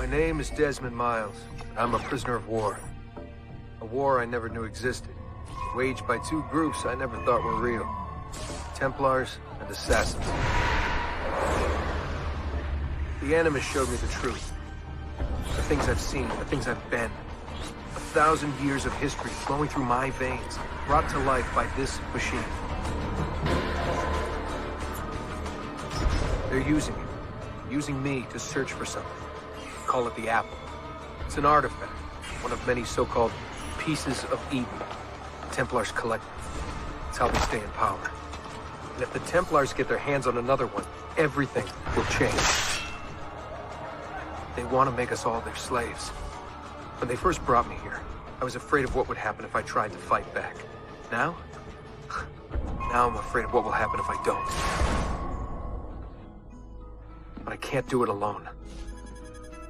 My name is Desmond Miles. I'm a prisoner of war. A war I never knew existed. Waged by two groups I never thought were real. Templars and Assassins. The Animus showed me the truth. The things I've seen, the things I've been. 1,000 years of history flowing through my veins, brought to life by this machine. They're using me to search for something. Call it the Apple. It's an artifact, one of many so-called pieces of Eden. The Templars collect them. It's how they stay in power. And if the Templars get their hands on another one, everything will change. They want to make us all their slaves. When they first brought me here, I was afraid of what would happen if I tried to fight back. Now? Now I'm afraid of what will happen if I don't. But I can't do it alone.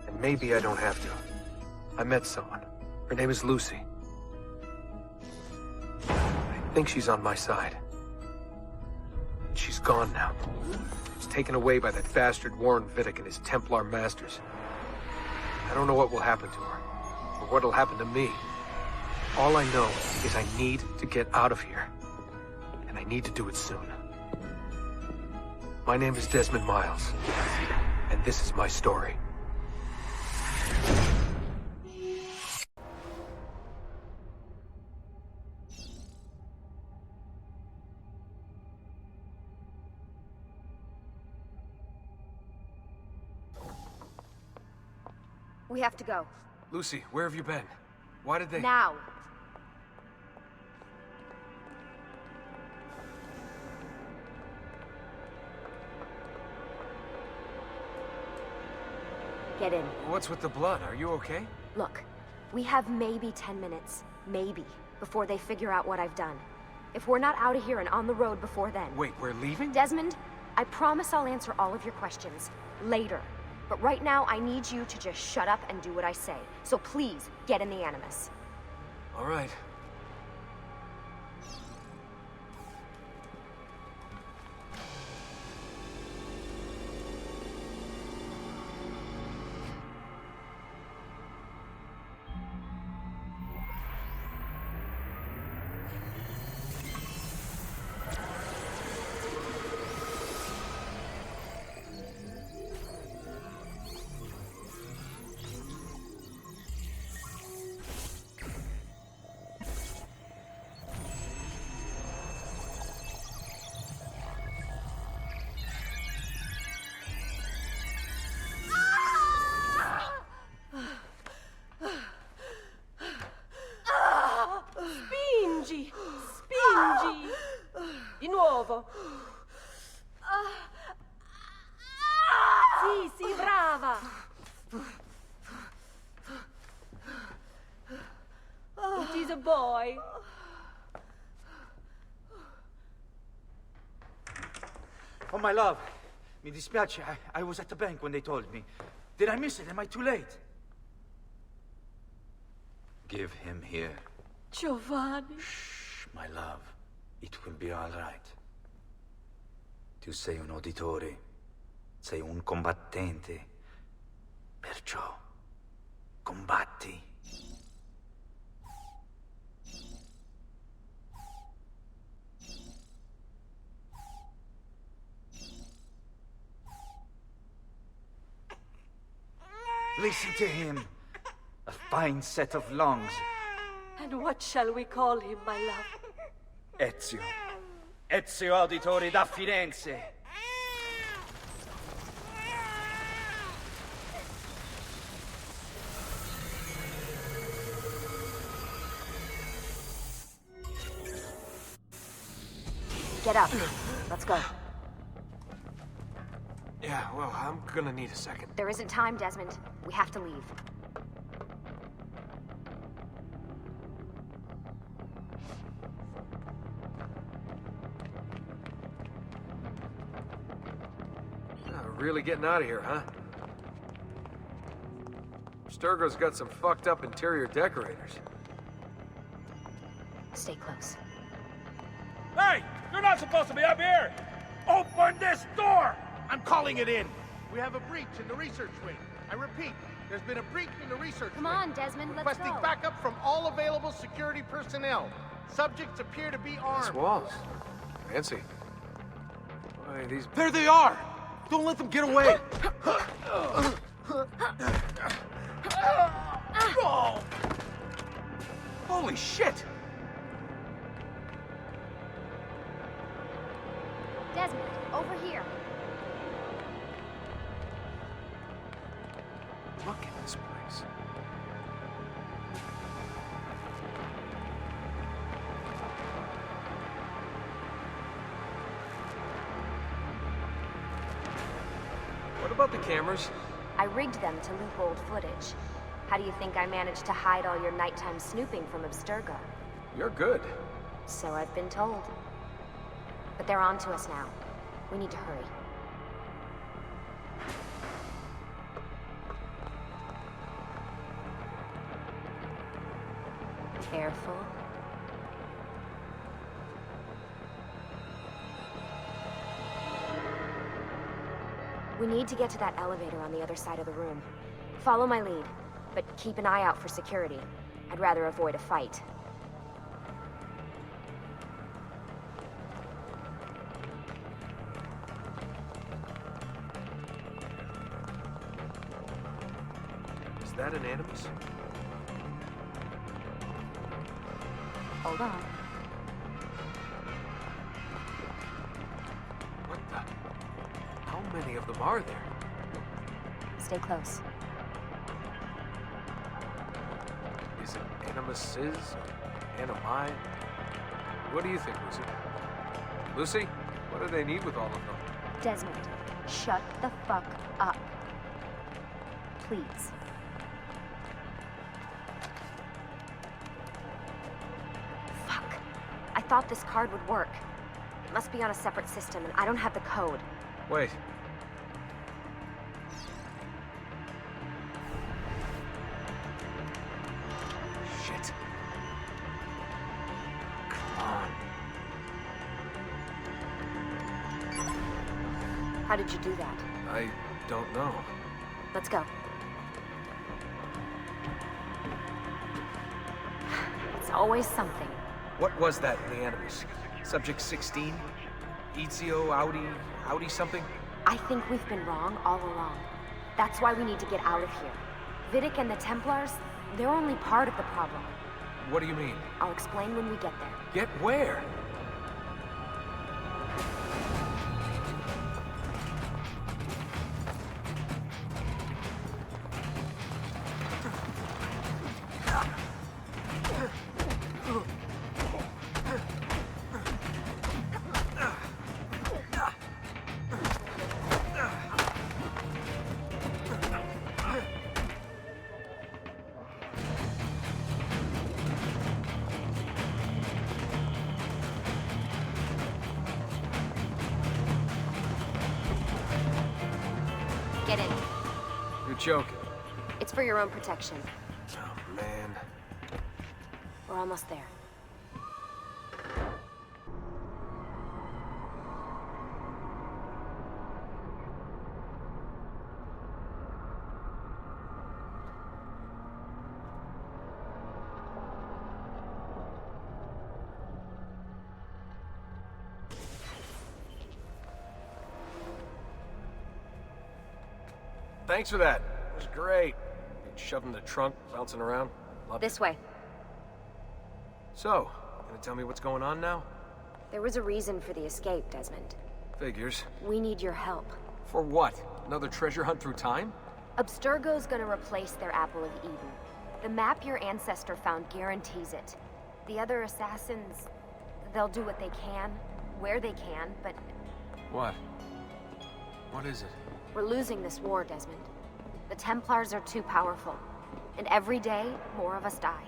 And maybe I don't have to. I met someone. Her name is Lucy. I think she's on my side. She's gone now. She's taken away by that bastard Warren Vidic and his Templar masters. I don't know what will happen to her, or what'll happen to me. All I know is I need to get out of here. And I need to do it soon. My name is Desmond Miles, and this is my story. We have to go. Lucy, where have you been? Why did they... Now! Get in. What's with the blood? Are you okay? Look, we have maybe 10 minutes, maybe, before they figure out what I've done. If we're not out of here and on the road before then... Wait, we're leaving? Desmond, I promise I'll answer all of your questions later. But right now, I need you to just shut up and do what I say. So please, get in the Animus. All right. Spingi! Di nuovo! Sì, brava! It is a boy. Oh, my love. Mi dispiace. I was at the bank when they told me. Did I miss it? Am I too late? Give him here. Giovanni. Shh, my love. It will be all right. Tu sei un uditore. Sei un combattente. Perciò, combatti. Listen to him. A fine set of lungs. And what shall we call him, my love? Ezio. Ezio Auditore da Firenze. Get up. Let's go. Yeah, well, I'm gonna need a second. There isn't time, Desmond. We have to leave. Really getting out of here, huh? Sturgo's got some fucked up interior decorators. Stay close. Hey! You're not supposed to be up here! Open this door! I'm calling it in! We have a breach in the research wing. I repeat, There's been a breach in the research Come wing. on, Desmond, let's Requesting go. backup from all available security personnel. Subjects appear to be armed. Nice walls. Fancy. Why, these... There they are! Don't let them get away! Oh. Holy shit! Desmond, over here. Look at this place. What about the cameras? I rigged them to loop old footage. How do you think I managed to hide all your nighttime snooping from Abstergo? You're good. So I've been told. But they're on to us now. We need to hurry. Careful. We need to get to that elevator on the other side of the room. Follow my lead, but keep an eye out for security. I'd rather avoid a fight. Is that an Animus? Hold on. What the? How many of them are there? Stay close. Is it Animuses? Animi? What do you think, Lucy? Lucy? What do they need with all of them? Desmond, shut the fuck up. Please. Fuck. I thought this card would work. It must be on a separate system, and I don't have the code. Wait. Shit. Come on. How did you do that? I don't know. Let's go. It's always something. What was that in the Animus? Subject 16? Ezio, Audi something? I think we've been wrong all along. That's why we need to get out of here. Vidic and the Templars, they're only part of the problem. What do you mean? I'll explain when we get there. Get where? Get in. You're joking. It's for your own protection. Oh, man. We're almost there. Thanks for that. It was great. Being shoved in the trunk, bouncing around. Loved This it. way. So, gonna tell me what's going on now? There was a reason for the escape, Desmond. Figures. We need your help. For what? Another treasure hunt through time? Abstergo's gonna replace their Apple of Eden. The map your ancestor found guarantees it. The other assassins, they'll do what they can, where they can, but What? What is it? we're losing this war, Desmond. The Templars are too powerful, and every day, more of us die.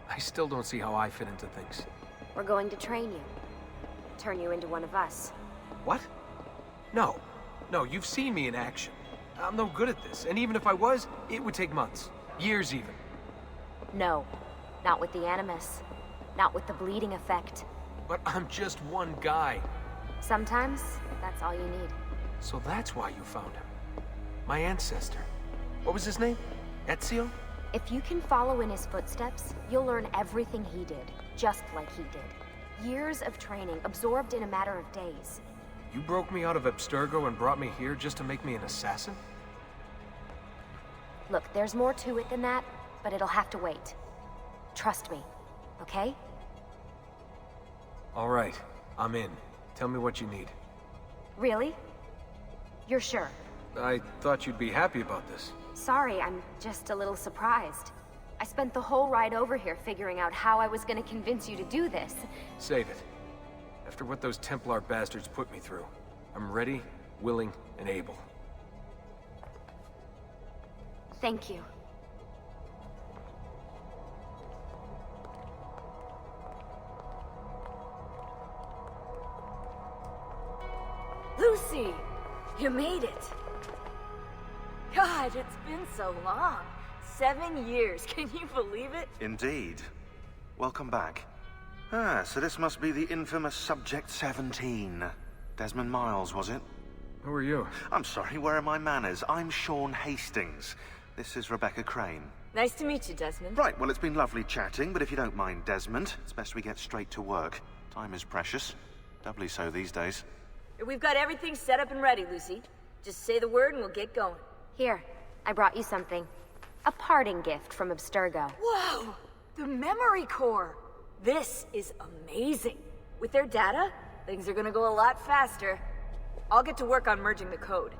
I still don't see how I fit into things. We're going to train you. Turn you into one of us. What? No. No, you've seen me in action. I'm no good at this, and even if I was, it would take months. Years even. No, not with the Animus. Not with the bleeding effect. But I'm just one guy. Sometimes, that's all you need. So that's why you found him. My ancestor. What was his name? Ezio? If you can follow in his footsteps, you'll learn everything he did, just like he did. Years of training, absorbed in a matter of days. You broke me out of Abstergo and brought me here just to make me an assassin? Look, there's more to it than that, but it'll have to wait. Trust me, okay? All right, I'm in. Tell me what you need. Really? You're sure? I thought you'd be happy about this. Sorry, I'm just a little surprised. I spent the whole ride over here figuring out how I was gonna convince you to do this. Save it. After what those Templar bastards put me through, I'm ready, willing, and able. Thank you. Lucy! You made it! God, it's been so long. 7 years, can you believe it? Indeed. Welcome back. Ah, so this must be the infamous Subject 17. Desmond Miles, was it? Who are you? I'm sorry, where are my manners? I'm Sean Hastings. This is Rebecca Crane. Nice to meet you, Desmond. Right, well, it's been lovely chatting, but if you don't mind, Desmond, it's best we get straight to work. Time is precious. Doubly so these days. We've got everything set up and ready, Lucy. Just say the word and we'll get going. Here, I brought you something. A parting gift from Abstergo. Whoa! The memory core! This is amazing. With their data, things are gonna go a lot faster. I'll get to work on merging the code.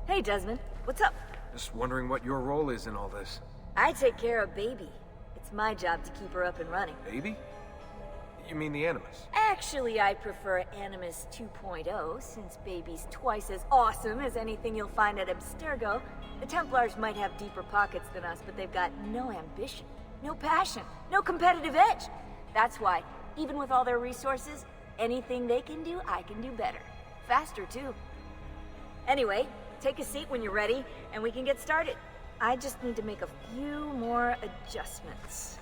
Hey, Desmond. What's up? Just wondering what your role is in all this. I take care of Baby. It's my job to keep her up and running. Baby? You mean the Animus? Actually, I prefer Animus 2.0, since Baby's twice as awesome as anything you'll find at Abstergo. The Templars might have deeper pockets than us, but they've got no ambition, no passion, no competitive edge. That's why, even with all their resources, anything they can do, I can do better. Faster, too. Anyway, take a seat when you're ready, and we can get started. I just need to make a few more adjustments.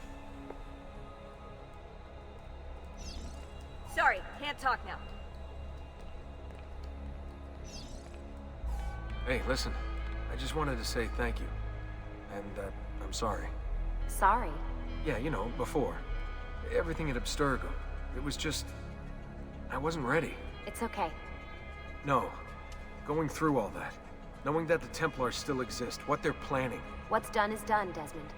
Sorry, can't talk now. Hey, listen. I just wanted to say thank you. And, I'm sorry. Sorry. Yeah, you know, before. Everything at Abstergo. It was just... I wasn't ready. It's okay. No. Going through all that. Knowing that the Templars still exist, what they're planning. What's done is done, Desmond.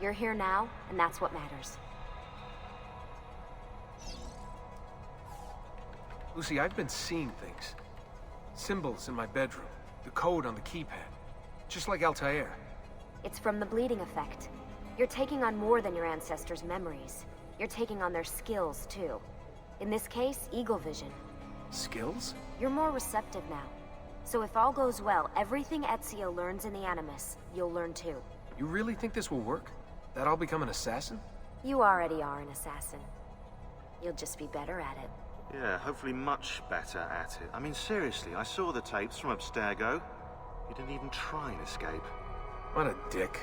You're here now, and that's what matters. Lucy, I've been seeing things. Symbols in my bedroom. The code on the keypad. Just like Altair. It's from the bleeding effect. You're taking on more than your ancestors' memories. You're taking on their skills, too. In this case, eagle vision. Skills? You're more receptive now. So if all goes well, everything Ezio learns in the Animus, you'll learn too. You really think this will work? That I'll become an assassin? You already are an assassin. You'll just be better at it. Yeah, hopefully much better at it. I mean, seriously, I saw the tapes from Abstergo. You didn't even try and escape. What a dick.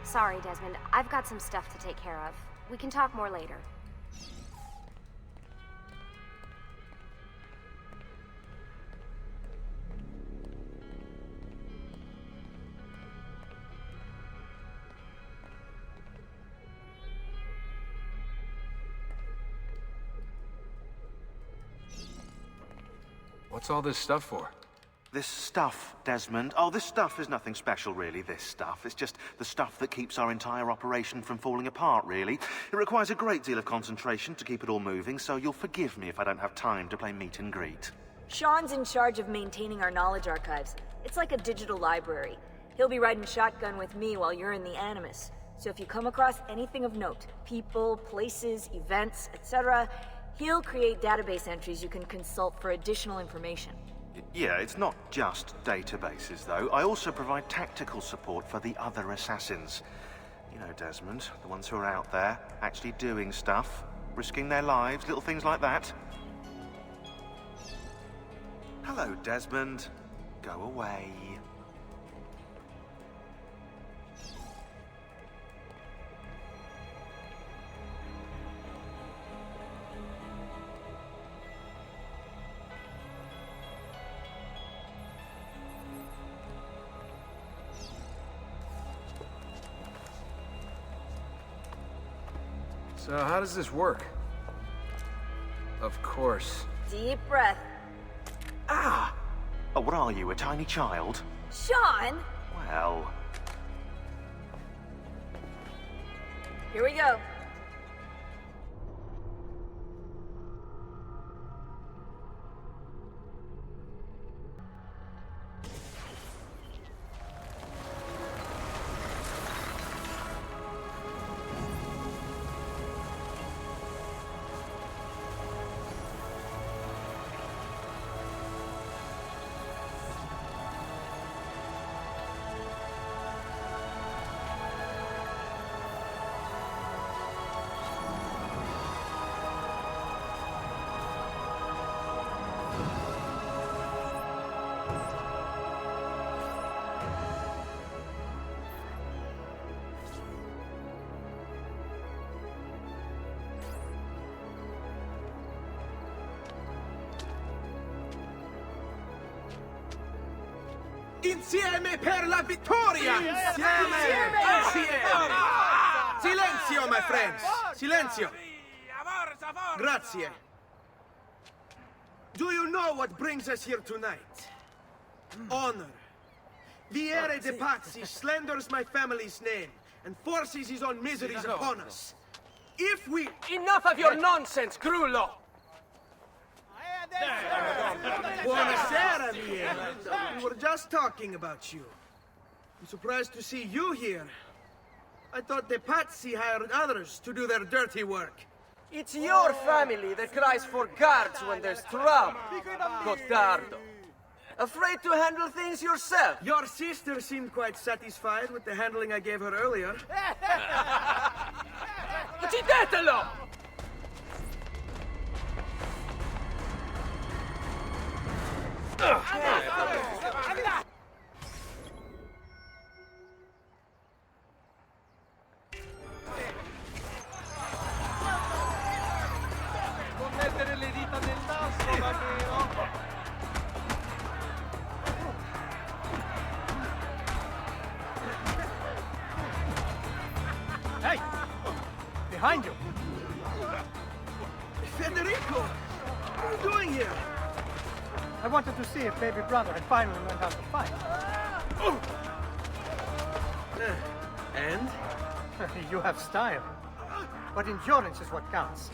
Sorry, Desmond. I've got some stuff to take care of. We can talk more later. What's all this stuff for? This stuff, Desmond. Oh, this stuff is nothing special, really, this stuff. It's just the stuff that keeps our entire operation from falling apart, really. It requires a great deal of concentration to keep it all moving, so you'll forgive me if I don't have time to play meet and greet. Sean's in charge of maintaining our knowledge archives. It's like a digital library. He'll be riding shotgun with me while you're in the Animus. So if you come across anything of note, people, places, events, etc., he'll create database entries you can consult for additional information. Yeah, it's not just databases, though. I also provide tactical support for the other assassins. You know, Desmond, the ones who are out there, actually doing stuff, risking their lives, little things like that. Hello, Desmond. Go away. So how does this work? Of course. Deep breath. Ah! Oh, what are you, a tiny child? Sean! Well... Here we go. Insieme per la vittoria! Insieme! Silenzio, my friends! Silenzio! Grazie. Do you know what brings us here tonight? Honor. Viere de Pazzi slanders my family's name and forces his own miseries upon us. If we... Enough of your nonsense, Grullo! Buonasera, Viere. We were just talking about you. I'm surprised to see you here. I thought the Pazzi hired others to do their dirty work. It's your family that cries for guards when there's trouble, Gottardo. Afraid to handle things yourself? Your sister seemed quite satisfied with the handling I gave her earlier. Uccidetelo! Non mettere le dita nel naso, davvero? Hey! Behind you! Federico! What are you doing here? I wanted to see if baby brother had finally learned how to fight. And? You have style. But endurance is what counts.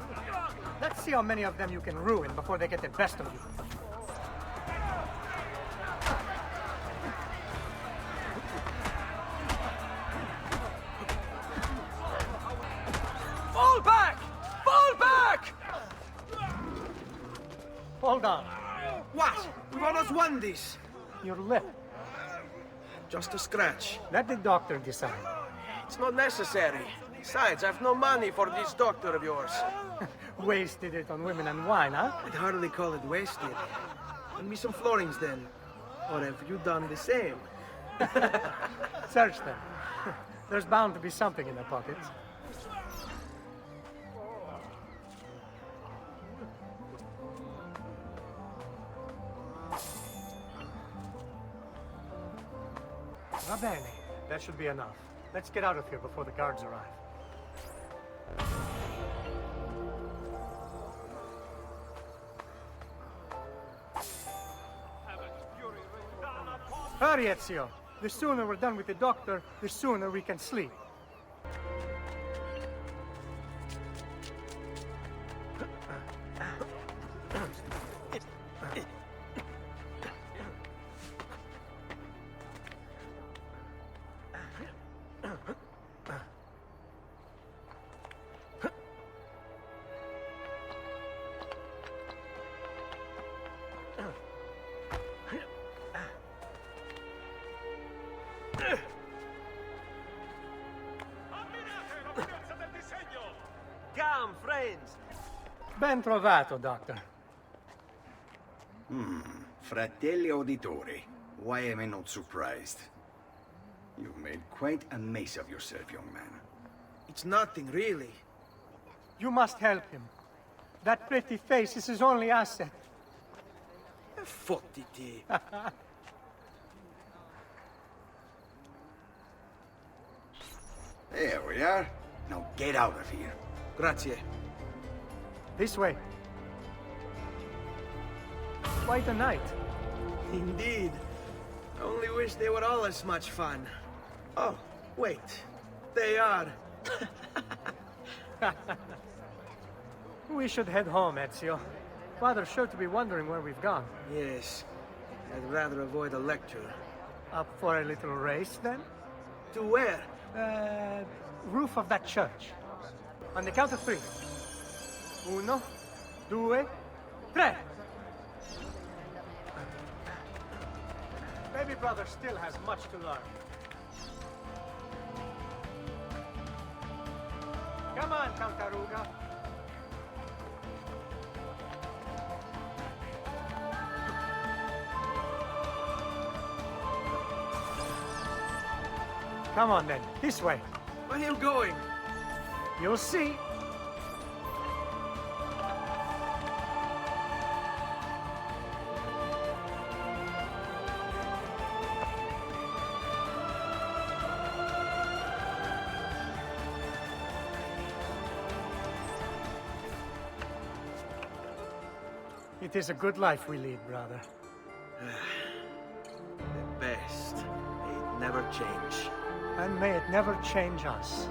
Let's see how many of them you can ruin before they get the best of you. Fall back! Fall back! Hold on. What? We've almost won this. Your lip. Just a scratch. Let the doctor decide. It's not necessary. Besides, I've no money for this doctor of yours. Wasted it on women and wine, huh? I'd hardly call it wasted. Lend me some florins then. Or have you done the same? Search them. There's bound to be something in their pockets. Va bene. That should be enough. Let's get out of here before the guards arrive. Hurry, Ezio. The sooner we're done with the doctor, the sooner we can sleep. Come, friends! Ben trovato, Doctor. Fratelli auditori, why am I not surprised? You've made quite a mess of yourself, young man. It's nothing, really. You must help him. That pretty face is his only asset. Fottiti. There we are. Now get out of here. Grazie. This way. Quite a night. Indeed. I only wish they were all as much fun. Oh, wait. They are. We should head home, Ezio. Father's sure to be wondering where we've gone. Yes. I'd rather avoid a lecture. Up for a little race, then? To where? Roof of that church. On the count of 3. 1, 2, 3. Baby brother still has much to learn. Come on, Count Aruga. Come on then, this way. Where are you going? You'll see. It is a good life we lead, brother. The best. May it never change. And may it never change us.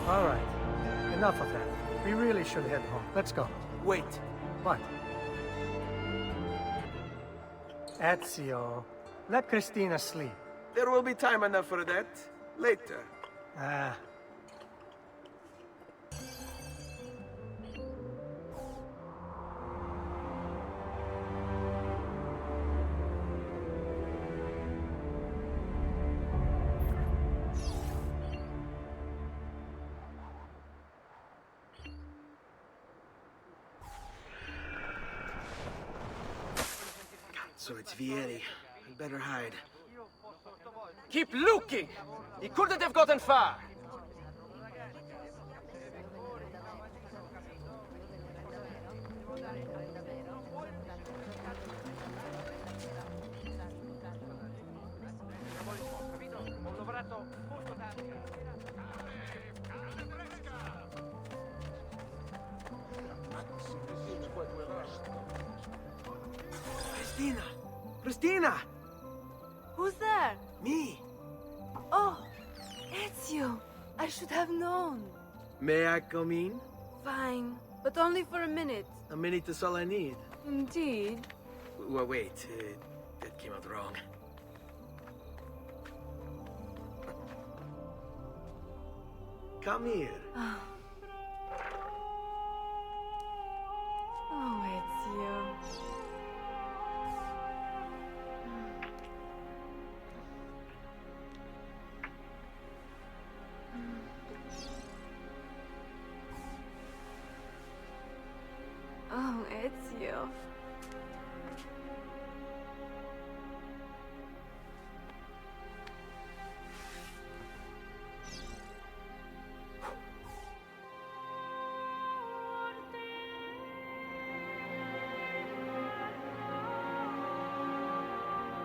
All right. Enough of that. We really should head home. Let's go. Wait. What? Ezio, let Christina sleep. There will be time enough for that. Later. Ah. So it's Vieri. I'd better hide. Keep looking! He couldn't have gotten far! Christina! Christina! Who's there? Me! Oh, Ezio! I should have known. May I come in? Fine, but only for a minute. A minute is all I need. Indeed. Well, wait. That came out wrong. Come here. Oh, Ezio. Oh, Ezio.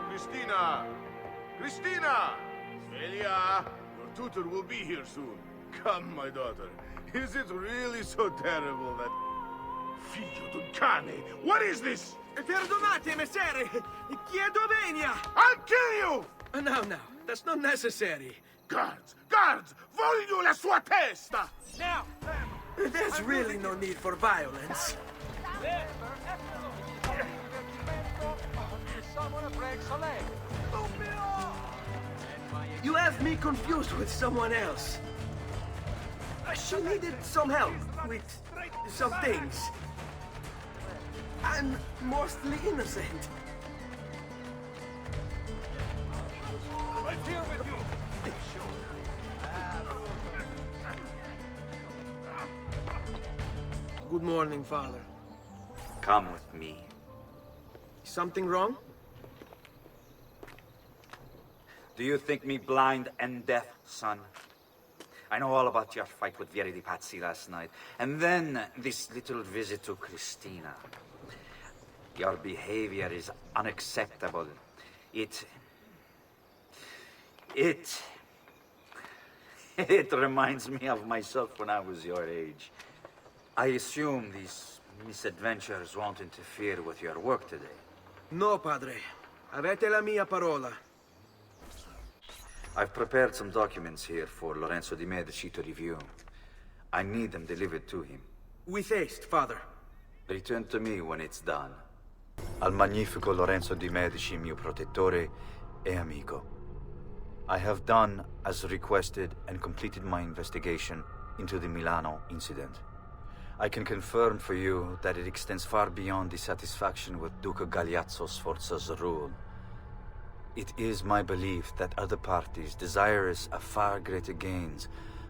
Christina! Christina! Celia, your tutor will be here soon. Come, my daughter. Is it really so terrible that... Figlio d'un cane! What is this? Perdonate, messere! Chiedo venia! I'll kill you! No, that's not necessary. Guards! Guards! Voglio la sua testa! Now! There's really no need for violence. You have me confused with someone else. She needed some help with some things. I'm mostly innocent. Right here with you! Good morning, Father. Come with me. Something wrong? Do you think me blind and deaf, son? I know all about your fight with Veri di Pazzi last night. And then this little visit to Christina. Your behavior is unacceptable. It reminds me of myself when I was your age. I assume these misadventures won't interfere with your work today. No, padre. Avete la mia parola. I've prepared some documents here for Lorenzo di Medici to review. I need them delivered to him. With haste, father. Return to me when it's done. Al magnifico Lorenzo di Medici, mio protettore e amico. I have done as requested and completed my investigation into the Milano incident. I can confirm for you that it extends far beyond dissatisfaction with Duca Gagliazzo Sforza's rule. It is my belief that other parties, desirous of far greater gains,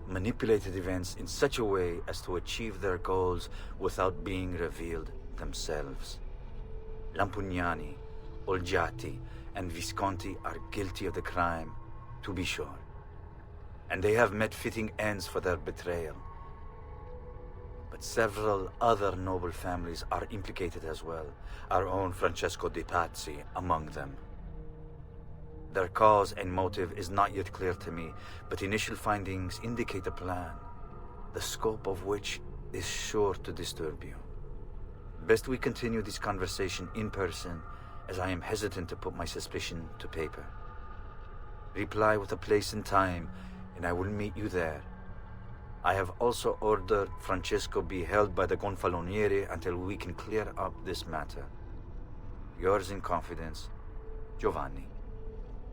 manipulated events in such a way as to achieve their goals without being revealed themselves. Lampugnani, Olgiati, and Visconti are guilty of the crime, to be sure. And they have met fitting ends for their betrayal. But several other noble families are implicated as well, our own Francesco de Pazzi among them. Their cause and motive is not yet clear to me, but initial findings indicate a plan, the scope of which is sure to disturb you. Best we continue this conversation in person, as I am hesitant to put my suspicion to paper. Reply with a place and time, and I will meet you there. I have also ordered Francesco be held by the Gonfaloniere until we can clear up this matter. Yours in confidence, Giovanni.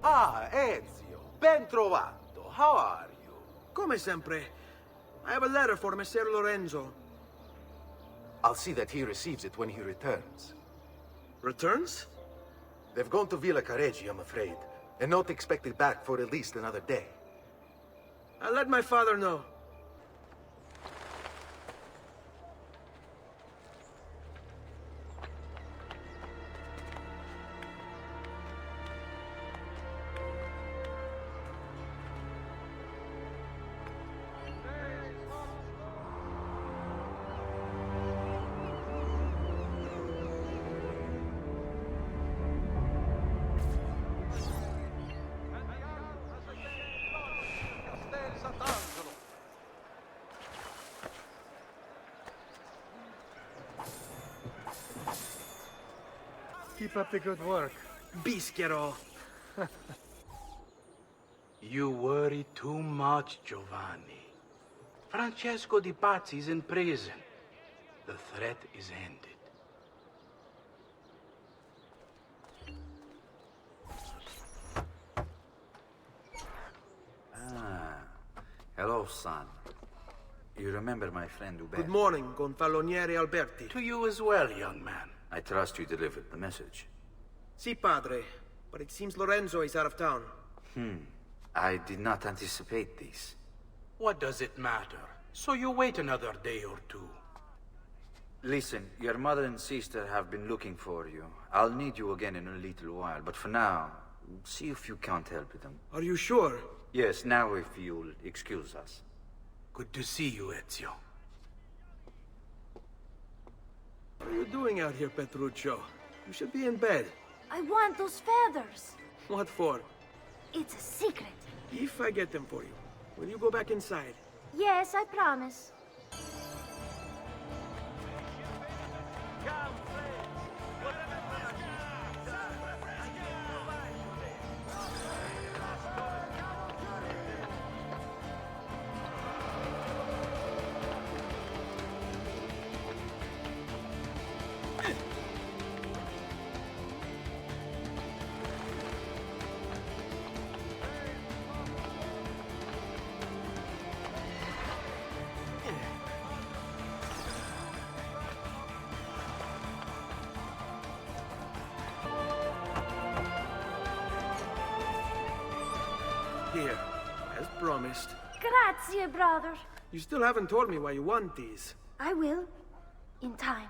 Ah, Ezio, ben trovato. How are you? Come sempre. I have a letter for Messer Lorenzo. I'll see that he receives it when he returns. Returns? They've gone to Villa Careggi, I'm afraid, and not expected back for at least another day. I'll let my father know. Keep up the good work. Bischero. You worry too much, Giovanni. Francesco di Pazzi is in prison. The threat is ended. Hello, son. You remember my friend Uberto? Good morning, Gonfaloniere Alberti. To you as well, young man. I trust you delivered the message. Si, padre. But it seems Lorenzo is out of town. I did not anticipate this. What does it matter? So you wait another day or two. Listen, your mother and sister have been looking for you. I'll need you again in a little while, but for now, see if you can't help them. Are you sure? Yes, now if you'll excuse us. Good to see you, Ezio. What are you doing out here, Petruccio? You should be in bed. I want those feathers. What for? It's a secret. If I get them for you, will you go back inside? Yes, I promise. Here, as promised. Grazie, brother. You still haven't told me why you want these. I will. In time.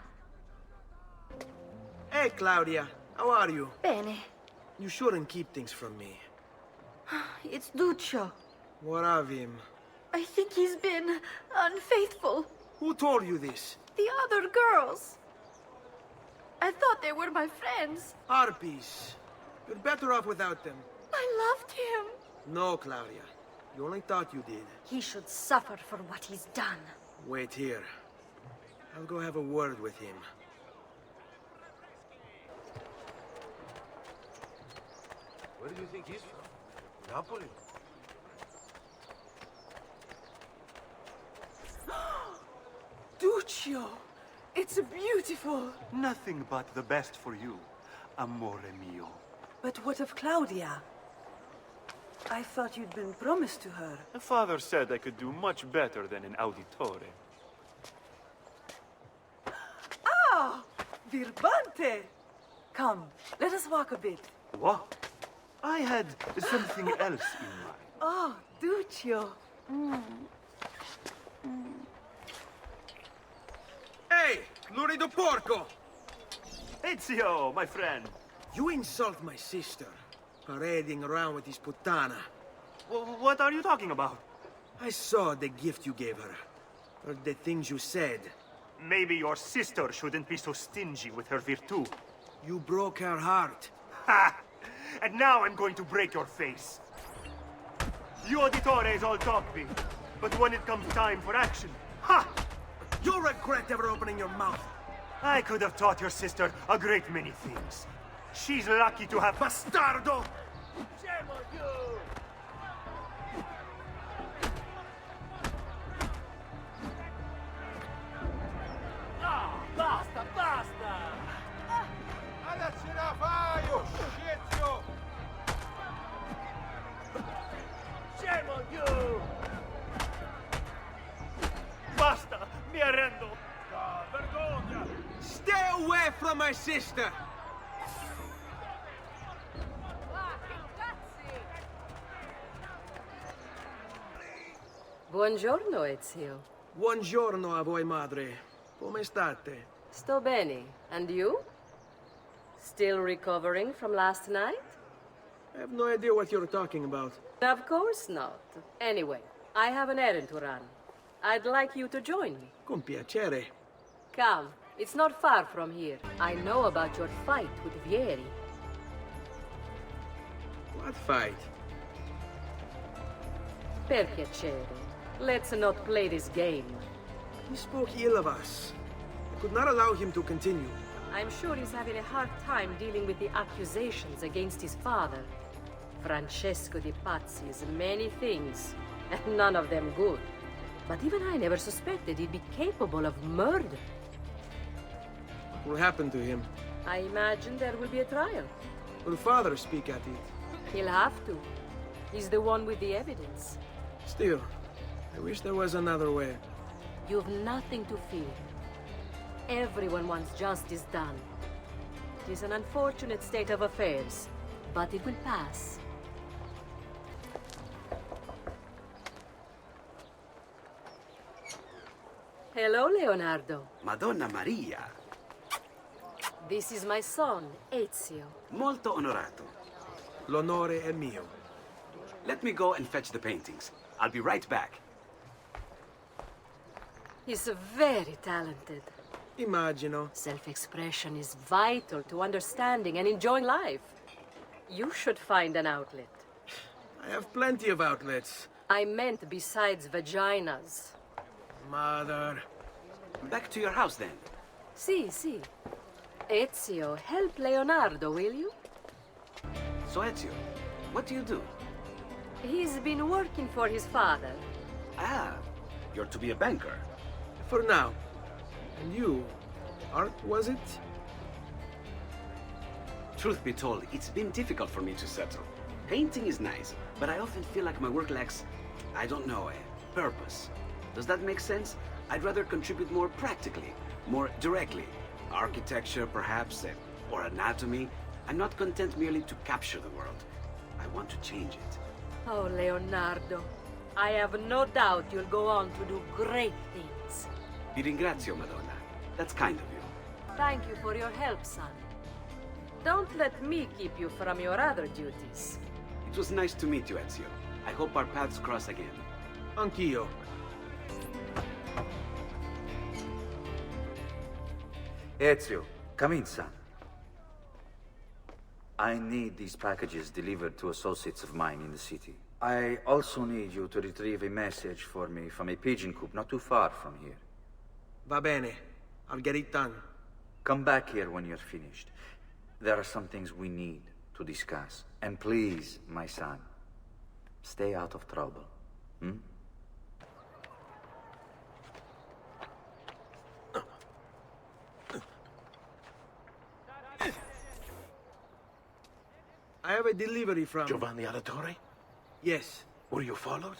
Hey, Claudia. How are you? Bene. You shouldn't keep things from me. It's Duccio. What of him? I think he's been unfaithful. Who told you this? The other girls. I thought they were my friends. Harpies. You're better off without them. I loved him. No, Claudia. You only thought you did. He should suffer for what he's done. Wait here. I'll go have a word with him. Where do you think he's from? Napoli? Duccio! It's beautiful! Nothing but the best for you, amore mio. But what of Claudia? I thought you'd been promised to her. The father said I could do much better than an auditore. Ah! Birbante! Come, let us walk a bit. What? I had something else in mind. Oh, Duccio. Hey! Lurido porco! Ezio, my friend. You insult my sister, parading around with this puttana. What are you talking about? I saw the gift you gave her. Heard the things you said. Maybe your sister shouldn't be so stingy with her virtù. You broke her heart. Ha! And now I'm going to break your face. You auditores all talk big, but when it comes time for action, ha! You'll regret ever opening your mouth. I could have taught your sister a great many things. She's lucky to have... Bastardo! Shame on you! Ah, basta, basta! Alla ce la fai, oh scizio! Shame on you! Basta! Mi arrendo! Ah, vergogna! Stay away from my sister! Buongiorno, Ezio. Buongiorno a voi, madre. Come state? Sto bene. And you? Still recovering from last night? I have no idea what you're talking about. Of course not. Anyway, I have an errand to run. I'd like you to join me. Con piacere. Come. It's not far from here. I know about your fight with Vieri. What fight? Per piacere. Let's not play this game. He spoke ill of us. I could not allow him to continue. I'm sure he's having a hard time dealing with the accusations against his father. Francesco di Pazzi is many things, and none of them good. But even I never suspected he'd be capable of murder. What will happen to him? I imagine there will be a trial. Will father speak at it? He'll have to. He's the one with the evidence. Still, I wish there was another way. You've nothing to fear. Everyone wants justice done. It is an unfortunate state of affairs, but it will pass. Hello, Leonardo. Madonna Maria. This is my son, Ezio. Molto onorato. L'onore è mio. Let me go and fetch the paintings. I'll be right back. He's very talented. Immagino. Self-expression is vital to understanding and enjoying life. You should find an outlet. I have plenty of outlets. I meant besides vaginas. Mother. Back to your house, then. Si. Ezio, help Leonardo, will you? So, Ezio, what do you do? He's been working for his father. Ah, you're to be a banker. For now. And you? Art, was it? Truth be told, it's been difficult for me to settle. Painting is nice, but I often feel like my work lacks, I don't know, a purpose. Does that make sense? I'd rather contribute more practically, more directly. Architecture, perhaps, or anatomy. I'm not content merely to capture the world. I want to change it. Oh, Leonardo. I have no doubt you'll go on to do great things. Vi ringrazio, Madonna. That's kind of you. Thank you for your help, son. Don't let me keep you from your other duties. It was nice to meet you, Ezio. I hope our paths cross again. Anch'io. Ezio, come in, son. I need these packages delivered to associates of mine in the city. I also need you to retrieve a message for me from a pigeon coop not too far from here. Va bene. I'll get it done. Come back here when you're finished. There are some things we need to discuss. And please, my son, stay out of trouble. Hmm? I have a delivery from... Giovanni Auditore? Yes. Were you followed?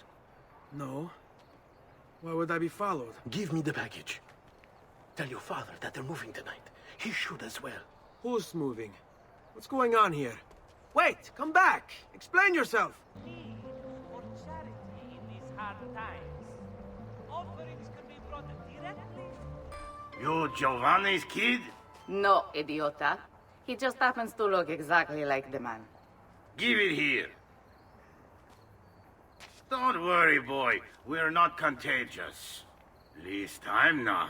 No. Why would I be followed? Give me the package. Tell your father that they're moving tonight. He should as well. Who's moving? What's going on here? Wait! Come back! Explain yourself! For charity in these hard times, offerings can be brought directly. You Giovanni's kid? No, idiota. He just happens to look exactly like the man. Give it here. Don't worry, boy. We're not contagious. Least I'm not.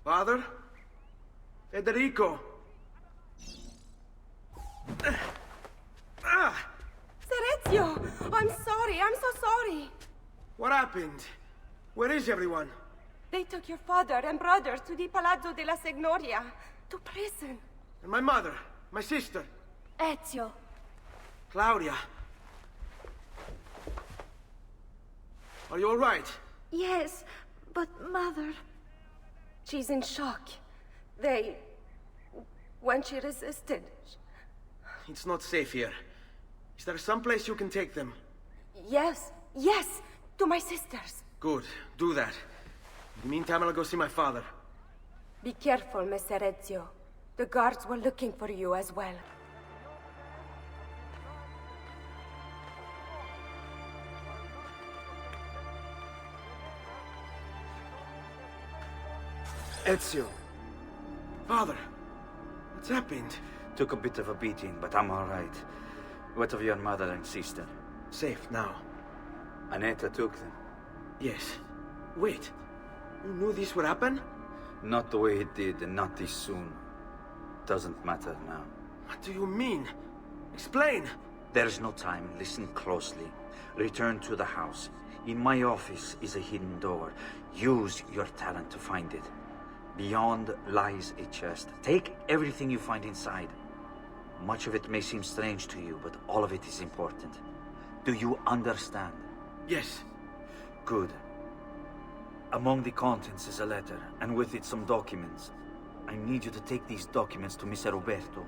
Father? Federico! Serezio! I'm sorry, I'm so sorry. What happened? Where is everyone? They took your father and brother to the Palazzo della Signoria, to prison. And my mother, my sister. Ezio. Claudia. Are you all right? Yes, but Mother... She's in shock. When she resisted... It's not safe here. Is there some place you can take them? Yes, to my sisters. Good, do that. In the meantime, I'll go see my father. Be careful, Messer Ezio. The guards were looking for you as well. Ezio. Father, what's happened? Took a bit of a beating, but I'm all right. What of your mother and sister? Safe now. Annetta took them. Yes. Wait. You knew this would happen? Not the way it did, and not this soon. Doesn't matter now. What do you mean? Explain! There's no time. Listen closely. Return to the house. In my office is a hidden door. Use your talent to find it. Beyond lies a chest. Take everything you find inside. Much of it may seem strange to you, but all of it is important. Do you understand? Yes. Good. Among the contents is a letter, and with it some documents. I need you to take these documents to Mr. Roberto.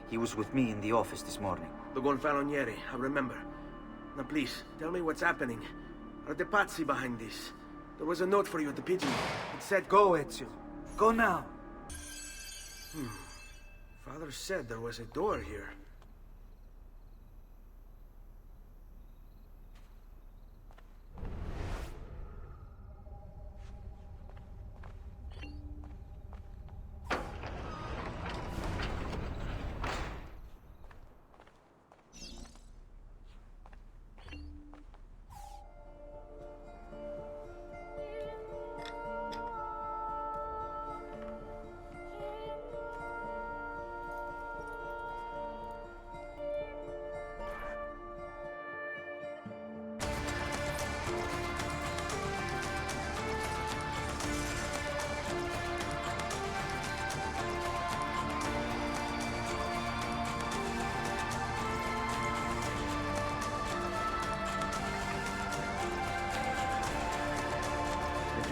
He was with me in the office this morning. The Gonfaloniere, I remember. Now please, tell me what's happening. Are the Pazzi behind this? There was a note for you at the pigeon. It said, "Go, Ezio. Go now." Father said there was a door here.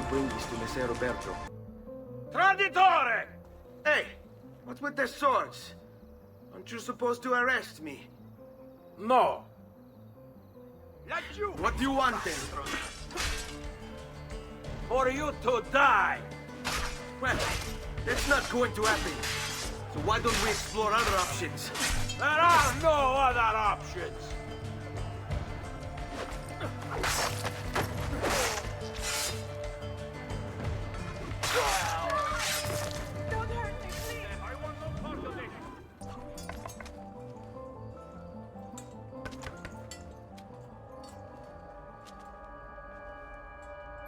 Bring this to Messer Roberto. Traditore! Hey! What's with the swords? Aren't you supposed to arrest me? No. What do you want then? For you to die! Well, that's not going to happen. So why don't we explore other options? There are no other options! Don't hurt me, please! I want no part of it!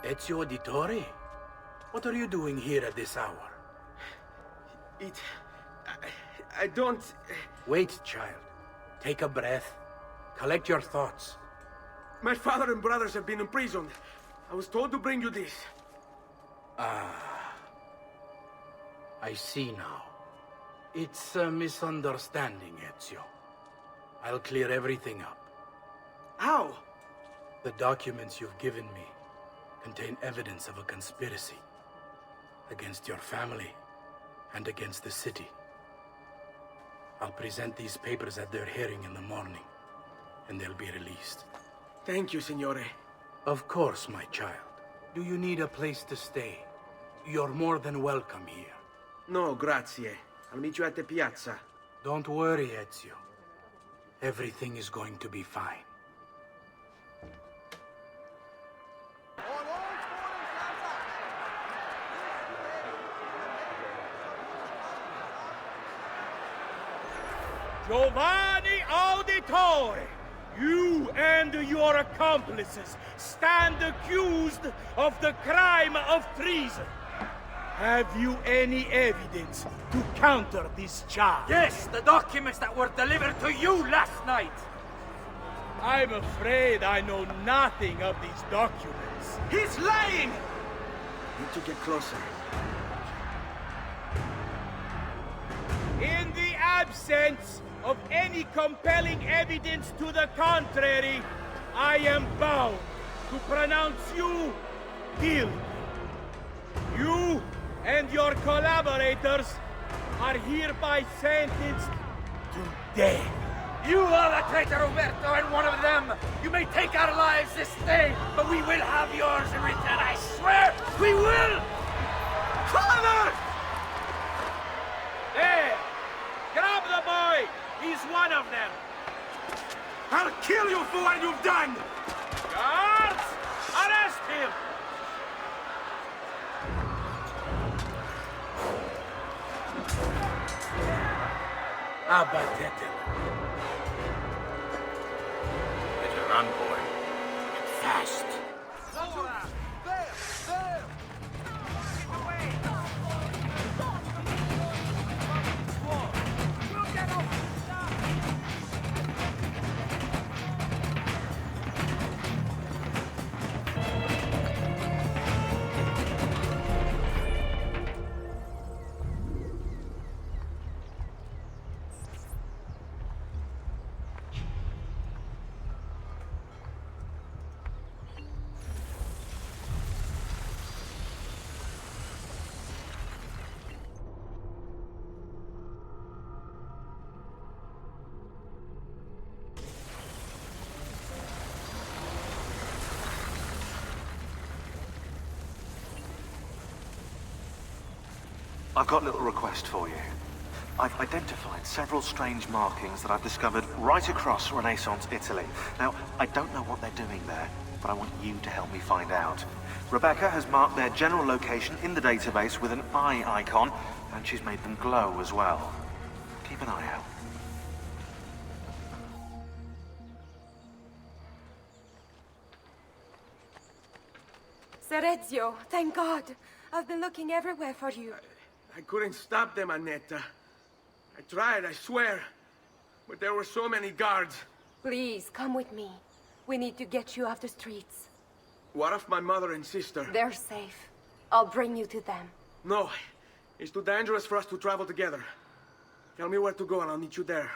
Ezio Auditore? What are you doing here at this hour? I don't... Wait, child. Take a breath. Collect your thoughts. My father and brothers have been imprisoned. I was told to bring you this. Ah. I see now. It's a misunderstanding, Ezio. I'll clear everything up. How? The documents you've given me contain evidence of a conspiracy against your family and against the city. I'll present these papers at their hearing in the morning, and they'll be released. Thank you, Signore. Of course, my child. Do you need a place to stay? You're more than welcome here. No, grazie. I'll meet you at the piazza. Don't worry, Ezio. Everything is going to be fine. Giovanni Auditore, you and your accomplices stand accused of the crime of treason. Have you any evidence to counter this charge? Yes, the documents that were delivered to you last night. I'm afraid I know nothing of these documents. He's lying! Need to get closer. In the absence of any compelling evidence to the contrary, I am bound to pronounce you guilty. You and your collaborators are hereby sentenced to death. You are the traitor, Roberto, and one of them. You may take our lives this day, but we will have yours in return, I swear! We will! Father! There! Grab the boy! He's one of them! I'll kill you for what you've done! Guards! Arrest him! Abattetelo. Better run, boy. Get fast. I've got a little request for you. I've identified several strange markings that I've discovered right across Renaissance Italy. Now, I don't know what they're doing there, but I want you to help me find out. Rebecca has marked their general location in the database with an eye icon, and she's made them glow as well. Keep an eye out. Ser Ezio, thank God. I've been looking everywhere for you. I couldn't stop them, Annetta. I tried, I swear. But there were so many guards. Please, come with me. We need to get you off the streets. What of my mother and sister? They're safe. I'll bring you to them. No. It's too dangerous for us to travel together. Tell me where to go and I'll meet you there.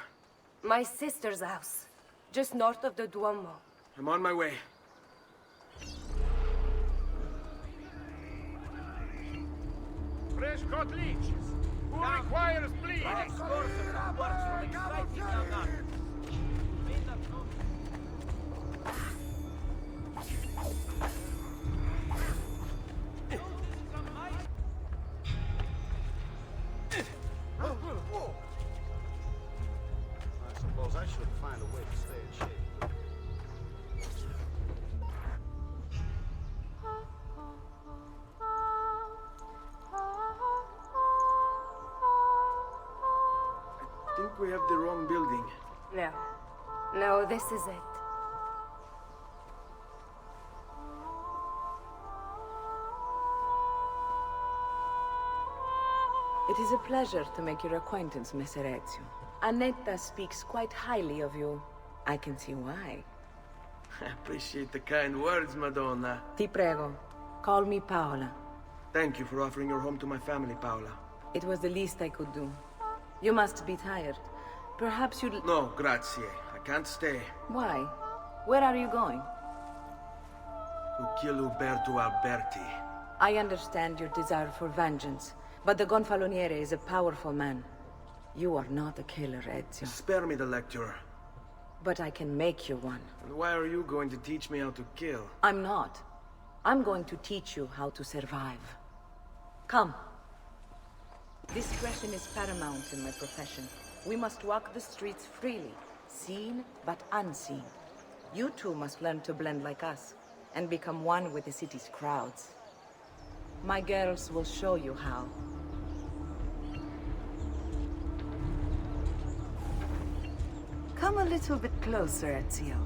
My sister's house. Just north of the Duomo. I'm on my way. Fresh cut leeches. Who requires bleed? Works from exciting young nuns. I suppose I should find a way to stay in shape. I think we have the wrong building. No. No, this is it. It is a pleasure to make your acquaintance, Messer Ezio. Annetta speaks quite highly of you. I can see why. I appreciate the kind words, Madonna. Ti prego. Call me Paola. Thank you for offering your home to my family, Paola. It was the least I could do. You must be tired. Perhaps you'd... No, grazie. I can't stay. Why? Where are you going? To kill Uberto Alberti. I understand your desire for vengeance, but the Gonfaloniere is a powerful man. You are not a killer, Ezio. Spare me the lecture. But I can make you one. And why are you going to teach me how to kill? I'm not. I'm going to teach you how to survive. Come. Discretion is paramount in my profession. We must walk the streets freely, seen but unseen. You too must learn to blend like us, and become one with the city's crowds. My girls will show you how. Come a little bit closer, Ezio.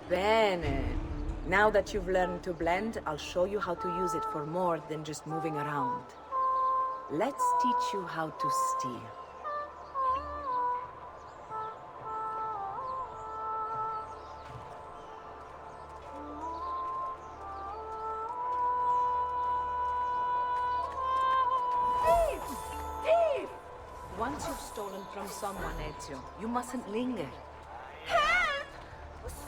Bene. Now that you've learned to blend, I'll show you how to use it for more than just moving around. Let's teach you how to steal. Thief! Thief! Once you've stolen from someone, Ezio, you mustn't linger. Help!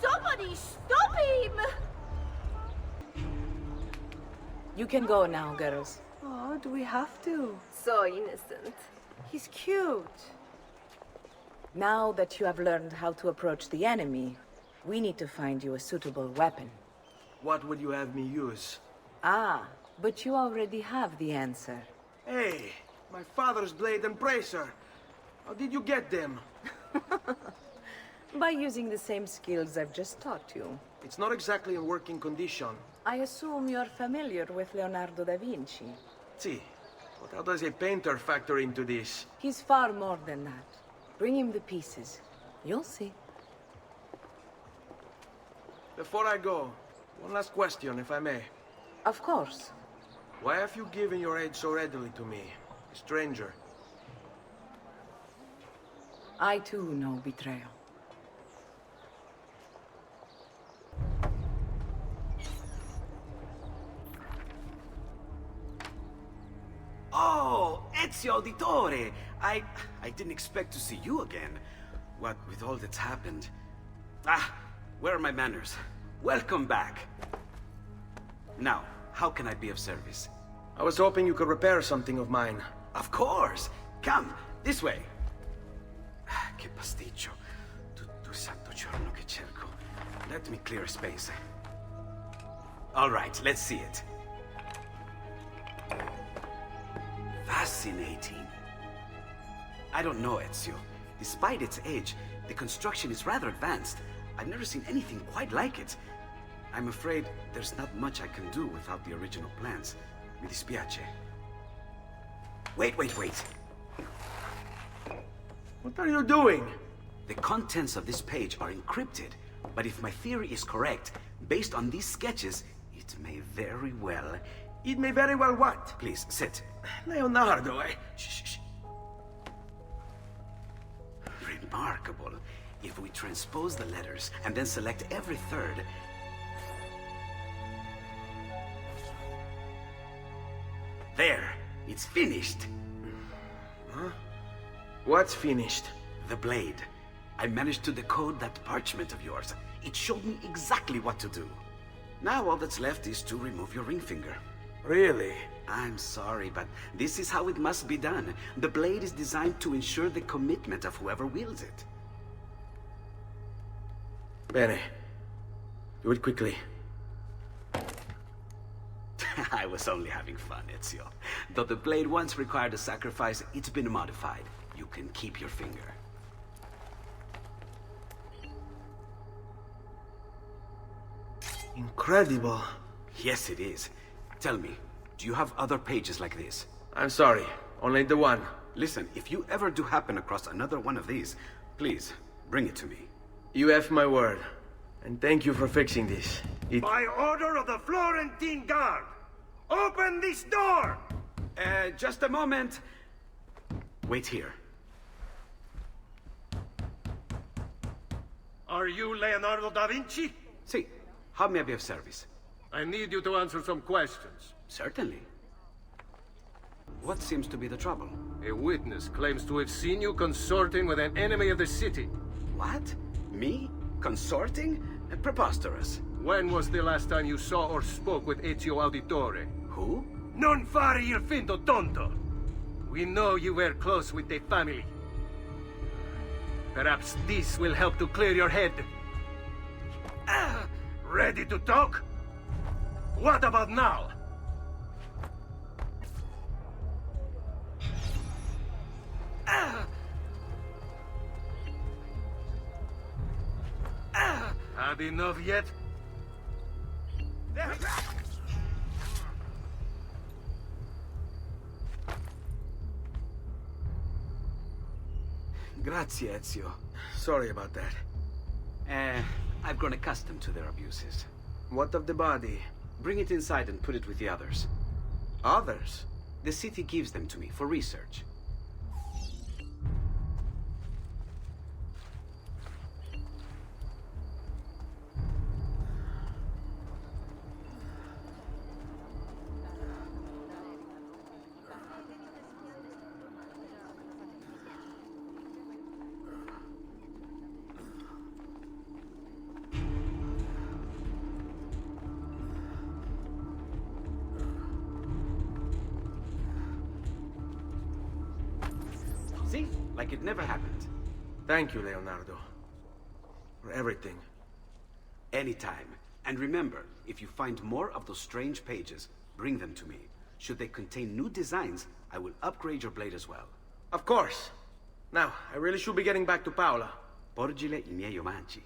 Somebody stop him! You can go now, girls. Oh, do we have to? So innocent. He's cute. Now that you have learned how to approach the enemy, we need to find you a suitable weapon. What would you have me use? Ah, but you already have the answer. Hey, my father's blade and bracer. How did you get them? By using the same skills I've just taught you. It's not exactly in working condition. I assume you're familiar with Leonardo da Vinci. See, but how does a painter factor into this? He's far more than that. Bring him the pieces. You'll see. Before I go, one last question, if I may. Of course. Why have you given your aid so readily to me, a stranger? I too know betrayal. Oh, Ezio Auditore! I didn't expect to see you again. What with all that's happened. Ah, where are my manners? Welcome back. Now, how can I be of service? I was hoping you could repair something of mine. Of course! Come, this way! Che pasticcio. Tutto il santo giorno che cerco. Let me clear a space. All right, let's see it. Fascinating. I don't know, Ezio. Despite its age, the construction is rather advanced. I've never seen anything quite like it. I'm afraid there's not much I can do without the original plans. Mi dispiace. Wait. What are you doing? The contents of this page are encrypted, but if my theory is correct, based on these sketches, it may very well... It may very well what? Please, sit. Leonardo, Shh. Remarkable. If we transpose the letters and then select every third... There! It's finished! Huh? What's finished? The blade. I managed to decode that parchment of yours. It showed me exactly what to do. Now all that's left is to remove your ring finger. Really? I'm sorry, but this is how it must be done. The blade is designed to ensure the commitment of whoever wields it. Bene. Do it quickly. I was only having fun, Ezio. Though the blade once required a sacrifice, it's been modified. You can keep your finger. Incredible. Yes, it is. Tell me, do you have other pages like this? I'm sorry, only the one. Listen, if you ever do happen across another one of these, please, bring it to me. You have my word. And thank you for fixing this. By order of the Florentine Guard, open this door! Just a moment. Wait here. Are you Leonardo da Vinci? See, how may I be of service? I need you to answer some questions. Certainly. What seems to be the trouble? A witness claims to have seen you consorting with an enemy of the city. What? Me? Consorting? Preposterous. When was the last time you saw or spoke with Ezio Auditore? Who? Non fare il finto tonto! We know you were close with the family. Perhaps this will help to clear your head. Ready to talk? What about now? Had enough yet? Grazie, Ezio. Sorry about that. I've grown accustomed to their abuses. What of the body? Bring it inside and put it with the others. Others? The city gives them to me for research. See? Like it never happened. Thank you, Leonardo. For everything. Anytime. And remember, if you find more of those strange pages, bring them to me. Should they contain new designs, I will upgrade your blade as well. Of course. Now, I really should be getting back to Paola. Porgile I miei omaggi.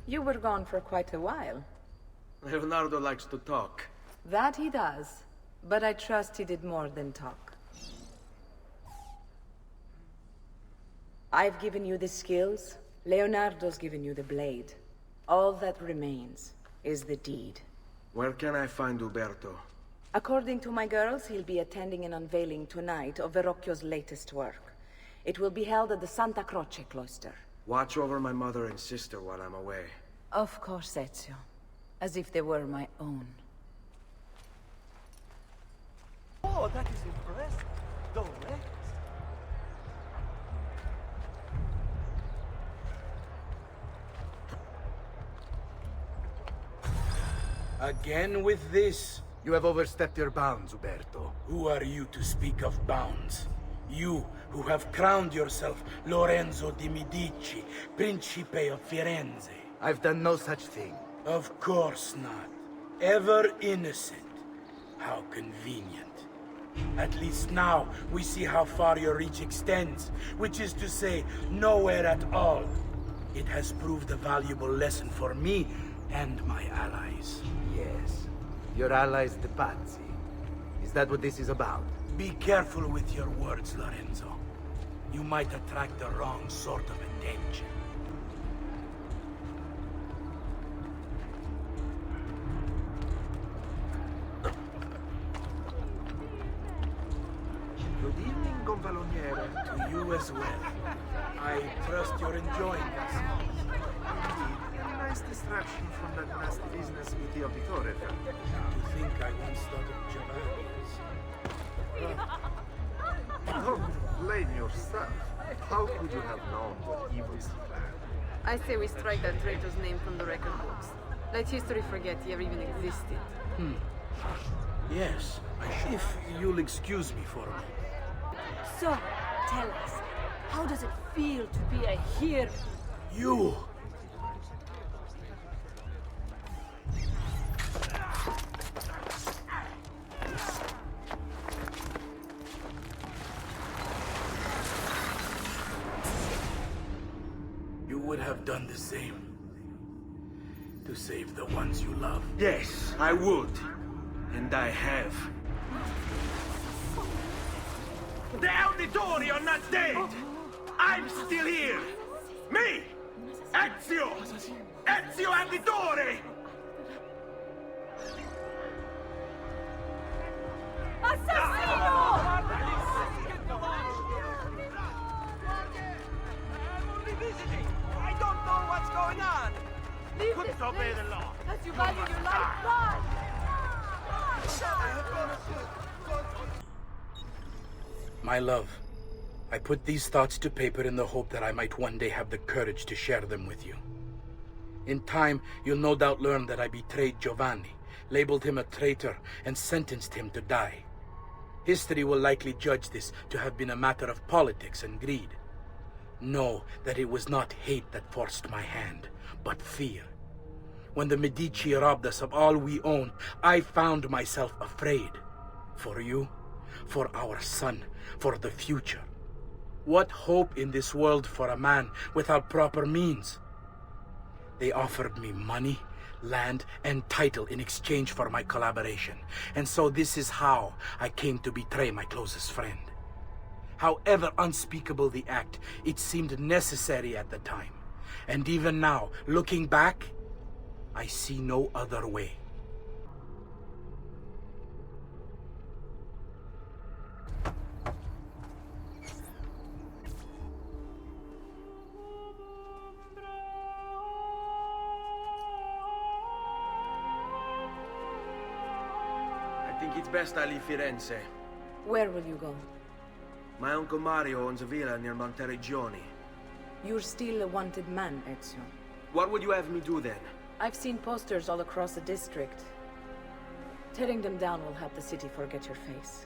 You were gone for quite a while. Leonardo likes to talk. That he does. But I trust he did more than talk. I've given you the skills. Leonardo's given you the blade. All that remains is the deed. Where can I find Uberto? According to my girls, he'll be attending an unveiling tonight of Verrocchio's latest work. It will be held at the Santa Croce cloister. Watch over my mother and sister while I'm away. Of course, Ezio. As if they were my own. Oh, that is impressive. Direct. Again with this? You have overstepped your bounds, Uberto. Who are you to speak of bounds? You, who have crowned yourself Lorenzo di Medici, Principe of Firenze. I've done no such thing. Of course not. Ever innocent. How convenient. At least now, we see how far your reach extends, which is to say, nowhere at all. It has proved a valuable lesson for me and my allies. Yes. Your allies, the Pazzi. Is that what this is about? Be careful with your words, Lorenzo. You might attract the wrong sort of attention. Good evening, Gonfaloniere. To you as well. I trust you're enjoying this. A nice distraction from that nasty business with the Auditore family. To think I once thought of Giovanni's. Don't blame yourself. How could you have known what he was planning? I say we strike that traitor's name from the record books. Let history forget he ever even existed. Yes, if you'll excuse me for a moment. So, tell us, how does it feel to be a hero? You! You would have done the same? To save the ones you love? Yes, I would. And I have. The Auditori are not dead! I'm still here! Me! Ezio! Ezio Auditore! Assassino! I don't know what's going on! Leave this place! As you value your life, run! My love, I put these thoughts to paper in the hope that I might one day have the courage to share them with you. In time, you'll no doubt learn that I betrayed Giovanni, labeled him a traitor, and sentenced him to die. History will likely judge this to have been a matter of politics and greed. Know that it was not hate that forced my hand, but fear. When the Medici robbed us of all we owned, I found myself afraid. For you, for our son, for the future. What hope in this world for a man without proper means? They offered me money, land, and title in exchange for my collaboration. And so this is how I came to betray my closest friend. However unspeakable the act, it seemed necessary at the time. And even now, looking back, I see no other way. I think it's best I leave Firenze. Where will you go? My Uncle Mario owns a villa near Monteregioni. You're still a wanted man, Ezio. What would you have me do then? I've seen posters all across the district. Tearing them down will help the city forget your face.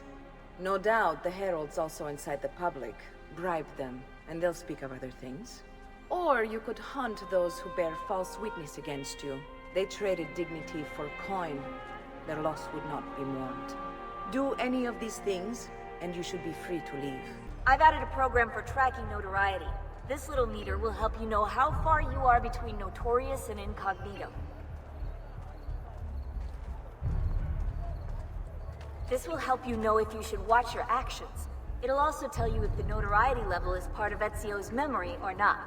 No doubt the heralds also incite the public. Bribe them, and they'll speak of other things. Or you could hunt those who bear false witness against you. They traded dignity for coin. Their loss would not be mourned. Do any of these things, and you should be free to leave. I've added a program for tracking notoriety. This little meter will help you know how far you are between notorious and incognito. This will help you know if you should watch your actions. It'll also tell you if the notoriety level is part of Ezio's memory or not.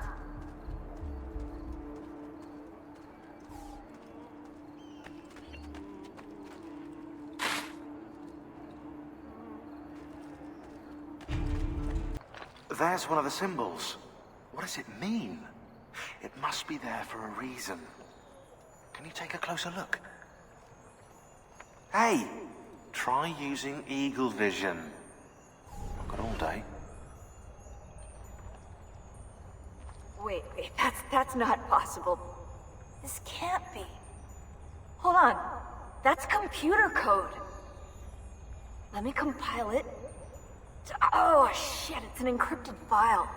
There's one of the symbols. What does it mean? It must be there for a reason. Can you take a closer look? Hey! Try using eagle vision. I've got all day. Wait, that's not possible. This can't be. Hold on. That's computer code. Let me compile it. Oh, shit, it's an encrypted file.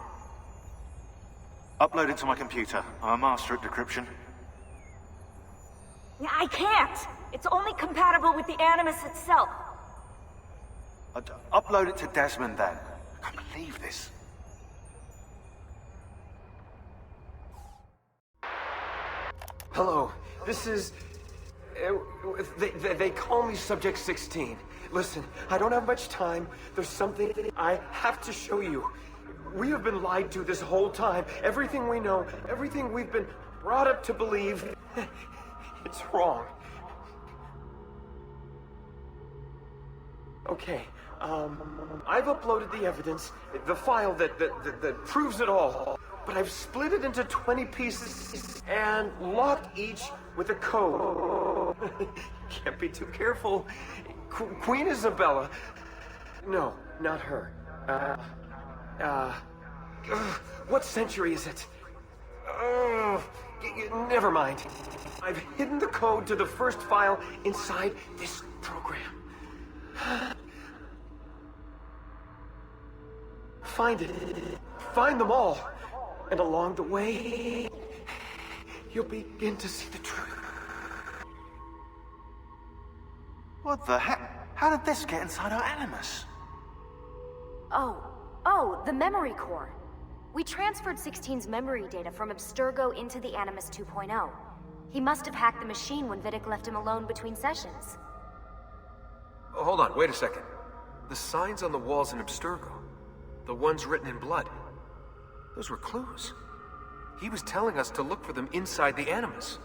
Upload it to my computer. I'm a master at decryption. I can't! It's only compatible with the Animus itself. Upload it to Desmond then. I can't believe this. Hello, this is... They call me Subject 16. Listen, I don't have much time. There's something I have to show you. We have been lied to this whole time. Everything we know, everything we've been brought up to believe, it's wrong. Okay, I've uploaded the evidence, the file that proves it all. But I've split it into 20 pieces and locked each with a code. Can't be too careful. Queen Isabella. No, not her. What century is it? Never mind. I've hidden the code to the first file inside this program. Find it. Find them all. And along the way, you'll begin to see the truth. What the heck? How did this get inside our Animus? Oh, the memory core. We transferred 16's memory data from Abstergo into the Animus 2.0. He must have hacked the machine when Vidic left him alone between sessions. Oh, hold on, wait a second. The signs on the walls in Abstergo, the ones written in blood, those were clues. He was telling us to look for them inside the Animus.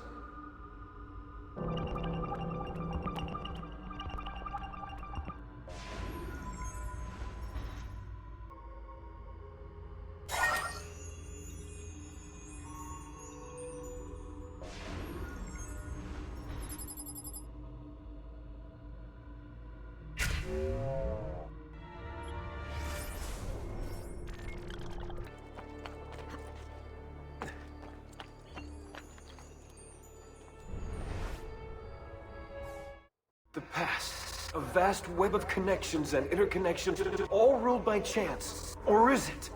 The past, a vast web of connections and interconnections, all ruled by chance. Or is it?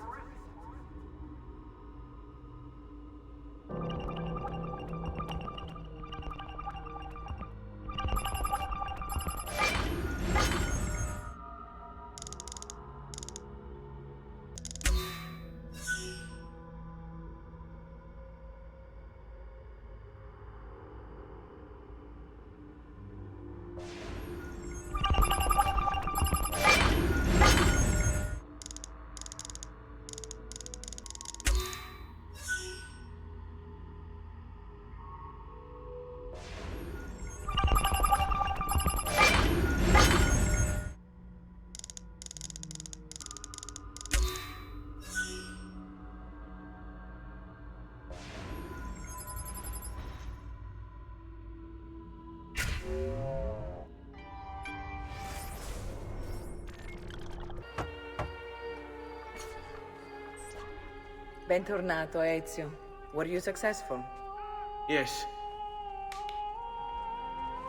Bentornato, Ezio. Were you successful? Yes.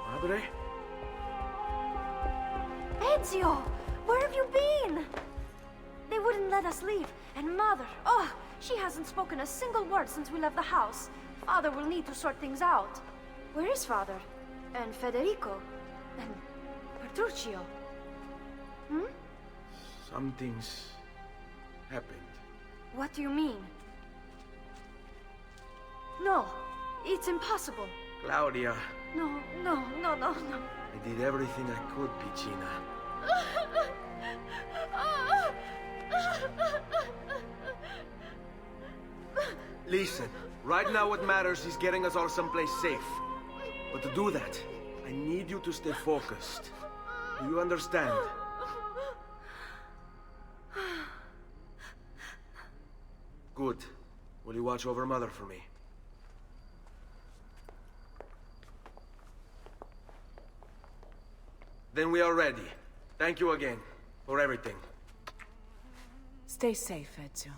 Padre? Ezio! Where have you been? They wouldn't let us leave. And Mother, oh, she hasn't spoken a single word since we left the house. Father will need to sort things out. Where is Father? And Federico? And Petruccio? Hmm? Something's happened. What do you mean? No, it's impossible. Claudia, No. I did everything I could, Piccina. Listen, right now what matters is getting us all someplace safe. But to do that, I need you to stay focused. Do you understand? Good. Will you watch over Mother for me? Then we are ready. Thank you again for everything. Stay safe, Ezio.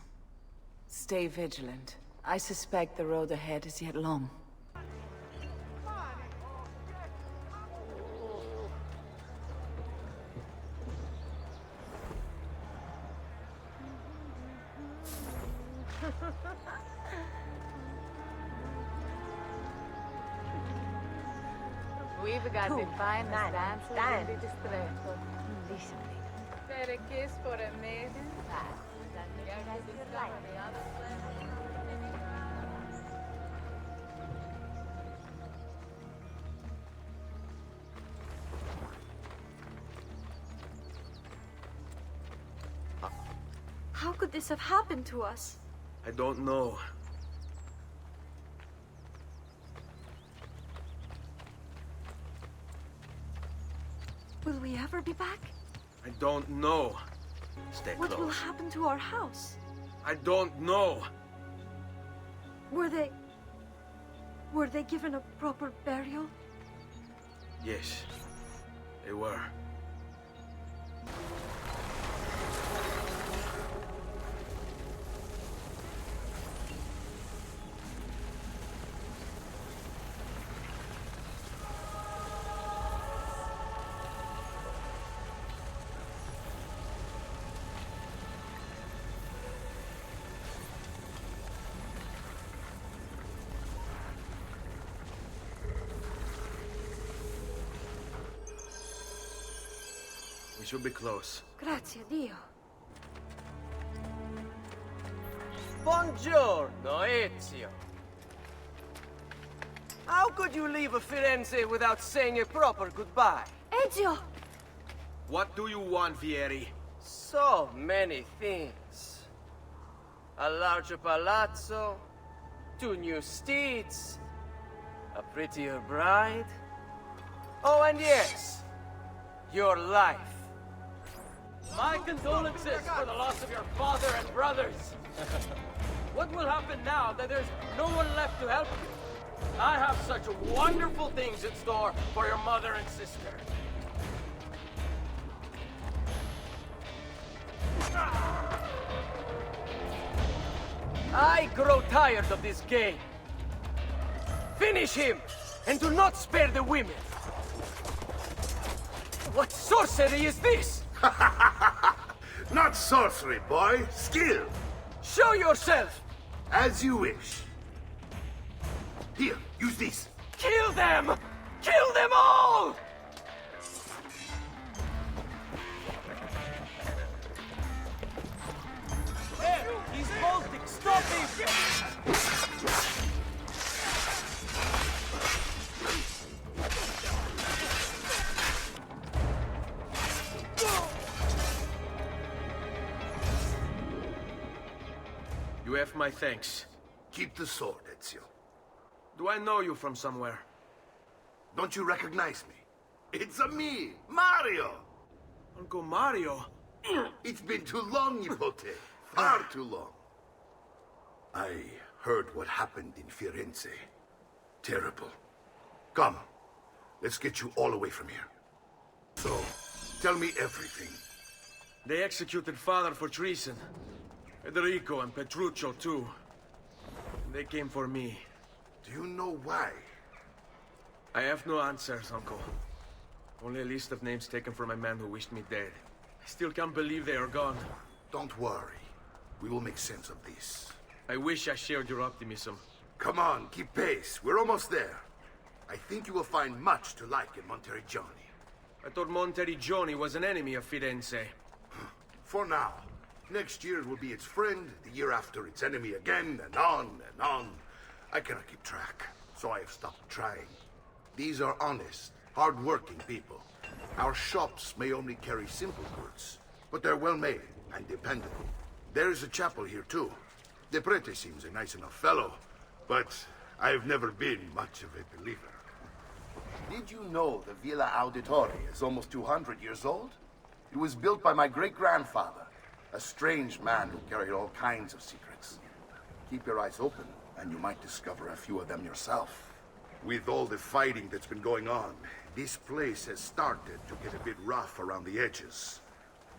Stay vigilant. I suspect the road ahead is yet long. We've got the finest dancers in the distretto. Listen. Better kiss for a maiden. How could this have happened to us? I don't know. Will we ever be back? I don't know. Stay close. What will happen to our house? I don't know. Were they given a proper burial? Yes, they were. We should be close. Grazie a Dio. Buongiorno, Ezio. How could you leave Firenze without saying a proper goodbye? Ezio! What do you want, Vieri? So many things. A larger palazzo, 2 new steeds, a prettier bride. Oh, and yes, your life. My condolences for the loss of your father and brothers. What will happen now that there's no one left to help you? I have such wonderful things in store for your mother and sister. I grow tired of this game. Finish him, and do not spare the women. What sorcery is this? Not sorcery, boy. Skill. Show yourself! As you wish. Here, use this. Kill them! Kill them all! Hey, he's bolting! Stop him! You have my thanks. Keep the sword, Ezio. Do I know you from somewhere? Don't you recognize me? It's me, Mario! Uncle Mario? It's been too long, Nipote. Far too long. I heard what happened in Firenze. Terrible. Come, let's get you all away from here. So, tell me everything. They executed father for treason. Federico and Petruccio, too. They came for me. Do you know why? I have no answers, Uncle. Only a list of names taken from a man who wished me dead. I still can't believe they are gone. Don't worry. We will make sense of this. I wish I shared your optimism. Come on, keep pace. We're almost there. I think you will find much to like in Monteriggioni. I thought Monteriggioni was an enemy of Firenze. For now. Next year it will be its friend, the year after its enemy again, and on and on. I cannot keep track, so I have stopped trying. These are honest, hard-working people. Our shops may only carry simple goods, but they're well-made and dependable. There is a chapel here, too. The prete seems a nice enough fellow, but I've never been much of a believer. Did you know the Villa Auditore is almost 200 years old? It was built by my great-grandfather, a strange man who carried all kinds of secrets. Keep your eyes open, and you might discover a few of them yourself. With all the fighting that's been going on, this place has started to get a bit rough around the edges.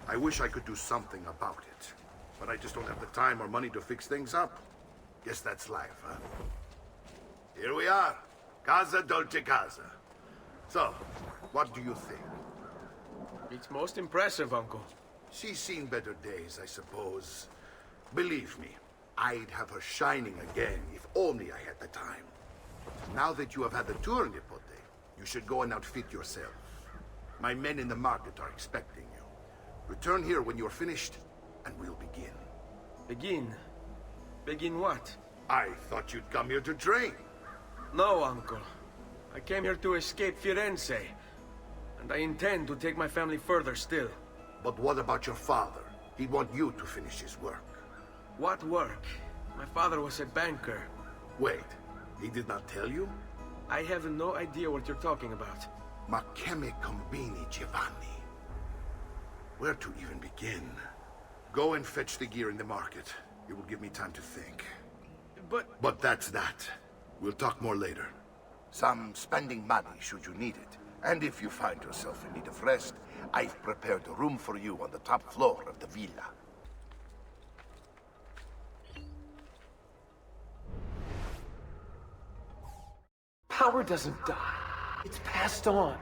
I wish I could do something about it, but I just don't have the time or money to fix things up. Guess that's life, huh? Here we are. Casa Dolce Casa. So, what do you think? It's most impressive, Uncle. She's seen better days, I suppose. Believe me, I'd have her shining again if only I had the time. Now that you have had the tour, Nipote, you should go and outfit yourself. My men in the market are expecting you. Return here when you're finished, and we'll begin. Begin? Begin what? I thought you'd come here to train. No, Uncle. I came here to escape Firenze, and I intend to take my family further still. But what about your father? He'd want you to finish his work. What work? My father was a banker. Wait, he did not tell you? I have no idea what you're talking about. Ma che me combini, Giovanni? Where to even begin? Go and fetch the gear in the market. It will give me time to think. But that's that. We'll talk more later. Some spending money should you need it. And if you find yourself in need of rest, I've prepared a room for you on the top floor of the villa. Power doesn't die. It's passed on.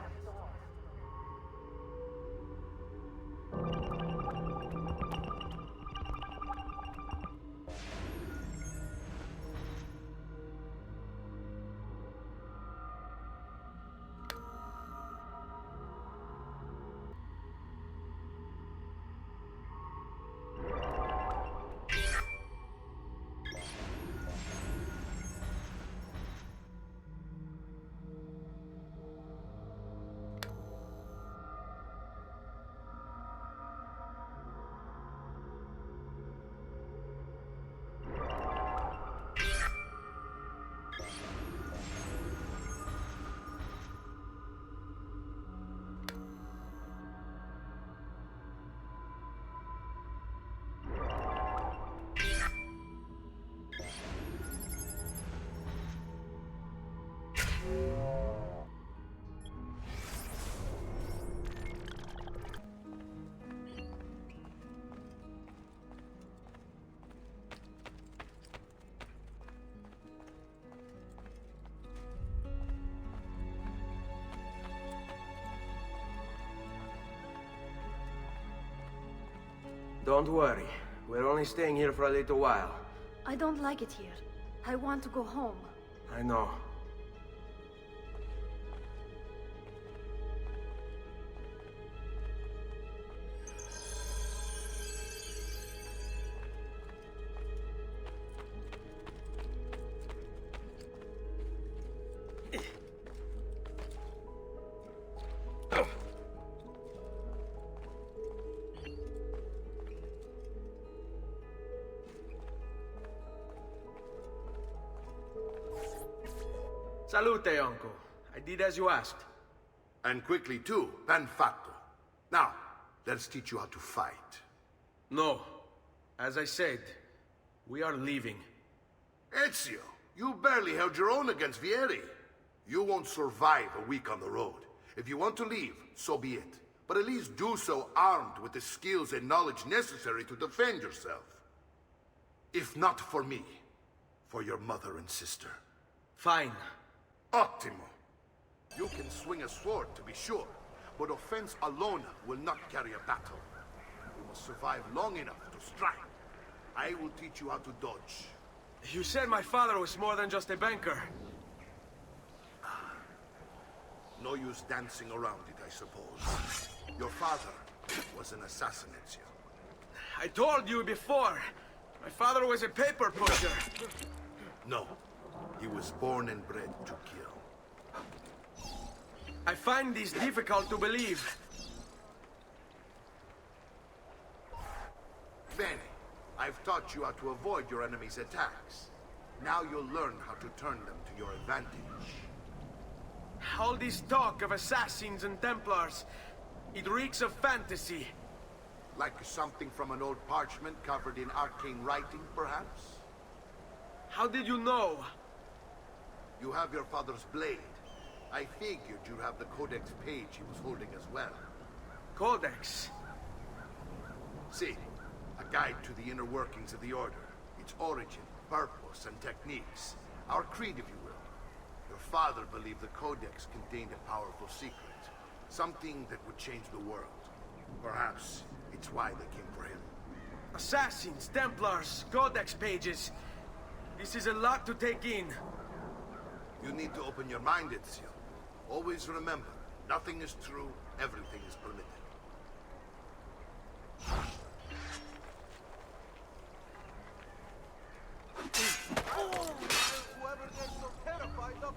Don't worry. We're only staying here for a little while. I don't like it here. I want to go home. I know. Salute, uncle. I did as you asked. And quickly too, ben fatto. Now, let's teach you how to fight. No. As I said, we are leaving. Ezio, you barely held your own against Vieri. You won't survive a week on the road. If you want to leave, so be it. But at least do so armed with the skills and knowledge necessary to defend yourself. If not for me, for your mother and sister. Fine. Ottimo. You can swing a sword, to be sure, but offense alone will not carry a battle. You must survive long enough to strike. I will teach you how to dodge. You said my father was more than just a banker. No use dancing around it, I suppose. Your father was an assassin, Ezio. I told you before. My father was a paper pusher. No. He was born and bred to kill. I find this difficult to believe. Veni, I've taught you how to avoid your enemy's attacks. Now you'll learn how to turn them to your advantage. All this talk of assassins and Templars, it reeks of fantasy. Like something from an old parchment covered in arcane writing, perhaps? How did you know? You have your father's blade. I figured you'd have the Codex page he was holding as well. Codex? See, a guide to the inner workings of the Order. Its origin, purpose, and techniques. Our creed, if you will. Your father believed the Codex contained a powerful secret. Something that would change the world. Perhaps it's why they came for him. Assassins, Templars, Codex pages. This is a lot to take in. You need to open your mind, Ezio. Always remember, nothing is true, everything is permitted.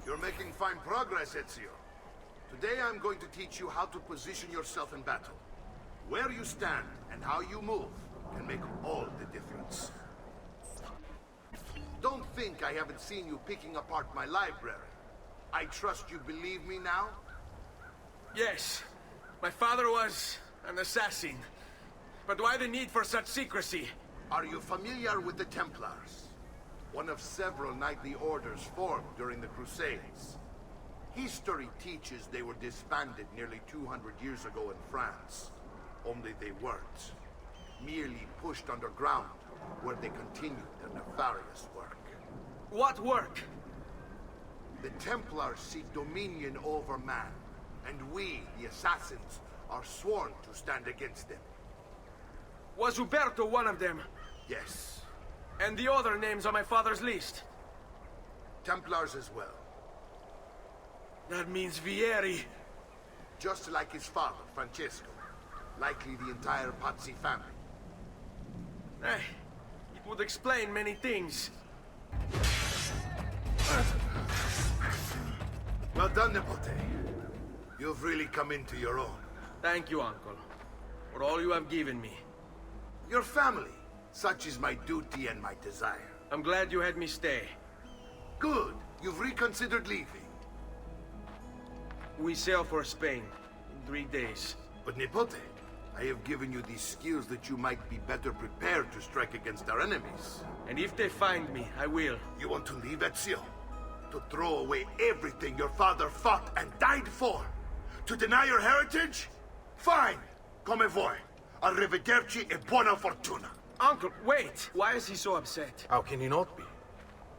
You're making fine progress, Ezio. Today I'm going to teach you how to position yourself in battle. Where you stand and how you move can make all the difference. Don't think I haven't seen you picking apart my library. I trust you believe me now? Yes. My father was an assassin. But why the need for such secrecy? Are you familiar with the Templars? One of several knightly orders formed during the Crusades. History teaches they were disbanded nearly 200 years ago in France. Only they weren't. Merely pushed underground, where they continued their nefarious work. What work? The Templars seek dominion over man, and we, the assassins, are sworn to stand against them. Was Uberto one of them? Yes. And the other names on my father's list? Templars as well. That means Vieri. Just like his father, Francesco. Likely the entire Pazzi family. It would explain many things. Well done, Nipote. You've really come into your own. Thank you, Uncle, for all you have given me. Your family. Such is my duty and my desire. I'm glad you had me stay. Good. You've reconsidered leaving. We sail for Spain in 3 days. But Nipote, I have given you these skills that you might be better prepared to strike against our enemies. And if they find me, I will. You want to leave, Ezio? To throw away everything your father fought and died for? To deny your heritage? Fine. Come vuoi. Arrivederci e buona fortuna. Uncle, wait! Why is he so upset? How can he not be?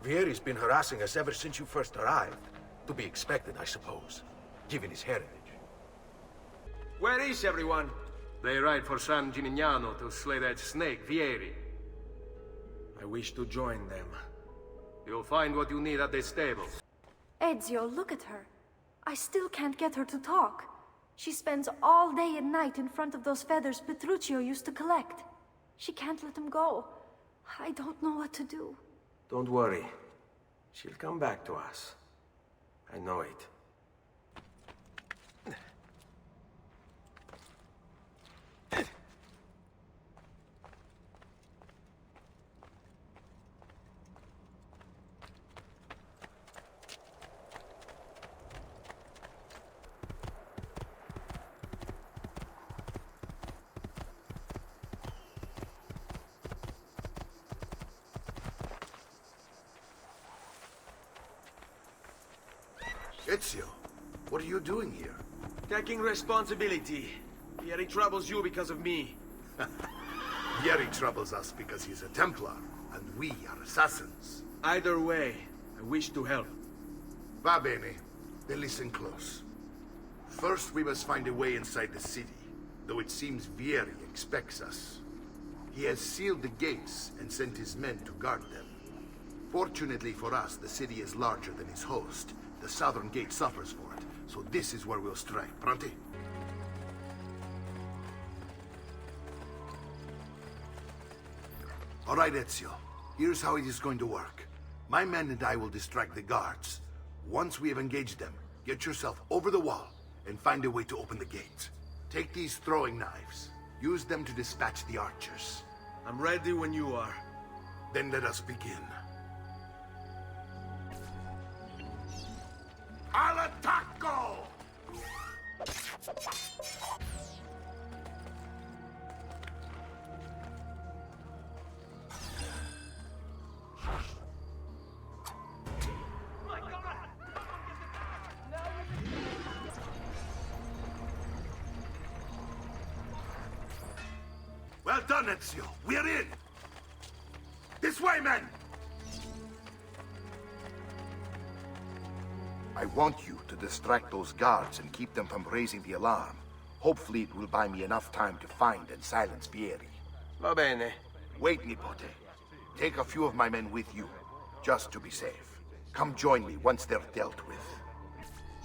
Vieri's been harassing us ever since you first arrived. To be expected, I suppose, given his heritage. Where is everyone? They ride for San Gimignano to slay that snake, Vieri. I wish to join them. You'll find what you need at the stables. Ezio, look at her. I still can't get her to talk. She spends all day and night in front of those feathers Petruchio used to collect. She can't let them go. I don't know what to do. Don't worry. She'll come back to us. I know it. Ezio, what are you doing here? Taking responsibility. Vieri troubles you because of me. Vieri troubles us because he's a Templar, and we are assassins. Either way, I wish to help. Va bene. Then listen close. First, we must find a way inside the city, though it seems Vieri expects us. He has sealed the gates and sent his men to guard them. Fortunately for us, the city is larger than its host. The southern gate suffers for it, so this is where we'll strike. Pronti? All right, Ezio. Here's how it is going to work. My men and I will distract the guards. Once we have engaged them, get yourself over the wall and find a way to open the gate. Take these throwing knives. Use them to dispatch the archers. I'm ready when you are. Then let us begin. All'attacco! Well done, Ezio. We're in! This way, men! I want you to distract those guards and keep them from raising the alarm. Hopefully it will buy me enough time to find and silence Vieri. Va bene. Wait, Nipote. Take a few of my men with you, just to be safe. Come join me once they're dealt with.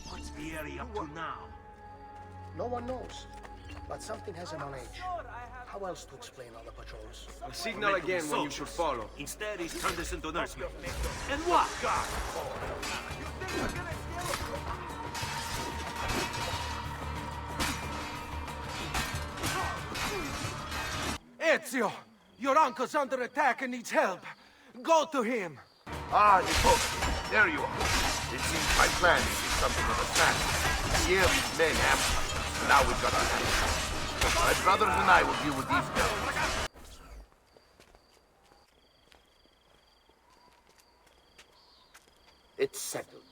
What's Vieri up to now? No one knows, but something has him on edge. How else to explain all the patrols? I'll signal again when you should follow. Instead, he's turned us into nursemen. And what? Ezio! Your uncle's under attack and needs help. Go to him. Ah, Nipote. There you are. It seems my plan is something of a fact. Vieri's men ambushed us. Now we've got our hands. My brothers and I will deal with these guys. It's settled.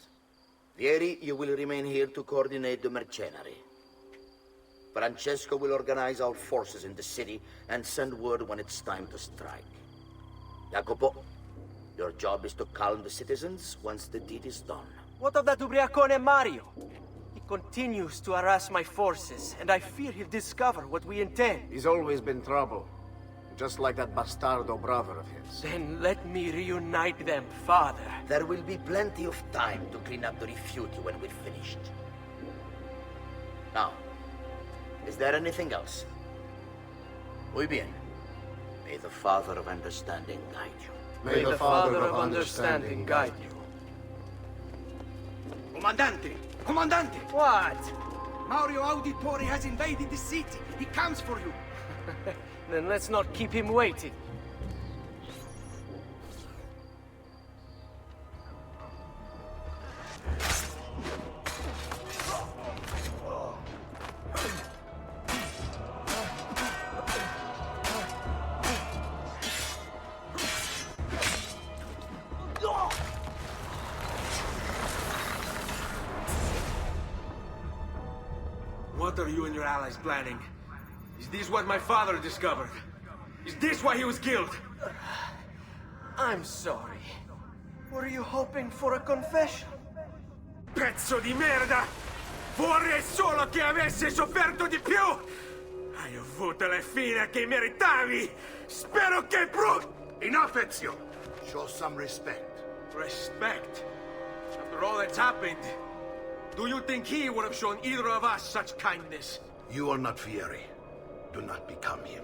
Vieri, you will remain here to coordinate the mercenary. Francesco will organize our forces in the city and send word when it's time to strike. Jacopo, your job is to calm the citizens once the deed is done. What of that ubriacone Mario? He continues to harass my forces, and I fear he'll discover what we intend. He's always been trouble. Just like that bastardo brother of his. Then let me reunite them, father. There will be plenty of time to clean up the rifiuti when we're finished. Now, is there anything else? Muy bien. May the Father of Understanding guide you. May the Father of Understanding guide you. Comandante! Comandante! What? Mario Auditore has invaded the city. He comes for you. Then let's not keep him waiting. What are you and your allies planning? Is this what my father discovered? Is this why he was killed? I'm sorry. Were you hoping for a confession? Pezzo di merda! Vorrei solo che avesse sofferto di più! Hai avuto la fine che meritavi! Spero che Enough, Ezio! Show some respect. Respect? After all that's happened, do you think he would have shown either of us such kindness? You are not Vieri. Do not become him.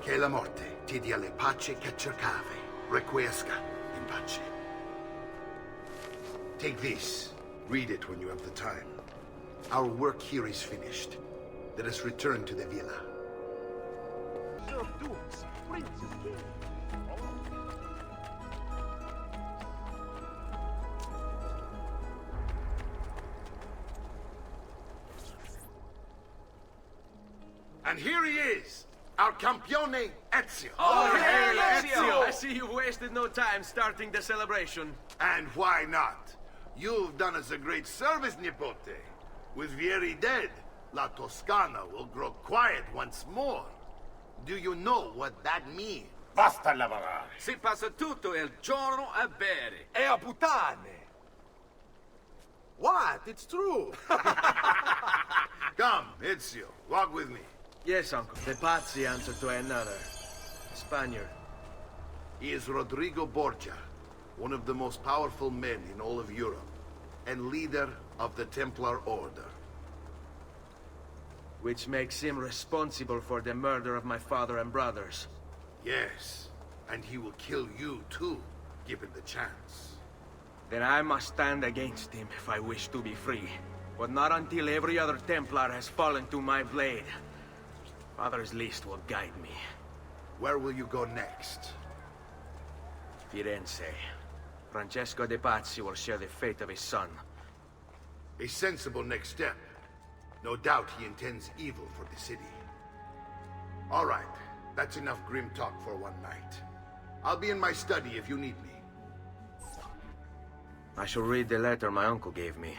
Che la morte ti dia le pace che cercavi. Requiescat in pace. Take this. Read it when you have the time. Our work here is finished. Let us return to the villa. And here he is, our campione Ezio. Oh, hey, Ezio! I see you've wasted no time starting the celebration. And why not? You've done us a great service, Nipote. With Vieri dead, La Toscana will grow quiet once more. Do you know what that means? Basta lavorare. Si passa tutto il giorno a bere. E a puttane! What? It's true! Come, Ezio, walk with me. Yes, Uncle. The Pazzi answer to another. Spaniard. He is Rodrigo Borgia, one of the most powerful men in all of Europe, and leader of the Templar Order. Which makes him responsible for the murder of my father and brothers. Yes, and he will kill you too, given the chance. Then I must stand against him if I wish to be free. But not until every other Templar has fallen to my blade. Father's list will guide me. Where will you go next? Firenze. Francesco de Pazzi will share the fate of his son. A sensible next step. No doubt he intends evil for the city. All right, that's enough grim talk for one night. I'll be in my study if you need me. I shall read the letter my uncle gave me.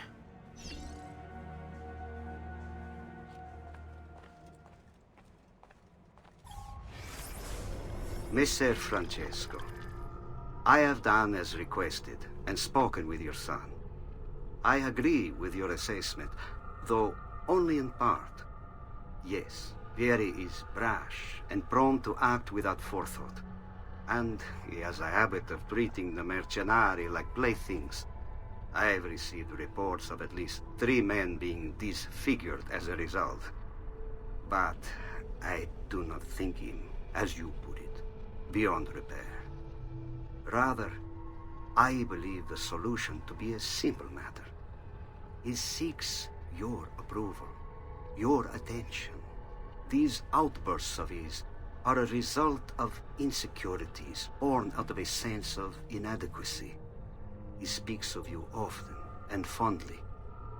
Messer Francesco, I have done as requested and spoken with your son. I agree with your assessment, though only in part. Yes, Vieri is brash and prone to act without forethought. And he has a habit of treating the mercenari like playthings. I have received reports of at least 3 men being disfigured as a result. But I do not think him, as you put it, beyond repair. Rather, I believe the solution to be a simple matter. He seeks your approval, your attention. These outbursts of his are a result of insecurities born out of a sense of inadequacy. He speaks of you often and fondly,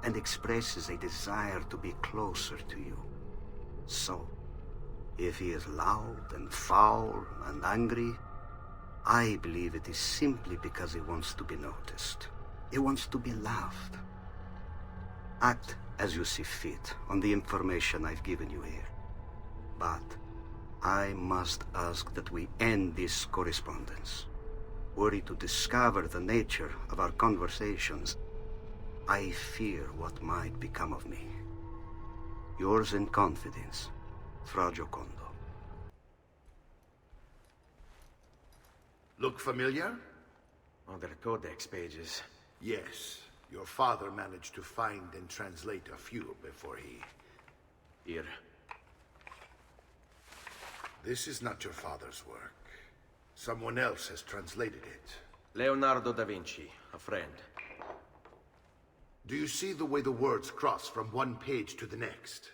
and expresses a desire to be closer to you. So, if he is loud and foul and angry, I believe it is simply because he wants to be noticed. He wants to be loved. Act as you see fit on the information I've given you here. But I must ask that we end this correspondence. Were he to discover the nature of our conversations, I fear what might become of me. Yours in confidence, Fra Giocondo. Look familiar? Oh, they're codex pages. Yes. Your father managed to find and translate a few before he... Here. This is not your father's work. Someone else has translated it. Leonardo da Vinci, a friend. Do you see the way the words cross from one page to the next?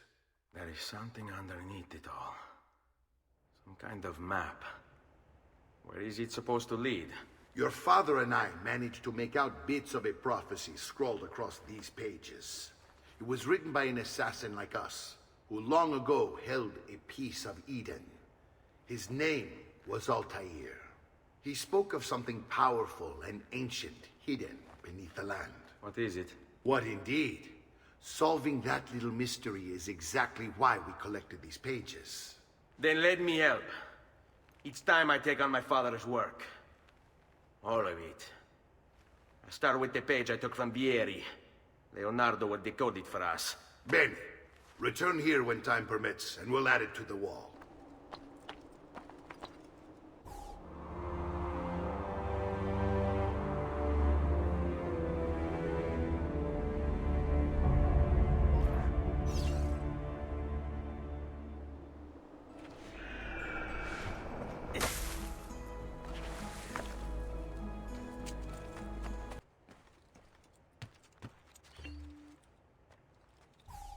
There is something underneath it all. Some kind of map. Where is it supposed to lead? Your father and I managed to make out bits of a prophecy scrawled across these pages. It was written by an assassin like us, who long ago held a piece of Eden. His name was Altair. He spoke of something powerful and ancient hidden beneath the land. What is it? What indeed? Solving that little mystery is exactly why we collected these pages. Then let me help. Each time I take on my father's work. All of it. I start with the page I took from Vieri. Leonardo will decode it for us. Bene. Return here when time permits, and we'll add it to the wall.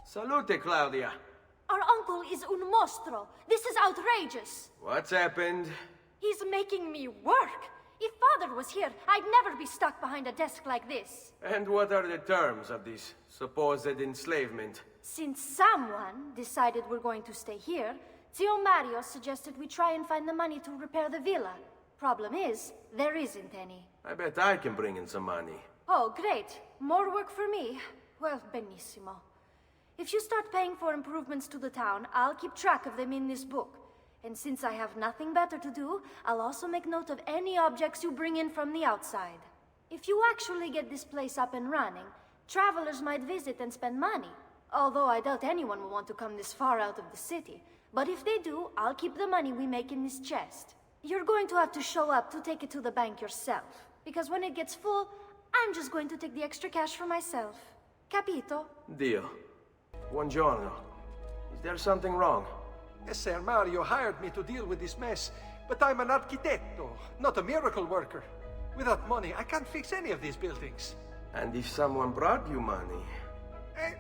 Salute, Claudia. Our uncle is un mostro. This is outrageous. What's happened? He's making me work. If Father was here, I'd never be stuck behind a desk like this. And what are the terms of this supposed enslavement? Since someone decided we're going to stay here, Zio Mario suggested we try and find the money to repair the villa. Problem is, there isn't any. I bet I can bring in some money. Oh, great. More work for me. Well, benissimo. If you start paying for improvements to the town, I'll keep track of them in this book. And since I have nothing better to do, I'll also make note of any objects you bring in from the outside. If you actually get this place up and running, travelers might visit and spend money. Although I doubt anyone will want to come this far out of the city. But if they do, I'll keep the money we make in this chest. You're going to have to show up to take it to the bank yourself. Because when it gets full, I'm just going to take the extra cash for myself. Capito? Deal. Buongiorno. Is there something wrong? Ser Mario hired me to deal with this mess, but I'm an architetto, not a miracle worker. Without money, I can't fix any of these buildings. And if someone brought you money?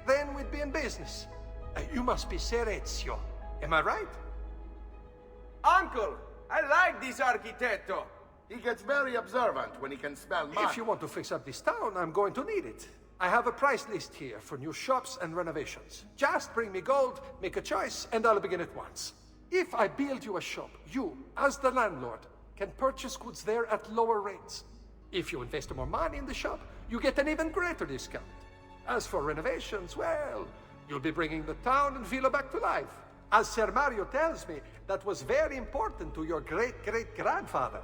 Then we'd be in business. You must be Serezio. Am I right? Uncle, I like this architetto. He gets very observant when he can smell money. If you want to fix up this town, I'm going to need it. I have a price list here for new shops and renovations. Just bring me gold, make a choice, and I'll begin at once. If I build you a shop, you, as the landlord, can purchase goods there at lower rates. If you invest more money in the shop, you get an even greater discount. As for renovations, well, you'll be bringing the town and villa back to life. As Ser Mario tells me, that was very important to your great-great-grandfather.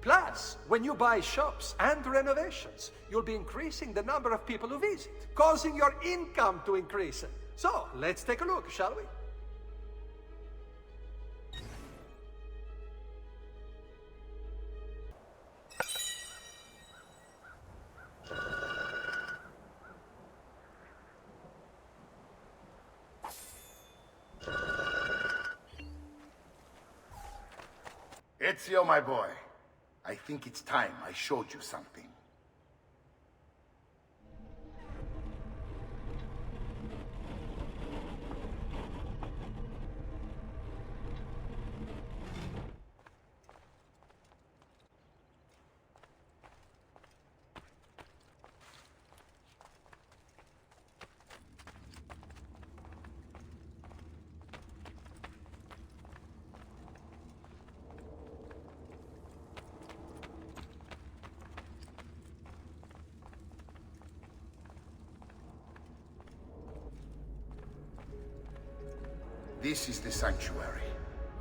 Plus, when you buy shops and renovations, you'll be increasing the number of people who visit, causing your income to increase. So, let's take a look, shall we? Ezio, my boy. I think it's time I showed you something. This is the sanctuary.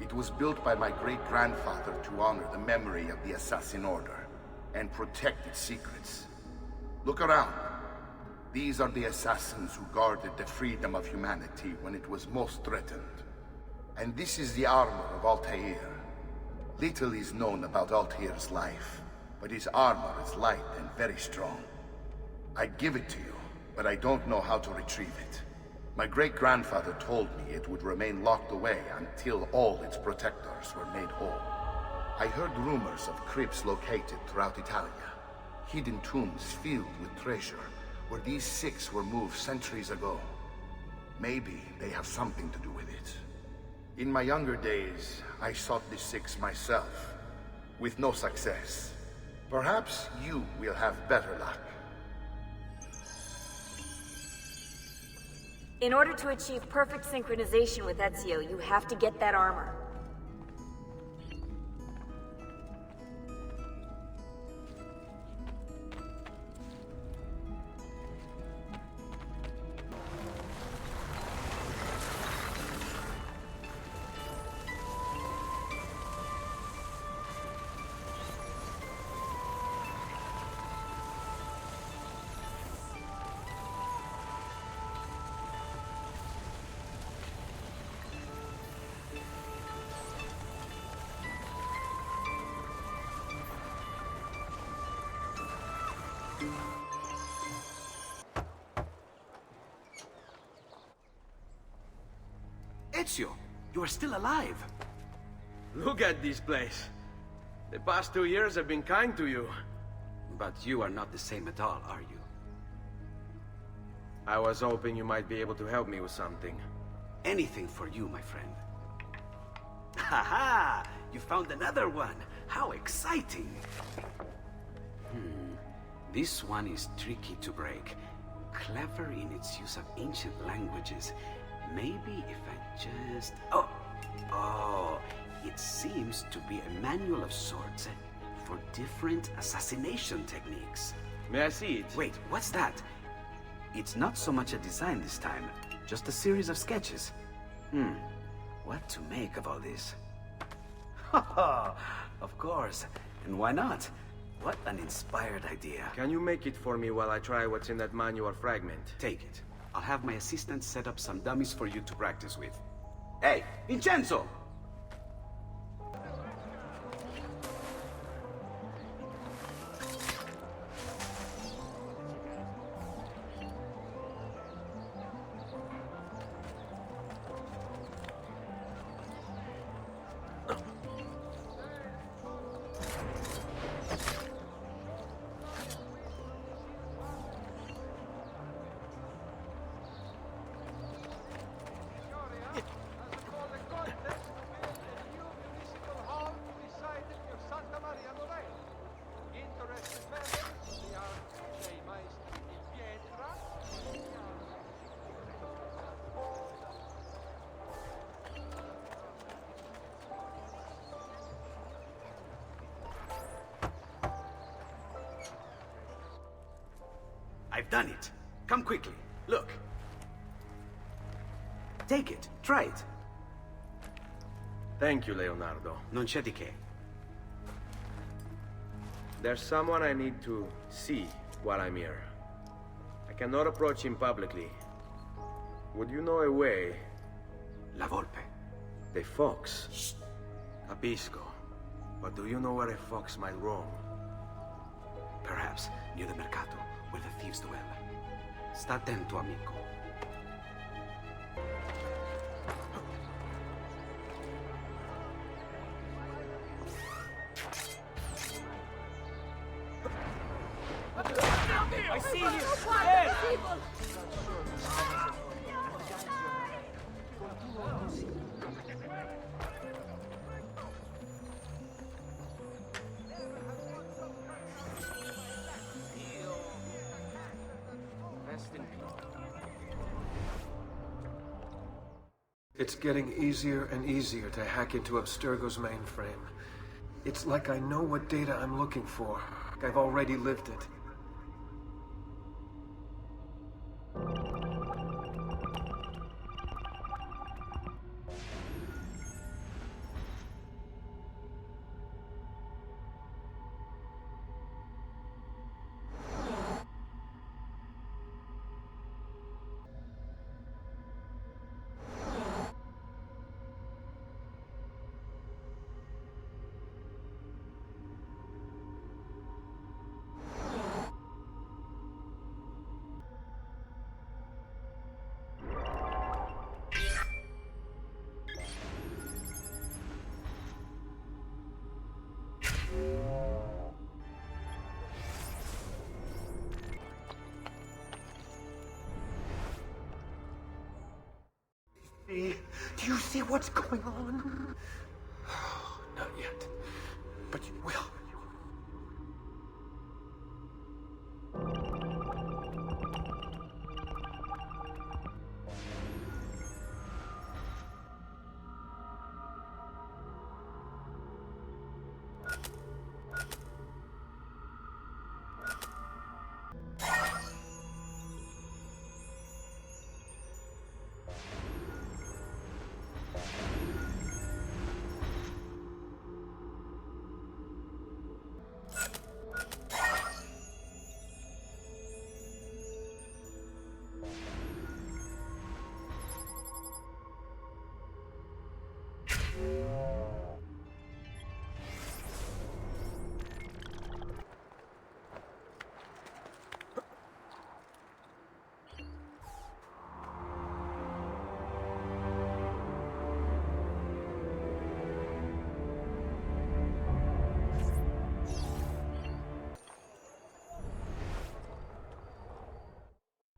It was built by my great-grandfather to honor the memory of the Assassin Order and protect its secrets. Look around. These are the assassins who guarded the freedom of humanity when it was most threatened. And this is the armor of Altair. Little is known about Altair's life, but his armor is light and very strong. I'd give it to you, but I don't know how to retrieve it. My great-grandfather told me it would remain locked away until all its protectors were made whole. I heard rumors of crypts located throughout Italia, hidden tombs filled with treasure, where these six were moved centuries ago. Maybe they have something to do with it. In my younger days, I sought the six myself, with no success. Perhaps you will have better luck. In order to achieve perfect synchronization with Ezio, you have to get that armor. Ezio, you are still alive. Look at this place. The past 2 years have been kind to you. But you are not the same at all, are you? I was hoping you might be able to help me with something. Anything for you, my friend. Haha! You found another one! How exciting! This one is tricky to break. Clever in its use of ancient languages. Maybe if I just... Oh! It seems to be a manual of sorts for different assassination techniques. May I see it? Wait, what's that? It's not so much a design this time, just a series of sketches. What to make of all this? Of course. And why not? What an inspired idea. Can you make it for me while I try what's in that manual fragment? Take it. I'll have my assistant set up some dummies for you to practice with. Hey, Vincenzo! I've done it. Come quickly. Look. Take it. Try it. Thank you, Leonardo. Non c'è di che. There's someone I need to see while I'm here. I cannot approach him publicly. Would you know a way? La Volpe. The fox. Shh. Capisco. But do you know where a fox might roam? Perhaps near the Mercato, where the thieves dwell. Sta attento, amico. I see you! There! It's getting easier and easier to hack into Abstergo's mainframe. It's like I know what data I'm looking for. I've already lived it. Do you see what's going on? Not yet, but you will.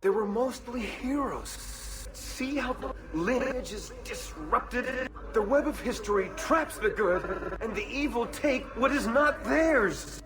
They were mostly heroes. See how the lineage is disrupted? The web of history traps the good, and the evil take what is not theirs.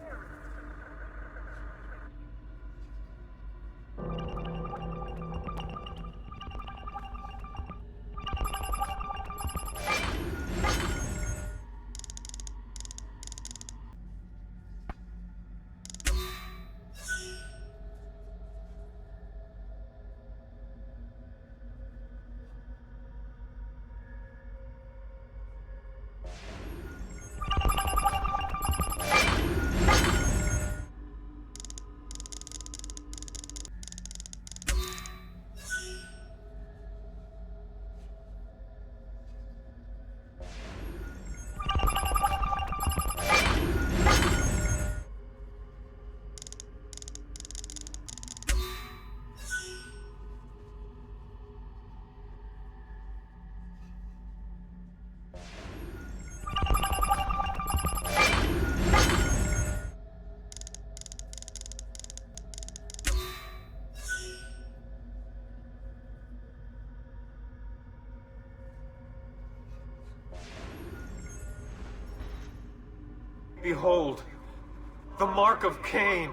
Behold, the mark of Cain.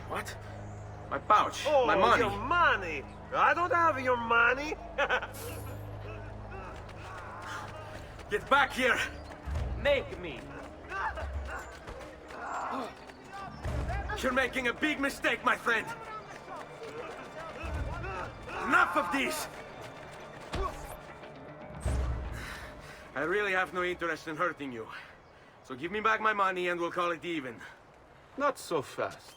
What? My pouch, Oh, my money. Your money! I don't have your money! Get back here! Make me! You're making a big mistake, my friend! Enough of this! I really have no interest in hurting you. So give me back my money and we'll call it even. Not so fast.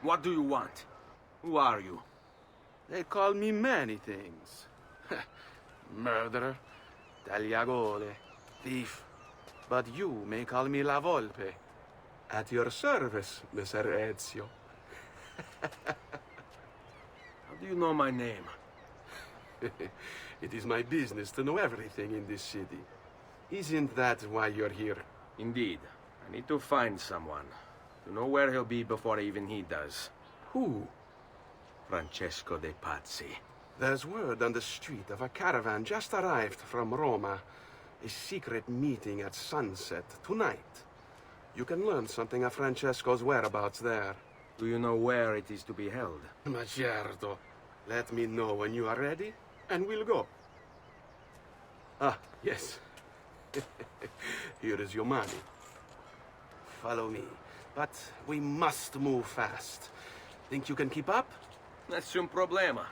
What do you want? Who are you? They call me many things. Murderer, tagliagole, thief. But you may call me La Volpe. At your service, Messer Ezio. How do you know my name? It is my business to know everything in this city. Isn't that why you're here? Indeed. I need to find someone. To know where he'll be before even he does. Who? Francesco de Pazzi. There's word on the street of a caravan just arrived from Roma. A secret meeting at sunset tonight. You can learn something of Francesco's whereabouts there. Do you know where it is to be held? Majeure. Let me know when you are ready, and we'll go. Ah, yes. Here is your money. Follow me. But we must move fast. Think you can keep up? Nessun problema.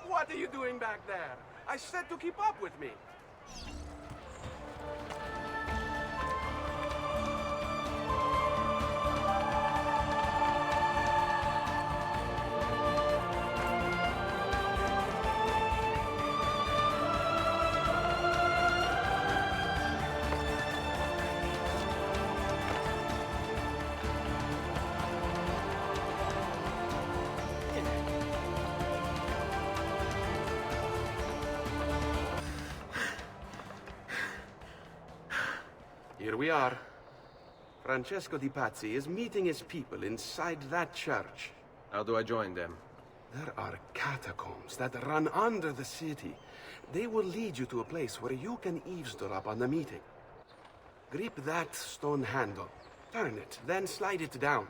What are you doing back there? I said to keep up with me. Here we are. Francesco di Pazzi is meeting his people inside that church. How do I join them? There are catacombs that run under the city. They will lead you to a place where you can eavesdrop on the meeting. Grip that stone handle. Turn it, then slide it down.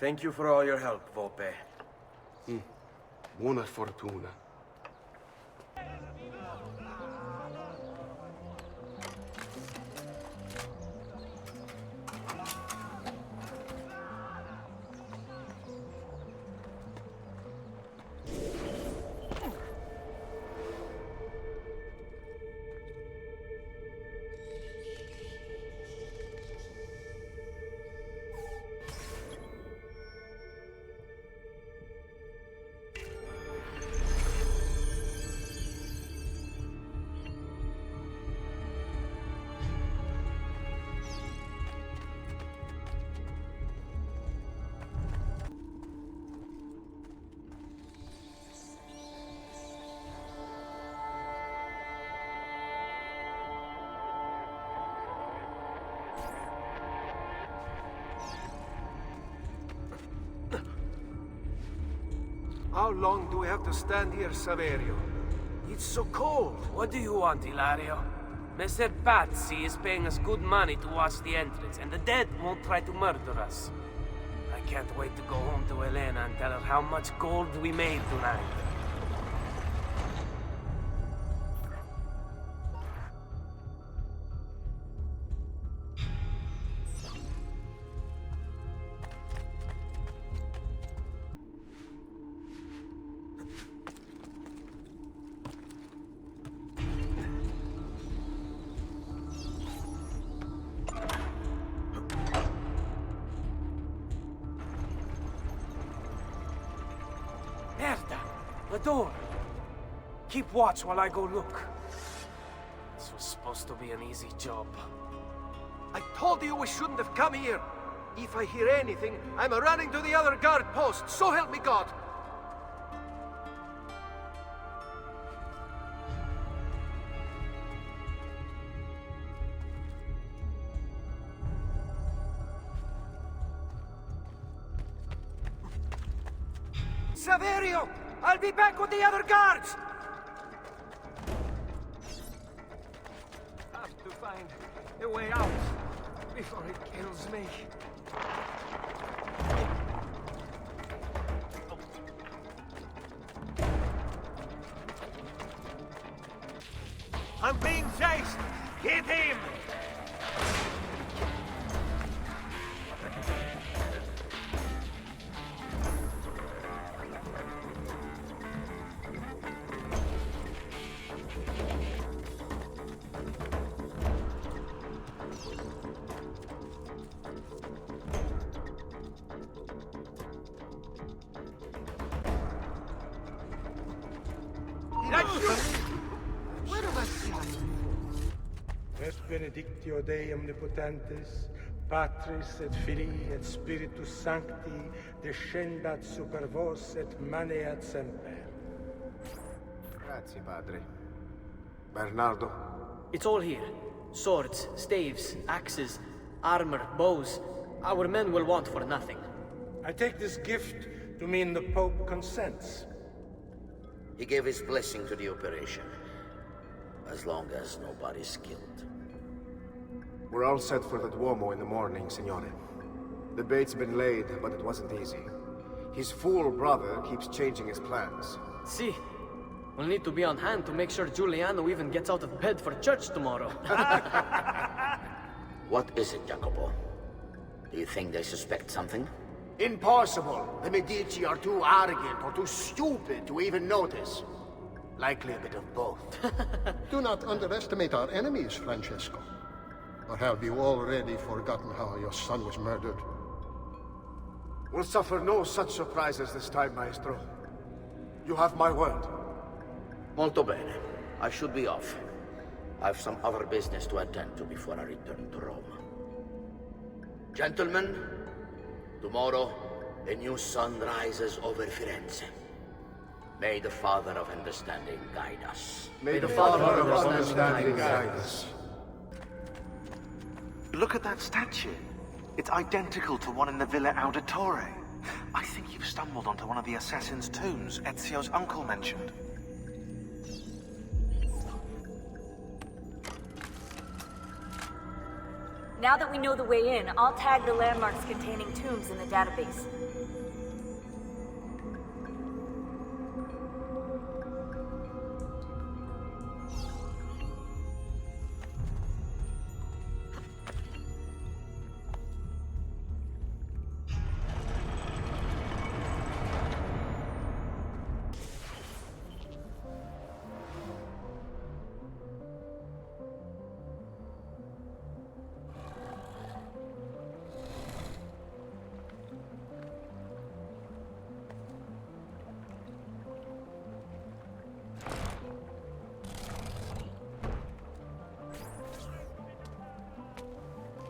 Thank you for all your help, Volpe. Buona fortuna. How long do we have to stand here, Saverio? It's so cold. What do you want, Hilario? Messer Pazzi is paying us good money to watch the entrance, and the dead won't try to murder us. I can't wait to go home to Elena and tell her how much gold we made tonight. The door! Keep watch while I go look. This was supposed to be an easy job. I told you we shouldn't have come here. If I hear anything, I'm running to the other guard post, so help me God! Saverio! I'll be back with the other guards! Have to find a way out before it kills me. I'm being chased! Hit him! Est benedictio Dei omnipotentes, Patris et Filii et Spiritus Sancti, descendat super vos et maneat semper. Grazie, Padre. Bernardo? It's all here. Swords, staves, axes, armor, bows. Our men will want for nothing. I take this gift to mean the Pope consents. He gave his blessing to the operation. As long as nobody's killed. We're all set for the Duomo in the morning, Signore. The bait's been laid, but it wasn't easy. His fool brother keeps changing his plans. See, we'll need to be on hand to make sure Giuliano even gets out of bed for church tomorrow. What is it, Jacopo? Do you think they suspect something? Impossible! The Medici are too arrogant or too stupid to even notice. Likely a bit of both. Do not underestimate our enemies, Francesco. Or have you already forgotten how your son was murdered? We'll suffer no such surprises this time, Maestro. You have my word. Molto bene. I should be off. I've some other business to attend to before I return to Rome. Gentlemen, tomorrow, a new sun rises over Firenze. May the Father of Understanding guide us. May the Father of Understanding guide us. Look at that statue. It's identical to one in the Villa Auditore. I think you've stumbled onto one of the assassin's tombs Ezio's uncle mentioned. Now that we know the way in, I'll tag the landmarks containing tombs in the database.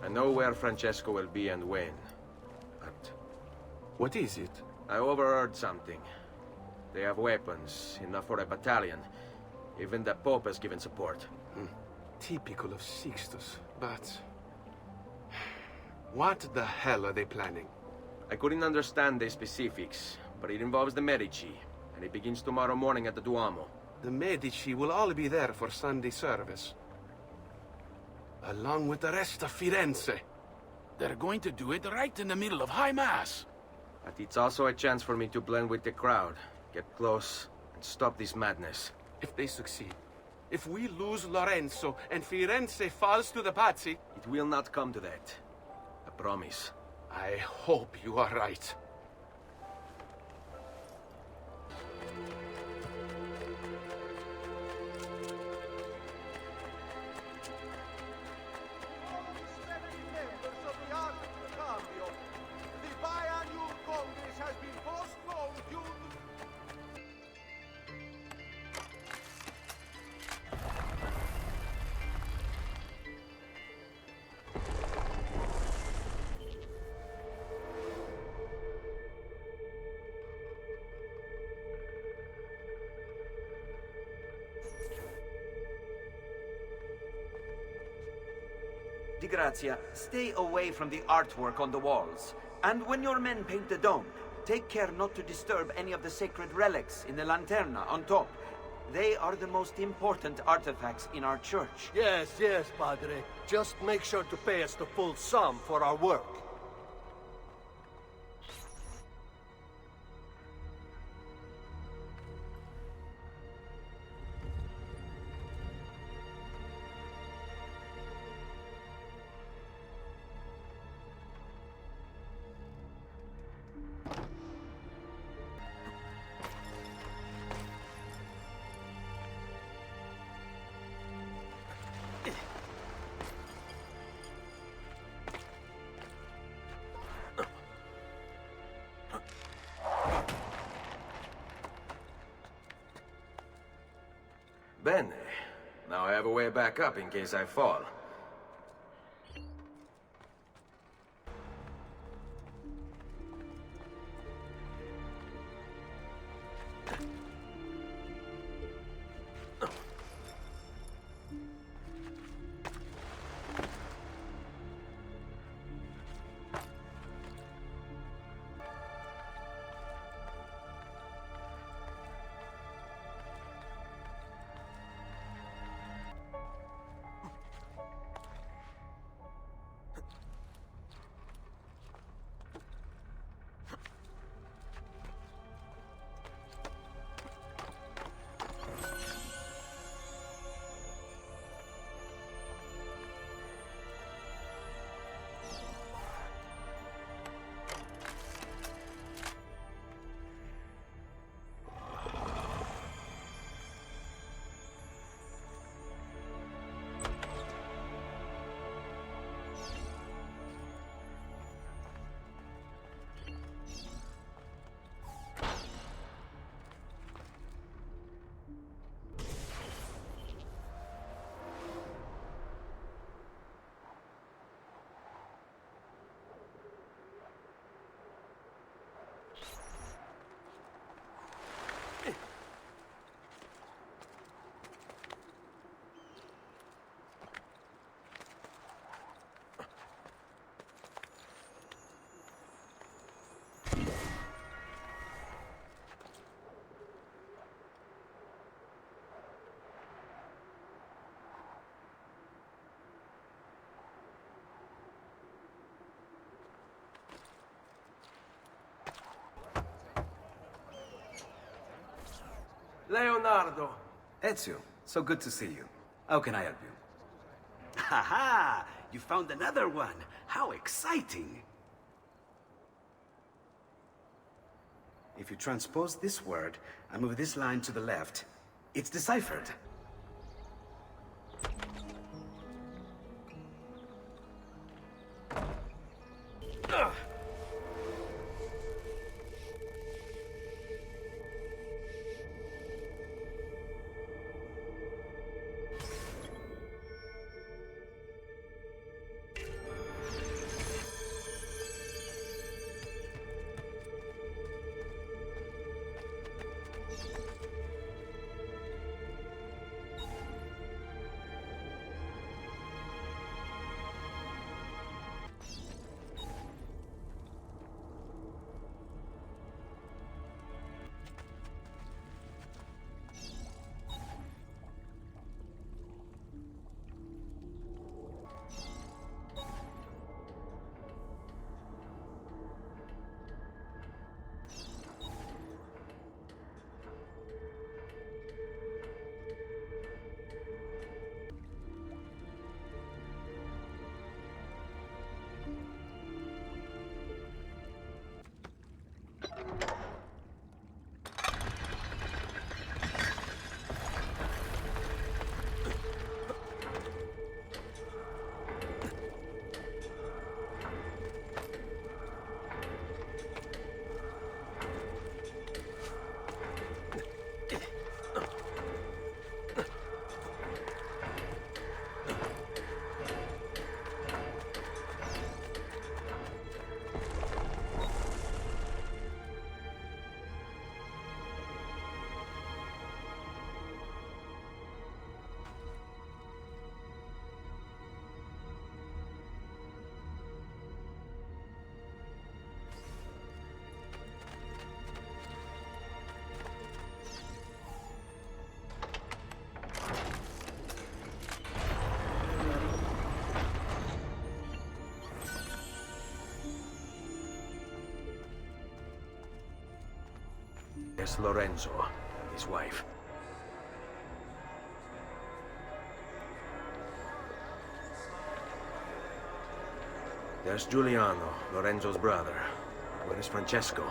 I know where Francesco will be and when, but... What is it? I overheard something. They have weapons, enough for a battalion. Even the Pope has given support. Typical of Sixtus, but... What the hell are they planning? I couldn't understand the specifics, but it involves the Medici. and it begins tomorrow morning at the Duomo. The Medici will all be there for Sunday service, along with the rest of Firenze. They're going to do it right in the middle of High Mass. But it's also a chance for me to blend with the crowd, get close, and stop this madness. If they succeed, if we lose Lorenzo and Firenze falls to the Pazzi... It will not come to that. I promise. I hope you are right. Di Grazia, stay away from the artwork on the walls. And when your men paint the dome, take care not to disturb any of the sacred relics in the lanterna on top. They are the most important artifacts in our church. Yes, yes, Padre. Just make sure to pay us the full sum for our work. Bene. Now I have a way back up in case I fall. Leonardo! Ezio, so good to see you. How can I help you? Ha ha! You found another one! How exciting! If you transpose this word and move this line to the left, it's deciphered. There's Lorenzo and his wife. There's Giuliano, Lorenzo's brother. Where is Francesco?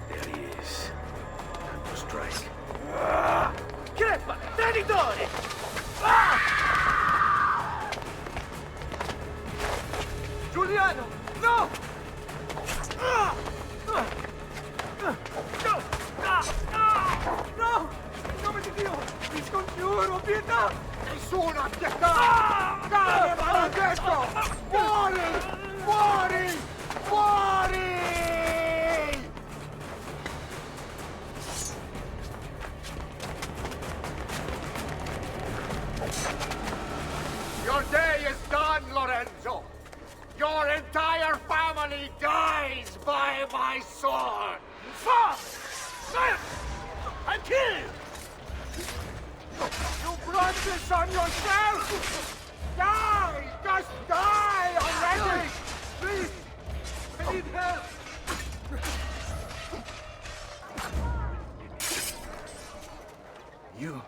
There he is. Time to strike. Crepa! Traditore! Giuliano! No! No! In nome di Dio! Vi scongiuro, pietà! Nessuna pietà! Cane maledetto! Fuori! Fuori! Fuori! Your day is done, Lorenzo! Your entire family dies by my sword! I'm killed! You brought this on yourself! Die! Just die already! Please! I need help! You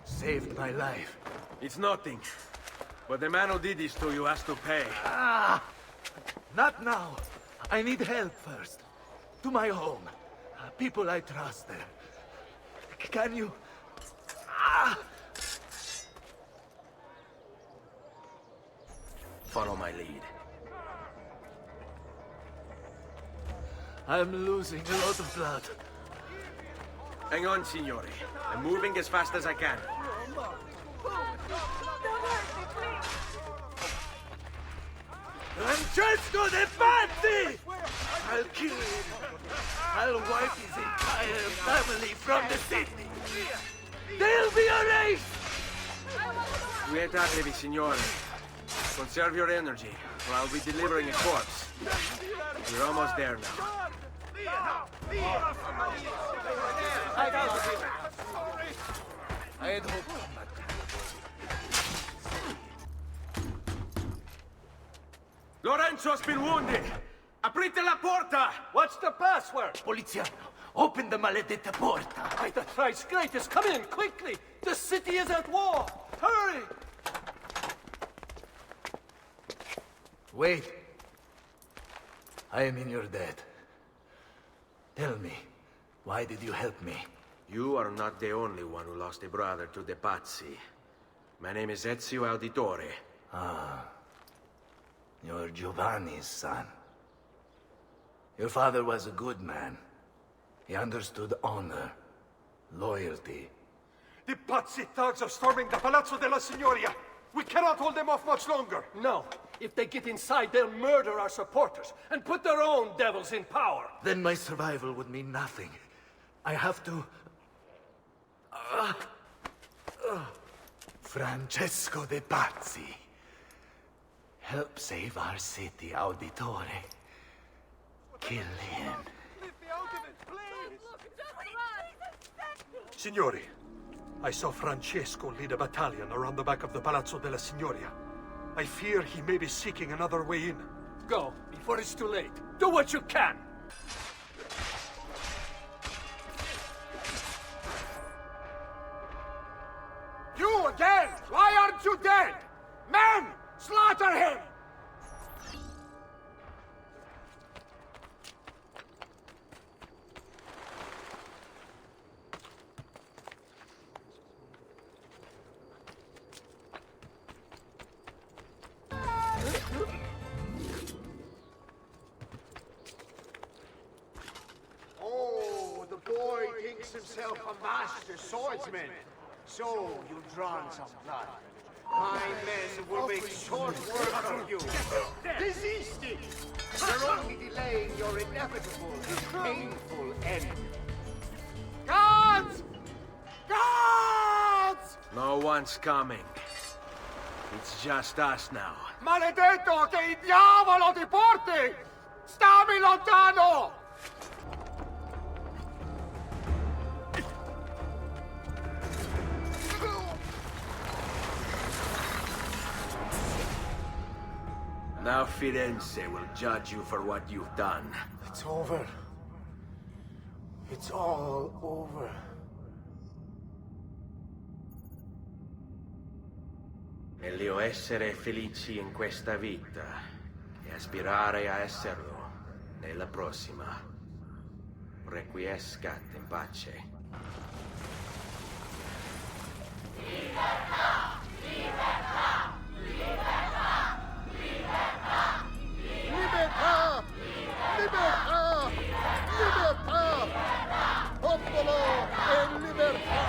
saved my life. It's nothing. But the man who did this to you has to pay. Not now. I need help first. To my home. People I trust there. Can you... Follow my lead. I'm losing a lot of blood. Hang on, signore. I'm moving as fast as I can. Francesco de Pazzi! I'll kill him. I'll wipe his entire family from the city. They'll be erased! Quietatevi, signore. Conserve your energy, or I'll be delivering a corpse. We're almost there now. I had hoped. Lorenzo's been wounded! Aprite la porta! What's the password? Poliziano, open the maledetta porta. By the thrice greatest, come in, quickly! The city is at war! Hurry! Wait. I am in your debt. Tell me, why did you help me? You are not the only one who lost a brother to the Pazzi. My name is Ezio Auditore. Ah. You're Giovanni's son. Your father was a good man. He understood honor, loyalty. The Pazzi thugs are storming the Palazzo della Signoria! We cannot hold them off much longer! No. If they get inside, they'll murder our supporters and put their own devils in power. Then my survival would mean nothing. I have to... Francesco de Pazzi. Help save our city, Auditore. Kill him. Signori, I saw Francesco lead a battalion around the back of the Palazzo della Signoria. I fear he may be seeking another way in. Go, before it's too late. Do what you can! You again! Why aren't you dead? Men! Slaughter him! Oh, the boy thinks himself a master swordsman. So you've drawn some blood. My men will make short work of you. Resist it! You're only delaying your inevitable, painful end. Guards! Guards! No one's coming. It's just us now. Maledetto, che il diavolo ti porti! Stammi lontano! Now Firenze will judge you for what you've done. It's over. It's all over. Meglio essere felici in questa vita e aspirare a esserlo nella prossima. Requiescat in pace. Libertà! Libertà! Libertà! Libertà! Libertà! Libertà! Libertà! Popolo e libertà!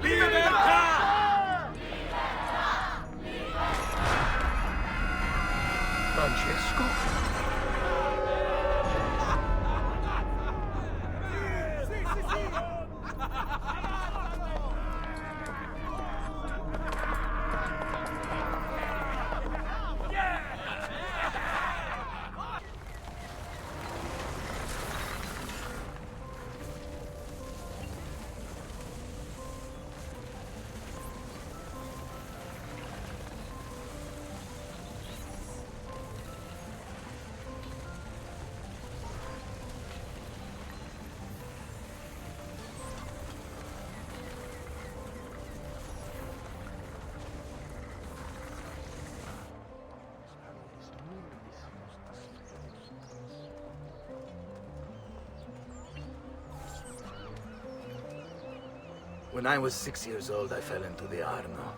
Libertà! Francesco? When I was 6 years old, I fell into the Arno.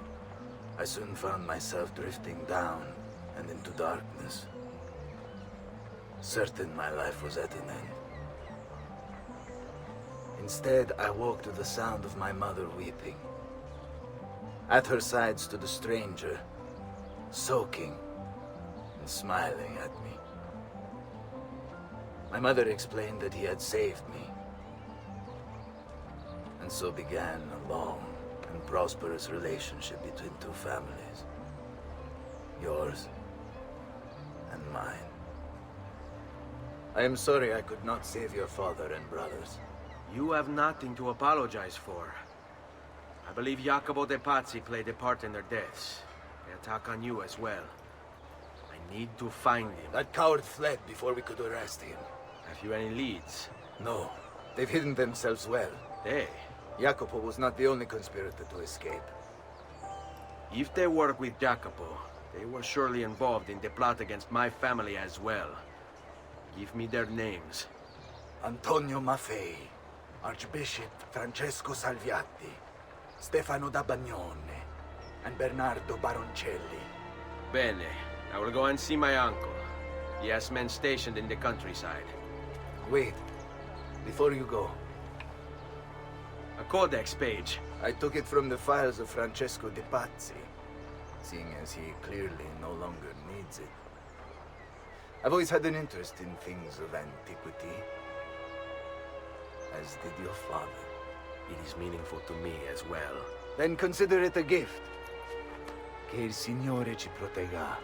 I soon found myself drifting down and into darkness. Certain my life was at an end. Instead, I woke to the sound of my mother weeping. At her side stood a stranger, soaking and smiling at me. My mother explained that he had saved me. And so began a long and prosperous relationship between two families. Yours and mine. I am sorry I could not save your father and brothers. You have nothing to apologize for. I believe Jacopo de Pazzi played a part in their deaths. They attack on you as well. I need to find him. That coward fled before we could arrest him. Have you any leads? No. They've hidden themselves well. They? Jacopo was not the only conspirator to escape. If they work with Jacopo, they were surely involved in the plot against my family as well. Give me their names. Antonio Maffei, Archbishop Francesco Salviati, Stefano da Bagnone, and Bernardo Baroncelli. Bene. I will go and see my uncle. He has men stationed in the countryside. Wait. Before you go. A codex page. I took it from the files of Francesco de Pazzi, seeing as he clearly no longer needs it. I've always had an interest in things of antiquity, as did your father. It is meaningful to me as well. Then consider it a gift. Che il Signore ci protegga.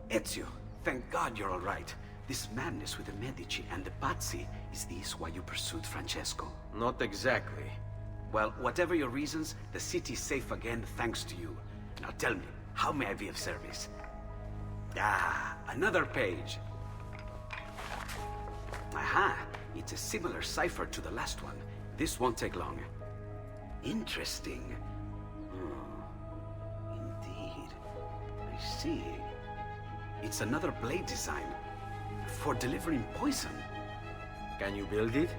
Ezio, thank God you're all right. This madness with the Medici and the Pazzi, is this why you pursued Francesco? Not exactly. Well, whatever your reasons, the city's safe again thanks to you. Now tell me, how may I be of service? Ah, another page. Aha, it's a similar cipher to the last one. This won't take long. Interesting. Indeed. I see. It's another blade design. For delivering poison. Can you build it?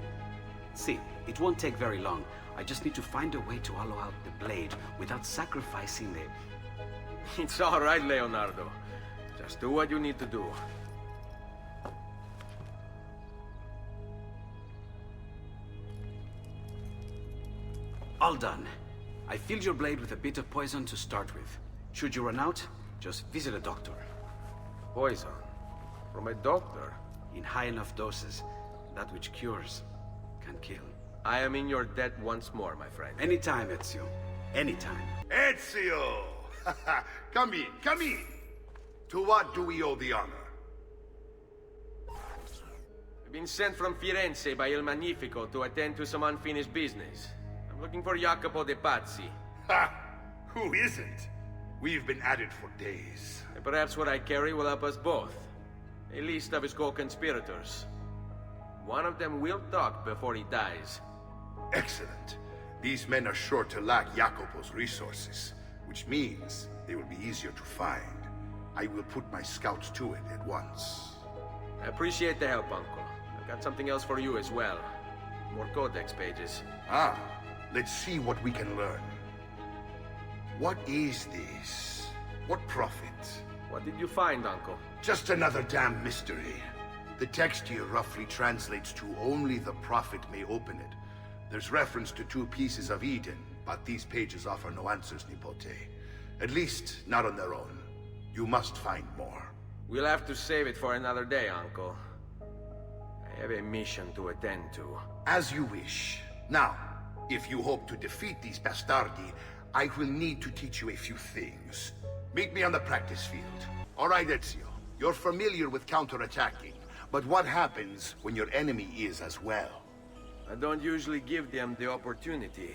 See, it won't take very long. I just need to find a way to hollow out the blade without sacrificing the... It's all right, Leonardo. Just do what you need to do. All done. I filled your blade with a bit of poison to start with. Should you run out, just visit a doctor. Poison? From a doctor? In high enough doses, that which cures can kill. I am in your debt once more, my friend. Anytime, Ezio. Anytime. Ezio! Come in, come in! To what do we owe the honor? I've been sent from Firenze by Il Magnifico to attend to some unfinished business. I'm looking for Jacopo de Pazzi. Ha! Who isn't? We've been at it for days. And perhaps what I carry will help us both. A list of his co-conspirators. One of them will talk before he dies. Excellent. These men are sure to lack Jacopo's resources, which means they will be easier to find. I will put my scouts to it at once. I appreciate the help, Uncle. I've got something else for you as well. More codex pages. Ah, let's see what we can learn. What is this? What prophet? What did you find, Uncle? Just another damn mystery. The text here roughly translates to only the prophet may open it. There's reference to 2 pieces of Eden, but these pages offer no answers, Nipote. At least, not on their own. You must find more. We'll have to save it for another day, Uncle. I have a mission to attend to. As you wish. Now, if you hope to defeat these bastardi, I will need to teach you a few things. Meet me on the practice field. All right, Ezio. You're familiar with counterattacking, but what happens when your enemy is as well? I don't usually give them the opportunity.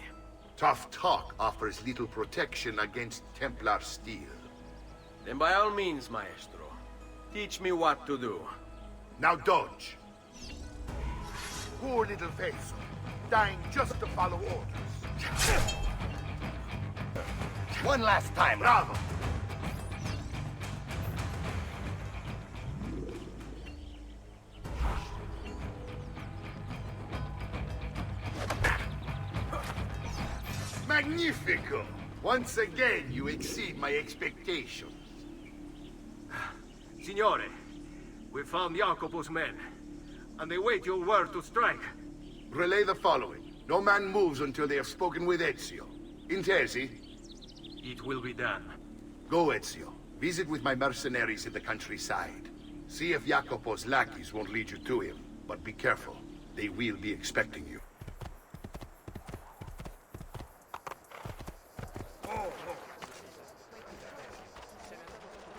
Tough talk offers little protection against Templar steel. Then by all means, Maestro. Teach me what to do. Now dodge. Poor little face, dying just to follow orders. One last time. Bravo! Magnifico! Once again, you exceed my expectations. Signore, we found Jacopo's men, and they wait your word to strike. Relay the following. No man moves until they have spoken with Ezio. Intesi? It will be done. Go, Ezio. Visit with my mercenaries in the countryside. See if Jacopo's lackeys won't lead you to him. But be careful. They will be expecting you.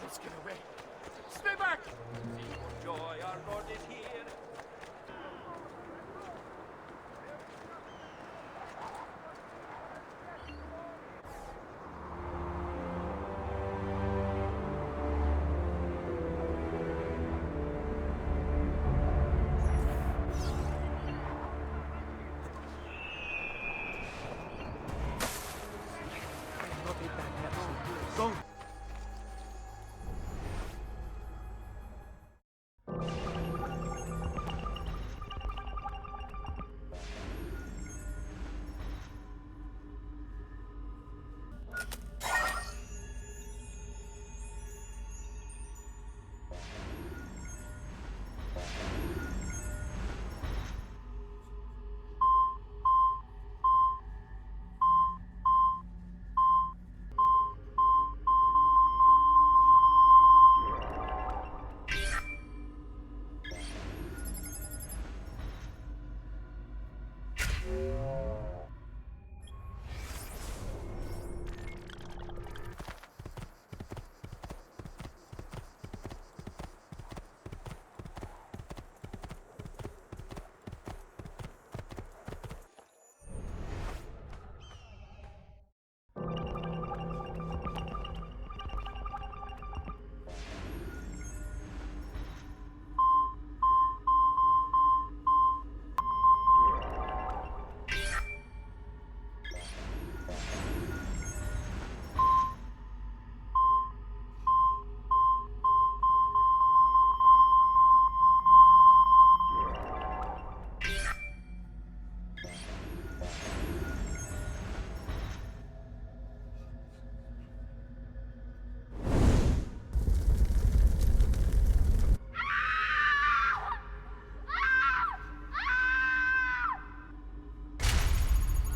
Let's get away. Stay back! Joy, our Lord is here.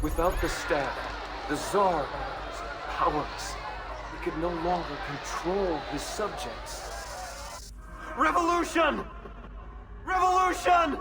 Without the staff, the Tsar was powerless. He could no longer control his subjects. Revolution! Revolution!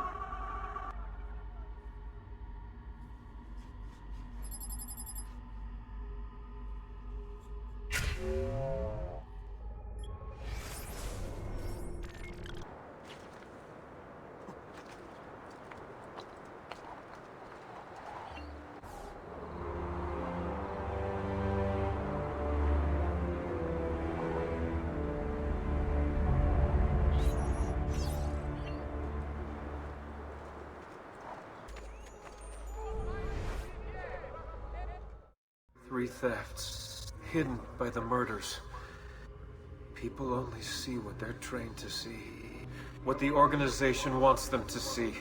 3 thefts, hidden by the murders. People only see what they're trained to see. What the organization wants them to see.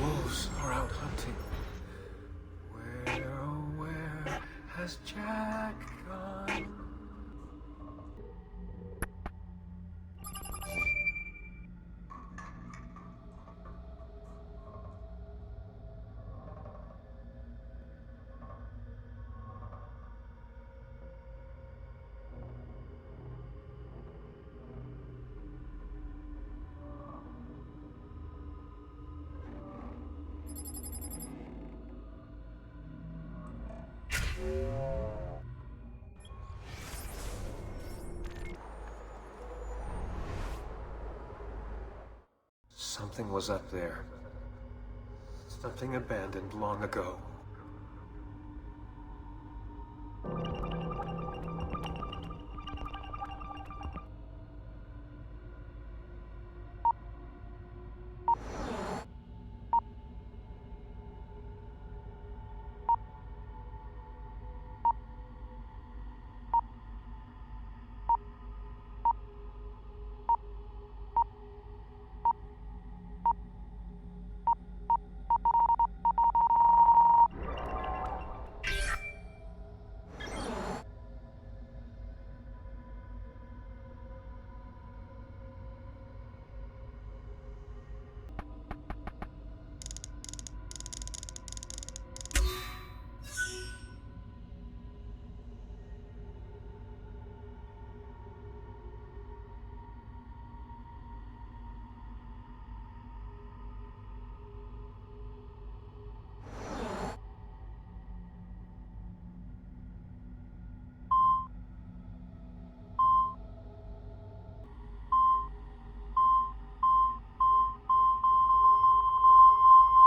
Wolves are out hunting. Where has Jack gone? Something was up there. Something abandoned long ago.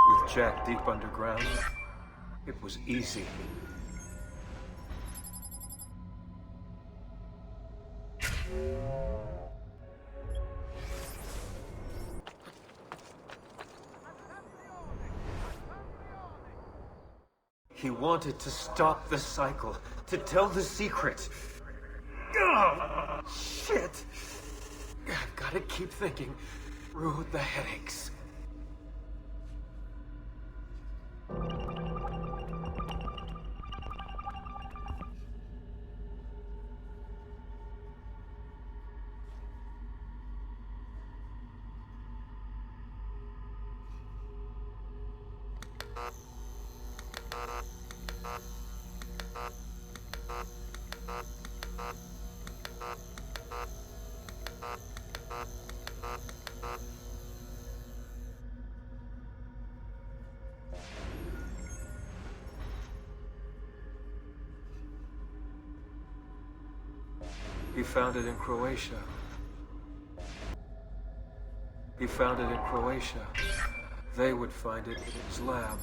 With Jack deep underground, it was easy. He wanted to stop the cycle, to tell the secret. Oh, shit! I've gotta keep thinking through the headaches. He found it in Croatia. He found it in Croatia. They would find it in his lab.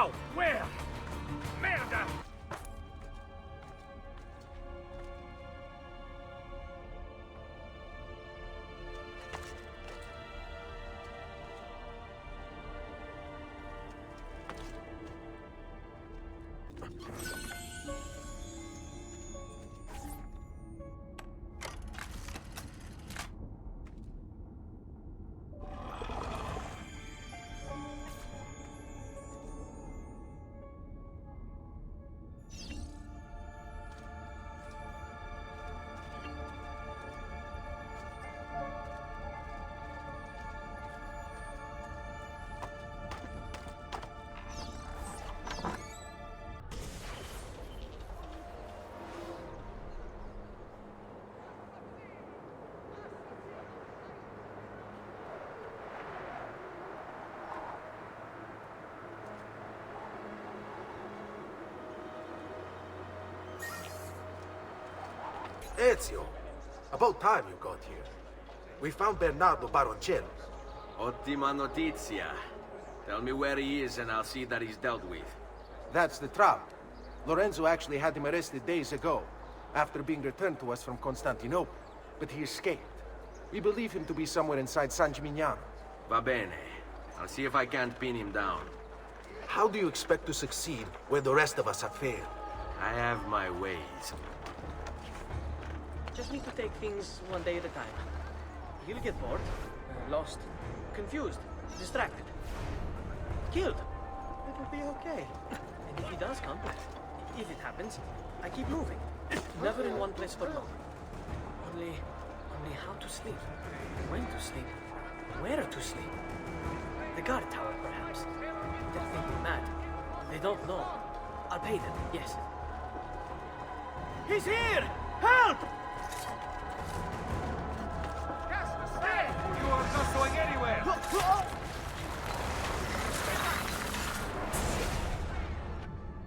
How? Where? Merda! Ezio, about time you got here. We found Bernardo Baroncello. Ottima notizia. Tell me where he is and I'll see that he's dealt with. That's the trouble. Lorenzo actually had him arrested days ago, after being returned to us from Constantinople. But he escaped. We believe him to be somewhere inside San Gimignano. Va bene. I'll see if I can't pin him down. How do you expect to succeed where the rest of us have failed? I have my ways. Just need to take things one day at a time. He'll get bored, lost, confused, distracted, killed. It will be okay. And if he does come, if it happens, I keep moving. Never in one place for long. Only how to sleep, when to sleep, where to sleep. The guard tower, perhaps. They'll think me mad. They don't know. I'll pay them, yes. He's here! Help! You are not going anywhere!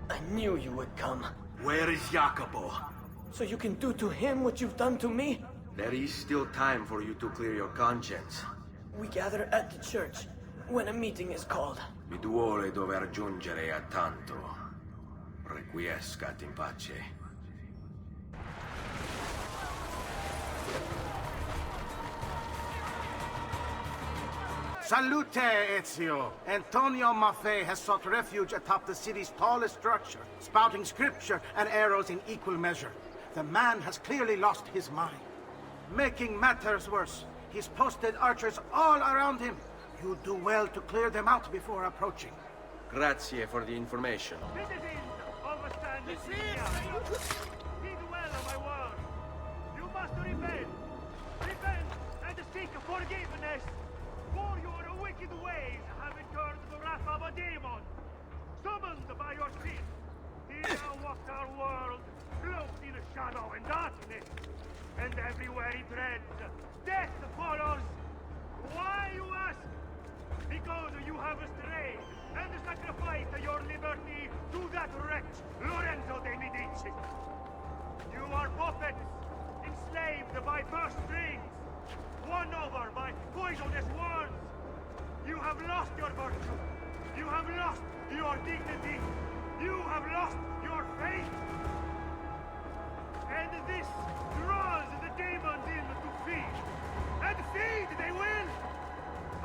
I knew you would come. Where is Jacopo? So you can do to him what you've done to me? There is still time for you to clear your conscience. We gather at the church when a meeting is called. Mi duole dover giungere a tanto. Requiescat in pace. Salute, Ezio! Antonio Maffei has sought refuge atop the city's tallest structure, spouting scripture and arrows in equal measure. The man has clearly lost his mind. Making matters worse, he's posted archers all around him. You do well to clear them out before approaching. Grazie for the information. Citizens, overstand this here! Heed well of my word! You must repent! Repent and seek forgiveness! For your wicked ways have incurred the wrath of a demon! Summoned by your sin! Here walks our world, cloaked in shadow and darkness! And everywhere it treads, death follows! Why, you ask? Because you have strayed and sacrificed your liberty to that wretch, Lorenzo de Medici! You are puppets, enslaved by purse strings, won over by poisonous words! You have lost your virtue! You have lost your dignity! You have lost your faith! And this draws the demons in to feed! And feed they will!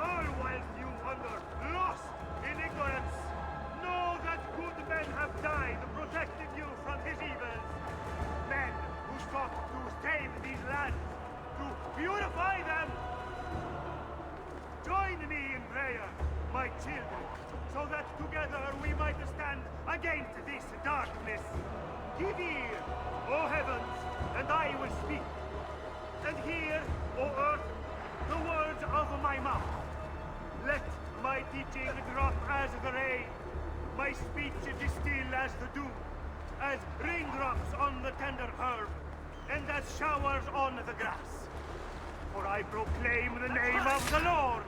All whilst you wander, lost in ignorance! Know that good men have died protecting you from his evils! Men who sought to save these lands, to purify them! Join me in prayer, my children, so that together we might stand against this darkness. Give ear, O heavens, and I will speak. And hear, O earth, the words of my mouth. Let my teaching drop as the rain, my speech distill as the dew, as raindrops on the tender herb, and as showers on the grass. For I proclaim the name of the Lord.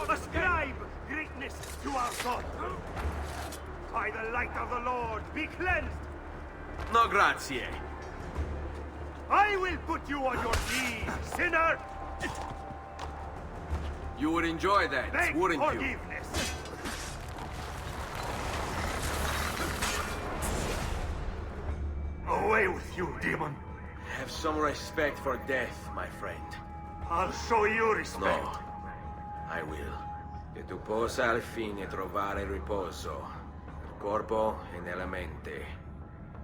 Ascribe greatness to our God. By the light of the Lord, be cleansed. No grazie. I will put you on your knees, sinner. You would enjoy that, Beg wouldn't you? forgiveness. away with you, demon. Have some respect for death, my friend. I'll show you respect. No, I will. Che tu possa al fine trovare riposo, nel corpo e nella mente.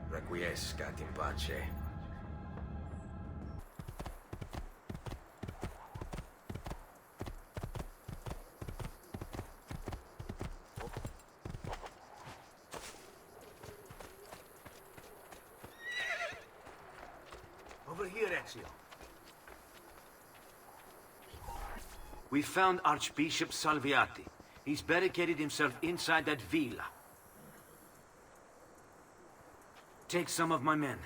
Requiescat in pace. Over here, Ezio. We found Archbishop Salviati. He's barricaded himself inside that villa. Take some of my men.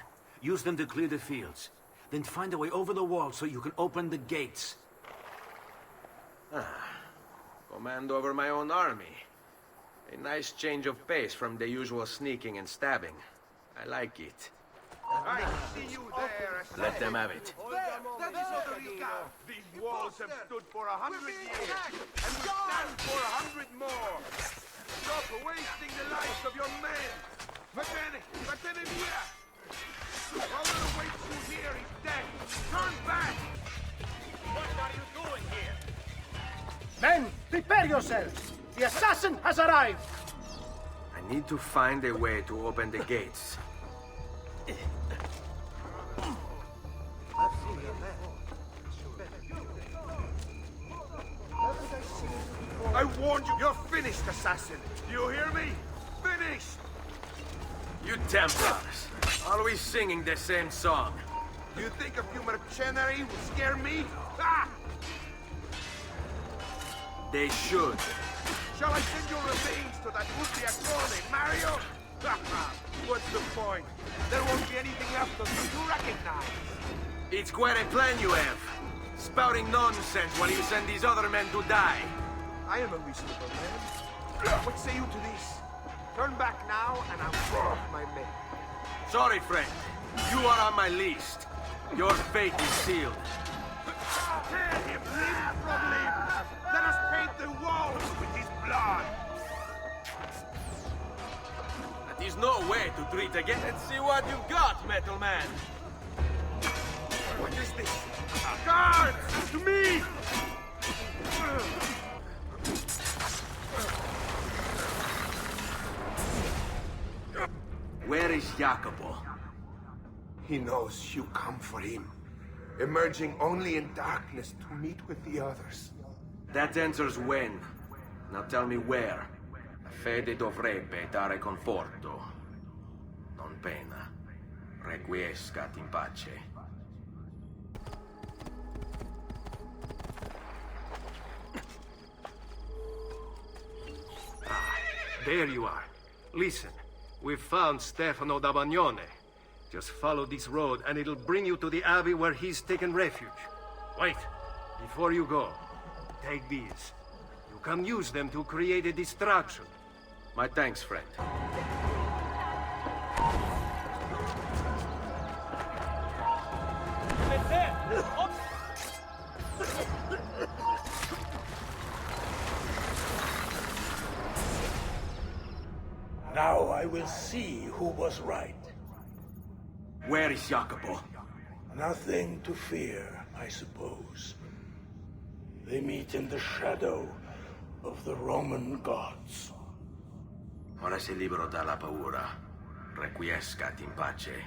Use them to clear the fields. Then find a way over the wall so you can open the gates. Command over my own army. A nice change of pace from the usual sneaking and stabbing. I like it. I see you there. Let them have it. These walls have stood for 100 years, and will stand for 100 more. Stop wasting the lives of your men. Vattene via! All that awaits you here is death. Turn back! What are you doing here? Men, prepare yourselves! The assassin has arrived! I need to find a way to open the gates. I warned you! You're finished, assassin! Do you hear me? Finished! You Templars, always singing the same song. You think a few mercenary will scare me? Ah! They should. Shall I send your remains to that Ubriacone, Mario? What's the point? There won't be anything left of you to recognize. It's quite a plan you have. Spouting nonsense while you send these other men to die. I am a reasonable man. What say you to this? Turn back now, and I'll draw my men. Sorry, friend. You are on my list. Your fate is sealed. Tear him limb from limb! Let us paint the walls with his blood! That is no way to treat again. Let's see what you've got, Metal Man. What is this? Guards! To me! Where is Jacopo? He knows you come for him, emerging only in darkness to meet with the others. That answers when. Now tell me where. La fede dovrebbe dare conforto, non pena. Requiescat in pace. There you are. Listen, we've found Stefano da Bagnone. Just follow this road and it'll bring you to the abbey where he's taken refuge. Wait, before you go, take these. You can use them to create a distraction. My thanks, friend. Now I will see who was right. Where is Jacopo? Nothing to fear, I suppose. They meet in the shadow of the Roman gods. Ora sei libero dalla paura. Requiescat in pace.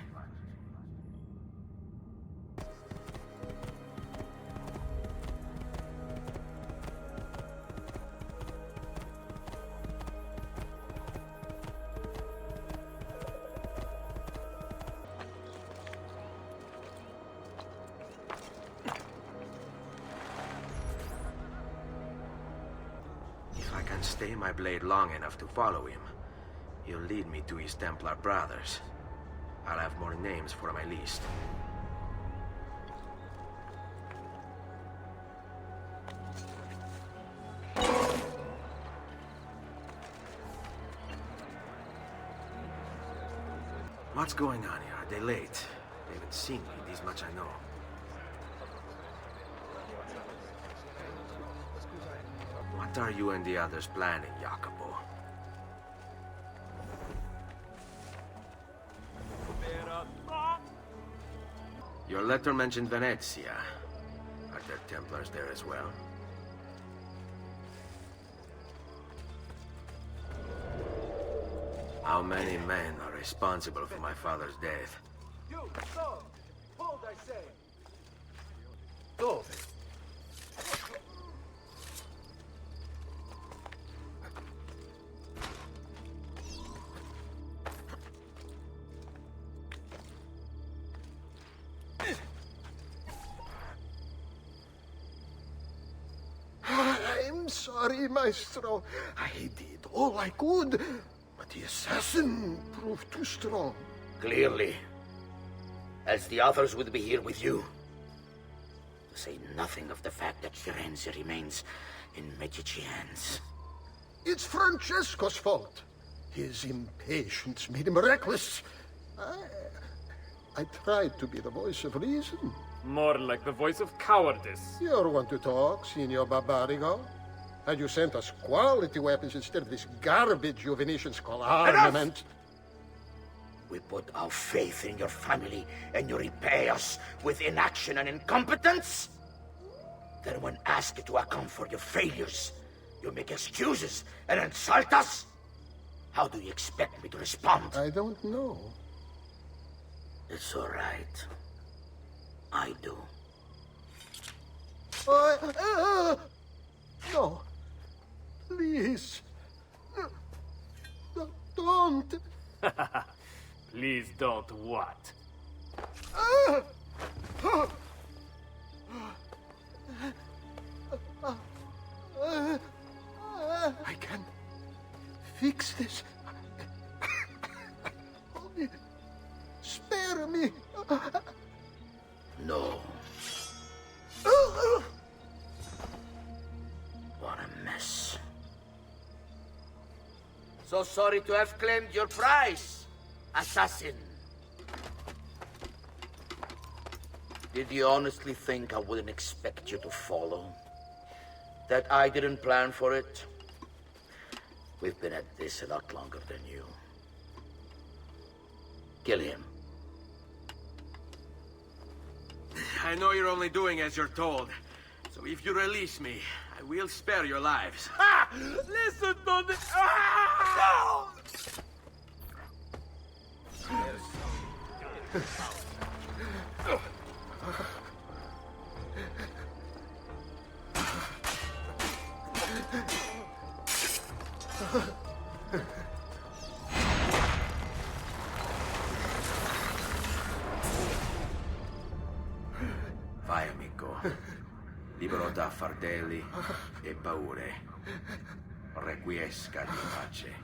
Stay my blade long enough to follow him. He'll lead me to his Templar brothers. I'll have more names for my list. What's going on here? Are they late? They haven't seen me, this much I know. What are you and the others planning, Jacopo? Your letter mentioned Venezia. Are there Templars there as well? How many men are responsible for my father's death? You, stop! Hold, I say! Go. I'm sorry, Maestro. I did all I could, but the assassin proved too strong. Clearly. Else the others would be here with you. To say nothing of the fact that Firenze remains in Medici hands. It's Francesco's fault. His impatience made him reckless. I tried to be the voice of reason. More like the voice of cowardice. You're one to talk, Signor Barbarigo. Had you sent us quality weapons instead of this garbage you Venetians call armament... We put our faith in your family, and you repay us with inaction and incompetence? Then when asked to account for your failures, you make excuses and insult us? How do you expect me to respond? I don't know. It's all right. I do. No. Please. Don't. Please don't what? I can fix this. Only spare me. No. What a mess. So sorry to have claimed your prize, assassin. Did you honestly think I wouldn't expect you to follow? That I didn't plan for it? We've been at this a lot longer than you. Kill him. I know you're only doing as you're told. So if you release me, I will spare your lives. Ha! Listen to the... Ah! Vai, amico. Libero da fardelli e paure. Requiescat in pace.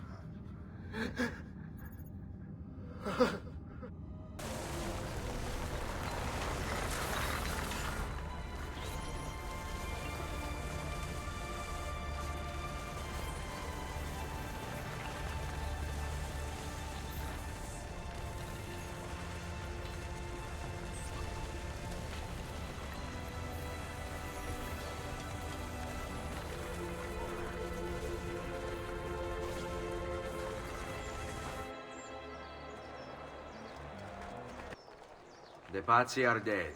The Pazzi are dead.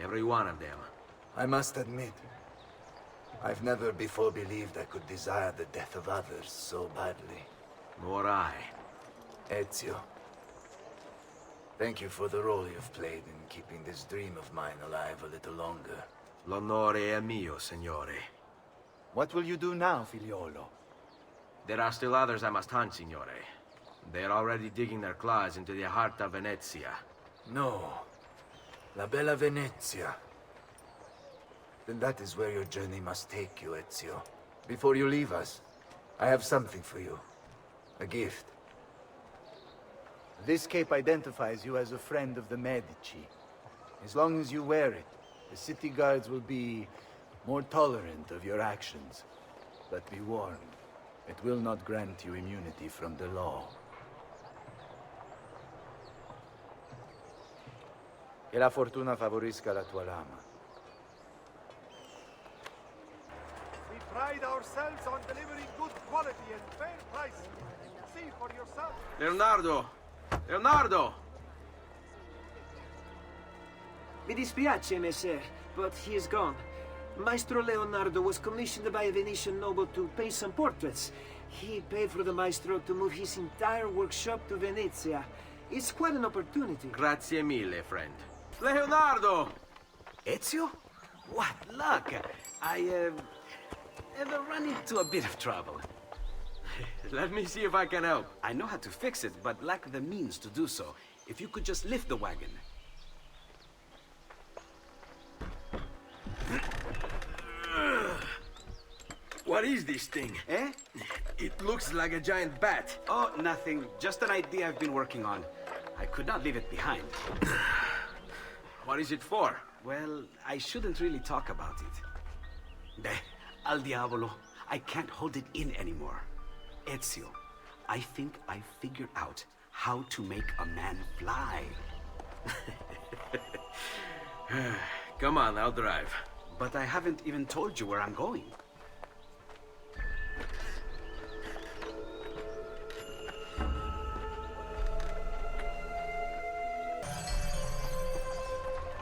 Every one of them. I must admit, I've never before believed I could desire the death of others so badly. Nor I. Ezio, thank you for the role you've played in keeping this dream of mine alive a little longer. L'onore è mio, signore. What will you do now, figliolo? There are still others I must hunt, signore. They're already digging their claws into the heart of Venezia. No. La bella Venezia. Then that is where your journey must take you, Ezio. Before you leave us, I have something for you. A gift. This cape identifies you as a friend of the Medici. As long as you wear it, the city guards will be more tolerant of your actions. But be warned, it will not grant you immunity from the law. Che la fortuna favorisca la tua lama. We pride ourselves on delivering good quality and fair prices. See for yourself. Leonardo! Leonardo! Mi dispiace, messer, but he is gone. Maestro Leonardo was commissioned by a Venetian noble to paint some portraits. He paid for the maestro to move his entire workshop to Venezia. It's quite an opportunity. Grazie mille, friend. Leonardo! Ezio? What luck! I have run into a bit of trouble. Let me see if I can help. I know how to fix it, but lack the means to do so. If you could just lift the wagon. What is this thing? Eh? It looks like a giant bat. Oh, nothing. Just an idea I've been working on. I could not leave it behind. What is it for? Well, I shouldn't really talk about it. Al diavolo. I can't hold it in anymore. Ezio, I think I figured out how to make a man fly. Come on, I'll drive. But I haven't even told you where I'm going.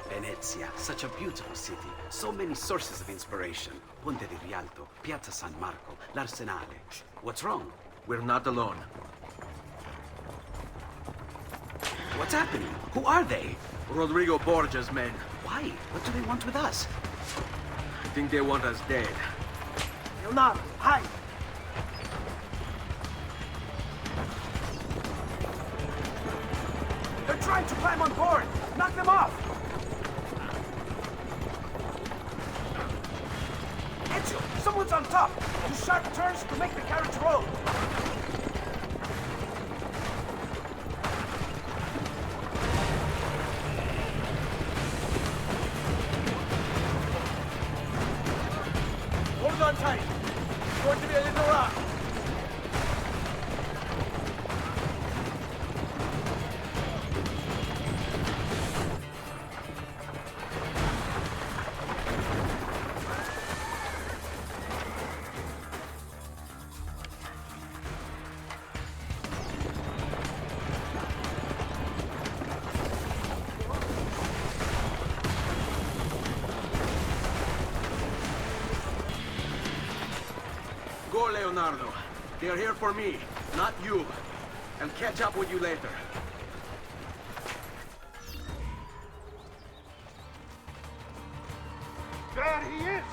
Venezia, such a beautiful city. So many sources of inspiration. Ponte di Rialto, Piazza San Marco, l'Arsenale. What's wrong? We're not alone. What's happening? Who are they? Rodrigo Borgia's men. Why? What do they want with us? I think they want us dead. Leonardo, hide! They're trying to climb on board! Knock them off! Ezio, someone's on top! Do sharp turns to make the carriage roll! Hold on tight. It's going to be a little rough. Go, Leonardo. They are here for me, not you. I'll catch up with you later. There he is!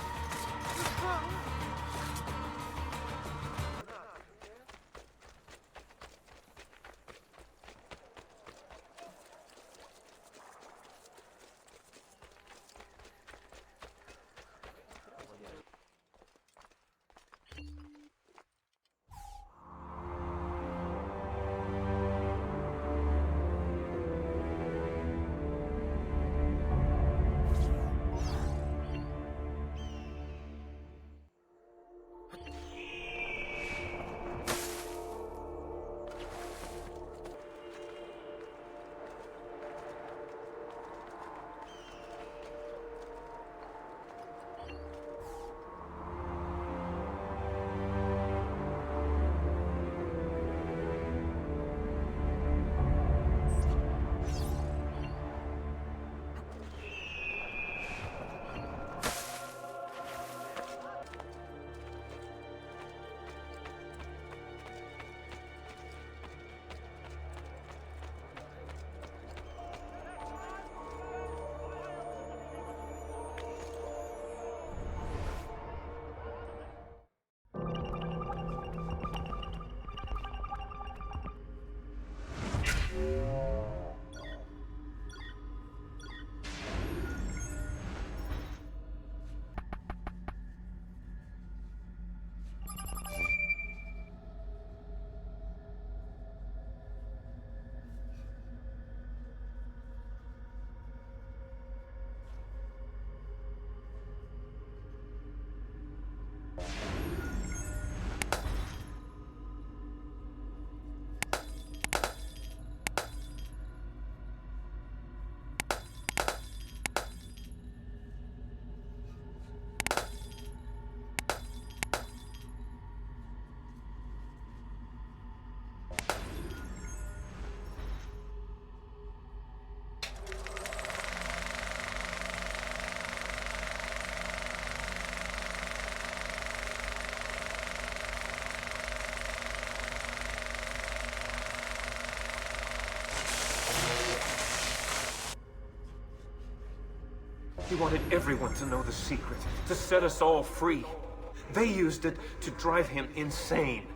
He wanted everyone to know the secret, to set us all free. They used it to drive him insane.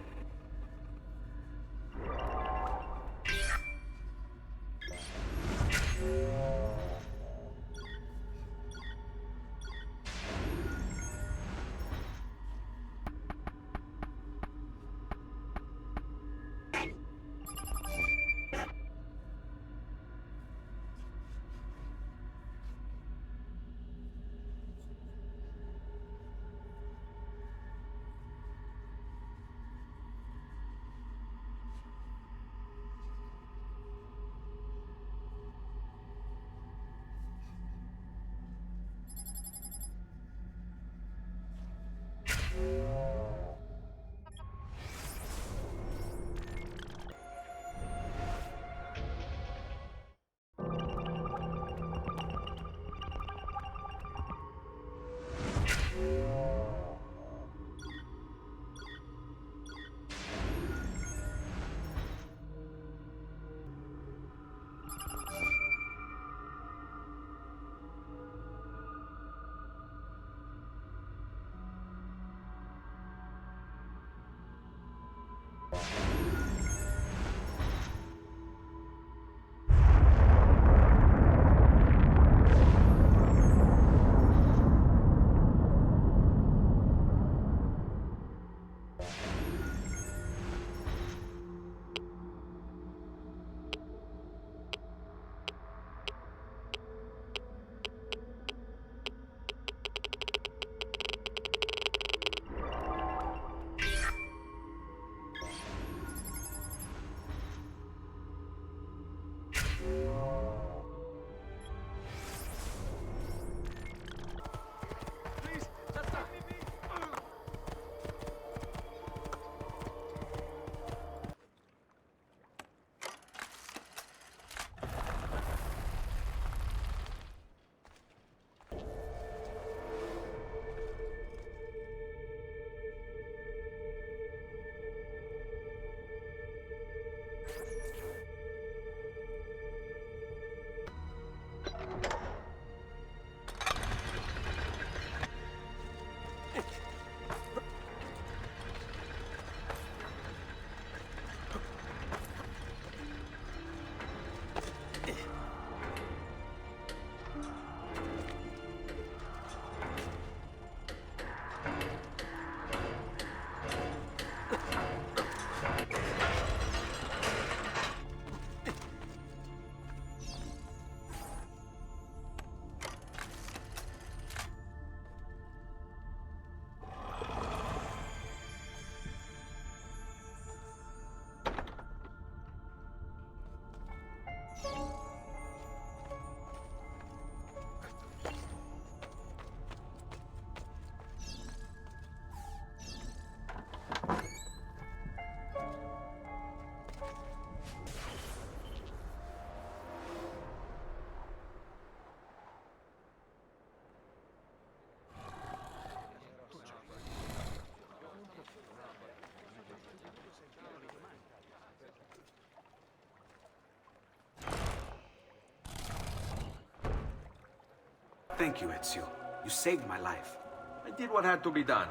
Thank you, Ezio. You saved my life. I did what had to be done.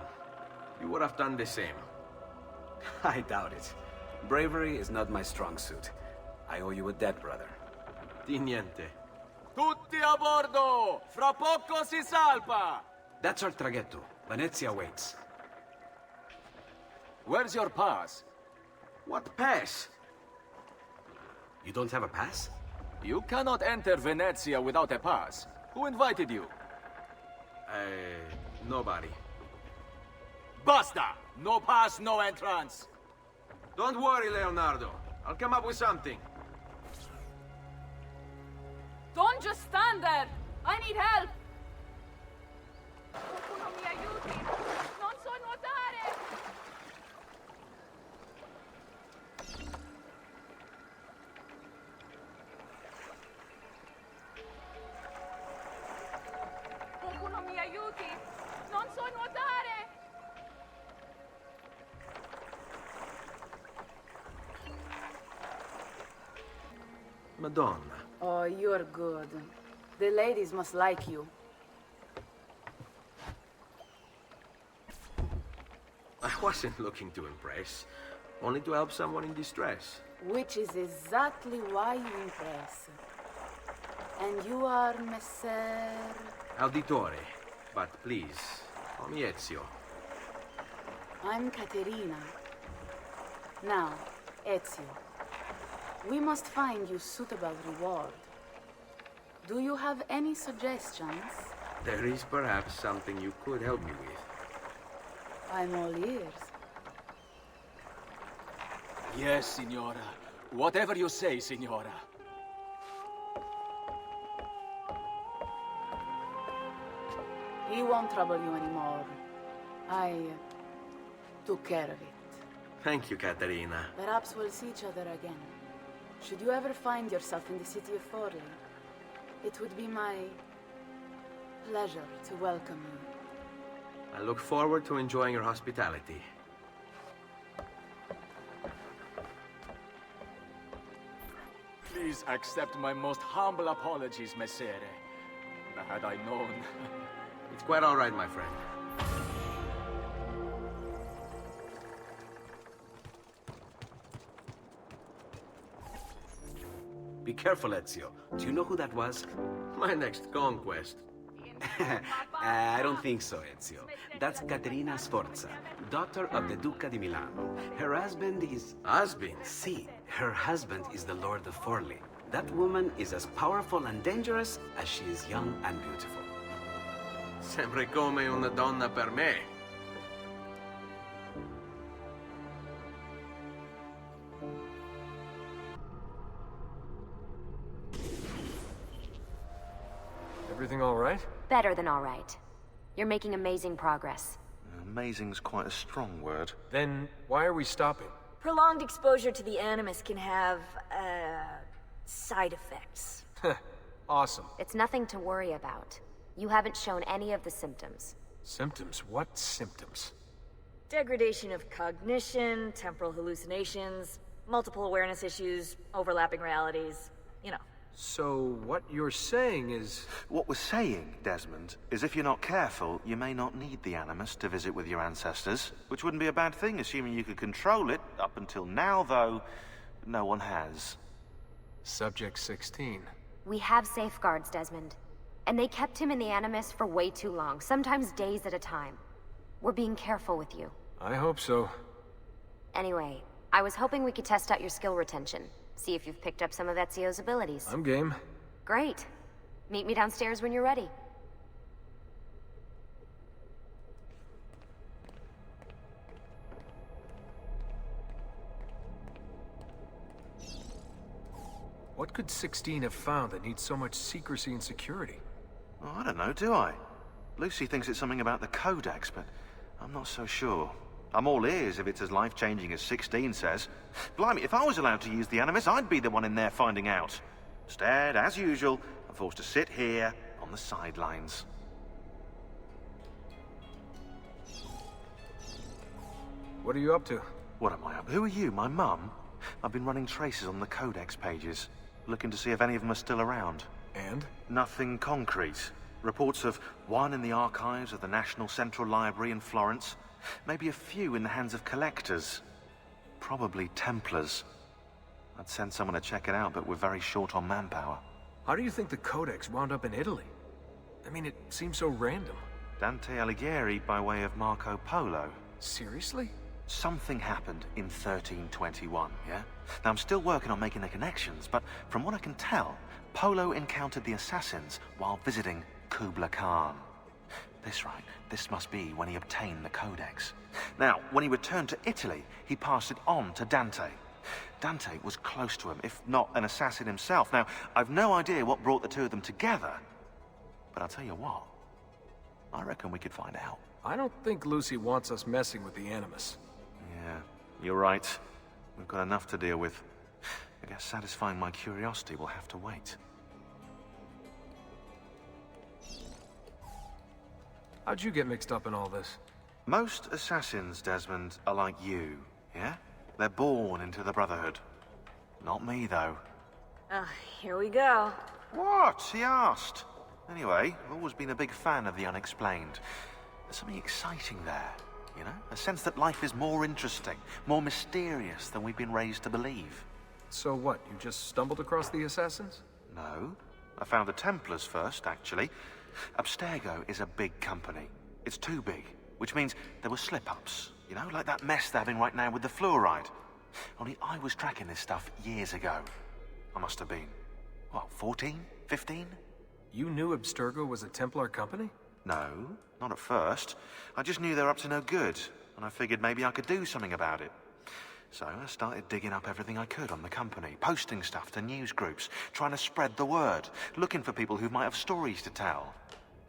You would have done the same. I doubt it. Bravery is not my strong suit. I owe you a debt, brother. Di niente. Tutti a bordo! Fra poco si salpa! That's our traghetto. Venezia waits. Where's your pass? What pass? You don't have a pass? You cannot enter Venezia without a pass. Who invited you? Nobody. Basta! No pass, no entrance! Don't worry, Leonardo. I'll come up with something. Don't just stand there! I need help! Qualcuno mi aiuti! Non so nuotare! Qualcuno mi aiuti! Non so nuotare! Madonna. Oh, you're good. The ladies must like you. wasn't looking to impress, only to help someone in distress. Which is exactly why you impress. And you are Messer... Auditore, but please, call me Ezio. I'm Caterina. Now, Ezio, we must find you suitable reward. Do you have any suggestions? There is perhaps something you could help me with. I'm all ears. Yes, Signora. Whatever you say, Signora. He won't trouble you anymore. I took care of it. Thank you, Caterina. Perhaps we'll see each other again. Should you ever find yourself in the city of Forlì, it would be my pleasure to welcome you. I look forward to enjoying your hospitality. Please accept my most humble apologies, Messere. Had I known... It's quite all right, my friend. Be careful, Ezio. Do you know who that was? My next conquest. I don't think so, Ezio. That's Caterina Sforza, daughter of the Duca di Milano. Her husband is... Husband? Si, her husband is the Lord of Forlì. That woman is as powerful and dangerous as she is young and beautiful. Sempre come una donna per me. Everything all right? Better than all right. You're making amazing progress. Amazing's quite a strong word. Then why are we stopping? Prolonged exposure to the Animus can have, side effects. Awesome. It's nothing to worry about. You haven't shown any of the symptoms. Symptoms? What symptoms? Degradation of cognition, temporal hallucinations, multiple awareness issues, overlapping realities, you know. So what you're saying is... What we're saying, Desmond, is if you're not careful, you may not need the Animus to visit with your ancestors, which wouldn't be a bad thing, assuming you could control it. Up until now, though, no one has. Subject 16. We have safeguards, Desmond. And they kept him in the Animus for way too long, sometimes days at a time. We're being careful with you. I hope so. Anyway, I was hoping we could test out your skill retention. See if you've picked up some of Ezio's abilities. I'm game. Great. Meet me downstairs when you're ready. What could 16 have found that needs so much secrecy and security? Oh, I don't know, do I? Lucy thinks it's something about the Codex, but I'm not so sure. I'm all ears if it's as life-changing as 16 says. Blimey, if I was allowed to use the Animus, I'd be the one in there finding out. Instead, as usual, I'm forced to sit here on the sidelines. What are you up to? What am I up to? Who are you, my mum? I've been running traces on the Codex pages, looking to see if any of them are still around. And? Nothing concrete. Reports of one in the archives of the National Central Library in Florence. Maybe a few in the hands of collectors. Probably Templars. I'd send someone to check it out, but we're very short on manpower. How do you think the Codex wound up in Italy? I mean, it seems so random. Dante Alighieri by way of Marco Polo. Seriously? Something happened in 1321, yeah? Now, I'm still working on making the connections, but from what I can tell, Polo encountered the assassins while visiting Kubla Khan. This must be when he obtained the Codex. Now, when he returned to Italy, he passed it on to Dante. Dante was close to him, if not an assassin himself. Now, I've no idea what brought the two of them together, but I'll tell you what, I reckon we could find out. I don't think Lucy wants us messing with the Animus. Yeah, you're right. We've got enough to deal with. I guess satisfying my curiosity will have to wait. How'd you get mixed up in all this? Most assassins, Desmond, are like you, yeah? They're born into the Brotherhood. Not me, though. Here we go. What? He asked. Anyway, I've always been a big fan of the unexplained. There's something exciting there. you know? A sense that life is more interesting, more mysterious than we've been raised to believe. So what, you just stumbled across the assassins? No. I found the Templars first, actually. Abstergo is a big company. It's too big, which means there were slip-ups, you know, like that mess they're having right now with the fluoride. Only I was tracking this stuff years ago. I must have been, what, 14? 15? You knew Abstergo was a Templar company? No, not at first. I just knew they were up to no good, and I figured maybe I could do something about it. So I started digging up everything I could on the company, posting stuff to news groups, trying to spread the word, looking for people who might have stories to tell.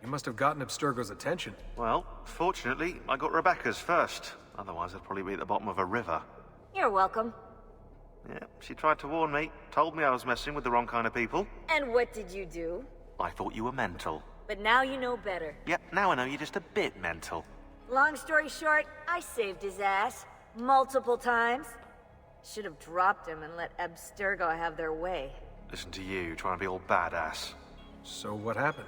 You must have gotten Abstergo's attention. Well, fortunately, I got Rebecca's first. Otherwise, I'd probably be at the bottom of a river. You're welcome. Yeah, she tried to warn me, told me I was messing with the wrong kind of people. And what did you do? I thought you were mental. But now you know better. Yep, now I know you're just a bit mental. Long story short, I saved his ass. Multiple times. Should have dropped him and let Abstergo have their way. Listen to you, trying to be all badass. So what happened?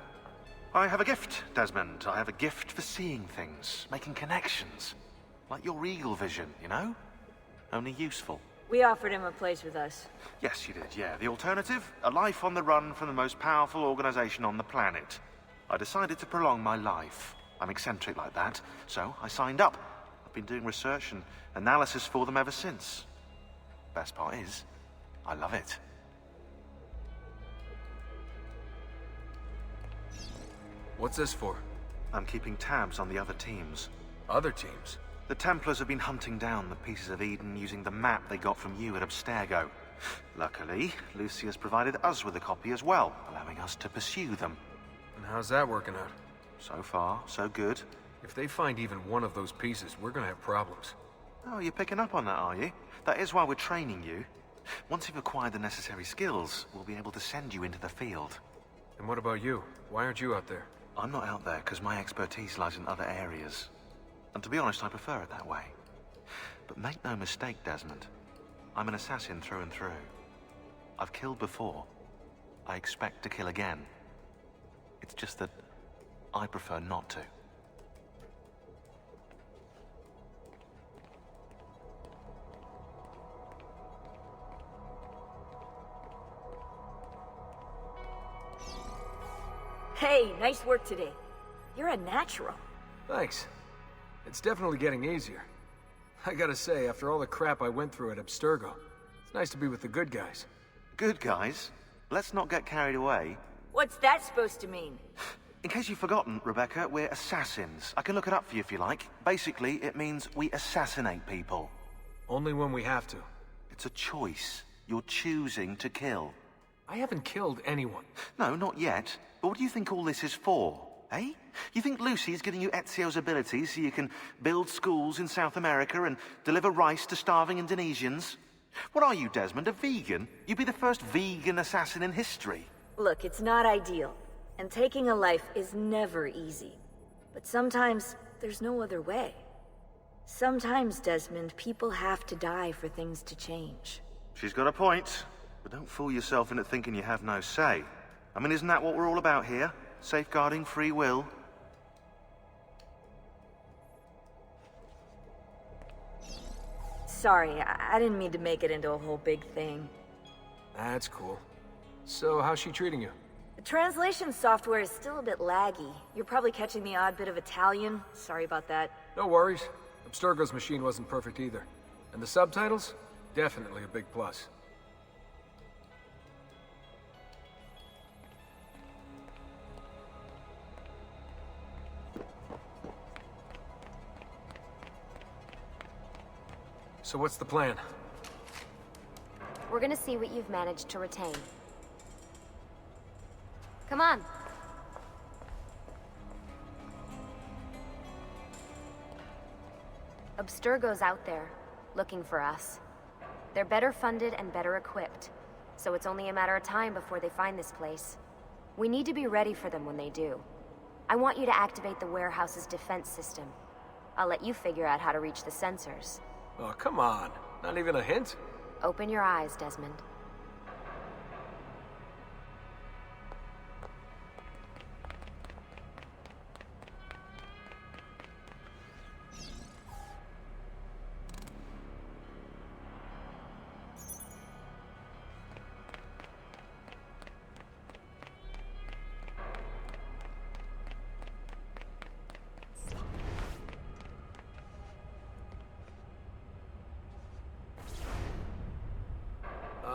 I have a gift, Desmond. I have a gift for seeing things, making connections. Like your eagle vision, you know? Only useful. We offered him a place with us. Yes, you did, yeah. The alternative? A life on the run from the most powerful organization on the planet. I decided to prolong my life. I'm eccentric like that, so I signed up. I've been doing research and analysis for them ever since. Best part is, I love it. What's this for? I'm keeping tabs on the other teams. Other teams? The Templars have been hunting down the pieces of Eden using the map they got from you at Abstergo. Luckily, Lucy has provided us with a copy as well, allowing us to pursue them. And how's that working out? So far, so good. If they find even one of those pieces, we're gonna have problems. Oh, you're picking up on that, are you? That is why we're training you. Once you've acquired the necessary skills, we'll be able to send you into the field. And what about you? Why aren't you out there? I'm not out there because my expertise lies in other areas. And to be honest, I prefer it that way. But make no mistake, Desmond. I'm an assassin through and through. I've killed before. I expect to kill again. It's just that I prefer not to. Hey, nice work today. You're a natural. Thanks. It's definitely getting easier. I gotta say, after all the crap I went through at Abstergo, it's nice to be with the good guys. Good guys? Let's not get carried away. What's that supposed to mean? In case you've forgotten, Rebecca, we're assassins. I can look it up for you if you like. Basically, it means we assassinate people. Only when we have to. It's a choice. You're choosing to kill. I haven't killed anyone. No, not yet. But what do you think all this is for, eh? You think Lucy's giving you Ezio's abilities so you can build schools in South America and deliver rice to starving Indonesians? What are you, Desmond, a vegan? You'd be the first vegan assassin in history. Look, it's not ideal. And taking a life is never easy. But sometimes, there's no other way. Sometimes, Desmond, people have to die for things to change. She's got a point. But don't fool yourself into thinking you have no say. I mean, isn't that what we're all about here? Safeguarding free will? Sorry, I didn't mean to make it into a whole big thing. That's cool. So, how's she treating you? The translation software is still a bit laggy. You're probably catching the odd bit of Italian. Sorry about that. No worries. Abstergo's machine wasn't perfect either. And the subtitles? Definitely a big plus. So what's the plan? We're gonna see what you've managed to retain. Come on. Abstergo's out there, looking for us. They're better funded and better equipped, so it's only a matter of time before they find this place. We need to be ready for them when they do. I want you to activate the warehouse's defense system. I'll let you figure out how to reach the sensors. Oh, come on. Not even a hint? Open your eyes, Desmond.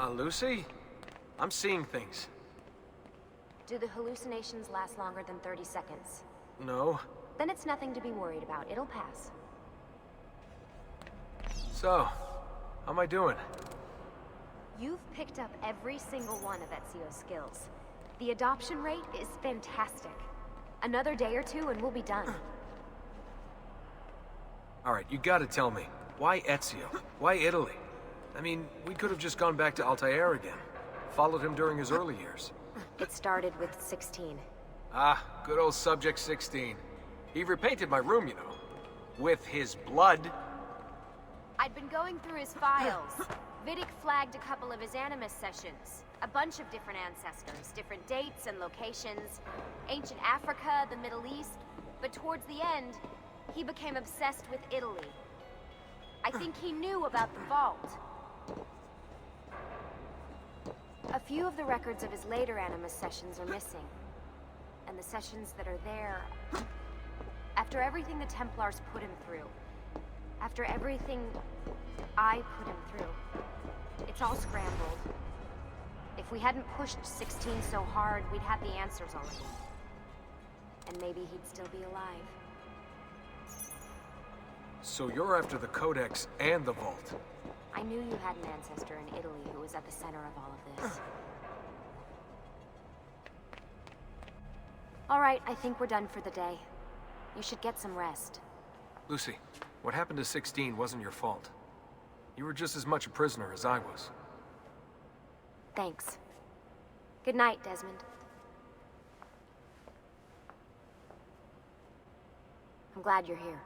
Lucy? I'm seeing things. Do the hallucinations last longer than 30 seconds? No. Then it's nothing to be worried about. It'll pass. So, how am I doing? You've picked up every single one of Ezio's skills. The adoption rate is fantastic. Another day or two and we'll be done. Alright, you gotta tell me. Why Ezio? Why Italy? I mean, we could have just gone back to Altair again. Followed him during his early years. It started with 16. Ah, good old Subject 16. He repainted my room, you know. With his blood. I'd been going through his files. Vidic flagged a couple of his Animus sessions. A bunch of different ancestors, different dates and locations. Ancient Africa, the Middle East. But towards the end, he became obsessed with Italy. I think he knew about the vault. A few of the records of his later Animus sessions are missing. And the sessions that are there... After everything the Templars put him through, after everything I put him through, it's all scrambled. If we hadn't pushed 16 so hard, we'd have the answers already. And maybe he'd still be alive. So you're after the Codex and the Vault. I knew you had an ancestor in Italy who was at the center of all of this. All right, I think we're done for the day. You should get some rest. Lucy, what happened to 16 wasn't your fault. You were just as much a prisoner as I was. Thanks. Good night, Desmond. I'm glad you're here.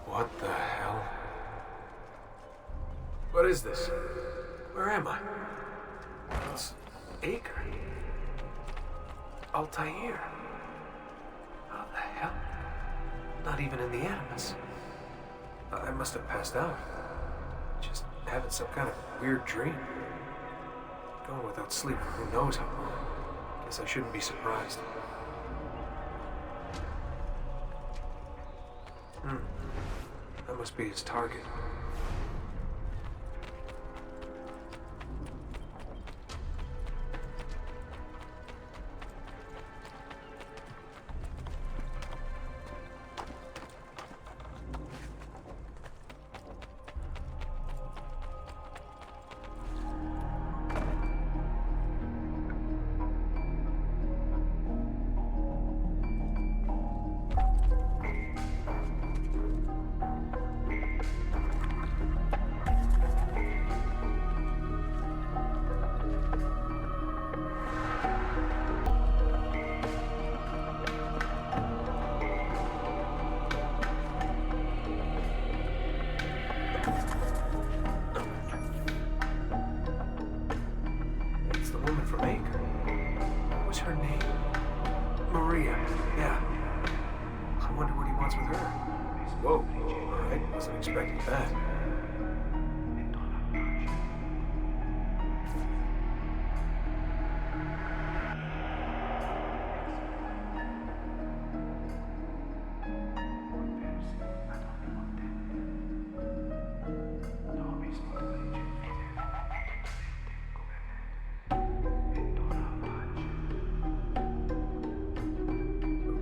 What the hell? What is this? Where am I? It's Acre. Altair. How the hell? Not even in the Animus. I must have passed out. Just having some kind of weird dream. Going without sleep for who knows how long. Guess I shouldn't be surprised. That must be his target.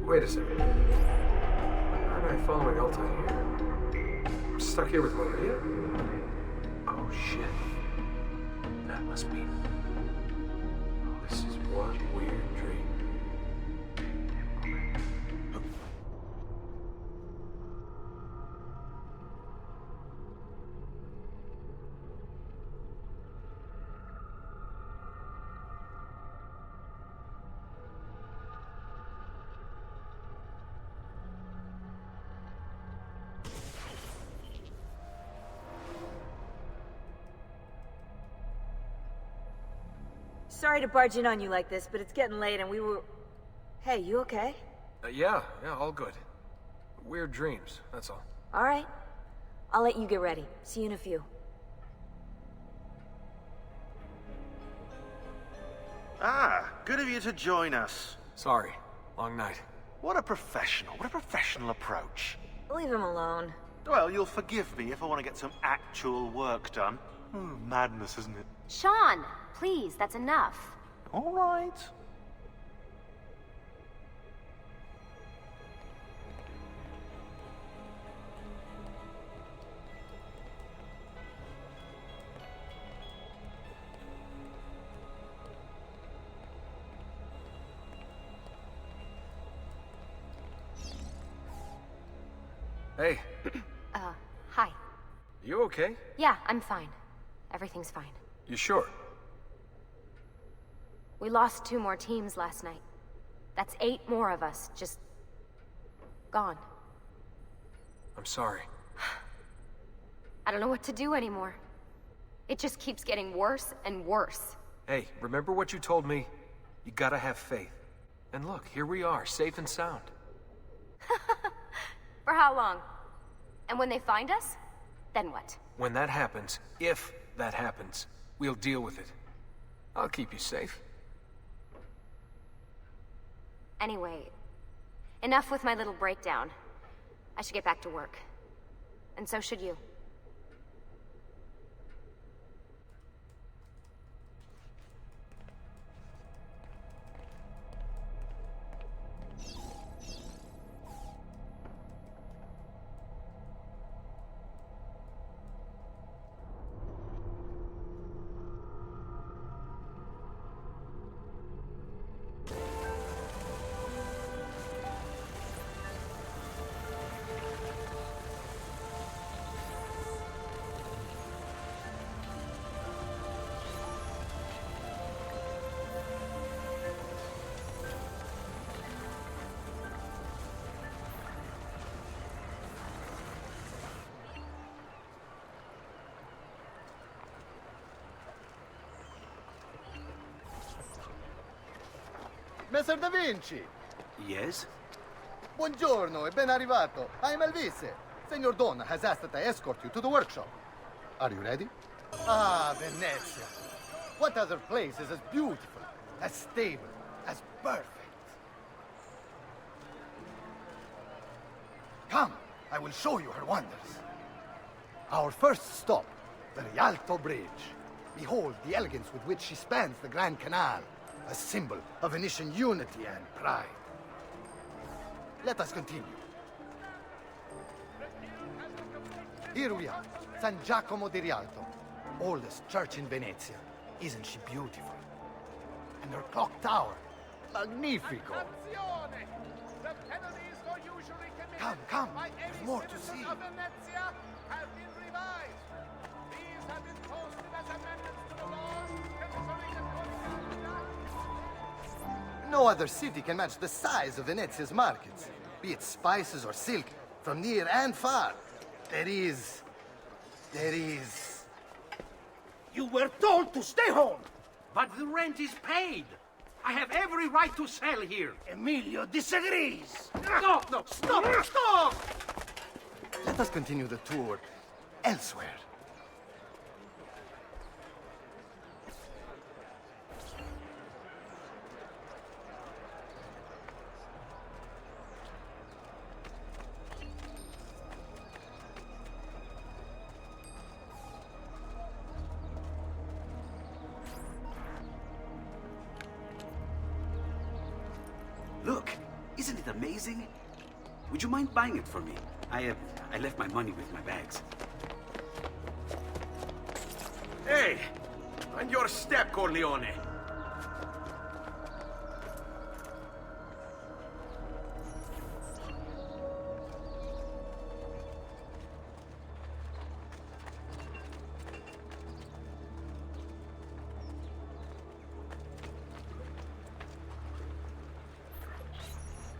Wait a second. Why aren't I following Altair? I'm stuck here with Maria? Oh shit. That must be... This is one weird dream. sorry to barge in on you like this, but it's getting late and we were... Hey, you okay? Yeah, all good. Weird dreams, that's all. Alright. I'll let you get ready. See you in a few. Ah, good of you to join us. Sorry, long night. What a professional approach. Leave him alone. Well, you'll forgive me if I want to get some actual work done. Madness, isn't it? Sean, please, that's enough. All right. Hey. Hi. You okay? Yeah, I'm fine. Everything's fine. You sure? We lost 2 more teams last night. That's 8 more of us, just... gone. I'm sorry. I don't know what to do anymore. It just keeps getting worse and worse. Hey, remember what you told me? You gotta have faith. And look, here we are, safe and sound. For how long? And when they find us, then what? When that happens, if that happens, we'll deal with it. I'll keep you safe. Anyway, enough with my little breakdown. I should get back to work. And so should you. Messer Da Vinci! Yes? Buongiorno e ben arrivato. I am Elvise. Senor Don has asked that I escort you to the workshop. Are you ready? Ah, Venezia. What other place is as beautiful, as stable, as perfect? Come, I will show you her wonders. Our first stop, the Rialto Bridge. Behold the elegance with which she spans the Grand Canal, a symbol of Venetian unity and pride. Let us continue. Here we are, San Giacomo di Rialto, oldest church in Venezia. Isn't she beautiful? And her clock tower, magnifico. Come, come, there's more to see. No other city can match the size of Venezia's markets, be it spices or silk, from near and far. There is... You were told to stay home! But the rent is paid! I have every right to sell here! Emilio disagrees! No, stop! Let us continue the tour elsewhere. Look, isn't it amazing? Would you mind buying it for me? I left my money with my bags. Hey! Mind your step, Corleone!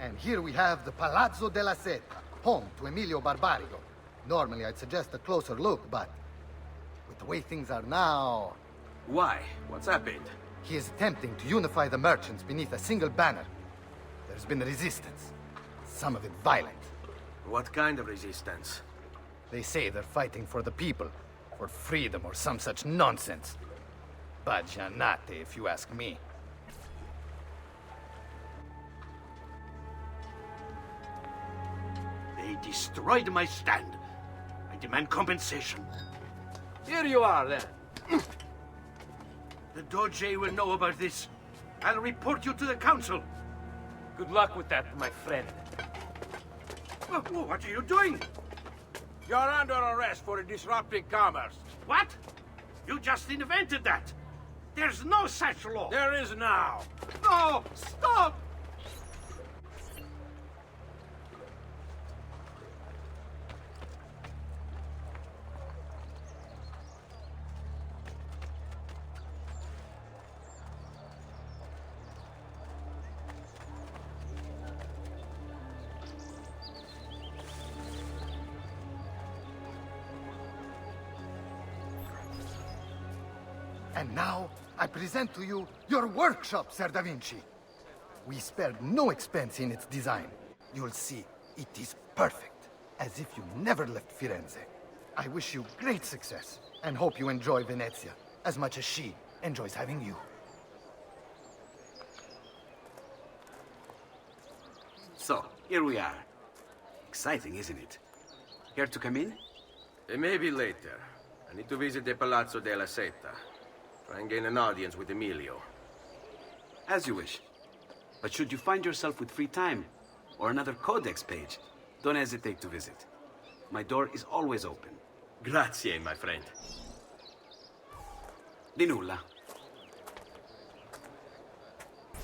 And here we have the Palazzo della Seta, home to Emilio Barbarigo. Normally I'd suggest a closer look, but with the way things are now... Why? What's happened? He is attempting to unify the merchants beneath a single banner. There's been resistance, some of it violent. What kind of resistance? They say they're fighting for the people, for freedom or some such nonsense. Baggianate, if you ask me. They destroyed my stand. I demand compensation. Here you are, then. The Doge will know about this. I'll report you to the council. Good luck with that, my friend. What are you doing? You're under arrest for disrupting commerce. What? You just invented that. There's no such law. There is now. No! Stop! And now, I present to you your workshop, Ser da Vinci. We spared no expense in its design. You'll see, it is perfect, as if you never left Firenze. I wish you great success, and hope you enjoy Venezia, as much as she enjoys having you. So, here we are. Exciting, isn't it? Care to come in? Maybe later. I need to visit the Palazzo della Seta. Try and gain an audience with Emilio. As you wish. But should you find yourself with free time, or another codex page, don't hesitate to visit. My door is always open. Grazie, my friend. Di nulla.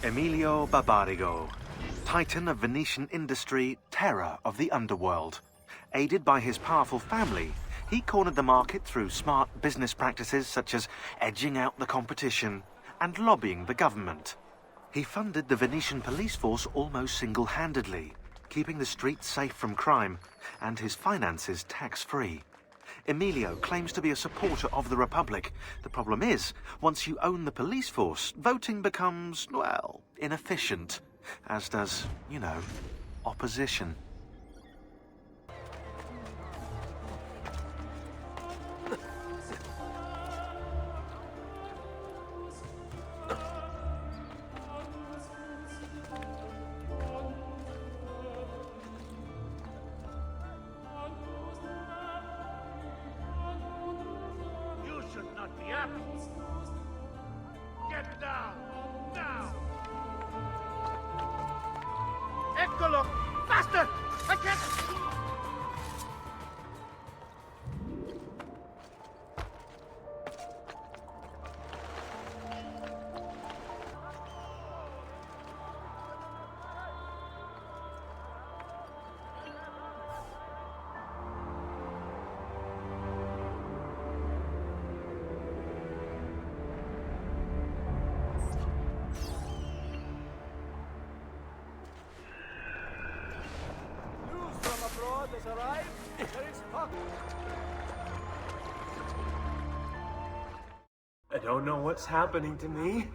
Emilio Barbarigo, titan of Venetian industry, terror of the underworld. Aided by his powerful family, he cornered the market through smart business practices such as edging out the competition and lobbying the government. He funded the Venetian police force almost single-handedly, keeping the streets safe from crime and his finances tax-free. Emilio claims to be a supporter of the Republic. The problem is, once you own the police force, voting becomes, well, inefficient, as does, you know, opposition. Get down! Now! Eccolo! Faster! I can't... I don't know what's happening to me.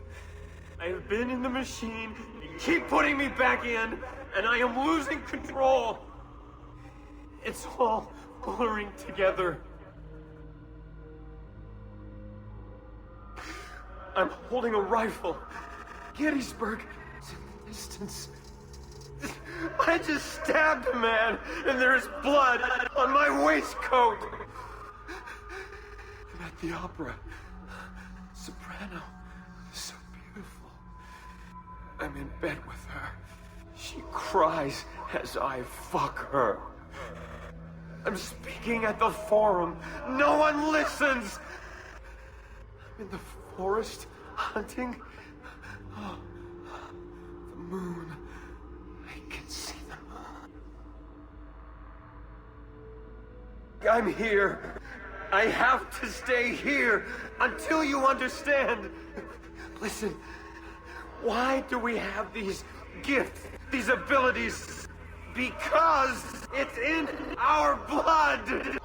I've been in the machine, you keep putting me back in, and I am losing control. It's all blurring together. I'm holding a rifle. Gettysburg is in the distance. I just stabbed a man, and there's blood on my waistcoat. I'm at the opera. Soprano. So beautiful. I'm in bed with her. She cries as I fuck her. I'm speaking at the forum. No one listens. I'm in the forest hunting. Oh, the moon. I can see the moon. I'm here. I have to stay here until you understand. Listen, why do we have these gifts, these abilities? Because it's in our blood!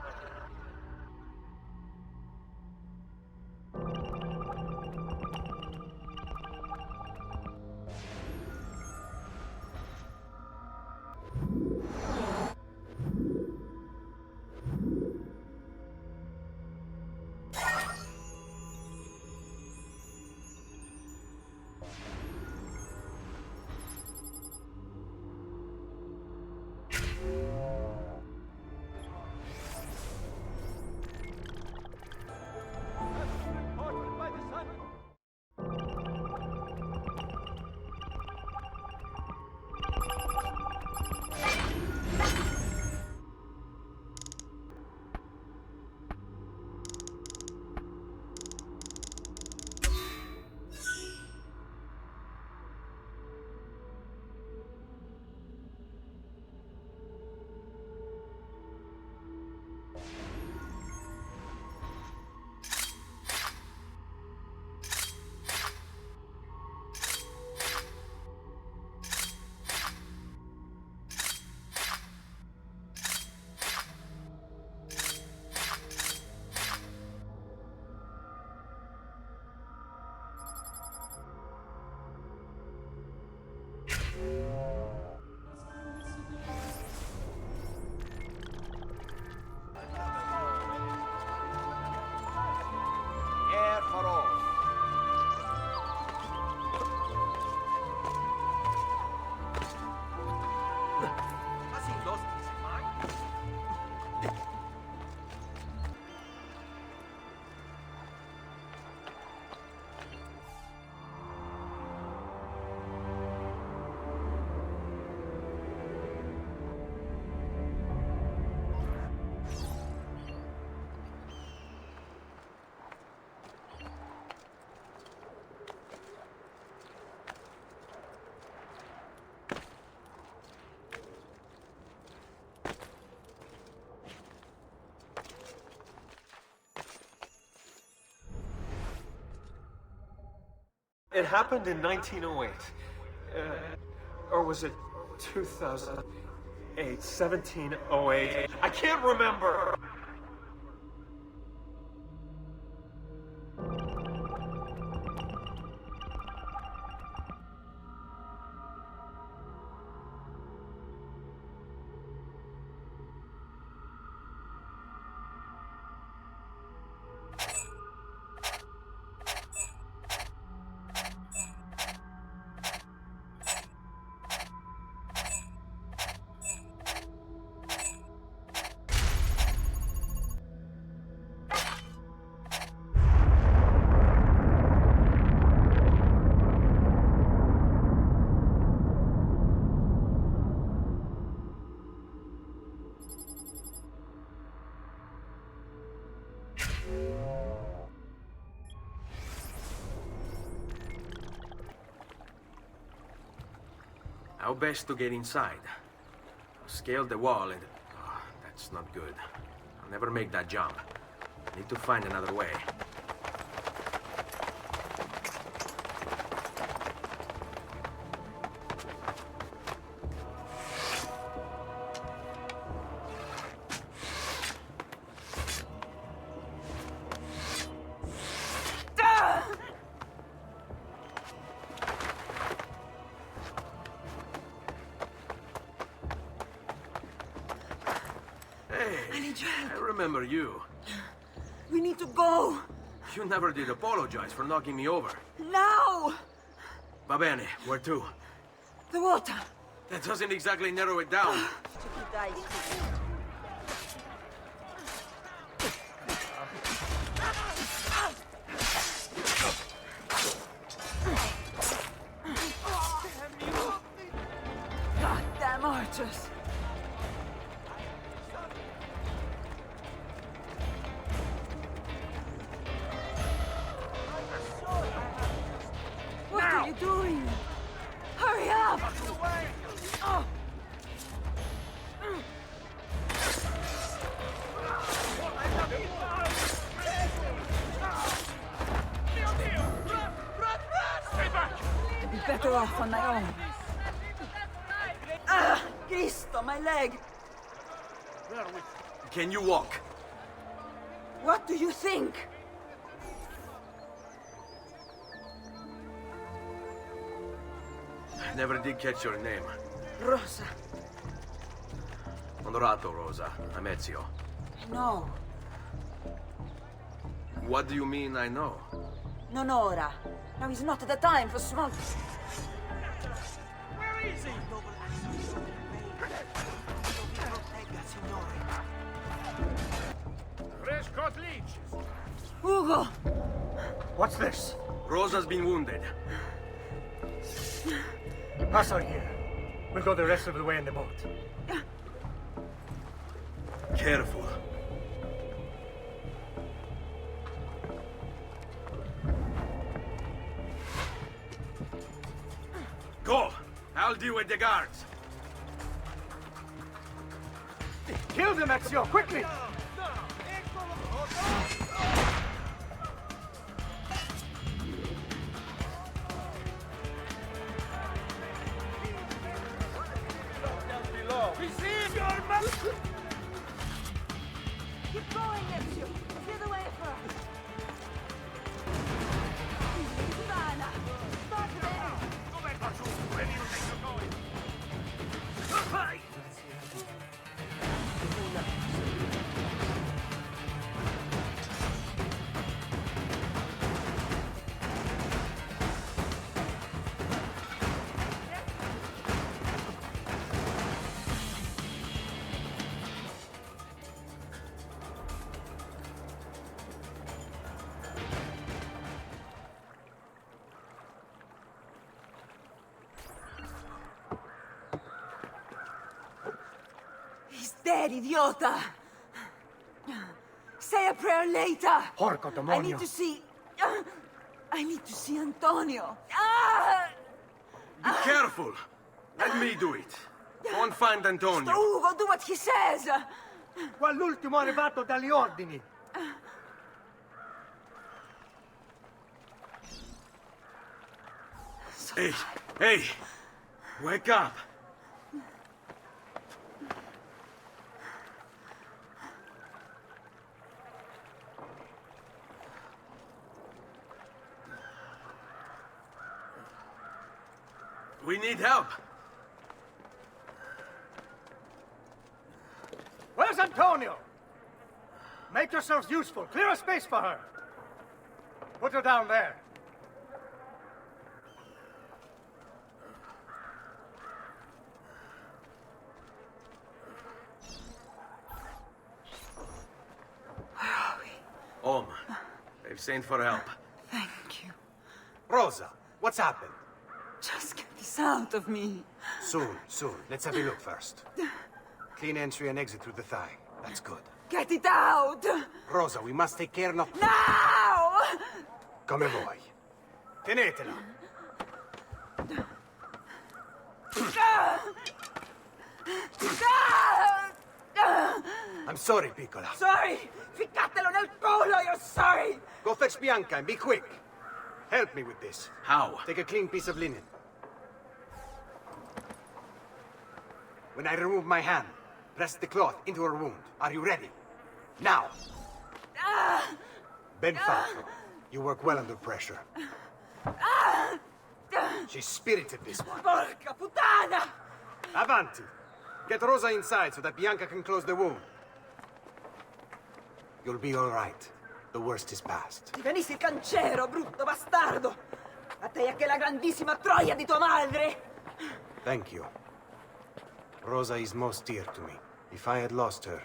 It happened in 1908. Or was it 2008? 1708? I can't remember! How best to get inside? Scale the wall and... Oh, that's not good. I'll never make that jump. Need to find another way. Remember you. We need to go. You never did apologize for knocking me over. Now! Va bene, where to? The water. That doesn't exactly narrow it down. Goddamn archers. What are you doing? Hurry up! Oh. I'd be better off on my own. Ah! Cristo, my leg! Can you walk? What do you think? I never did catch your name. Rosa. Onorato, Rosa. I'm Ezio. No. What do you mean, I know? Non ora. Now is not the time for small... Where is he? Fresh caught leeches. Ugo! What's this? Rosa's been wounded. Pass her here. We'll go the rest of the way in the boat. Careful. Go! I'll deal with the guards. Kill them, Ezio, quickly! Keep going, Ezio. Clear the way for us. Ivana, start there. Go back, Pazzi. Where do you think you're going? He's dead, idiota! Say a prayer later! Porco demonio! I need to see... I need to see Antonio! Ah! Be careful! Let me do it. Go and find Antonio. Ugo, do what he says! Qua l'ultimo arrivato dagli ordini! Hey, hey! Wake up! We need help! Where's Antonio? Make yourselves useful. Clear a space for her. Put her down there. Where are we? Home. They've sent for help. Thank you. Rosa, what's happened? Just get this out of me. Soon, soon. Let's have a look first. Clean entry and exit through the thigh. That's good. Get it out! Rosa, we must take care not... Now! Come vuoi. Tenetela. I'm sorry, piccola. Sorry! Ficcatelo nel culo, you're sorry! Go fetch Bianca and be quick. Help me with this. How? Take a clean piece of linen. When I remove my hand, press the cloth into her wound. Are you ready? Now! Ben Falco, you work well under pressure. She's spirited, this one. Porca puttana! Avanti! Get Rosa inside so that Bianca can close the wound. You'll be all right. The worst is past. Ti venissi il cancero, brutto bastardo! A te e a che la grandissima troia di tua madre! Thank you. Rosa is most dear to me. If I had lost her...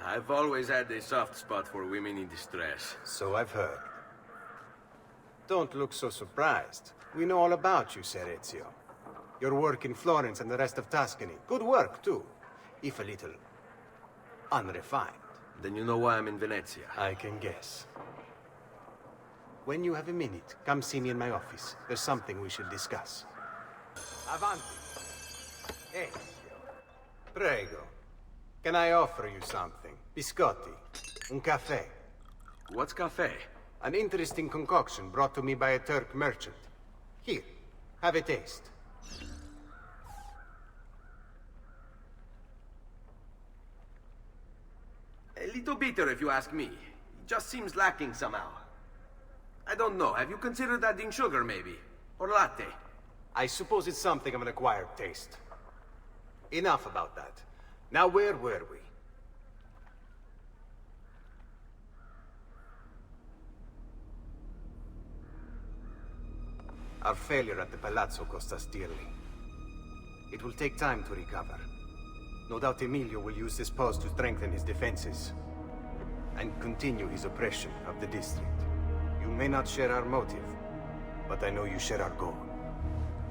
I've always had a soft spot for women in distress. So I've heard. Don't look so surprised. We know all about you, Ser Ezio. Your work in Florence and the rest of Tuscany. Good work, too. If a little... unrefined. Then you know why I'm in Venezia. I can guess. When you have a minute, come see me in my office. There's something we should discuss. Avanti. Ezio. Prego. Can I offer you something? Biscotti. Un caffè. What's caffè? An interesting concoction brought to me by a Turk merchant. Here, have a taste. A little bitter, if you ask me. It just seems lacking somehow. I don't know. Have you considered adding sugar, maybe? Or latte? I suppose it's something of an acquired taste. Enough about that. Now, where were we? Our failure at the Palazzo cost us dearly. It will take time to recover. No doubt Emilio will use this pause to strengthen his defenses and continue his oppression of the district. You may not share our motive, but I know you share our goal.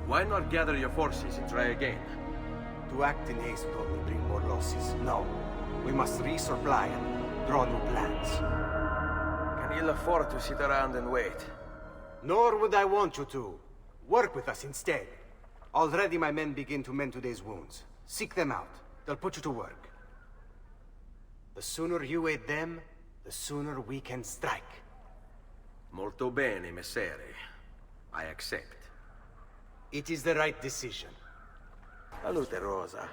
Why not gather your forces and try again? To act in haste will only bring more losses. No. We must resupply and draw new plans. Can ill afford to sit around and wait. Nor would I want you to. Work with us instead. Already my men begin to mend today's wounds. Seek them out. They'll put you to work. The sooner you aid them, the sooner we can strike. Molto bene, messere. I accept. It is the right decision. Salute, Rosa.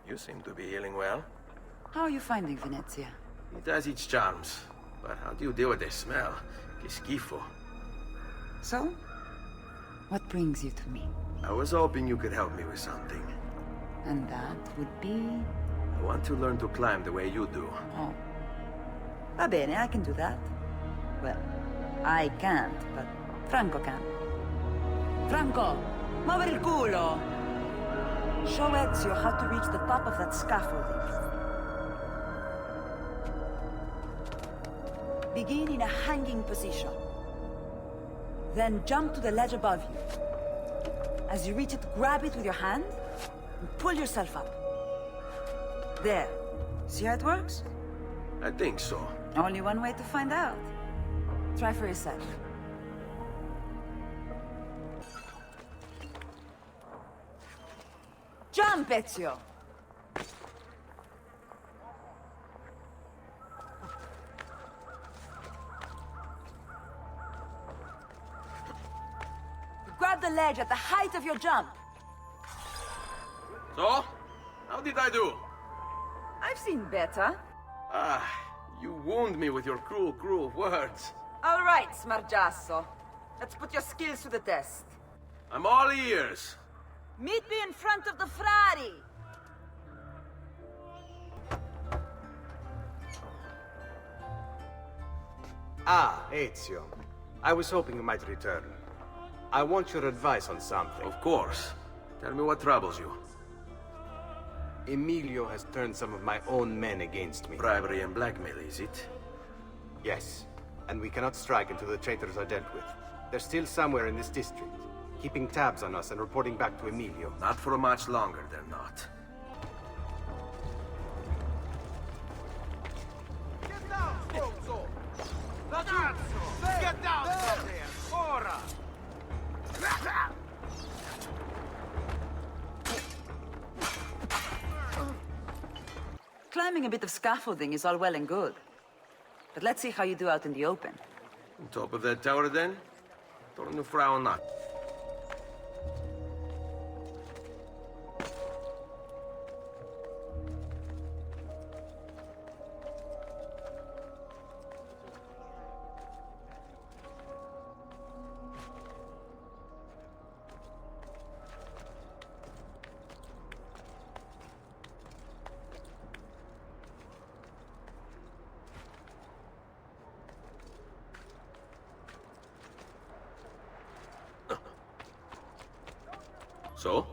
You seem to be healing well. How are you finding Venezia? It has its charms. But how do you deal with the smell? Che schifo. So? What brings you to me? I was hoping you could help me with something. And that would be... I want to learn to climb the way you do. Oh. Va bene, I can do that. Well, I can't, but Franco can. Franco, muovere il culo! Show Ezio how to reach the top of that scaffolding. Begin in a hanging position. Then jump to the ledge above you. As you reach it, grab it with your hand and pull yourself up. There. See how it works? I think so. Only one way to find out. Try for yourself. Jump, Ezio! Grab the ledge at the height of your jump. So? How did I do? I've seen better. Ah, you wound me with your cruel, cruel words. All right, Smargiasso. Let's put your skills to the test. I'm all ears. Meet me in front of the Frari. Ah, Ezio. I was hoping you might return. I want your advice on something. Of course. Tell me what troubles you. Emilio has turned some of my own men against me. Bribery and blackmail, is it? Yes. And we cannot strike until the traitors are dealt with. They're still somewhere in this district, keeping tabs on us and reporting back to Emilio. Not for much longer, they're not. Get down, Stronzo! Cazzo! Get down from there! Ora! Climbing a bit of scaffolding is all well and good. But let's see how you do out in the open. On top of that tower, then? Torno fra un attimo. So?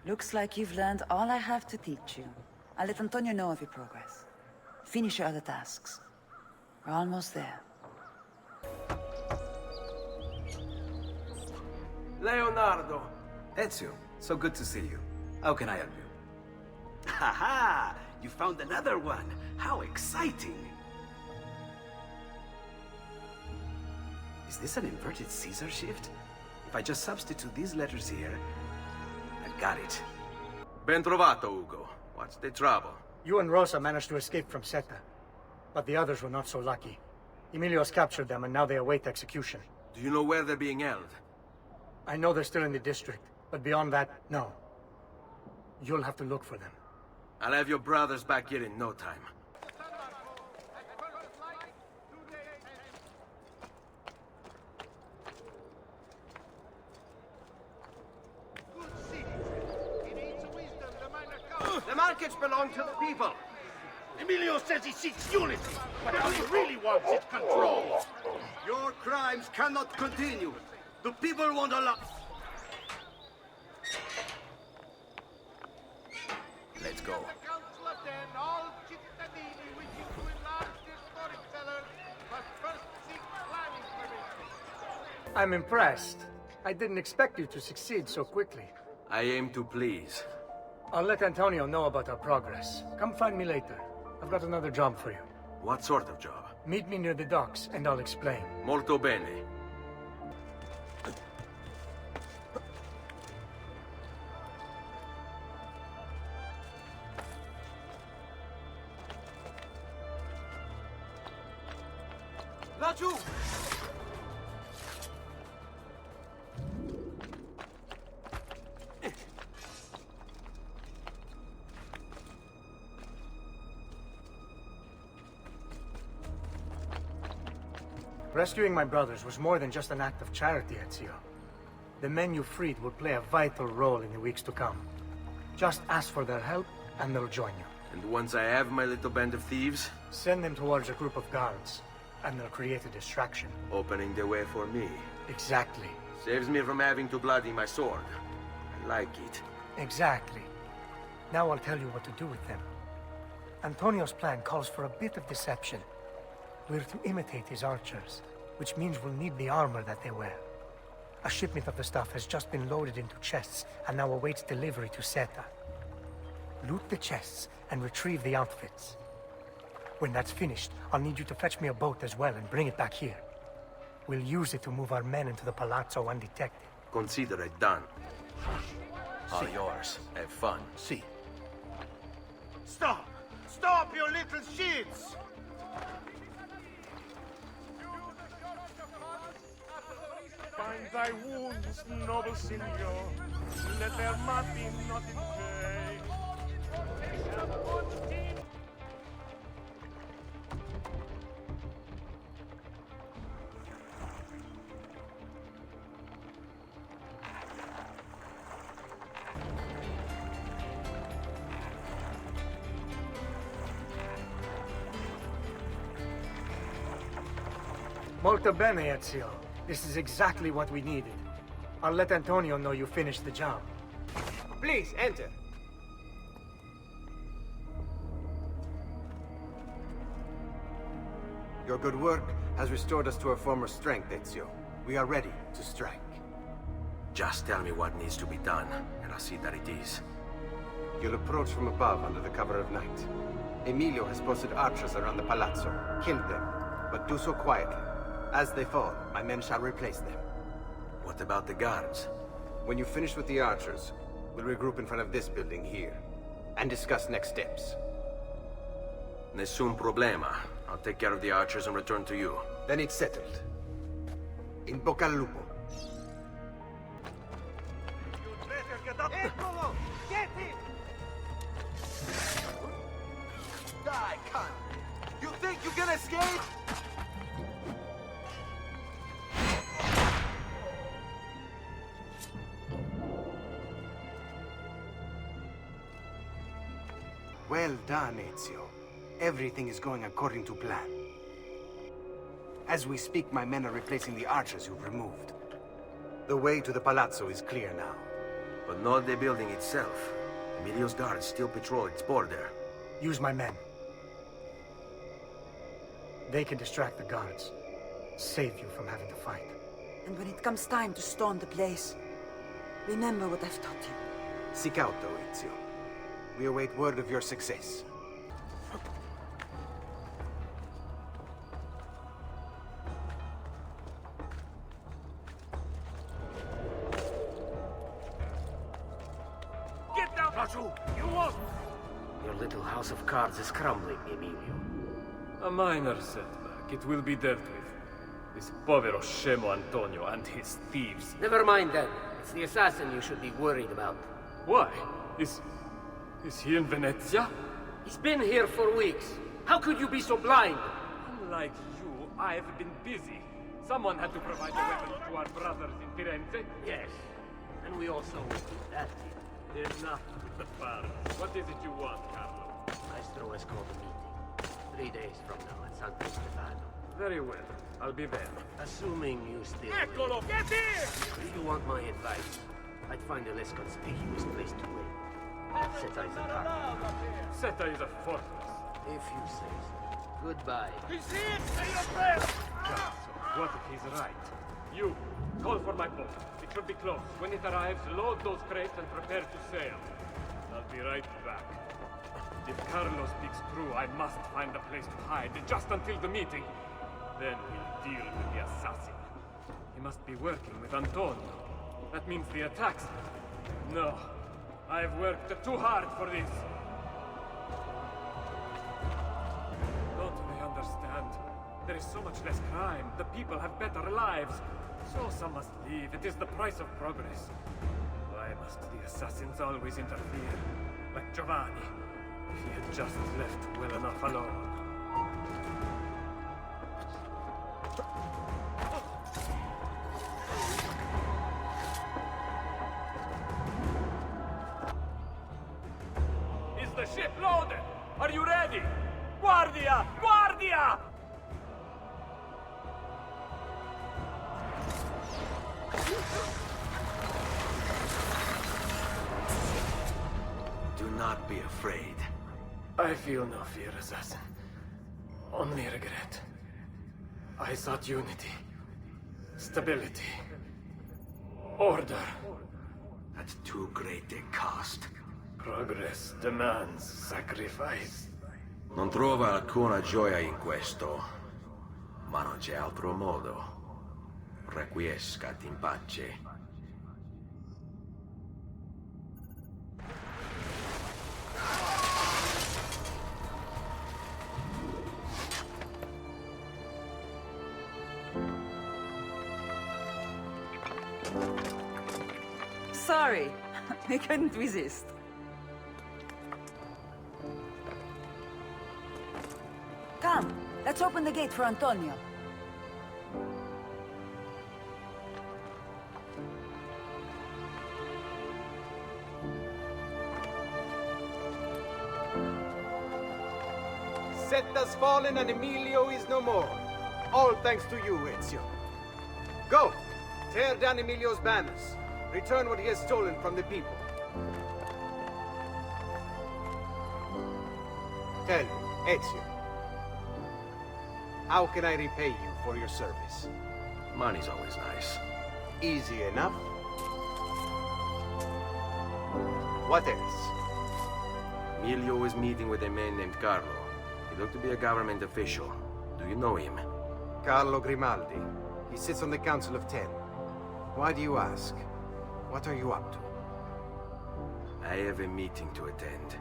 Looks like you've learned all I have to teach you. I'll let Antonio know of your progress. Finish your other tasks. We're almost there. Leonardo! Ezio, so good to see you. How can I help you? Haha! You found another one! How exciting! Is this an inverted Caesar shift? If I just substitute these letters here... I've got it. Ben trovato, Ugo. What's the trouble? You and Rosa managed to escape from Seta. But the others were not so lucky. Emilio's captured them and now they await execution. Do you know where they're being held? I know they're still in the district, but beyond that, no. You'll have to look for them. I'll have your brothers back here in no time. The markets belong to the people. Emilio says he seeks unity, but all he really wants is control. Your crimes cannot continue. The people want a lot. Let's go. I'm impressed. I didn't expect you to succeed so quickly. I aim to please. I'll let Antonio know about our progress. Come find me later. I've got another job for you. What sort of job? Meet me near the docks, and I'll explain. Molto bene. Laggiù! Rescuing my brothers was more than just an act of charity, Ezio. The men you freed will play a vital role in the weeks to come. Just ask for their help, and they'll join you. And once I have my little band of thieves? Send them towards a group of guards, and they'll create a distraction. Opening the way for me. Exactly. Saves me from having to bloody my sword. I like it. Exactly. Now I'll tell you what to do with them. Antonio's plan calls for a bit of deception. We're to imitate his archers, which means we'll need the armor that they wear. A shipment of the stuff has just been loaded into chests and now awaits delivery to Seta. Loot the chests and retrieve the outfits. When that's finished, I'll need you to fetch me a boat as well and bring it back here. We'll use it to move our men into the palazzo undetected. Consider it done. All yours. Have fun. See. Stop! Stop, you little shits! Find Bind thy wounds, noble signor. Let their mapping not in vain. Molto bene, Ezio. This is exactly what we needed. I'll let Antonio know you finished the job. Please, enter. Your good work has restored us to our former strength, Ezio. We are ready to strike. Just tell me what needs to be done, and I'll see that it is. You'll approach from above under the cover of night. Emilio has posted archers around the palazzo. Kill them, but do so quietly. As they fall, my men shall replace them. What about the guards? When you finish with the archers, we'll regroup in front of this building here, and discuss next steps. Nessun problema. I'll take care of the archers and return to you. Then it's settled. In bocca al lupo. Eccolo! Get him! Die, cunt! You think you can escape? Well done, Ezio. Everything is going according to plan. As we speak, my men are replacing the archers you've removed. The way to the palazzo is clear now. But not the building itself. Emilio's guards still patrol its border. Use my men. They can distract the guards. Save you from having to fight. And when it comes time to storm the place, remember what I've taught you. Seek out, though, Ezio. We await word of your success. Get down, Pazzi! You won't! Your little house of cards is crumbling, Emilio. A minor setback. It will be dealt with. This povero scemo Antonio and his thieves. Never mind that. It's the assassin you should be worried about. Why? Is he in Venezia? He's been here for weeks. How could you be so blind? Unlike you, I've been busy. Someone had to provide the weapons to our brothers in Firenze. Yes. And we also do that. Enough with the farce. What is it you want, Carlo? Maestro has called a meeting. 3 days from now at San Stefano. Very well. I'll be there. Assuming you still... Eccolo! Get here! If you want my advice, I'd find a less conspicuous place to wait. Seta is a park. Seta is a fortress. If you say so. Goodbye. He's here! Say your prayers! So, what if he's right? You, call for my boat. It should be close. When it arrives, load those crates and prepare to sail. I'll be right back. If Carlo speaks true, I must find a place to hide, just until the meeting. Then we'll deal with the assassin. He must be working with Antonio. That means the attacks. No. I've worked too hard for this. Don't they understand? There is so much less crime. The people have better lives. So some must leave. It is the price of progress. Why must the assassins always interfere? Like Giovanni. If he had just left well enough alone. Is the ship loaded? Are you ready? Guardia! Guardia! Do not be afraid. I feel no fear, assassin. Only regret. I sought unity, stability, order. At too great a cost. Progress demands sacrifice. Non trova alcuna gioia in questo, ma non c'è altro modo. Requiescat in pace. Sorry, I couldn't resist. Come, let's open the gate for Antonio. Set has fallen and Emilio is no more. All thanks to you, Ezio. Go! Tear down Emilio's banners. Return what he has stolen from the people. Tell me, Ezio. How can I repay you for your service? Money's always nice. Easy enough. What else? Emilio is meeting with a man named Carlo. He looked to be a government official. Do you know him? Carlo Grimaldi. He sits on the Council of Ten. Why do you ask? What are you up to? I have a meeting to attend.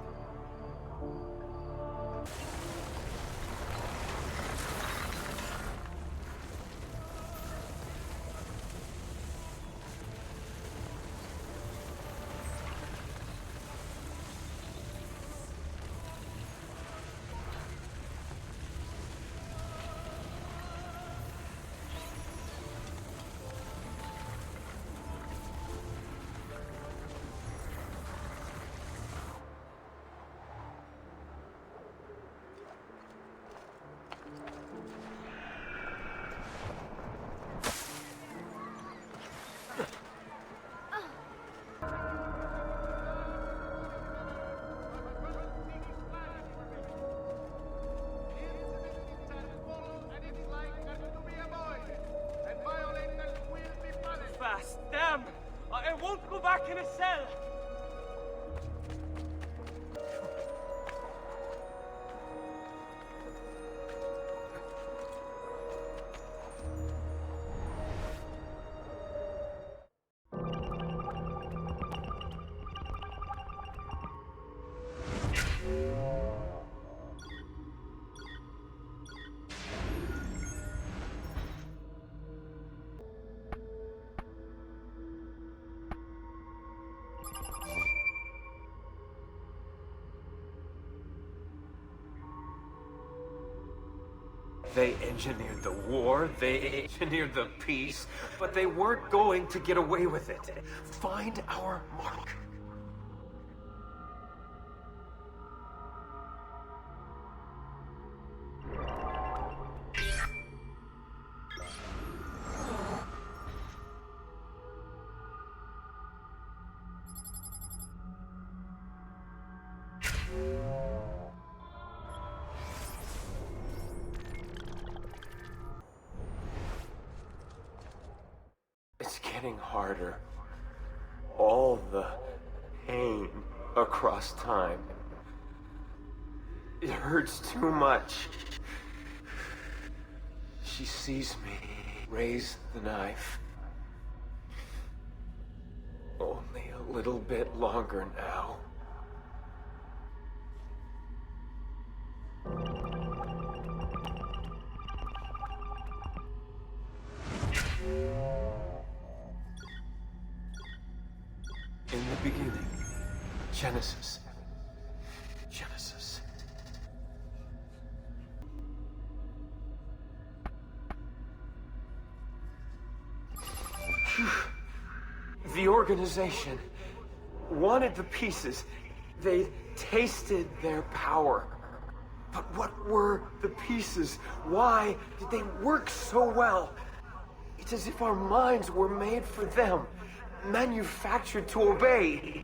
Damn! I won't go back in a cell! They engineered the war, they engineered the peace, but they weren't going to get away with it. Find our mark. It's getting harder. All the pain across time. It hurts too much. She sees me raise the knife. Only a little bit longer now. In the beginning, Genesis. Genesis. The organization wanted the pieces. They tasted their power. But what were the pieces? Why did they work so well? It's as if our minds were made for them. Manufactured to obey.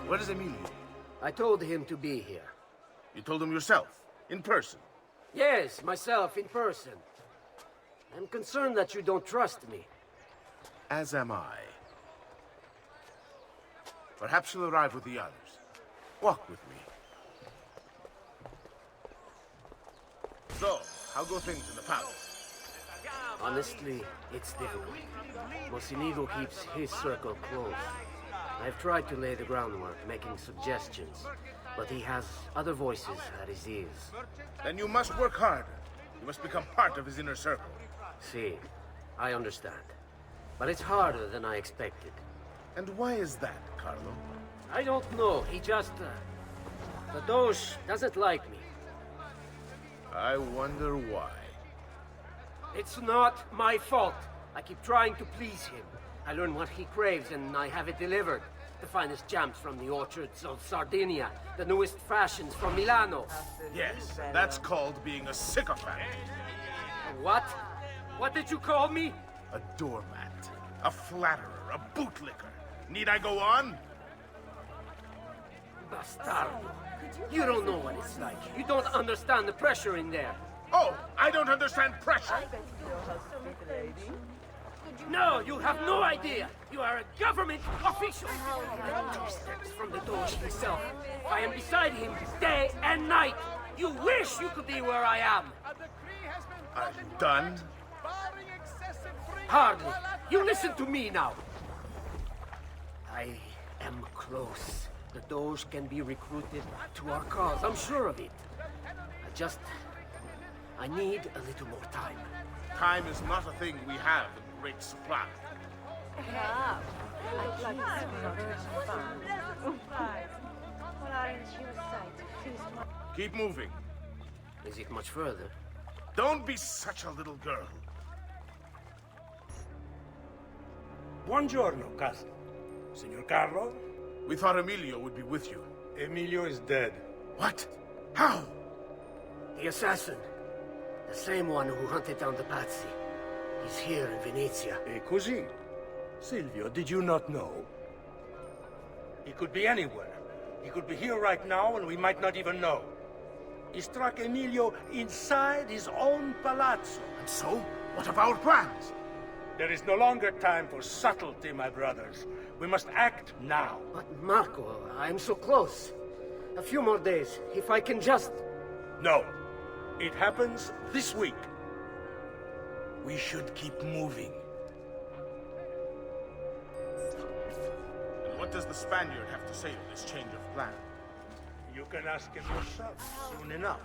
Where is Emilio? I told him to be here. You told him yourself? In person? Yes, myself, in person. I'm concerned that you don't trust me. As am I. Perhaps you'll arrive with the others. Walk with me. So, how go things in the palace? Honestly, it's difficult. Mocenigo keeps his circle close. I've tried to lay the groundwork, making suggestions, but he has other voices at his ears. Then you must work harder. You must become part of his inner circle. See, I understand. But it's harder than I expected. And why is that, Carlo? I don't know. He just... the Doge doesn't like me. I wonder why. It's not my fault. I keep trying to please him. I learn what he craves and I have it delivered. The finest jams from the orchards of Sardinia, the newest fashions from Milano. Yes, that's called being a sycophant. What? What did you call me? A doormat, a flatterer, a bootlicker. Need I go on? Bastardo. You don't know what it's like. You don't understand the pressure in there. Oh, I don't understand pressure. No, you have no idea. You are a government official. I'm 2 steps from the Doge himself. I am beside him day and night. You wish you could be where I am. Are you done? Hardly. You listen to me now. I am close. The Doge can be recruited to our cause. I'm sure of it. I need a little more time. Time is not a thing we have in great supply. Keep moving. Is it much further? Don't be such a little girl. Buongiorno, cousin. Signor Carlo? We thought Emilio would be with you. Emilio is dead. What? How? The assassin. The same one who hunted down the Pazzi. He's here in Venezia. E così? Silvio, did you not know? He could be anywhere. He could be here right now and we might not even know. He struck Emilio inside his own palazzo. And so? What of our plans? There is no longer time for subtlety, my brothers. We must act now. But Marco, I'm so close. A few more days, if I can just... No. It happens this week. We should keep moving. And what does the Spaniard have to say to this change of plan? You can ask him yourself soon enough.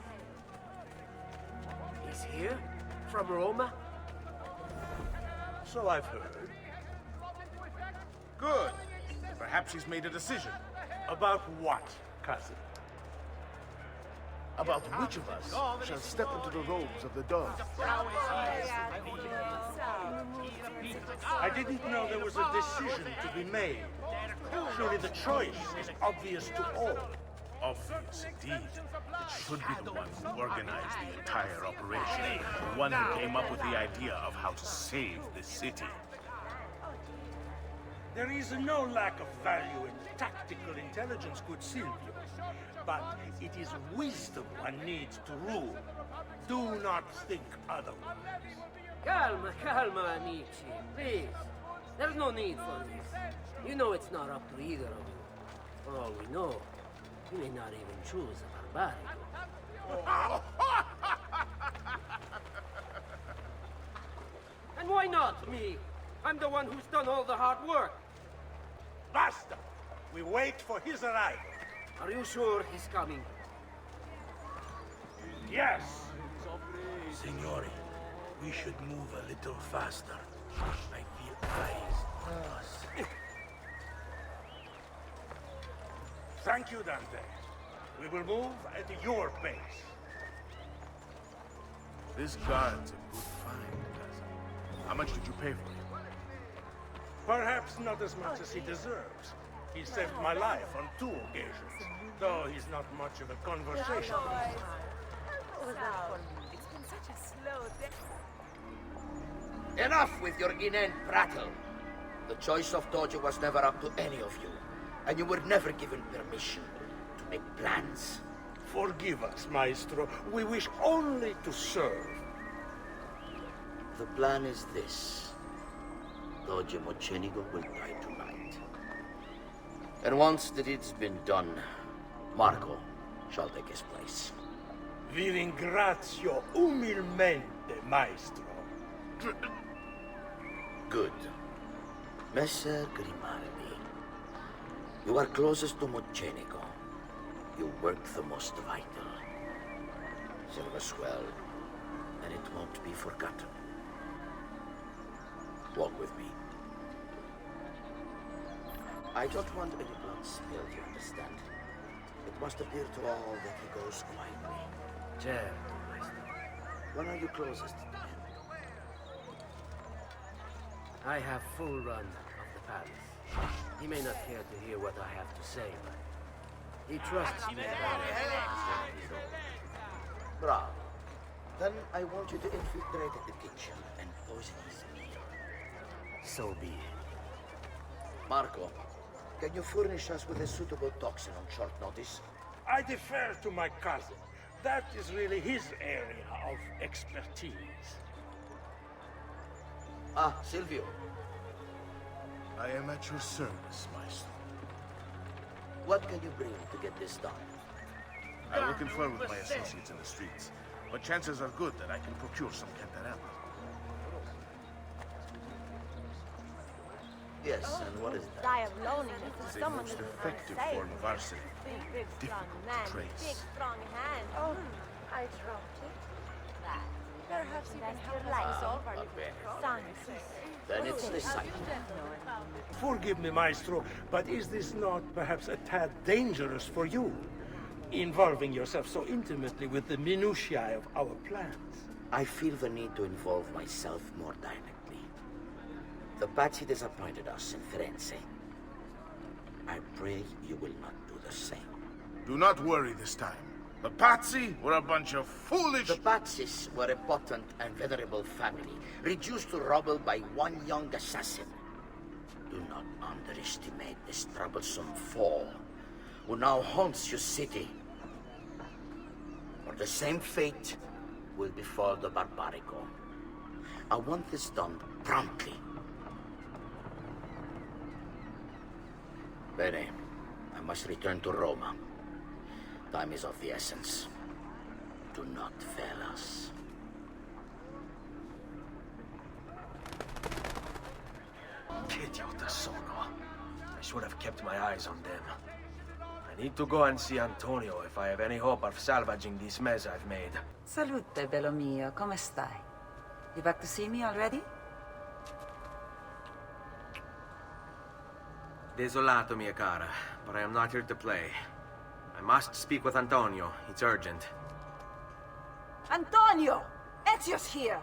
He's here? From Roma? So I've heard. Good. Perhaps he's made a decision. About what, cousin? About which of us shall step into the robes of the dove? I didn't know there was a decision to be made. Surely the choice is obvious to all. Obvious, indeed. It should be the one who organized the entire operation. The one who came up with the idea of how to save the city. There is no lack of value in tactical intelligence, good Silvio. But it is wisdom one needs to rule. Do not think otherwise. Calma, calma, amici. Please. There's no need for this. You know it's not up to either of you. For all we know, you may not even choose a barbarian. And why not me? I'm the one who's done all the hard work. Basta! We wait for his arrival. Are you sure he's coming? Yes! Signori, we should move a little faster. I feel eyes on us. Thank you, Dante. We will move at your pace. This guard's a good find, cousin. How much did you pay for him? Perhaps not as much as he deserves. He saved my life on 2 occasions, though he's not much of a conversationalist. It's been such a slow day. Enough with your inane prattle. The choice of Dojo was never up to any of you, and you were never given permission to make plans. Forgive us, Maestro. We wish only to serve. The plan is this. Doge Mocenigo will die tonight. And once the deed's been done, Marco shall take his place. Vi ringrazio umilmente, Maestro. Good. Messer Grimaldi, you are closest to Mocenigo. You work the most vital. Serve us well, and it won't be forgotten. Walk with me. I don't want any blood spilled, you understand? It must appear to all that he goes quietly. Certo, Maestro. When are you closest to him? I have full run palace. He may not care to hear what I have to say, but he trusts me. Bravo. Then I want you to infiltrate the kitchen and poison his meal. So be it. Marco, can you furnish us with a suitable toxin on short notice? I defer to my cousin. That is really his area of expertise. Ah, Silvio. I am at your service, Maestro. What can you bring to get this done? I will confer with my associates in the streets, but chances are good that I can procure some Cantarella. Yes, and what is that? Die of loneliness. It's a Someone most who's effective unsafe. form of arsenic. Big, strong man. trace. Big, strong hand. Oh, I dropped it. That. Perhaps you can help us solve our little problem. Then it's this side. Forgive me, Maestro, but is this not perhaps a tad dangerous for you? Involving yourself so intimately with the minutiae of our plans. I feel the need to involve myself more directly. The Pazzi disappointed us in Firenze. I pray you will not do the same. Do not worry this time. The Pazzi were a bunch of foolish... The Pazzis were a potent and venerable family, reduced to rubble by one young assassin. Do not underestimate this troublesome foe, who now haunts your city. For the same fate will befall the Barbarico. I want this done promptly. Bene, I must return to Roma. Time is of the essence. Do not fail us. Idiota sono. I should have kept my eyes on them. I need to go and see Antonio if I have any hope of salvaging this mess I've made. Salute, bello mio. Come stai? You back to see me already? Desolato, mia cara, but I am not here to play. I must speak with Antonio. It's urgent. Antonio! Ezio's here!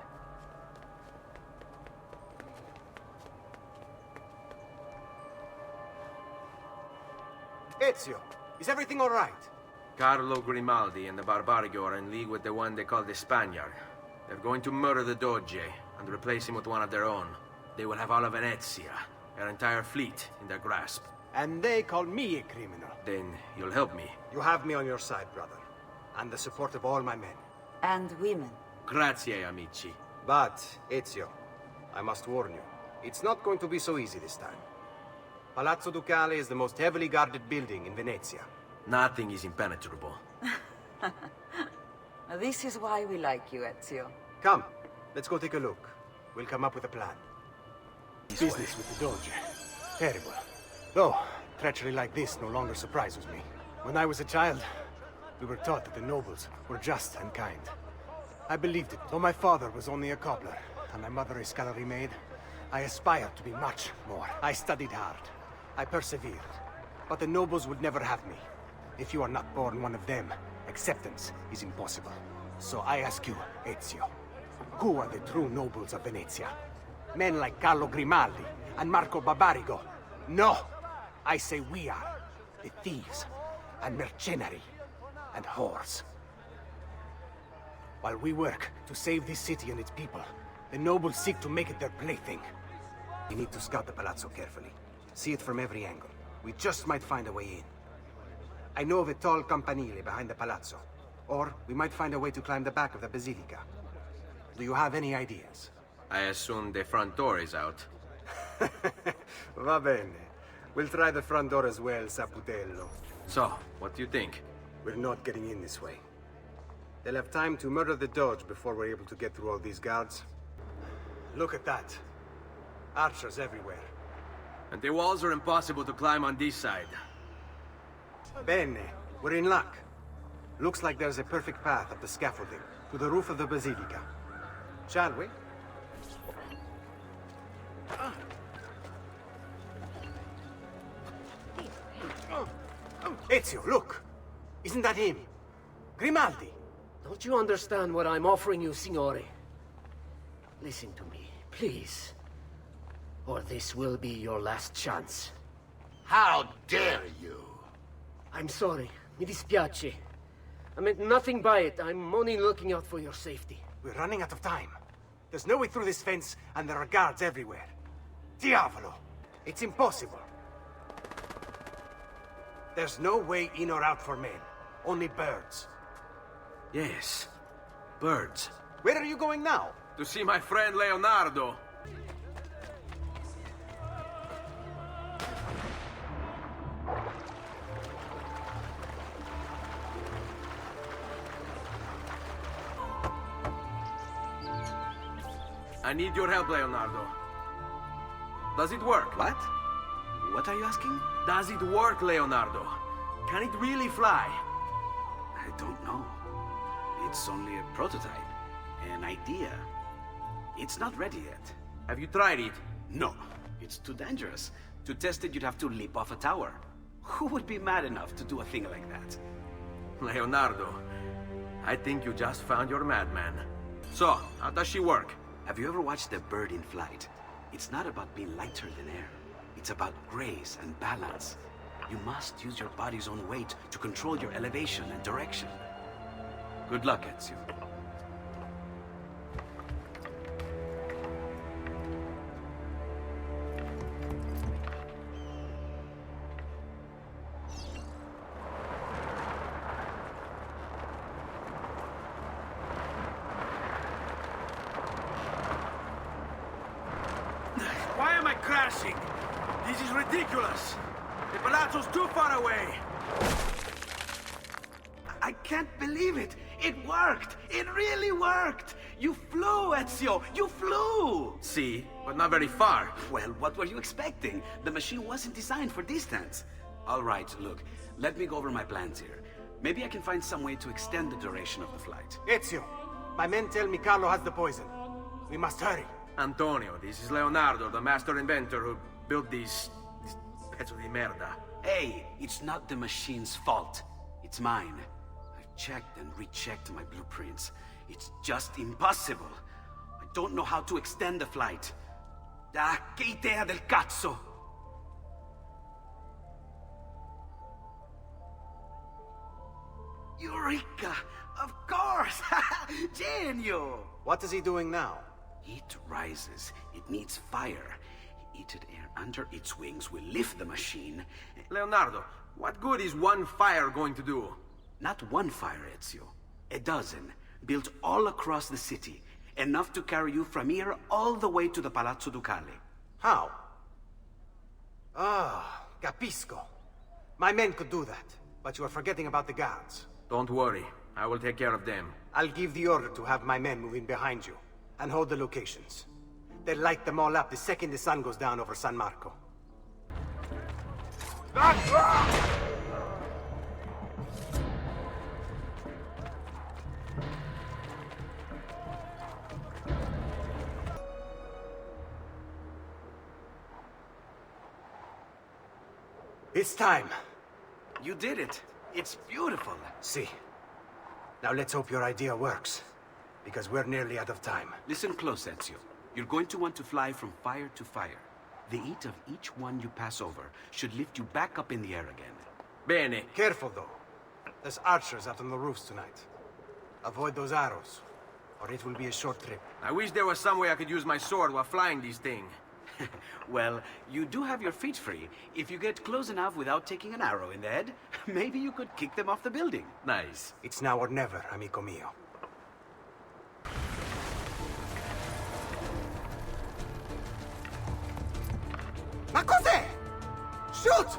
Ezio, is everything all right? Carlo Grimaldi and the Barbarigo are in league with the one they call the Spaniard. They're going to murder the Doge and replace him with one of their own. They will have all of Venezia, their entire fleet, in their grasp. And they call me a criminal. Then you'll help me. You have me on your side, brother. And the support of all my men. And women. Grazie, amici. But, Ezio, I must warn you. It's not going to be so easy this time. Palazzo Ducale is the most heavily guarded building in Venezia. Nothing is impenetrable. This is why we like you, Ezio. Come, let's go take a look. We'll come up with a plan. Business with the Doge. Terrible. Though, treachery like this no longer surprises me. When I was a child, we were taught that the nobles were just and kind. I believed it, though my father was only a cobbler, and my mother a scullery maid. I aspired to be much more. I studied hard. I persevered. But the nobles would never have me. If you are not born one of them, acceptance is impossible. So I ask you, Ezio, who are the true nobles of Venezia? Men like Carlo Grimaldi and Marco Barbarigo? No! I say we are. The thieves and mercenary and whores. While we work to save this city and its people, the nobles seek to make it their plaything. We need to scout the palazzo carefully. See it from every angle. We just might find a way in. I know of a tall campanile behind the palazzo. Or we might find a way to climb the back of the basilica. Do you have any ideas? I assume the front door is out. Va bene. We'll try the front door as well, Saputello. So, what do you think? We're not getting in this way. They'll have time to murder the Doge before we're able to get through all these guards. Look at that. Archers everywhere. And the walls are impossible to climb on this side. Bene. We're in luck. Looks like there's a perfect path up the scaffolding to the roof of the basilica. Shall we? Ezio, look! Isn't that him? Grimaldi! Don't you understand what I'm offering you, Signore? Listen to me, please. or this will be your last chance. How dare you? I'm sorry. Mi dispiace. I meant nothing by it. I'm only looking out for your safety. We're running out of time. There's no way through this fence, and there are guards everywhere. Diavolo! It's impossible. There's no way in or out for men. Only birds. Yes. Birds. Where are you going now? To see my friend Leonardo. I need your help, Leonardo. Does it work? What? What are you asking? Does it work, Leonardo? Can it really fly? I don't know. It's only a prototype. An idea. It's not ready yet. Have you tried it? No. It's too dangerous. To test it, you'd have to leap off a tower. Who would be mad enough to do a thing like that? Leonardo, I think you just found your madman. So, how does she work? Have you ever watched a bird in flight? It's not about being lighter than air. It's about grace and balance. You must use your body's own weight to control your elevation and direction. Good luck, Ezio. Why am I crashing? This is ridiculous. The palazzo's too far away. I can't believe it! It worked! It really worked! You flew, Ezio! You flew! See, but not very far. Well, what were you expecting? The machine wasn't designed for distance. All right, look, let me go over my plans here. Maybe I can find some way to extend the duration of the flight. Ezio, my men tell me Carlo has the poison. We must hurry. Antonio, this is Leonardo, the master inventor who built these pezzo di merda. Hey, it's not the machine's fault. It's mine. I've checked and rechecked my blueprints. It's just impossible. I don't know how to extend the flight. Ah, che idea del cazzo! Eureka! Of course! Genio! What is he doing now? It rises. It needs fire. Heated air under its wings will lift the machine. Leonardo, what good is one fire going to do? Not one fire, Ezio. A dozen, built all across the city. Enough to carry you from here all the way to the Palazzo Ducale. How? Ah, capisco. My men could do that, but you are forgetting about the guards. Don't worry, I will take care of them. I'll give the order to have my men move in behind you, and hold the locations. They'll light them all up the second the sun goes down over San Marco. It's time. You did it. It's beautiful. See. Now let's hope your idea works, because we're nearly out of time. Listen close, Ezio. You're going to want to fly from fire to fire. The heat of each one you pass over should lift you back up in the air again. Bene. Careful, though. There's archers out on the roofs tonight. Avoid those arrows, or it will be a short trip. I wish there was some way I could use my sword while flying this thing. Well, you do have your feet free. If you get close enough without taking an arrow in the head, maybe you could kick them off the building. Nice. It's now or never, amico mio. Ma cos'è? Shoot!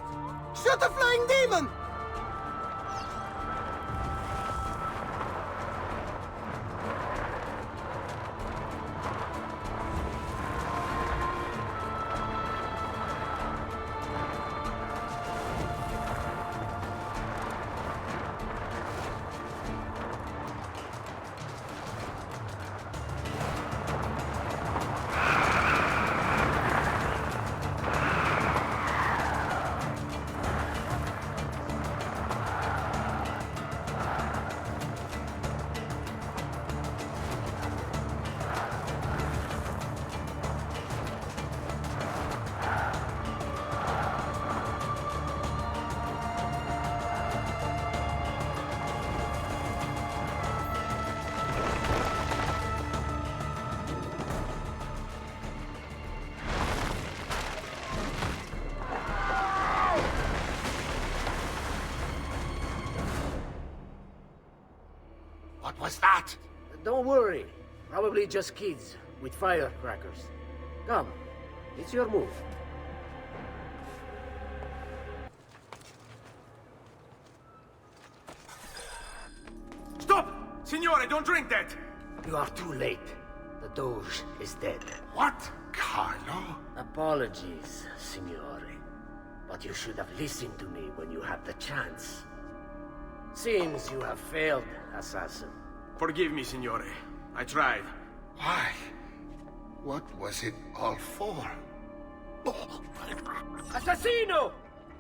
Shoot the flying demon! Don't worry. Probably just kids with firecrackers. Come, it's your move. Stop! Signore, don't drink that! You are too late. The Doge is dead. What? Carlo? Apologies, Signore. But you should have listened to me when you had the chance. Seems you have failed, assassin. Forgive me, Signore. I tried. Why? What was it all for? Assassino!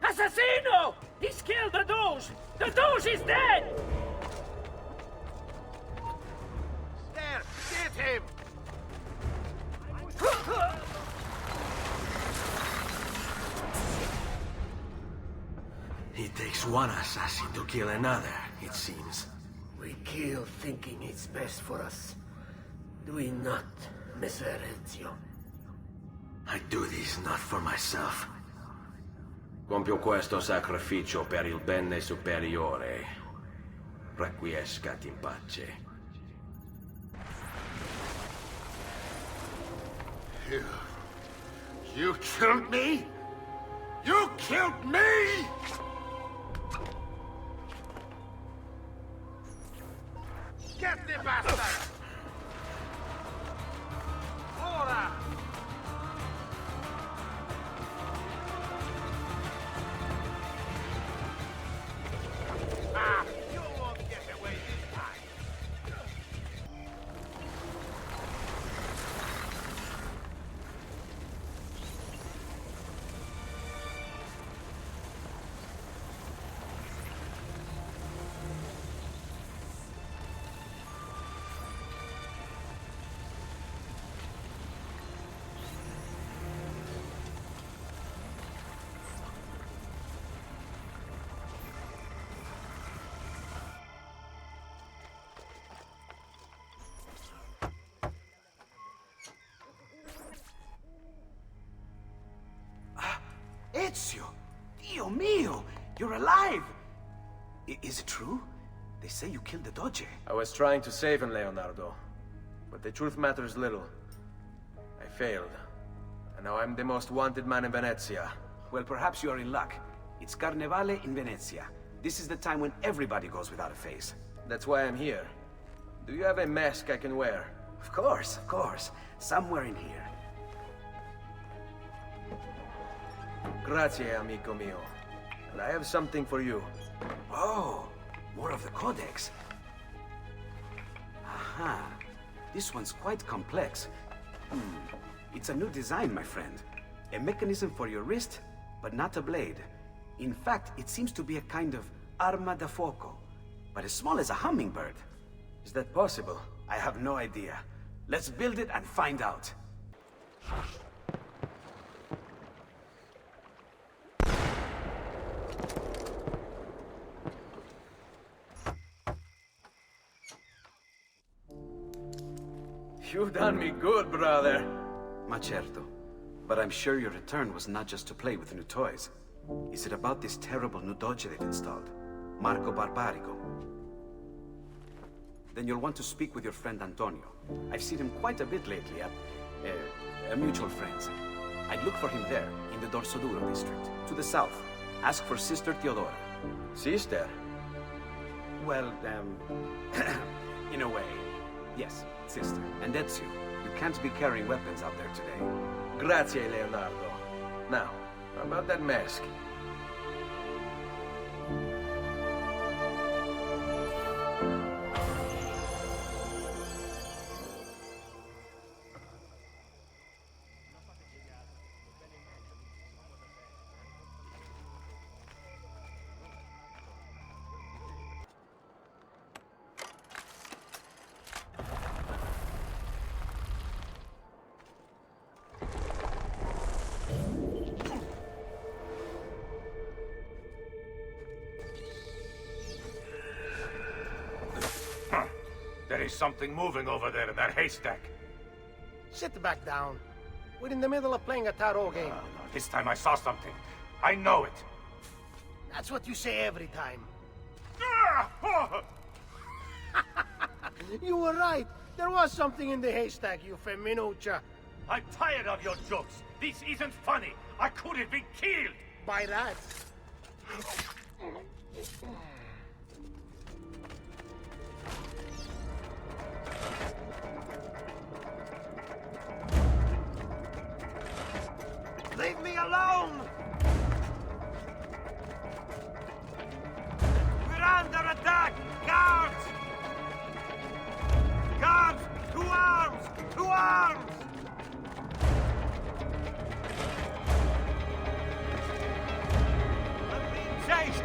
Assassino! He's killed the Doge! The Doge is dead! There! Get him! It takes one assassin to kill another, it seems. We kill thinking it's best for us. Do we not, Messer Ezio? I do this not for myself. Compio questo sacrificio per il bene superiore. Requiescat in pace. You killed me? You killed me?! Get the bastard! Ora! Ah, you won't get away this time. Ezio! Dio mio! You're alive! Is it true? They say you killed the Doge. I was trying to save him, Leonardo. But the truth matters little. I failed. And now I'm the most wanted man in Venezia. Well, perhaps you are in luck. It's Carnevale in Venezia. This is the time when everybody goes without a face. That's why I'm here. Do you have a mask I can wear? Of course, of course. Somewhere in here. Grazie, amico mio. And I have something for you. Oh, more of the Codex. Aha. This one's quite complex. It's a new design, my friend. A mechanism for your wrist, but not a blade. In fact, it seems to be a kind of arma da fuoco, but as small as a hummingbird. Is that possible? I have no idea. Let's build it and find out. You've done me good, brother. Ma certo. But I'm sure your return was not just to play with new toys. Is it about this terrible new doge they've installed? Marco Barbarigo? Then you'll want to speak with your friend Antonio. I've seen him quite a bit lately at... mutual friends. I'd look for him there, in the Dorsoduro district, to the south. Ask for Sister Theodora. Sister? Well, in a way. Yes, sister. And Ezio, you can't be carrying weapons out there today. Grazie, Leonardo. Now, about that mask. There is something moving over there in that haystack. Sit back down. We're in the middle of playing a tarot game. No, this time I saw something. I know it. That's what you say every time. You were right. There was something in the haystack, you feminuccia. I'm tired of your jokes. This isn't funny. I could have been killed. By rats. Leave me alone! We're under attack! Guards! Guards! To arms! To arms! I'm being chased!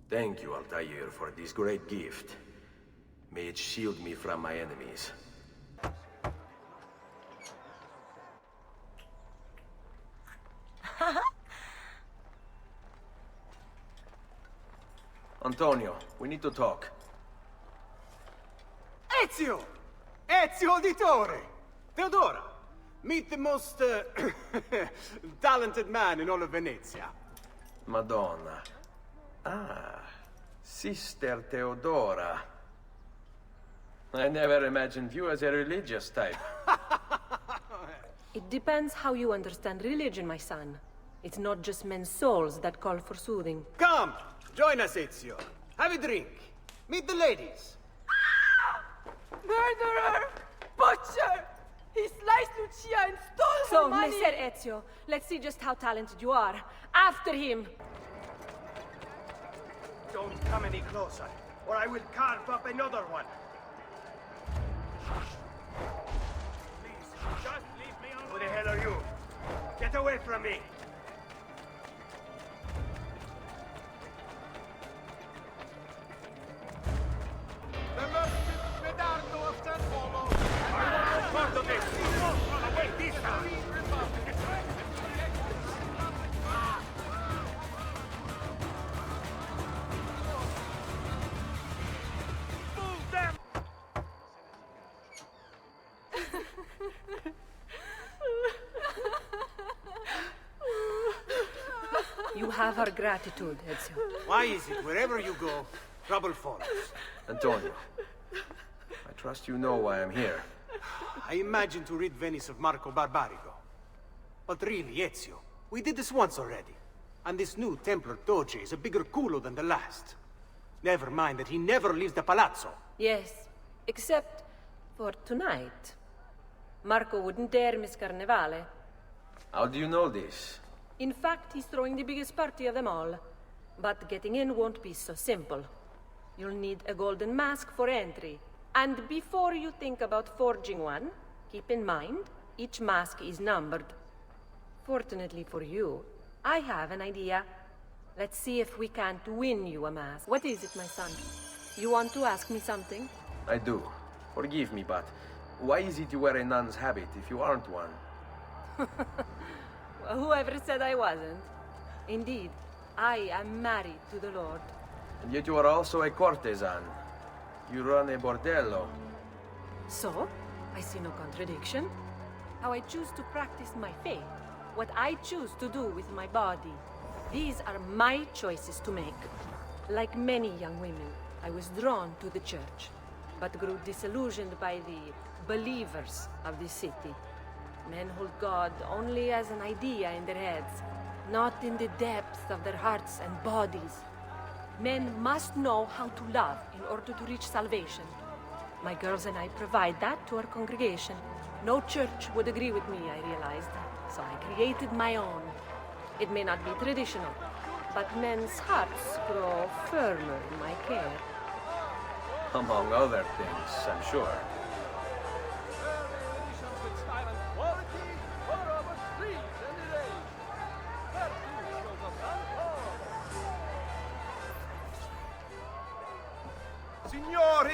Thank you, Altair, for this great gift. May it shield me from my enemies. Antonio, we need to talk. Ezio! Ezio Auditore! Theodora! Meet the most, talented man in all of Venezia. Madonna. Ah, Sister Theodora. I never imagined you as a religious type. It depends how you understand religion, my son. It's not just men's souls that call for soothing. Come! Join us, Ezio. Have a drink. Meet the ladies. Murderer! Butcher! He sliced Lucia and stole her money! So, Messer Ezio, let's see just how talented you are. After him! Don't come any closer, or I will carve up another one. Please, just leave me alone. Who the hell are you? Get away from me! The merchant You have our gratitude, Ezio. Why is it wherever you go, trouble follows? Antonio, I trust you know why I'm here. I imagine to rid Venice of Marco Barbarigo. But really, Ezio, we did this once already. And this new Templar Doge is a bigger culo than the last. Never mind that he never leaves the palazzo. Yes, except for tonight. Marco wouldn't dare miss Carnevale. How do you know this? In fact, he's throwing the biggest party of them all. But getting in won't be so simple. You'll need a golden mask for entry. And before you think about forging one, keep in mind, each mask is numbered. Fortunately for you, I have an idea. Let's see if we can't win you a mask. What is it, my son? You want to ask me something? I do. Forgive me, but why is it you wear a nun's habit if you aren't one? Well, whoever said I wasn't? Indeed, I am married to the Lord. And yet you are also a courtesan. You run a bordello. So, I see no contradiction. How I choose to practice my faith, what I choose to do with my body. These are my choices to make. Like many young women, I was drawn to the church, but grew disillusioned by the believers of the city. Men hold God only as an idea in their heads, not in the depths of their hearts and bodies. Men must know how to love in order to reach salvation. My girls and I provide that to our congregation. No church would agree with me, I realized. So I created my own. It may not be traditional, but men's hearts grow firmer in my care. Among other things, I'm sure.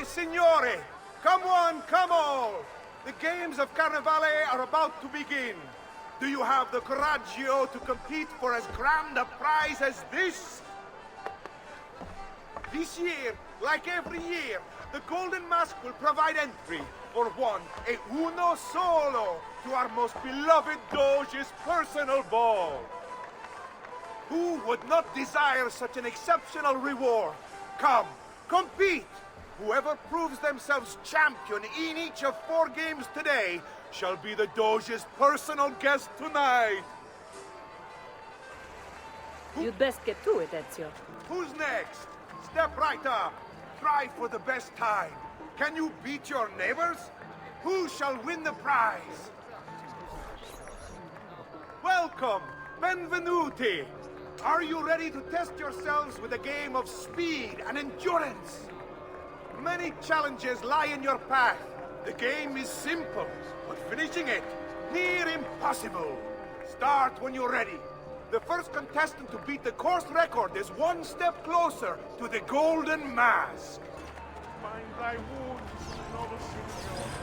Signore! Come on, come on! The games of Carnevale are about to begin. Do you have the coraggio to compete for as grand a prize as this? This year, like every year, the Golden Mask will provide entry for one, e uno solo, to our most beloved Doge's personal ball. Who would not desire such an exceptional reward? Come, compete! Whoever proves themselves champion in each of 4 games today shall be the Doge's personal guest tonight. You'd best get to it, Ezio. Who's next? Step right up. Try for the best time. Can you beat your neighbors? Who shall win the prize? Welcome, benvenuti. Are you ready to test yourselves with a game of speed and endurance? Many challenges lie in your path. The game is simple, but finishing it, near impossible. Start when you're ready. The first contestant to beat the course record is 1 step closer to the Golden Mask. Mind thy wounds, noble signor.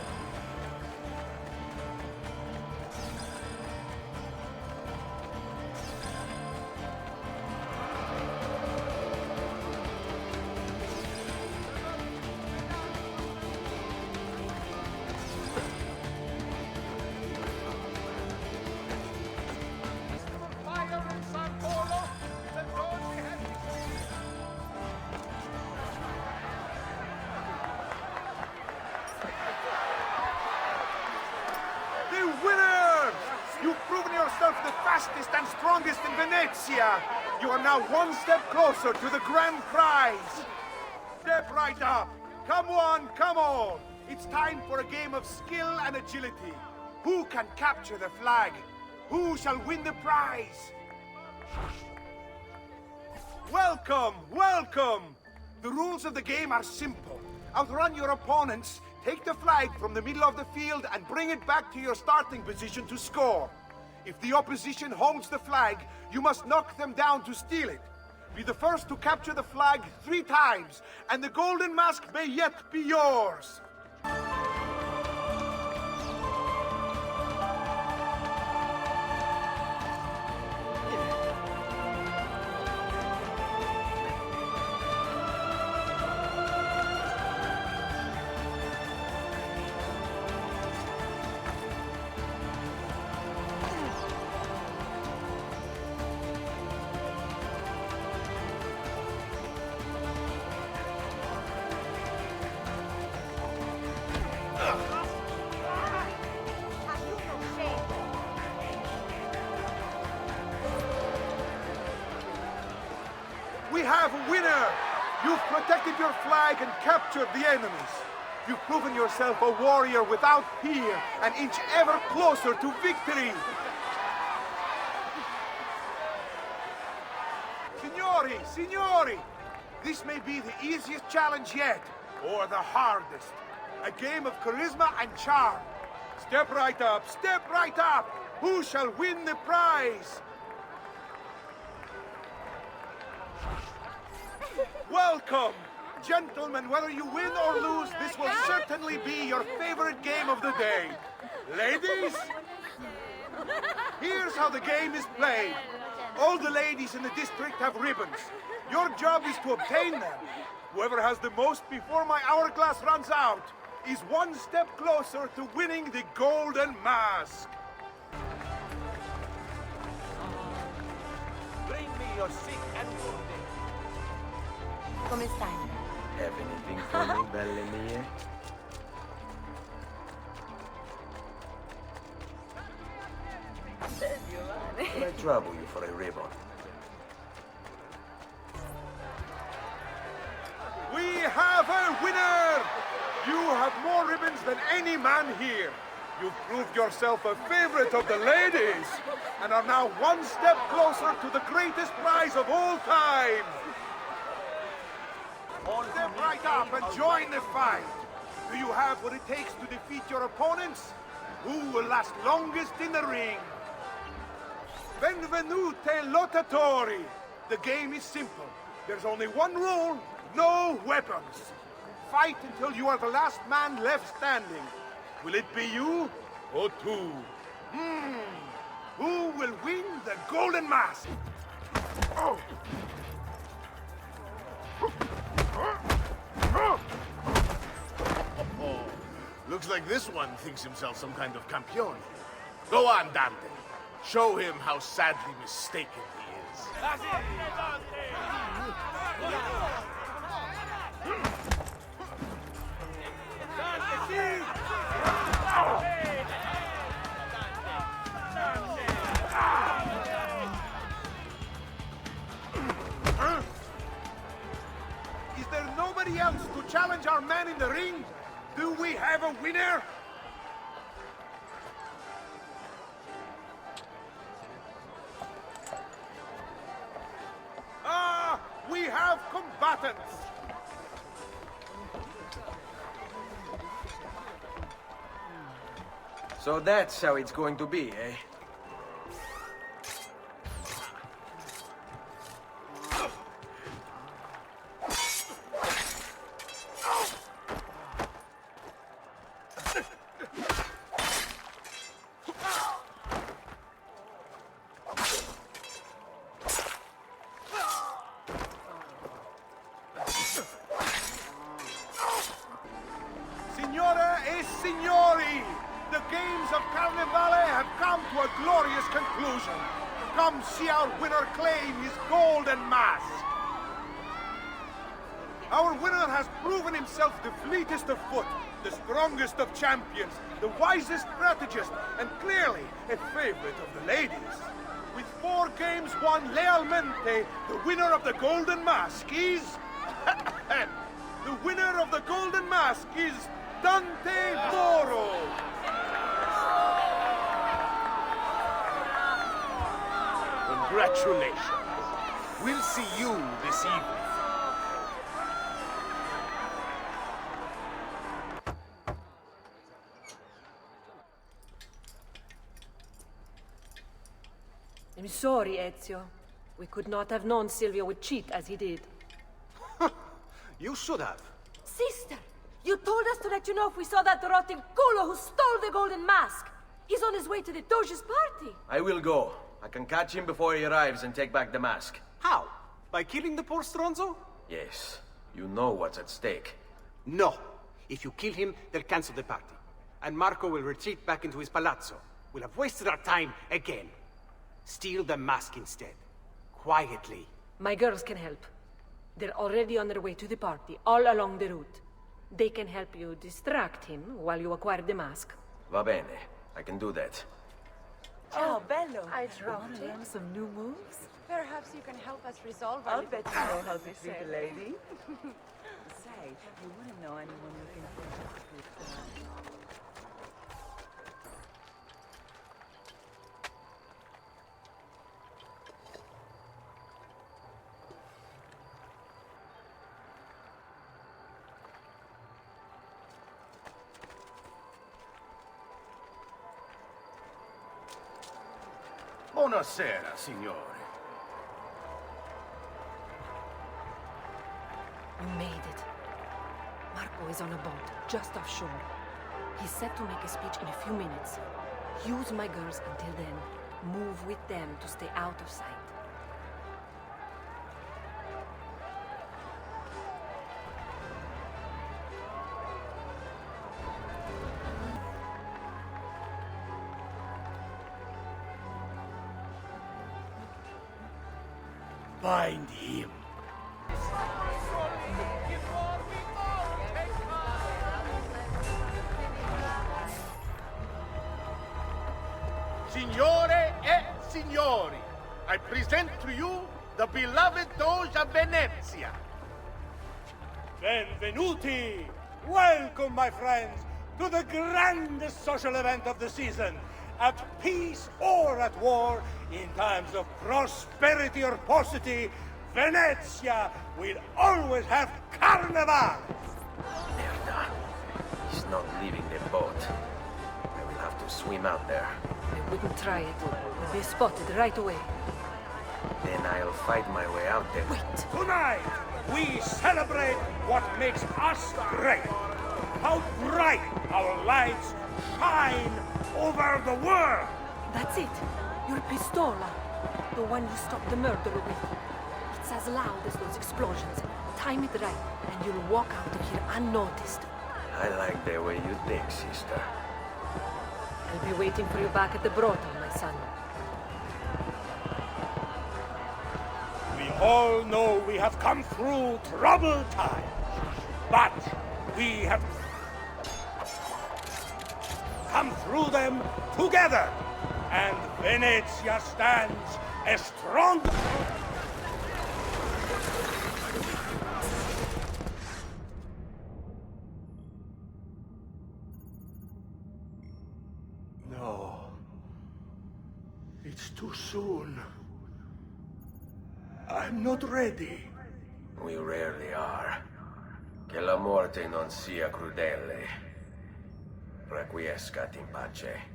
And strongest in Venezia. You are now 1 step closer to the grand prize. Step right up. Come on, come on. It's time for a game of skill and agility. Who can capture the flag? Who shall win the prize? Welcome, welcome. The rules of the game are simple. Outrun your opponents, take the flag from the middle of the field and bring it back to your starting position to score. If the opposition holds the flag, you must knock them down to steal it. Be the first to capture the flag 3 times, and the Golden Mask may yet be yours. have a winner! You've protected your flag and captured the enemies. You've proven yourself a warrior without fear, an inch ever closer to victory. Signori! This may be the easiest challenge yet, or the hardest. A game of charisma and charm. Step right up, step right up! Who shall win the prize? Welcome! Gentlemen, whether you win or lose, this will certainly be your favorite game of the day. Ladies, here's how the game is played. All the ladies in the district have ribbons. Your job is to obtain them. Whoever has the most before my hourglass runs out is one step closer to winning the golden mask. Bring me your sick and wounded. Come stai? Have anything for me, belle mie? Will I trouble you for a ribbon? We have a winner! You have more ribbons than any man here. You've proved yourself a favorite of the ladies, and are now one step closer to the greatest prize of all time. Step right up and join the fight. Do you have what it takes to defeat your opponents? Who will last longest in the ring? Benvenute lottatori! The game is simple. There's only one rule, no weapons. Fight until you are the last man left standing. Will it be you or two? Who will win the golden mask? Oh. Looks like this one thinks himself some kind of campione. Go on, Dante. Show him how sadly mistaken he is. Is there nobody else to challenge our man in the ring? Do we have a winner? We have combatants! So that's how it's going to be, eh? Signore e signori, the games of Carnevale have come to a glorious conclusion. Come see our winner claim his golden mask. Our winner has proven himself the fleetest of foot, the strongest of champions, the wisest strategist, and clearly a favorite of the ladies. With 4 games won lealmente, the winner of the golden mask is... the winner of the golden mask is Dante Moro. Congratulations. We'll see you this evening. I'm sorry, Ezio. We could not have known Silvio would cheat as he did. You should have. Sister, you told us to let you know if we saw that rotten culo who stole the golden mask. He's on his way to the Doge's party. I will go. I can catch him before he arrives and take back the mask. How? By killing the poor Stronzo? Yes. You know what's at stake. No. If you kill him, they'll cancel the party. And Marco will retreat back into his palazzo. We'll have wasted our time again. Steal the mask instead. Quietly. My girls can help. They're already on their way to the party, all along the route. They can help you distract him while you acquire the mask. Va bene. I can do that. Oh, bello. I dropped it. Learn some new moves? Perhaps Perhaps you can help us resolve our I'll little bet you know how to conflict, treat a Miss lady. Say, you wouldn't know anyone you can contact with. Buonasera, signore. You made it. Marco is on a boat, just offshore. He's set to make a speech in a few minutes. Use my girls until then. Move with them to stay out of sight. Find him. Signore e signori, I present to you the beloved Doge of Venezia. Benvenuti! Welcome, my friends, to the grandest social event of the season. At peace or at war, in times of prosperity or paucity, Venezia will always have Carnevale! Merda. He's not leaving the boat. I will have to swim out there. I wouldn't try it. We'll be spotted right away. Then I'll fight my way out there. Wait! Tonight, we celebrate what makes us great. How bright our lights shine over the world! That's it! Your pistola! The one you stopped the murderer with. It's as loud as those explosions. Time it right, and you'll walk out of here unnoticed. I like the way you think, sister. I'll be waiting for you back at the brothel, my son. We all know we have come through troubled times, but we have come through them together, and Venezia stands a strong... No. It's too soon. I'm not ready. We rarely are. Che la morte non sia crudele. Requiescat in pace.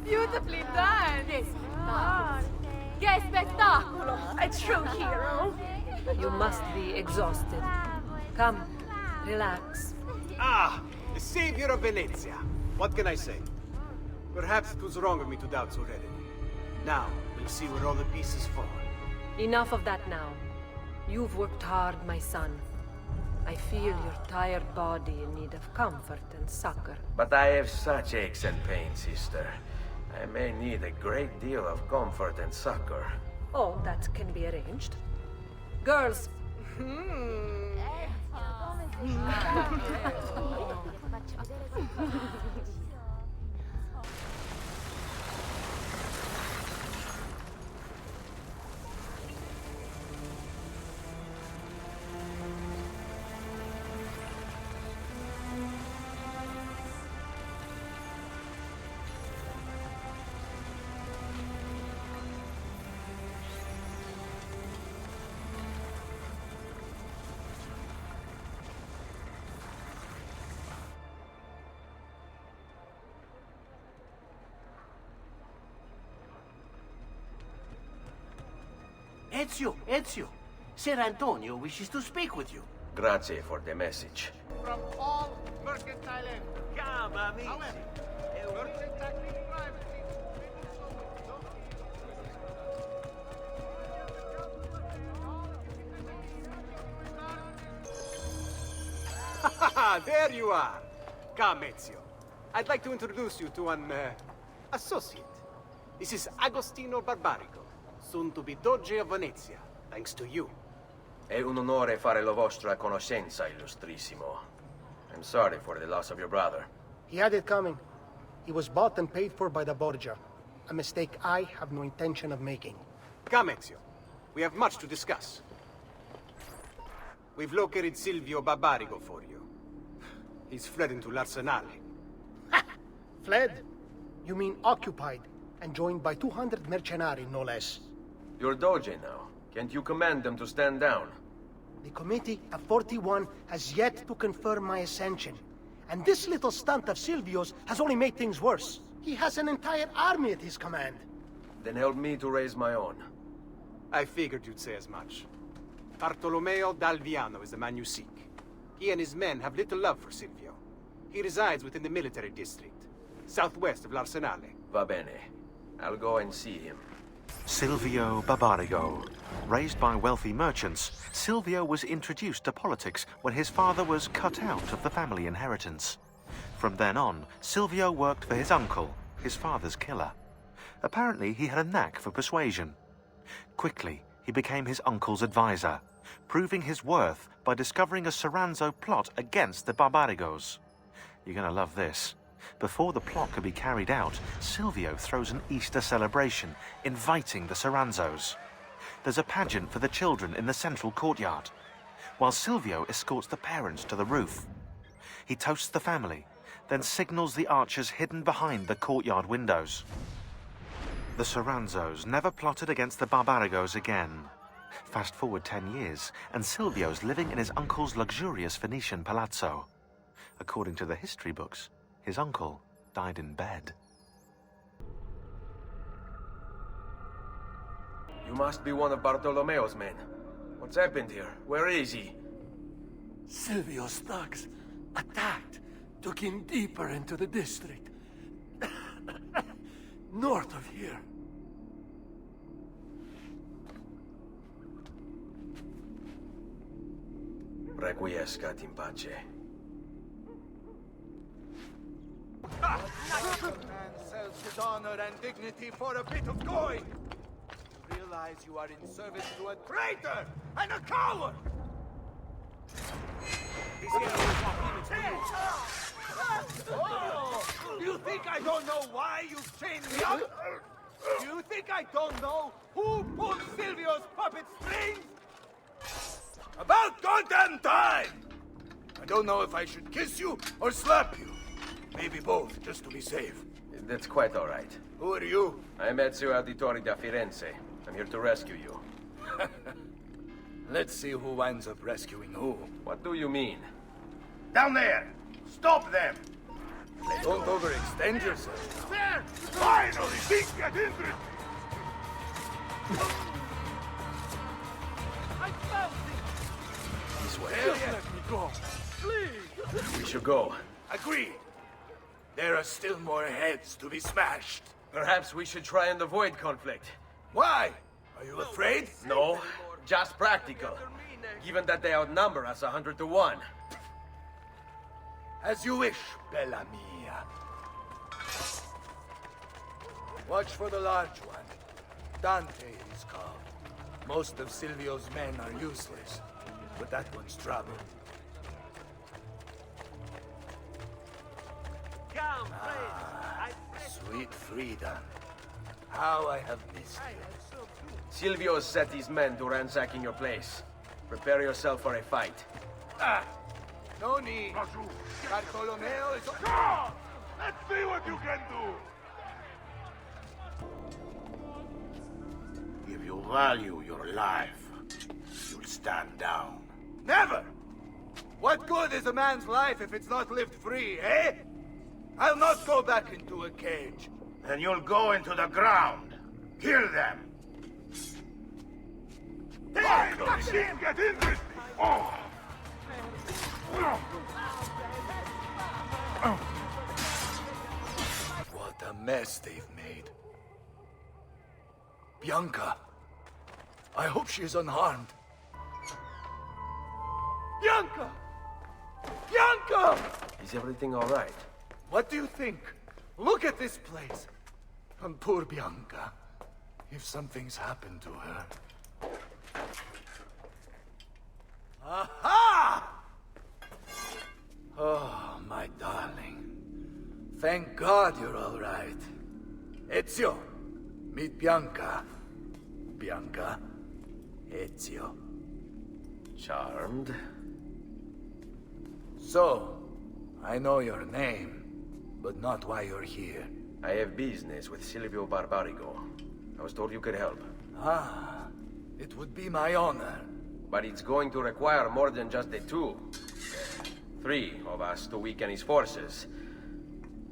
Beautifully done! Che spettacolo! A true hero! You must be exhausted. Come, relax. Ah, the savior of Venezia. What can I say? Perhaps it was wrong of me to doubt so readily. Now, we'll see where all the pieces fall. Enough of that now. You've worked hard, my son. I feel your tired body in need of comfort and succor. But I have such aches and pains, sister. I may need a great deal of comfort and succor. Oh, that can be arranged. Girls. Ezio, Ser Antonio wishes to speak with you. Grazie for the message. From all mercantile ends. Come, amici. There you are. Come, Ezio. I'd like to introduce you to an associate. This is Agostino Barbarigo, soon to be Doge of Venezia, thanks to you. È un onore fare la vostra conoscenza, illustrissimo. I'm sorry for the loss of your brother. He had it coming. He was bought and paid for by the Borgia. A mistake I have no intention of making. Come, Ezio. We have much to discuss. We've located Silvio Barbarigo for you. He's fled into l'Arsenale. Fled? You mean occupied, and joined by 200 mercenari, no less. You're Doge now. Can't you command them to stand down? The Committee of 41 has yet to confirm my ascension. And this little stunt of Silvio's has only made things worse. He has an entire army at his command. Then help me to raise my own. I figured you'd say as much. Bartolomeo d'Alviano is the man you seek. He and his men have little love for Silvio. He resides within the military district, southwest of l'Arsenale. Va bene. I'll go and see him. Silvio Barbarigo. Raised by wealthy merchants, Silvio was introduced to politics when his father was cut out of the family inheritance. From then on, Silvio worked for his uncle, his father's killer. Apparently, he had a knack for persuasion. Quickly, he became his uncle's advisor, proving his worth by discovering a Soranzo plot against the Barbarigos. You're gonna love this. Before the plot could be carried out, Silvio throws an Easter celebration, inviting the Soranzos. There's a pageant for the children in the central courtyard, while Silvio escorts the parents to the roof. He toasts the family, then signals the archers hidden behind the courtyard windows. The Soranzos never plotted against the Barbarigos again. Fast forward 10 years, and Silvio's living in his uncle's luxurious Venetian palazzo. According to the history books, his uncle died in bed. You must be one of Bartolomeo's men. What's happened here? Where is he? Silvio's thugs attacked, took him deeper into the district. North of here. Requiescat in pace. Man sells his honor and dignity for a bit of coin. You realize you are in service to a traitor and a coward. Oh, you think I don't know why you've chained me up? You think I don't know who pulled Silvio's puppet strings? About goddamn time! I don't know if I should kiss you or slap you. Maybe both, just to be safe. That's quite all right. Who are you? I'm Ezio Auditori da Firenze. I'm here to rescue you. Let's see who winds up rescuing who. What do you mean? Down there! Stop them! Don't overextend yourself. There! Finally! Things get interesting! I found it! This way. Just let me go. Please! We should go. Agreed. There are still more heads to be smashed. Perhaps we should try and avoid conflict. Why? Are you afraid? No, just practical. Given that they outnumber us 100 to 1. As you wish, Bella mia. Watch for the large one. Dante is called. Most of Silvio's men are useless, but that one's trouble. Sweet freedom. How I have missed you. Silvio has set his men to ransacking your place. Prepare yourself for a fight. No need. Bartolomeo is... Let's see what you can do! If you value your life, you'll stand down. Never! What good is a man's life if it's not lived free, eh? I'll not go back into a cage. Then you'll go into the ground. Kill them. Finally, things get interesting. Oh. What a mess they've made. Bianca. I hope she is unharmed. Bianca! Bianca! Is everything all right? What do you think? Look at this place. And poor Bianca. If something's happened to her... Aha! Oh, my darling. Thank God you're all right. Ezio, meet Bianca. Bianca, Ezio. Charmed. So, I know your name, but not why you're here. I have business with Silvio Barbarigo. I was told you could help. Ah, it would be my honor. But it's going to require more than just the two. 3 of us to weaken his forces.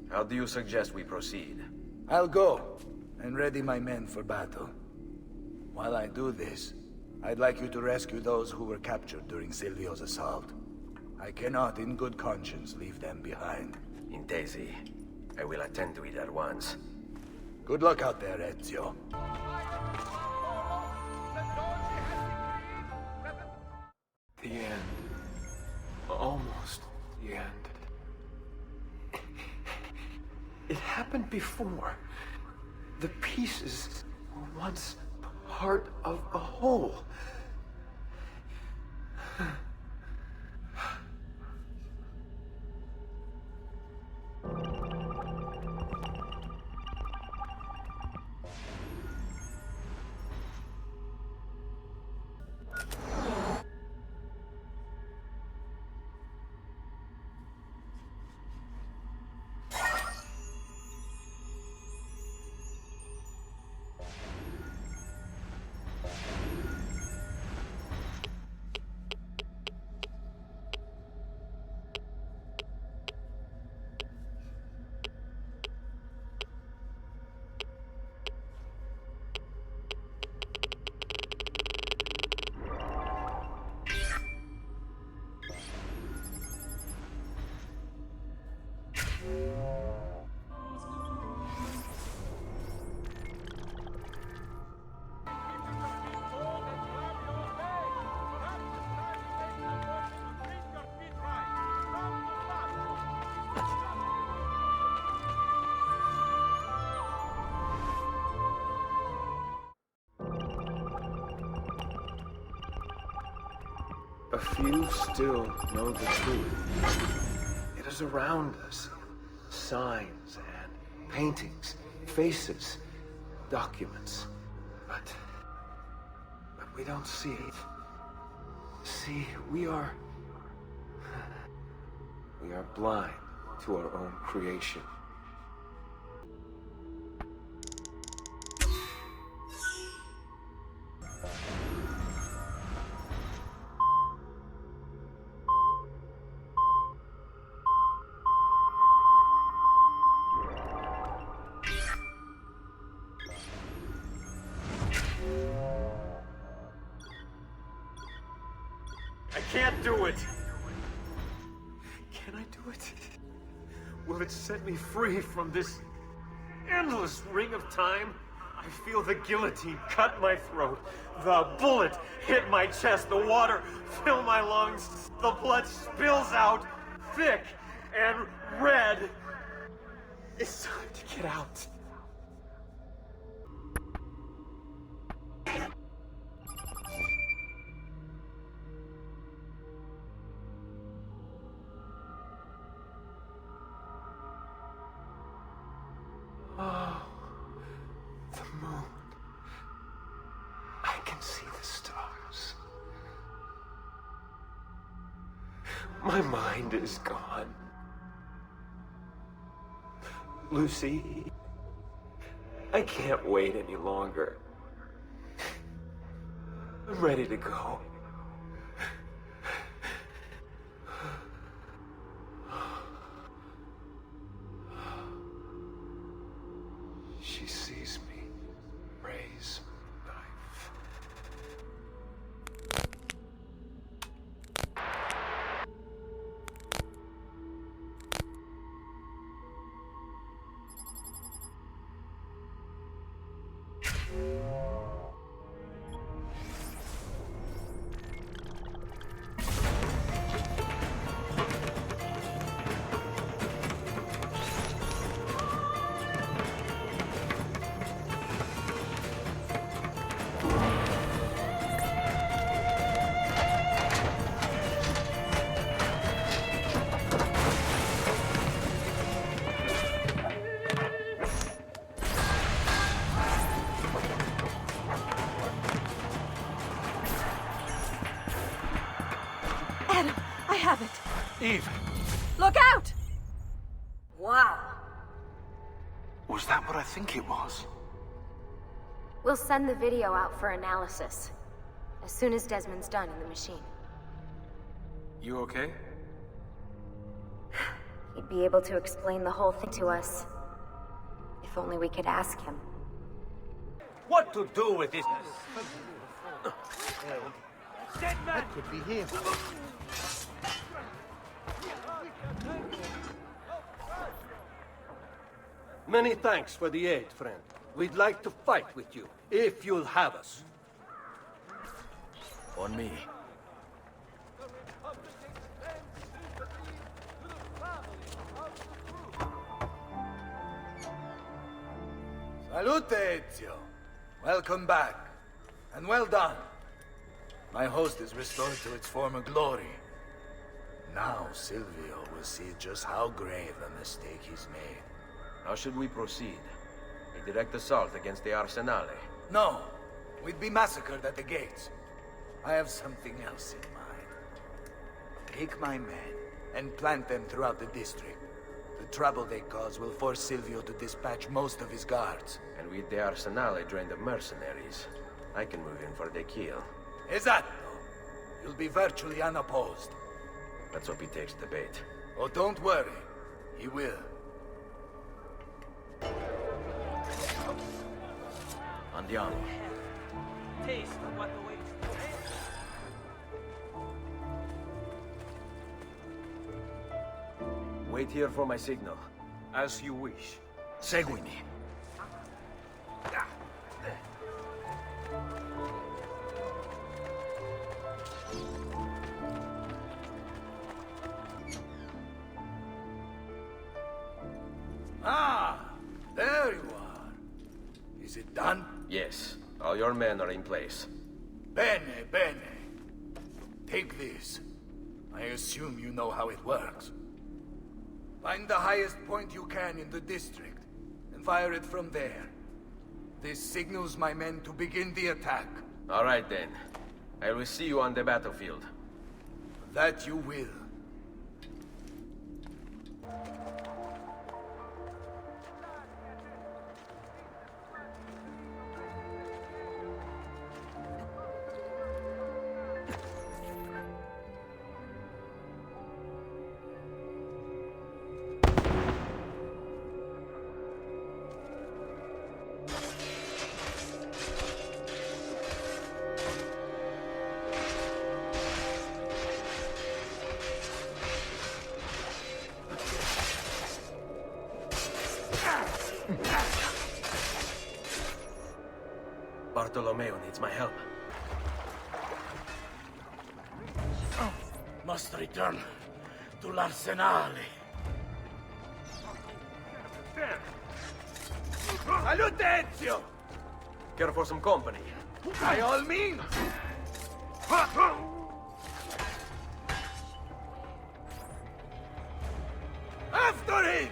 How do you suggest we proceed? I'll go and ready my men for battle. While I do this, I'd like you to rescue those who were captured during Silvio's assault. I cannot, in good conscience, leave them behind. Intesi. I will attend to it at once. Good luck out there, Ezio. The end. Almost the end. It happened before. The pieces were once part of a whole. A few still know the truth. It is around us. Signs and paintings, faces, documents. But we don't see it. See, we are blind to our own creation. Can't do it! Can I do it? Will it set me free from this endless ring of time? I feel the guillotine cut my throat. The bullet hit my chest. The water fill my lungs. The blood spills out thick and red. It's time to get out. Oh, the moon. I can see the stars. My mind is gone. Lucy, I can't wait any longer. I'm ready to go. She sees me raise my knife. have it! Eve! Look out! Wow. Was that what I think it was? We'll send the video out for analysis. As soon as Desmond's done in the machine. You okay? He'd be able to explain the whole thing to us. If only we could ask him. What to do with this? That could be him. Many thanks for the aid, friend. We'd like to fight with you, if you'll have us. On me. Salute, Ezio. Welcome back. And well done. My host is restored to its former glory. Now Silvio will see just how grave a mistake he's made. How should we proceed? A direct assault against the Arsenale? No. We'd be massacred at the gates. I have something else in mind. Take my men and plant them throughout the district. The trouble they cause will force Silvio to dispatch most of his guards. And with the Arsenale drained of mercenaries, I can move in for the kill. Esatto. You'll be virtually unopposed. Let's hope he takes the bait. Oh, don't worry. He will. Andiamo. Taste what awaits. Wait here for my signal. As you wish. Seguimi. Ah, there you are. Is it done? Yes. All your men are in place. Bene, bene. Take this. I assume you know how it works. Find the highest point you can in the district, and fire it from there. This signals my men to begin the attack. All right, then. I will see you on the battlefield. That you will. Bartolomeo needs my help. Must return to l'Arsenale. Salute, Ezio! Care for some company? By all means! After him!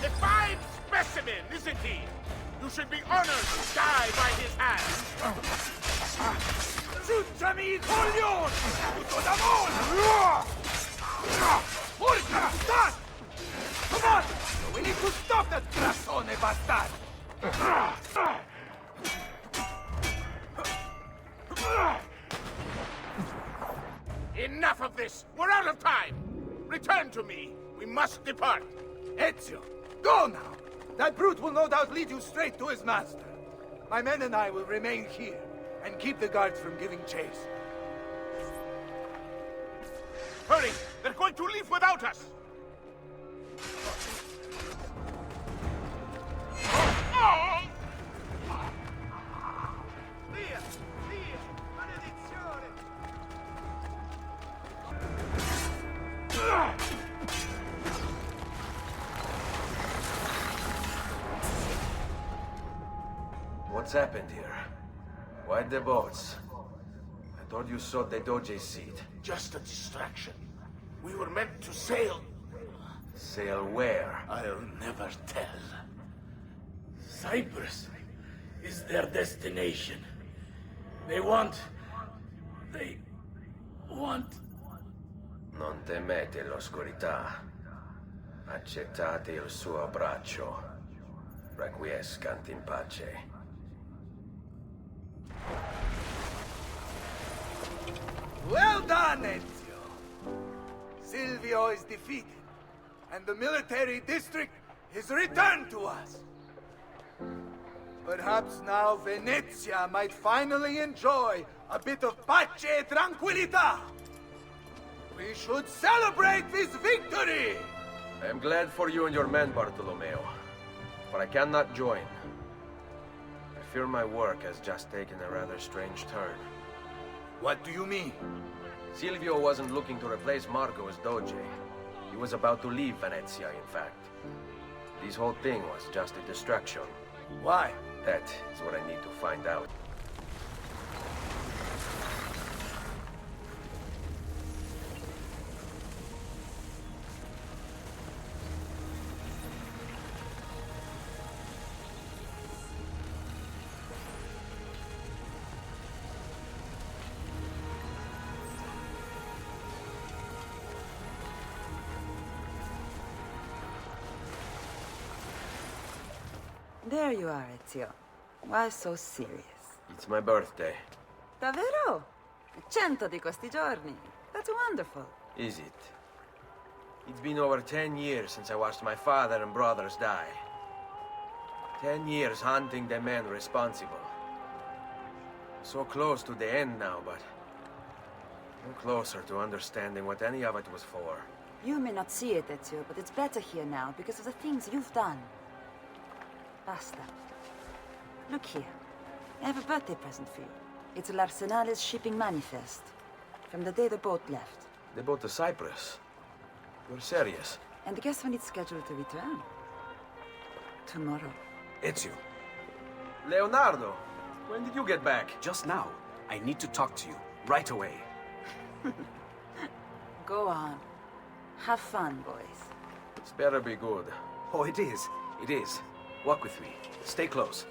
A fine specimen, isn't he? You should be honored to die by his hand. Ciucciami, coglione! Tutto d'amore! Porca! Stop! Come on! We need to stop that grassone bastard! Enough of this! We're out of time! Return to me! We must depart! Ezio, go now! That brute will no doubt lead you straight to his master. My men and I will remain here, and keep the guards from giving chase. Hurry! They're going to leave without us! What's happened here? Why the boats? I thought you sought the Doge's seat. Just a distraction. We were meant to sail. Sail where? I'll never tell. Cyprus. is their destination. They want... Non temete l'oscurità. Accettate il suo abbraccio. Requiescat in pace. Well done, Ezio! Silvio is defeated, and the military district is returned to us. Perhaps now Venezia might finally enjoy a bit of pace e tranquillità. We should celebrate this victory! I am glad for you and your men, Bartolomeo, but I cannot join. I fear my work has just taken a rather strange turn. What do you mean? Silvio wasn't looking to replace Marco as Doge. He was about to leave Venezia, in fact. This whole thing was just a distraction. Why? That is what I need to find out. There you are, Ezio. Why so serious? It's my birthday. Davvero? 100 di questi giorni. That's wonderful. Is it? It's been over 10 years since I watched my father and brothers die. 10 years hunting the men responsible. So close to the end now, but no closer to understanding what any of it was for. You may not see it, Ezio, but it's better here now because of the things you've done. Basta. Look here. I have a birthday present for you. It's l'Arsenale's shipping manifest. From the day the boat left. The boat to Cyprus? You're serious? And guess when it's scheduled to return? Tomorrow. Ezio. Leonardo! When did you get back? Just now. I need to talk to you. Right away. Go on. Have fun, boys. It's better be good. Oh, it is. It is. Walk with me. Stay close.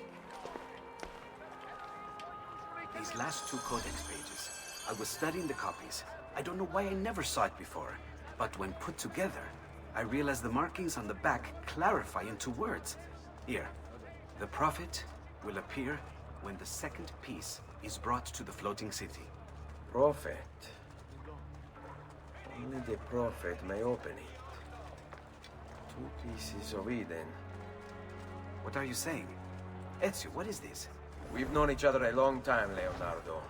These last 2 codex pages. I was studying the copies. I don't know why I never saw it before. But when put together, I realized the markings on the back clarify into words. Here. The prophet will appear when the second piece is brought to the floating city. Prophet? Only the prophet may open it. 2 pieces of Eden. What are you saying? Ezio, what is this? We've known each other a long time, Leonardo.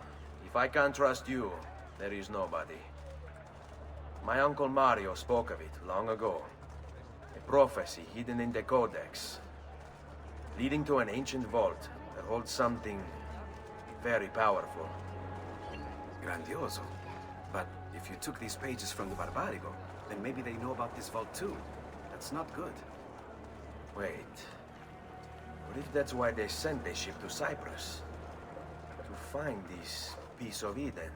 If I can't trust you, there is nobody. My uncle Mario spoke of it long ago. A prophecy hidden in the Codex, leading to an ancient vault that holds something very powerful. Grandioso. But if you took these pages from the Barbarigo, then maybe they know about this vault too. That's not good. Wait. What if that's why they sent the ship to Cyprus? To find this piece of Eden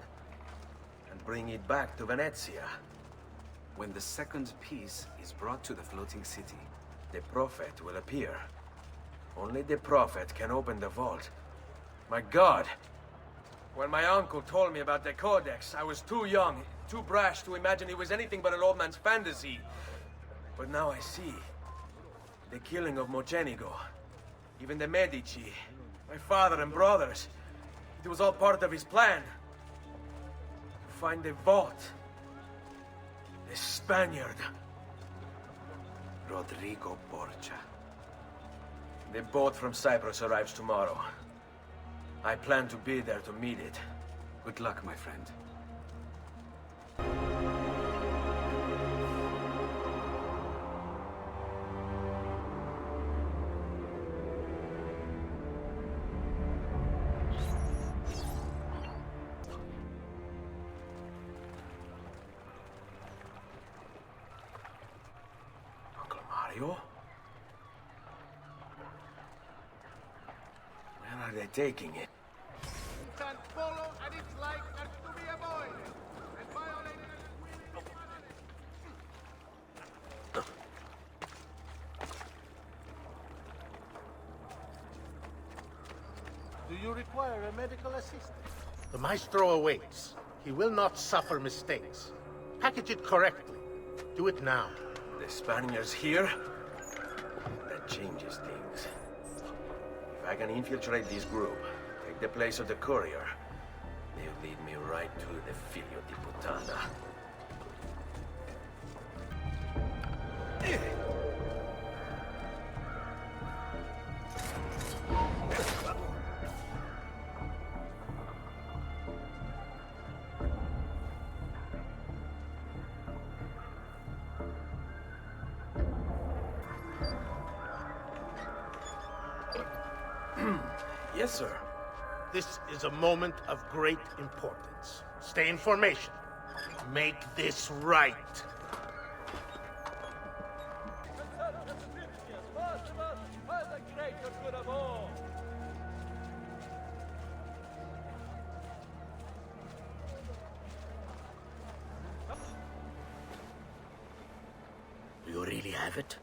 and bring it back to Venezia. When the second piece is brought to the floating city, the prophet will appear. Only the prophet can open the vault. My God! When my uncle told me about the Codex, I was too young, too brash to imagine it was anything but an old man's fantasy. But now I see. The killing of Mocenigo. Even the Medici. My father and brothers. It was all part of his plan. To find the vault. The Spaniard. Rodrigo Borgia. The boat from Cyprus arrives tomorrow. I plan to be there to meet it. Good luck, my friend. Uncle Mario? Where are they taking it? Can follow and its like and to be avoided, and violated you require a medical assistant? The Maestro awaits. He will not suffer mistakes. Package it correctly. Do it now. The Spaniards here? That changes things. If I can infiltrate this group, take the place of the courier, they'll lead me right to the Figlio di Puttana. Yes, sir. This is a moment of great importance. Stay in formation. Make this right. Do you really have it?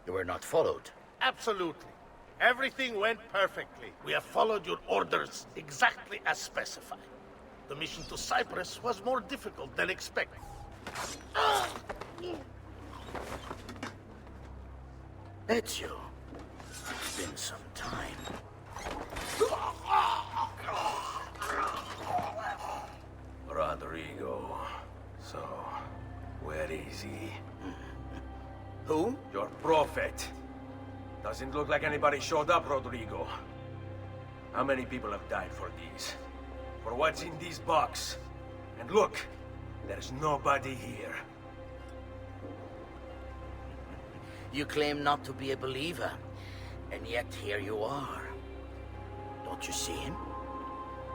You were not followed. Absolutely. Everything went perfectly. We have followed your orders exactly as specified. The mission to Cyprus was more difficult than expected. Ezio, it's been some time. Rodrigo. So, where is he? Who? Your prophet. Doesn't look like anybody showed up, Rodrigo. How many people have died for these? For what's in this box? And look, there's nobody here. You claim not to be a believer, and yet here you are. Don't you see him?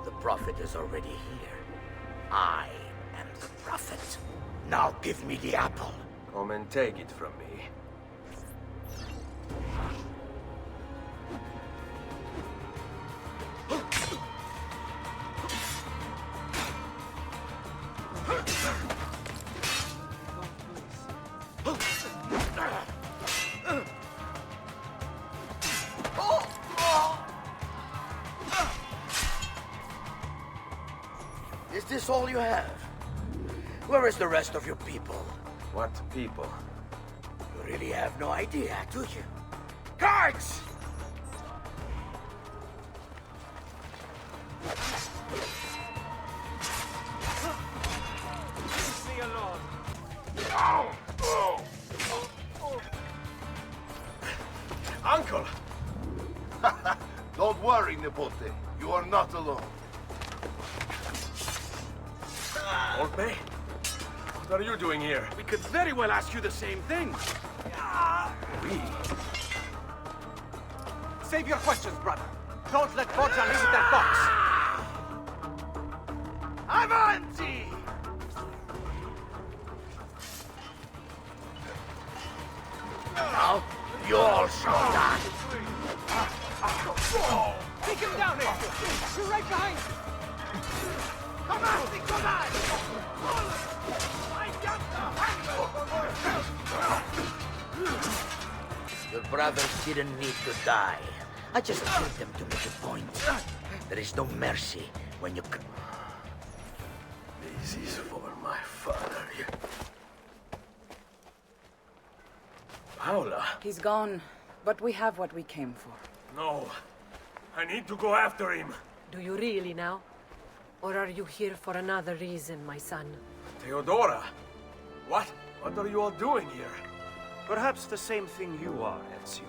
The prophet is already here. I am the prophet. Now give me the apple. Come and take it from me. Is this all you have? Where is the rest of your people? What people? You really have no idea, do you? Guards! Leave me alone. Uncle! Don't worry, Nipote. You are not alone. Volpe? What are you doing here? We could very well ask you the same thing. We? Save your questions, brother. Don't let Boccia leave that box. Avanti! Now, you all shall die. Take him down, Ezio. You're right behind you. Come on, come on! Your brothers didn't need to die. I just killed them to make a point. There is no mercy when you... This is for my father. Paola? He's gone, but we have what we came for. No. I need to go after him. Do you really now? Or are you here for another reason, my son? Theodora? What? What are you all doing here? Perhaps the same thing you are, Ezio.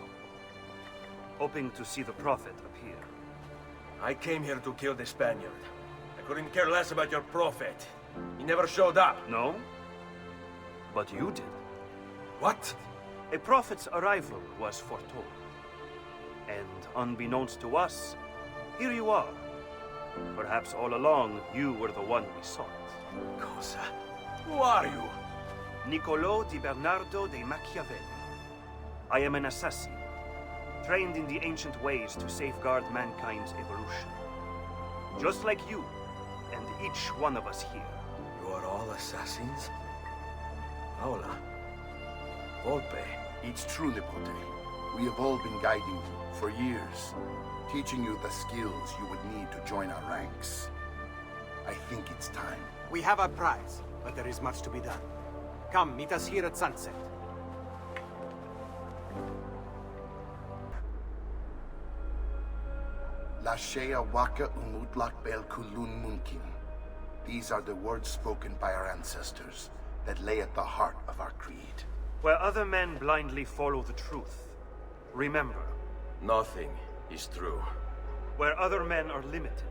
Hoping to see the Prophet appear. I came here to kill the Spaniard. I couldn't care less about your Prophet. He never showed up. No? But you did. What? A Prophet's arrival was foretold. And unbeknownst to us, here you are. Perhaps all along, you were the one we sought. Cosa? Who are you? Niccolò di Bernardo de Machiavelli. I am an assassin, trained in the ancient ways to safeguard mankind's evolution. Just like you, and each one of us here. You are all assassins? Paola? Volpe? It's true, Nipote. We have all been guiding you for years. teaching you the skills you would need to join our ranks. I think it's time. We have our prize, but there is much to be done. Come, meet us here at sunset. La Shea Waka Umutlak Bel Kulun Munkin. These are the words spoken by our ancestors that lay at the heart of our creed. Where other men blindly follow the truth, remember. Nothing is true. Where other men are limited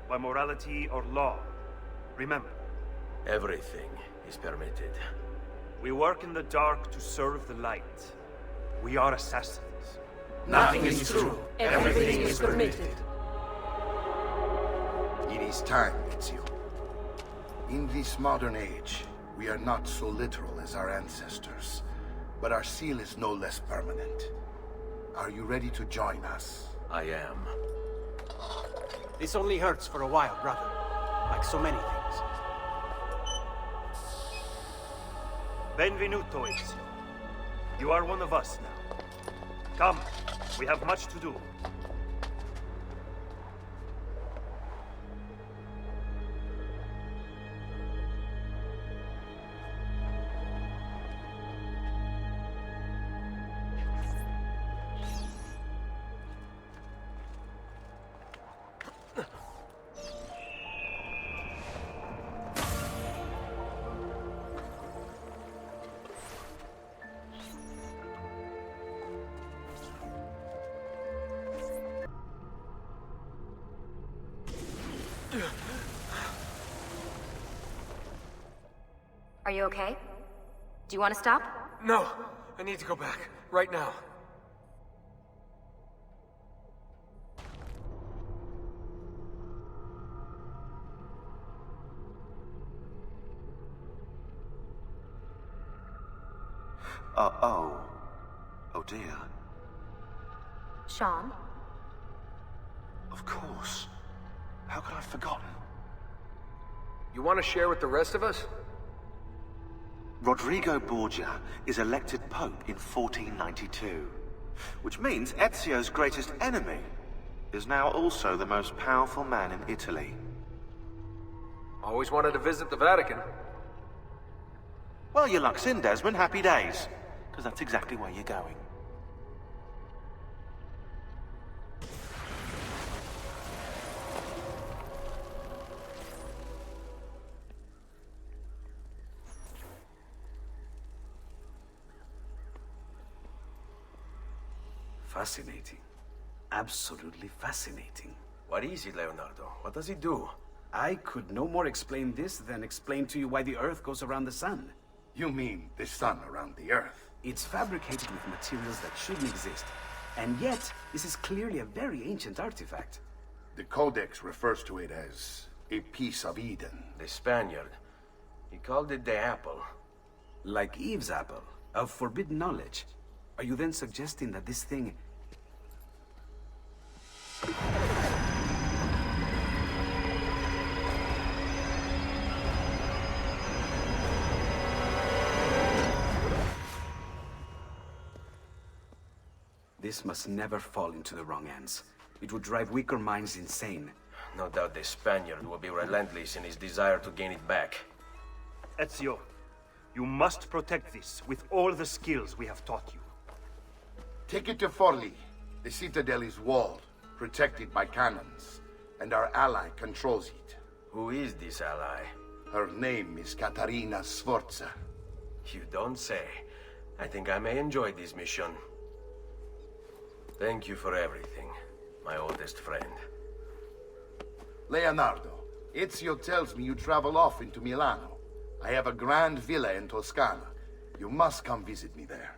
by morality or law, remember. Everything is permitted. We work in the dark to serve the light. We are assassins. Nothing is true. Everything is permitted. It is time, Ezio. In this modern age, we are not so literal as our ancestors, but our seal is no less permanent. Are you ready to join us? I am. This only hurts for a while, brother. Like so many things. Benvenuto, Ezio. You are one of us now. Come, we have much to do. Are you okay? Do you want to stop? No, I need to go back. Right now. Oh dear. Sean? Of course. How could I have forgotten? You want to share with the rest of us? Rodrigo Borgia is elected Pope in 1492, which means Ezio's greatest enemy is now also the most powerful man in Italy. Always wanted to visit the Vatican. Well, your luck's in, Desmond. Happy days. Because that's exactly where you're going. Fascinating. Absolutely fascinating. What is it, Leonardo? What does it do? I could no more explain this than explain to you why the Earth goes around the Sun. You mean the sun around the Earth? It's fabricated with materials that shouldn't exist. And yet, this is clearly a very ancient artifact. The Codex refers to it as a piece of Eden. The Spaniard. He called it the apple. Like Eve's apple, of forbidden knowledge. Are you then suggesting that this thing... This must never fall into the wrong hands. It would drive weaker minds insane. No doubt the Spaniard will be relentless in his desire to gain it back. Ezio, you must protect this with all the skills we have taught you. Take it to Forlì. The citadel is walled, protected by cannons, and our ally controls it. Who is this ally? Her name is Caterina Sforza. You don't say. I think I may enjoy this mission. Thank you for everything, my oldest friend. Leonardo, Ezio tells me you travel off into Milano. I have a grand villa in Toscana. You must come visit me there.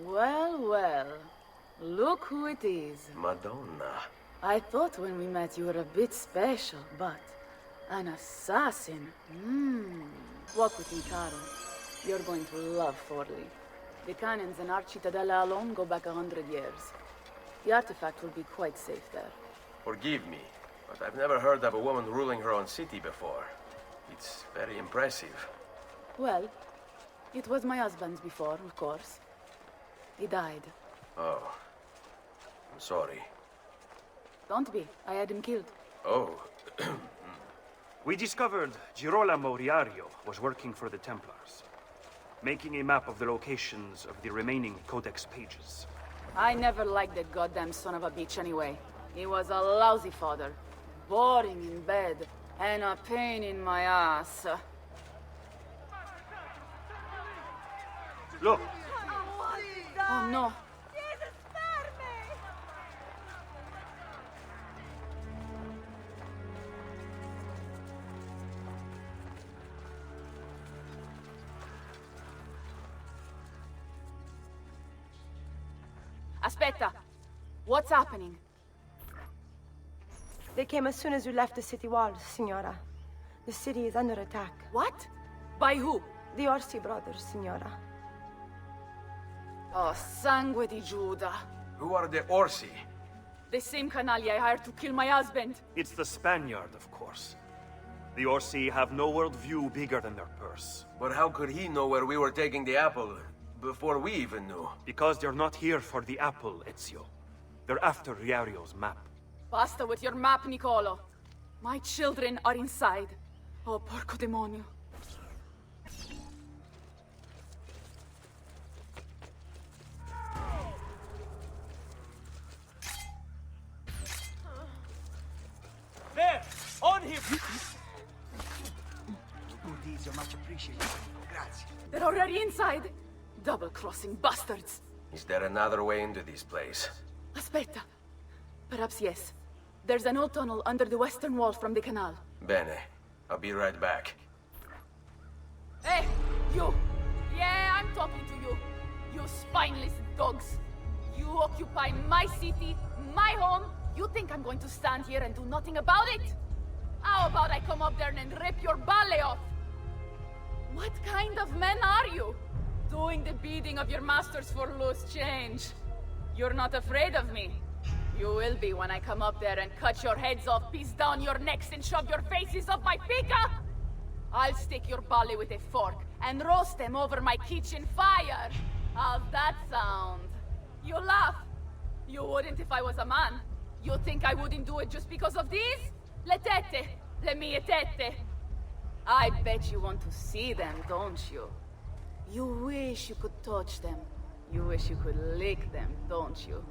Well, well. Look who it is. Madonna. I thought when we met you were a bit special, but an assassin? Walk with me, caro. You're going to love Forlì. The cannons in our Cittadella alone go back 100 years. The artifact will be quite safe there. Forgive me, but I've never heard of a woman ruling her own city before. It's very impressive. Well, it was my husband's before, of course. He died. Oh. I'm sorry. Don't be. I had him killed. Oh. We discovered Girolamo Riario was working for the Templars, making a map of the locations of the remaining Codex pages. I never liked that goddamn son of a bitch anyway. He was a lousy father. Boring in bed, and a pain in my ass. Look! Oh no! Aspetta! What's happening? They came as soon as you left the city walls, Signora. The city is under attack. What? By who? The Orsi brothers, Signora. Oh, sangue di Giuda. Who are the Orsi? The same canaglia I hired to kill my husband. It's the Spaniard, of course. The Orsi have no worldview bigger than their purse. But how could he know where we were taking the apple before we even knew? Because they're not here for the apple, Ezio. They're after Riario's map. Basta with your map, Nicolo. My children are inside. Oh, porco demonio. There! On him! Good deeds are much appreciated. Grazie. They're already inside. Double-crossing bastards. Is there another way into this place? Aspetta. Perhaps yes. There's an old tunnel under the western wall from the canal. Bene. I'll be right back. Hey, you! Yeah, I'm talking to you. You spineless dogs. You occupy my city, my home. You think I'm going to stand here and do nothing about it? How about I come up there and rip your ballet off? What kind of men are you? Doing the bidding of your masters for loose change. You're not afraid of me. You will be when I come up there and cut your heads off, piece down your necks, and shove your faces up my pica! I'll stick your ballet with a fork and roast them over my kitchen fire. How's that sound? You laugh. You wouldn't if I was a man. You think I wouldn't do it just because of these? Le tette, le mie tette. I bet you want to see them, don't you? You wish you could touch them. You wish you could lick them, don't you?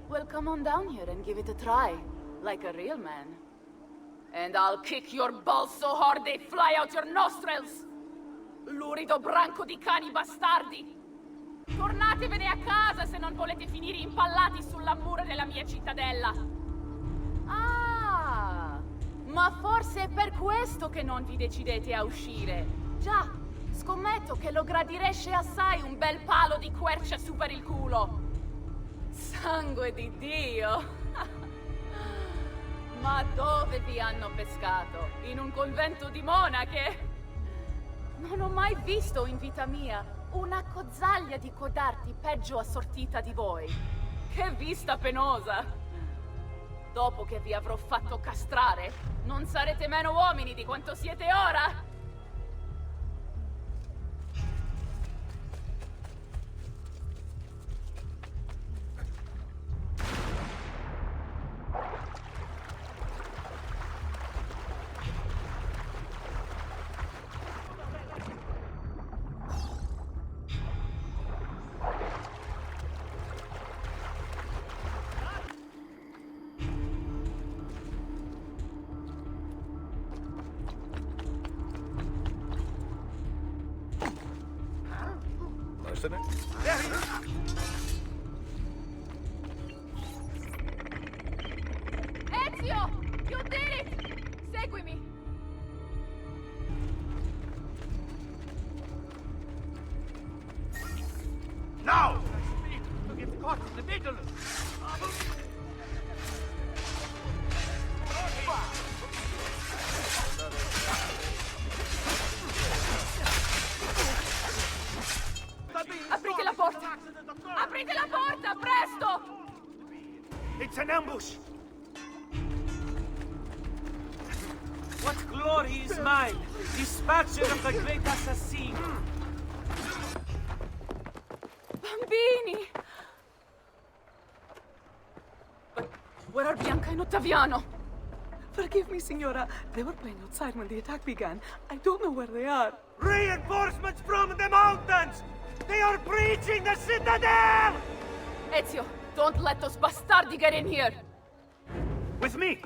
Well, come on down here and give it a try, like a real man. And I'll kick your balls so hard they fly out your nostrils! Lurido branco di cani bastardi! Tornatevene a casa se non volete finire impallati sulla mura della mia cittadella! Ah! Ma forse è per questo che non vi decidete a uscire! Già, scommetto che lo gradireste assai un bel palo di quercia su per il culo! Sangue di Dio! Ma dove vi hanno pescato? In un convento di monache? Non ho mai visto in vita mia una cozzaglia di codardi peggio assortita di voi. Che vista penosa! Dopo che vi avrò fatto castrare, non sarete meno uomini di quanto siete ora! Ezio! You did it! Seguimi! Now! To get caught in the middle! Aprite la porta, presto! It's an ambush! What glory is mine, dispatcher of the great assassin! Bambini! But where are Bianca and Ottaviano? Forgive me, Signora. They were playing outside when the attack began. I don't know where they are. Reinforcements from the mountains! They are breaching the citadel! Ezio, don't let those bastardi get in here! With me!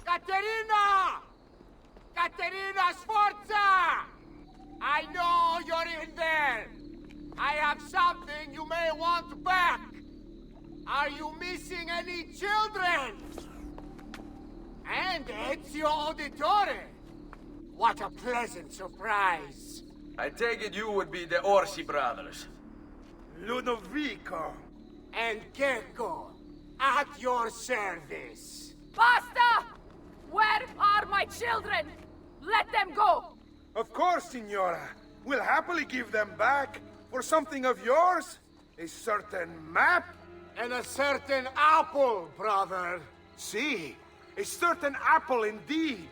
Caterina! Caterina, Sforza! I know you're in there! I have something you may want back! Are you missing any children? And Ezio Auditore! What a pleasant surprise! I take it you would be the Orsi brothers. Ludovico. And Gecko, at your service. Basta! Where are my children? Let them go! Of course, Signora. We'll happily give them back for something of yours. A certain map. And a certain apple, brother. See, a certain apple indeed.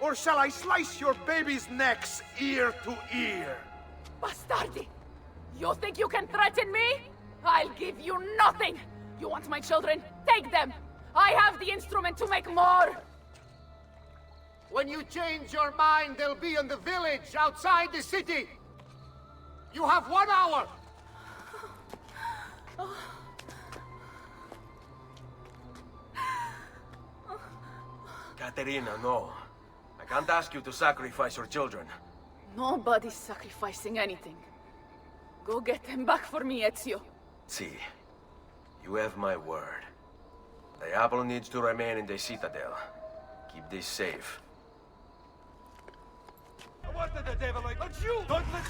Or shall I slice your baby's necks ear to ear? Bastardi! You think you can threaten me? I'll give you nothing! You want my children? Take them! I have the instrument to make more! When you change your mind, they'll be in the village outside the city. You have 1 hour. Caterina, no. I can't ask you to sacrifice your children. Nobody's sacrificing anything. Go get them back for me, Ezio. See, you have my word. The apple needs to remain in the citadel. Keep this safe. What the devil? Don't you! Don't let...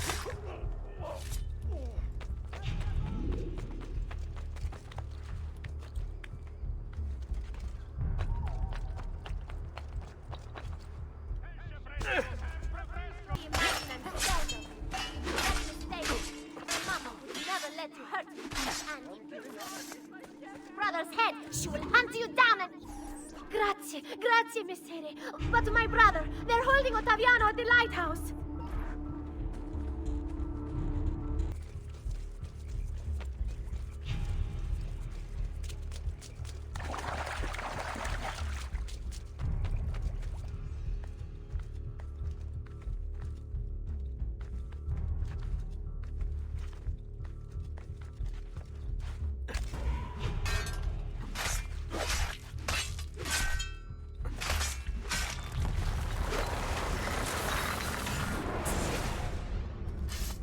Brother's head, she will hunt you down and... Grazie, grazie, messere. But my brother, they're holding Ottaviano at the lighthouse.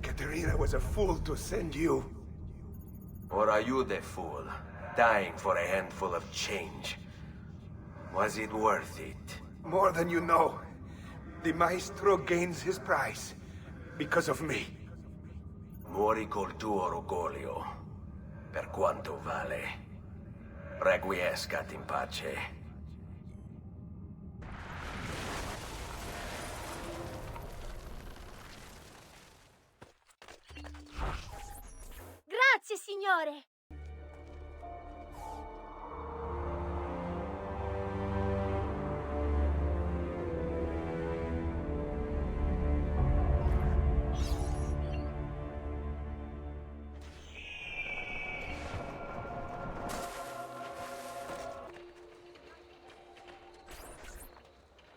Caterina was a fool to send you. Or are you the fool, dying for a handful of change? Was it worth it? More than you know. The maestro gains his price because of me. Muori col tuo orgoglio, per quanto vale. Requiescat in pace. Grazie, signore.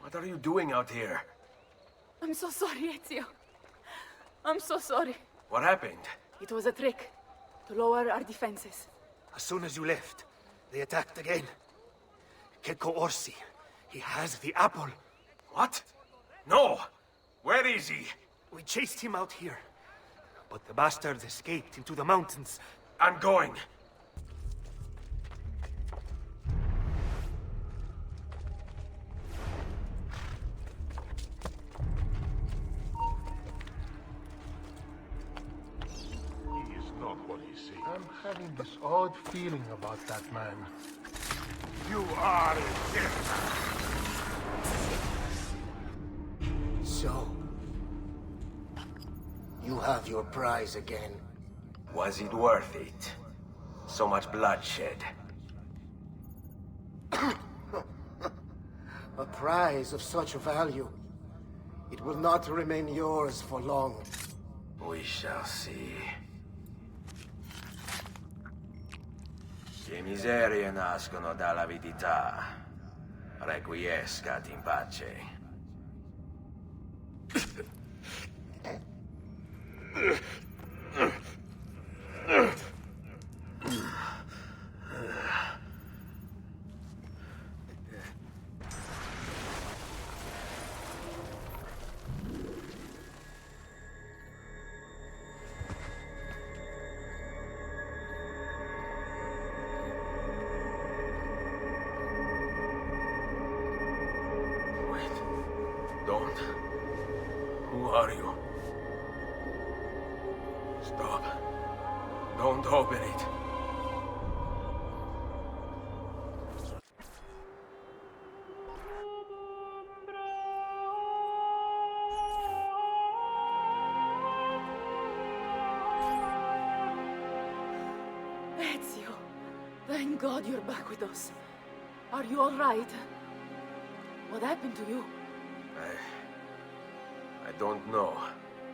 What are you doing out here? I'm so sorry, Ezio. I'm so sorry. What happened? It was a trick to lower our defenses. As soon as you left, they attacked again. Checco Orsi, he has the apple. What? No! Where is he? We chased him out here. But the bastards escaped into the mountains. I'm going. I'm having this odd feeling about that man. You are a death. So, you have your prize again. Was it worth it? So much bloodshed. A prize of such value. It will not remain yours for long. We shall see. Che miserie nascono dall'avidità. Requiescat in pace. Don't. Who are you? Stop. Don't open it. Ezio, thank God you're back with us. Are you all right? What happened to you? I don't know.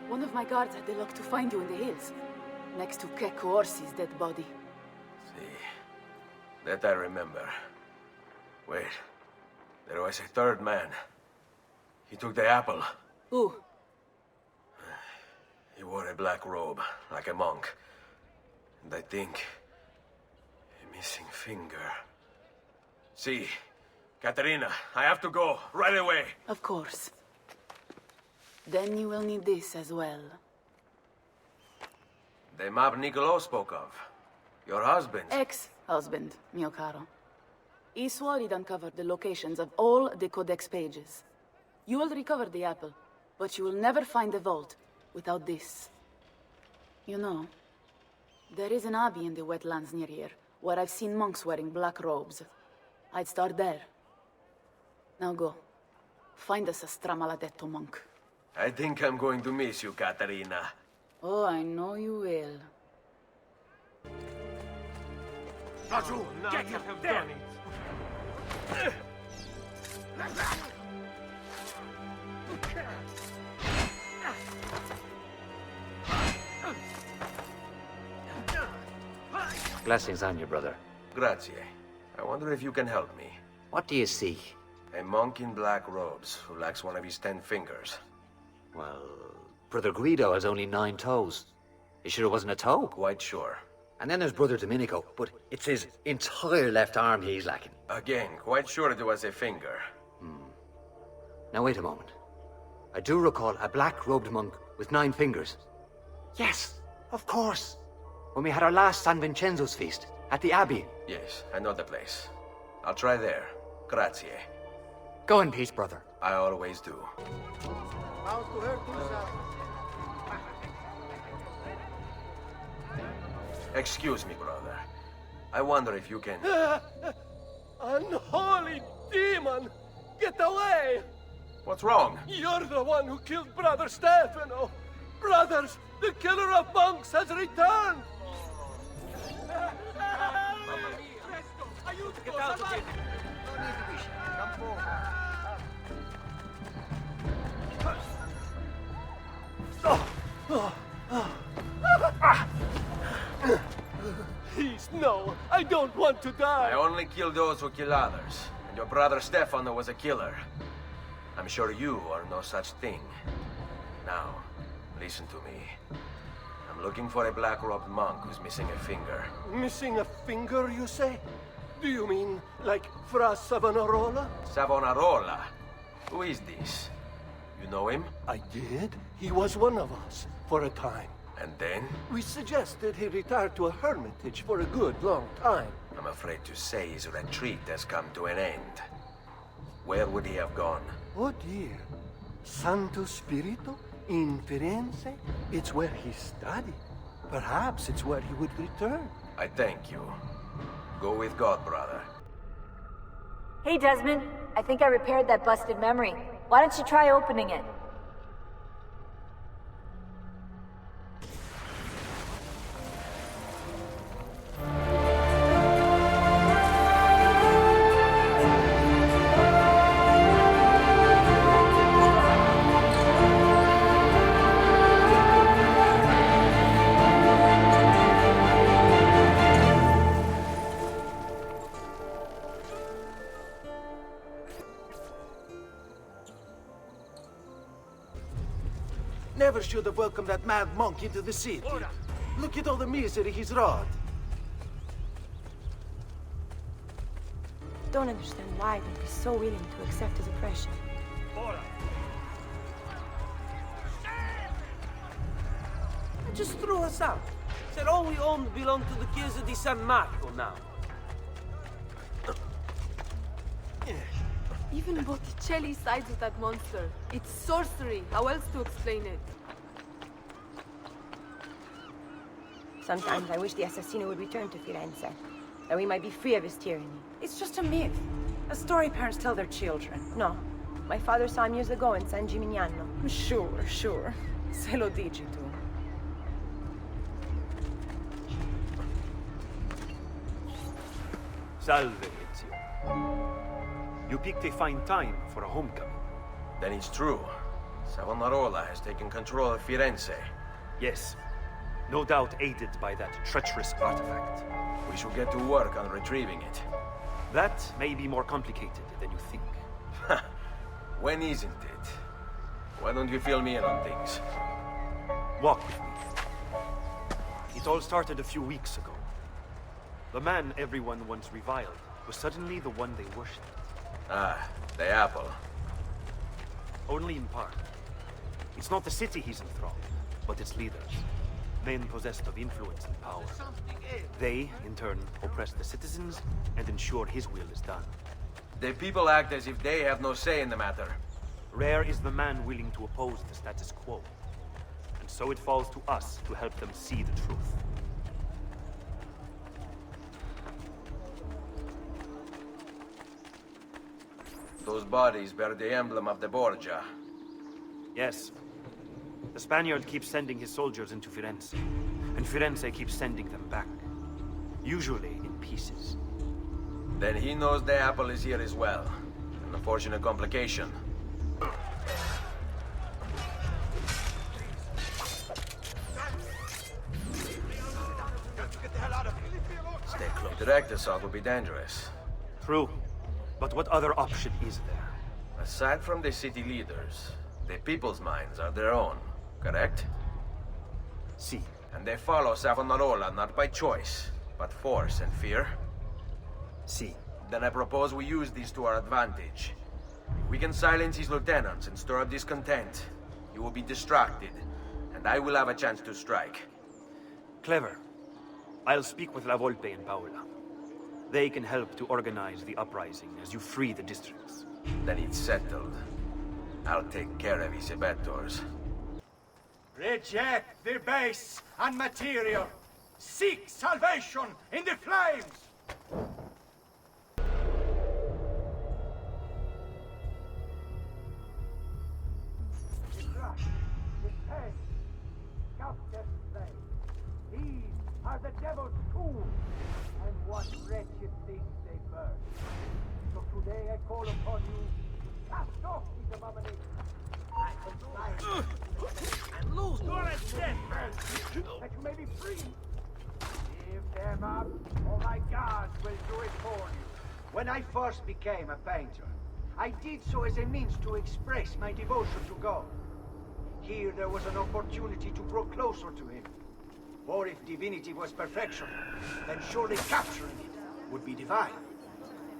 One of my guards had the luck to find you in the hills, next to Kek Orsi's dead body. See, that I remember. Wait, there was a third man. He took the apple. Who? He wore a black robe, like a monk. And I think... a missing finger. See, Caterina, I have to go, right away. Of course. Then you will need this as well. The map Niccolo spoke of. Your husband. Ex-husband, mio caro. He swore he'd uncovered the locations of all the Codex pages. You will recover the apple, but you will never find the vault without this. You know, there is an abbey in the wetlands near here, where I've seen monks wearing black robes. I'd start there. Now go. Find us a stramaladetto monk. I think I'm going to miss you, Caterina. Oh, I know you will. Raju, get him! There! Blessings on you, brother. Grazie. I wonder if you can help me. What do you seek? A monk in black robes who lacks one of his 10 fingers. Well, Brother Guido has only 9 toes. You sure it wasn't a toe? Quite sure. And then there's Brother Domenico, but it's his entire left arm he's lacking. Again, quite sure it was a finger. Now wait a moment. I do recall a black-robed monk with 9 fingers. Yes, of course. When we had our last San Vincenzo's feast at the Abbey. Yes, I know the place. I'll try there. Grazie. Go in peace, brother. I always do. Excuse me, brother. I wonder if you can... Unholy demon! Get away! What's wrong? You're the one who killed Brother Stefano! Brothers, the killer of monks has returned! Get out of here! No need to wish. Come forward. Please, no. I don't want to die. I only kill those who kill others. And your brother Stefano was a killer. I'm sure you are no such thing. Now, listen to me. I'm looking for a black-robed monk who's missing a finger. Missing a finger, you say? Do you mean like Fra Savonarola? Savonarola? Who is this? You know him? I did. He was one of us for a time. And then? We suggested he retire to a hermitage for a good long time. I'm afraid to say his retreat has come to an end. Where would he have gone? Oh dear. Santo Spirito in Firenze? It's where he studied. Perhaps it's where he would return. I thank you. Go with God, brother. Hey, Desmond. I think I repaired that busted memory. Why don't you try opening it? Never should have welcomed that mad monk into the city. Look at all the misery he's wrought. Don't understand why they'd be so willing to accept his oppression. Just threw us out. Said all we owned belonged to the Chiesa di San Marco now. Even Botticelli sides with that monster. It's sorcery. How else to explain it? Sometimes I wish the assassino would return to Firenze, that we might be free of his tyranny. It's just a myth. A story parents tell their children. No. My father saw him years ago in San Gimignano. Sure. Se lo dici tu. Salve, Ezio. You picked a fine time for a homecoming. Then it's true. Savonarola has taken control of Firenze. Yes. No doubt aided by that treacherous artifact. We should get to work on retrieving it. That may be more complicated than you think. When isn't it? Why don't you fill me in on things? Walk with me. It all started a few weeks ago. The man everyone once reviled was suddenly the one they worshipped. Ah, the apple. Only in part. It's not the city he's enthralled, but its leaders. Men possessed of influence and power. They, in turn, oppress the citizens and ensure his will is done. The people act as if they have no say in the matter. Rare is the man willing to oppose the status quo. And so it falls to us to help them see the truth. Those bodies bear the emblem of the Borgia. Yes. The Spaniard keeps sending his soldiers into Firenze, and Firenze keeps sending them back. Usually in pieces. Then he knows the apple is here as well. An unfortunate complication. Stay close. Direct assault will be dangerous. True. But what other option is there? Aside from the city leaders, the people's minds are their own, correct? Si. And they follow Savonarola not by choice, but force and fear? Si. Then I propose we use these to our advantage. If we can silence his lieutenants and stir up discontent, he will be distracted, and I will have a chance to strike. Clever. I'll speak with La Volpe and Paola. They can help to organize the uprising as you free the districts. Then it's settled. I'll take care of his abettors. Reject the base and material. Seek salvation in the flames. These are the devil's tools, and what wretched things they burn. So today I call upon you to cast off these abominations. And lose your resentment, that you may be free. Give them up, or my gods will do it for you. When I first became a painter, I did so as a means to express my devotion to God. Here there was an opportunity to grow closer to him. For if divinity was perfection, then surely capturing it would be divine.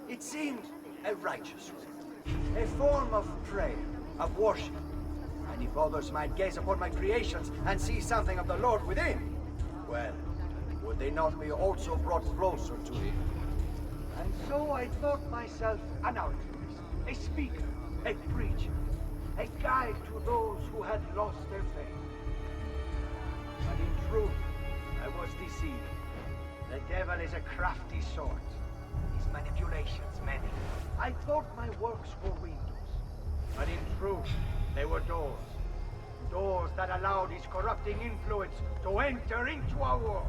It seemed a righteous way, a form of prayer, of worship. And if others might gaze upon my creations and see something of the Lord within, well, would they not be also brought closer to him? And so I thought myself an altruist, a speaker, a preacher, a guide to those who had lost their faith. And in truth, I was deceived. The devil is a crafty sort. His manipulations many. I thought my works were windows, but in truth, they were doors. Doors that allowed his corrupting influence to enter into our world.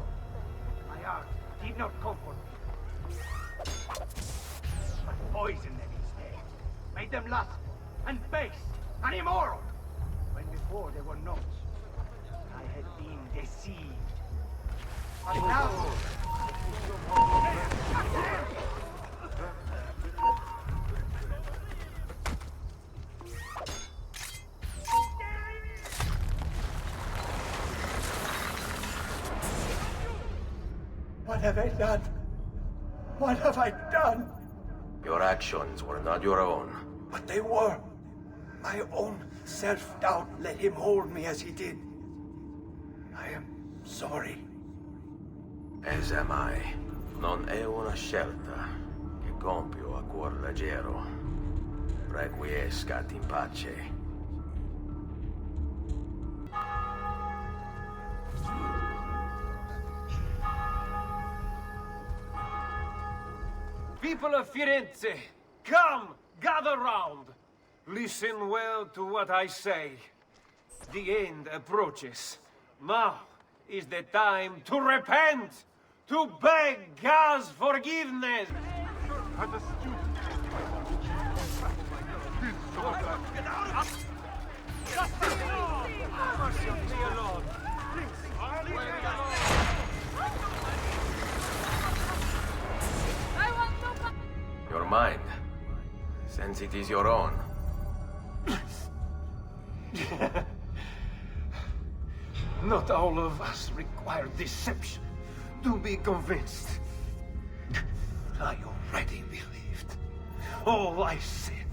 My art did not comfort me, but poisoned them instead. Made them lustful, and base, and immoral. When before they were not. I had been deceived. But now... What have I done? What have I done? Your actions were not your own. But they were. My own self-doubt let him hold me as he did. I am sorry. As am I. Non è una scelta che compio a cuor leggero. Requiescat in pace. People of Firenze, come, gather round. Listen well to what I say. The end approaches. Now is the time to repent, to beg God's forgiveness. Your mind, since it is your own. Not all of us require deception to be convinced. I already believed. All I said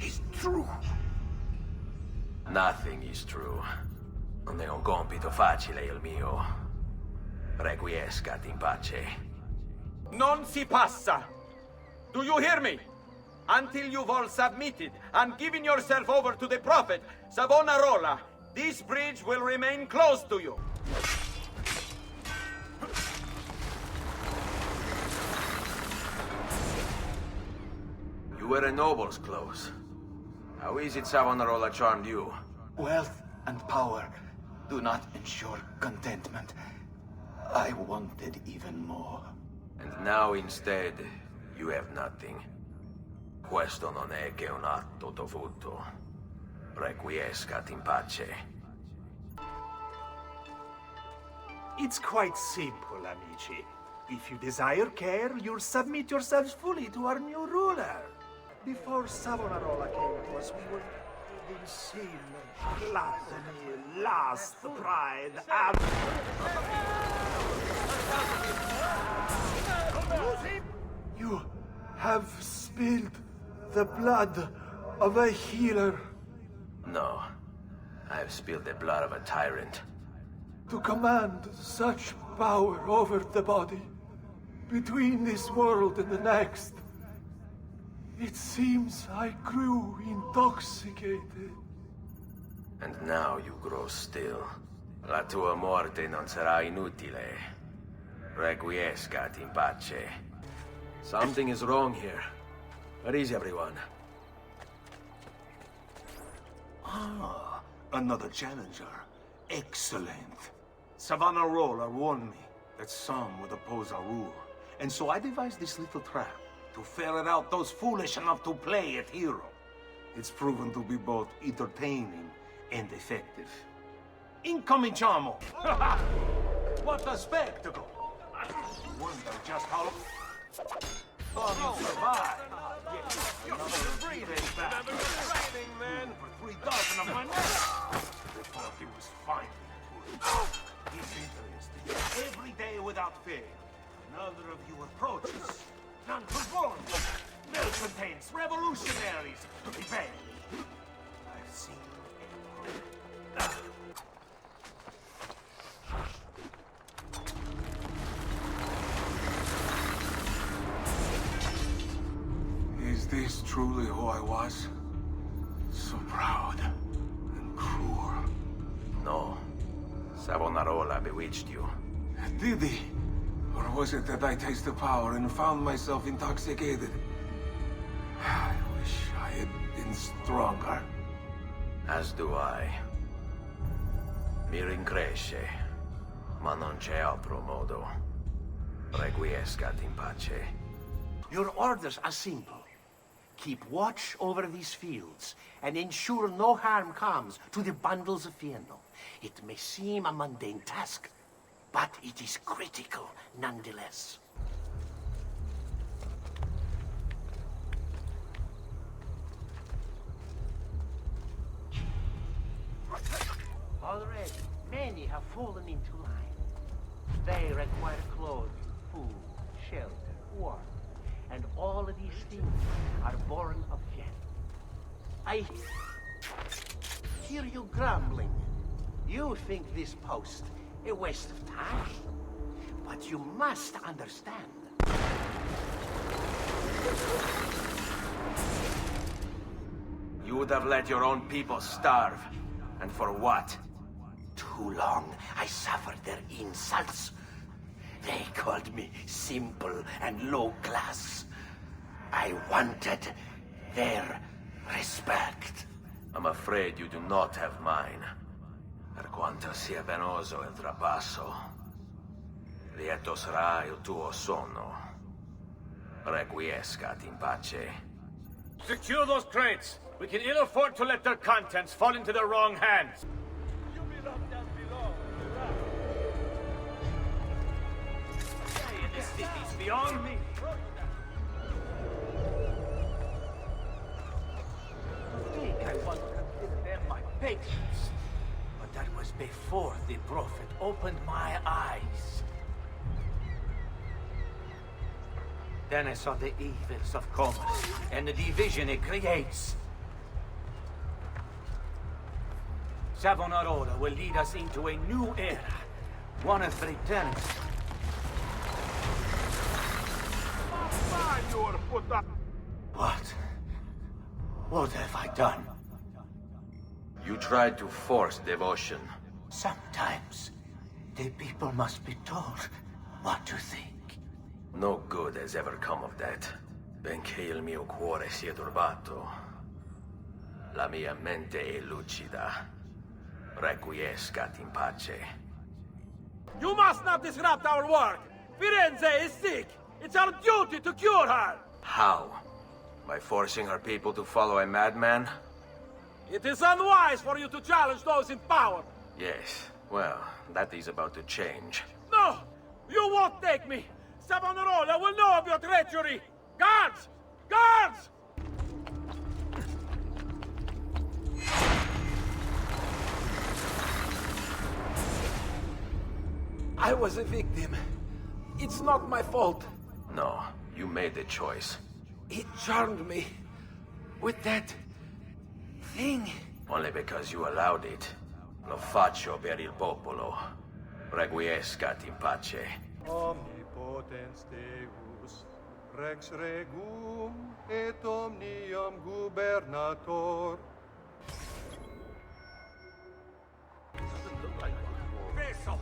is true. Nothing is true. Non è un compito facile il mio. Requiescat in pace. Non si passa! Do you hear me? Until you've all submitted and given yourself over to the Prophet, Savonarola, this bridge will remain closed to you. You were a noble's close. How is it Savonarola charmed you? Wealth and power do not ensure contentment. I wanted even more. And now instead, you have nothing. Questo non è che un atto dovuto. Requiescat in pace. It's quite simple, amici. If you desire care, you'll submit yourselves fully to our new ruler. Before Savonarola came to us, we were in sin, gluttony, lust, pride, You have spilled the blood of a healer. No. I've spilled the blood of a tyrant. To command such power over the body, between this world and the next. It seems I grew intoxicated. And now you grow still. La tua morte non sarà inutile. Requiescat in pace. Something is wrong here. Where is everyone? Ah, another challenger. Excellent. Savonarola warned me that some would oppose our rule. And so I devised this little trap to ferret out those foolish enough to play at hero. It's proven to be both entertaining and effective. Incominciamo! What a spectacle! Wonder just how long you survive. You're breathing back. Training, man. For 3,000 of my men. They thought he was fine. He's interesting. Every day without fail. Another of you approaches. Non-conformist. Malcontents. Revolutionaries. Rebellion. I've seen everything. Is this truly who I was? So proud and cruel. No. Savonarola bewitched you. Vidi. Or was it that I tasted power and found myself intoxicated? I wish I had been stronger. As do I. Mi rincresce, ma non c'è altro modo. Requiescat in pace. Your orders are simple. Keep watch over these fields, and ensure no harm comes to the bundles of Fieno. It may seem a mundane task, but it is critical nonetheless. Already, many have fallen into line. They require clothing, food, shelter, warmth, and all of these things are born of Veni. I hear you grumbling. You think this post a waste of time, but you must understand. You would have let your own people starve. And for what? Too long I suffered their insults. They called me simple and low class. I wanted their respect. I'm afraid you do not have mine. Per quanto sia penoso il trapasso, lieto sarà il tuo sonno. Requiescat in pace. Secure those crates! We can ill afford to let their contents fall into the wrong hands. This city's beyond me. I think I want to give them my patience. But that was before the Prophet opened my eyes. Then I saw the evils of commerce and the division it creates. Savonarola will lead us into a new era, one of fraternity. What? What have I done? You tried to force devotion. Sometimes, the people must be told what to think. No good has ever come of that. Benché il mio cuore sia turbato, la mia mente è lucida. Requiescat in pace. You must not disrupt our work! Firenze is sick! It's our duty to cure her! How? By forcing our people to follow a madman? It is unwise for you to challenge those in power! Yes, well, that is about to change. No! You won't take me! Savonarola will know of your treachery! Guards! Guards! I was a victim. It's not my fault. No, you made the choice. It charmed me. With that... thing. Only because you allowed it. Lo faccio per il popolo. Requiescat in pace. Omnipotens Deus, Rex Regum, et omnium gubernator. Doesn't look like one. Vessel!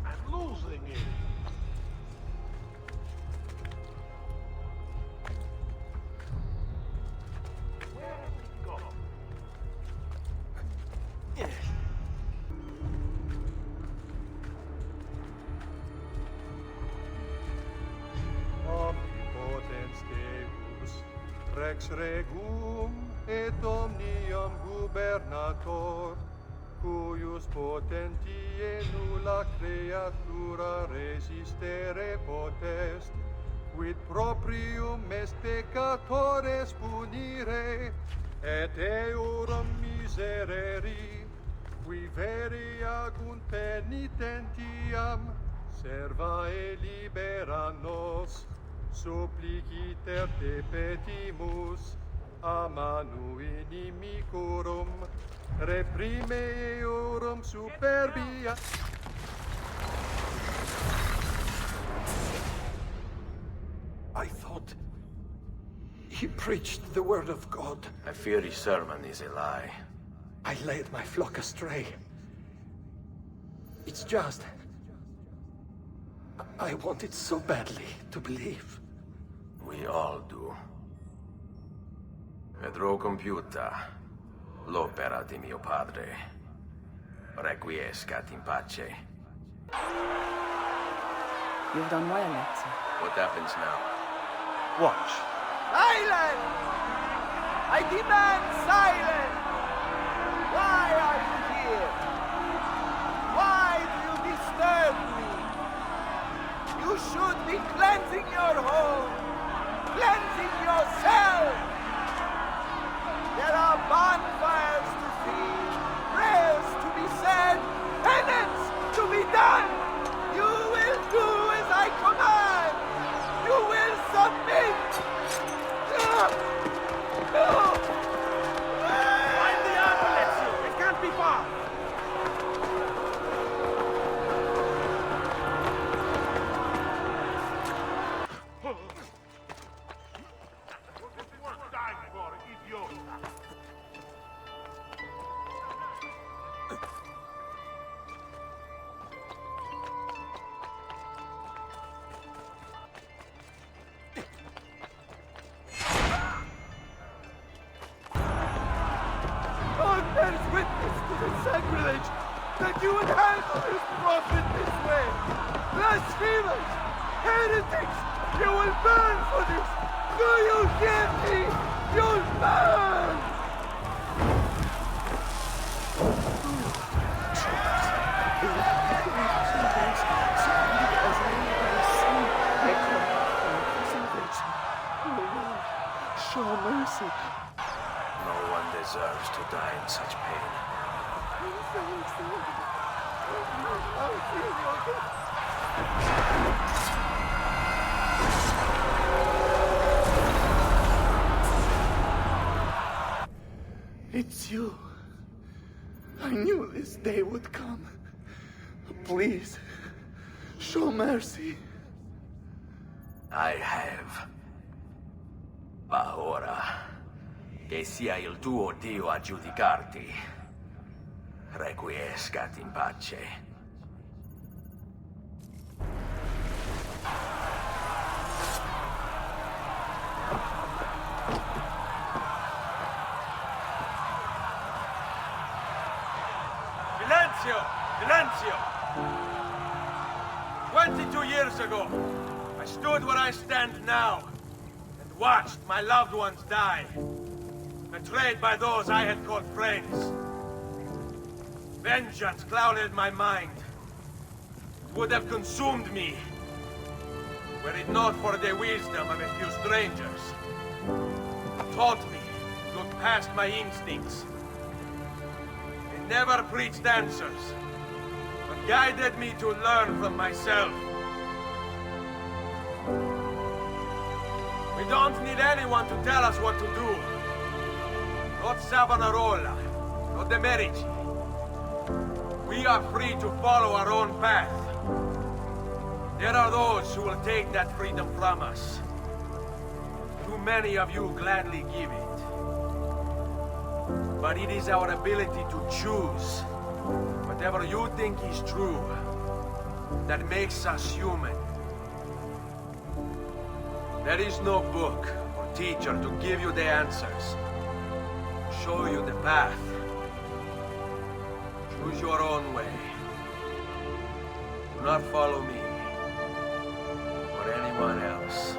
I'm losing it. Where did we go? Omnipotens Deus, Rex Regum, et omnium gubernator, cuius potentiae nulla creatura resistere potest, quid proprium est peccatores punire, et eorum misereri, qui veri agunt penitentiam, serva e libera nos, suppliciter te petimus, a manu inimicorum, reprime eorum superbia. I thought he preached the word of God. I fear his sermon is a lie. I led my flock astray. It's just... I wanted so badly to believe. We all do. Vedrò compiuta l'opera di mio padre. Requiescat in pace. You've done well, Ezio. What happens now? Watch. Silence! I demand silence! Why are you here? Why do you disturb me? You should be cleansing your home, cleansing yourself. There are bonfires to see, prayers to be said, penance to be done. You will do as I command. You will submit. No! Find the apple, Ezio. It can't be far. God bears witness to the sacrilege that you would handle this prophet this way. Blasphemers! Heretics! You will burn for this! Do you hear me? You'll burn! Show mercy. No one deserves to die in such pain. It's you. I knew this day would come. Please, show mercy. I have. Ma ora, che sia il tuo Dio a giudicarti. Requiescat in pace. Silenzio! Silenzio! 22 years ago, I stood where I stand now and watched my loved ones die, betrayed by those I had called friends. Vengeance clouded my mind. It would have consumed me, were it not for the wisdom of a few strangers. It taught me to look past my instincts. They never preached answers, but guided me to learn from myself. We don't need anyone to tell us what to do. Not Savonarola, not the Medici. We are free to follow our own path. There are those who will take that freedom from us. Too many of you gladly give it. But it is our ability to choose whatever you think is true that makes us human. There is no book or teacher to give you the answers, show you the path. Choose your own way. Do not follow me or anyone else.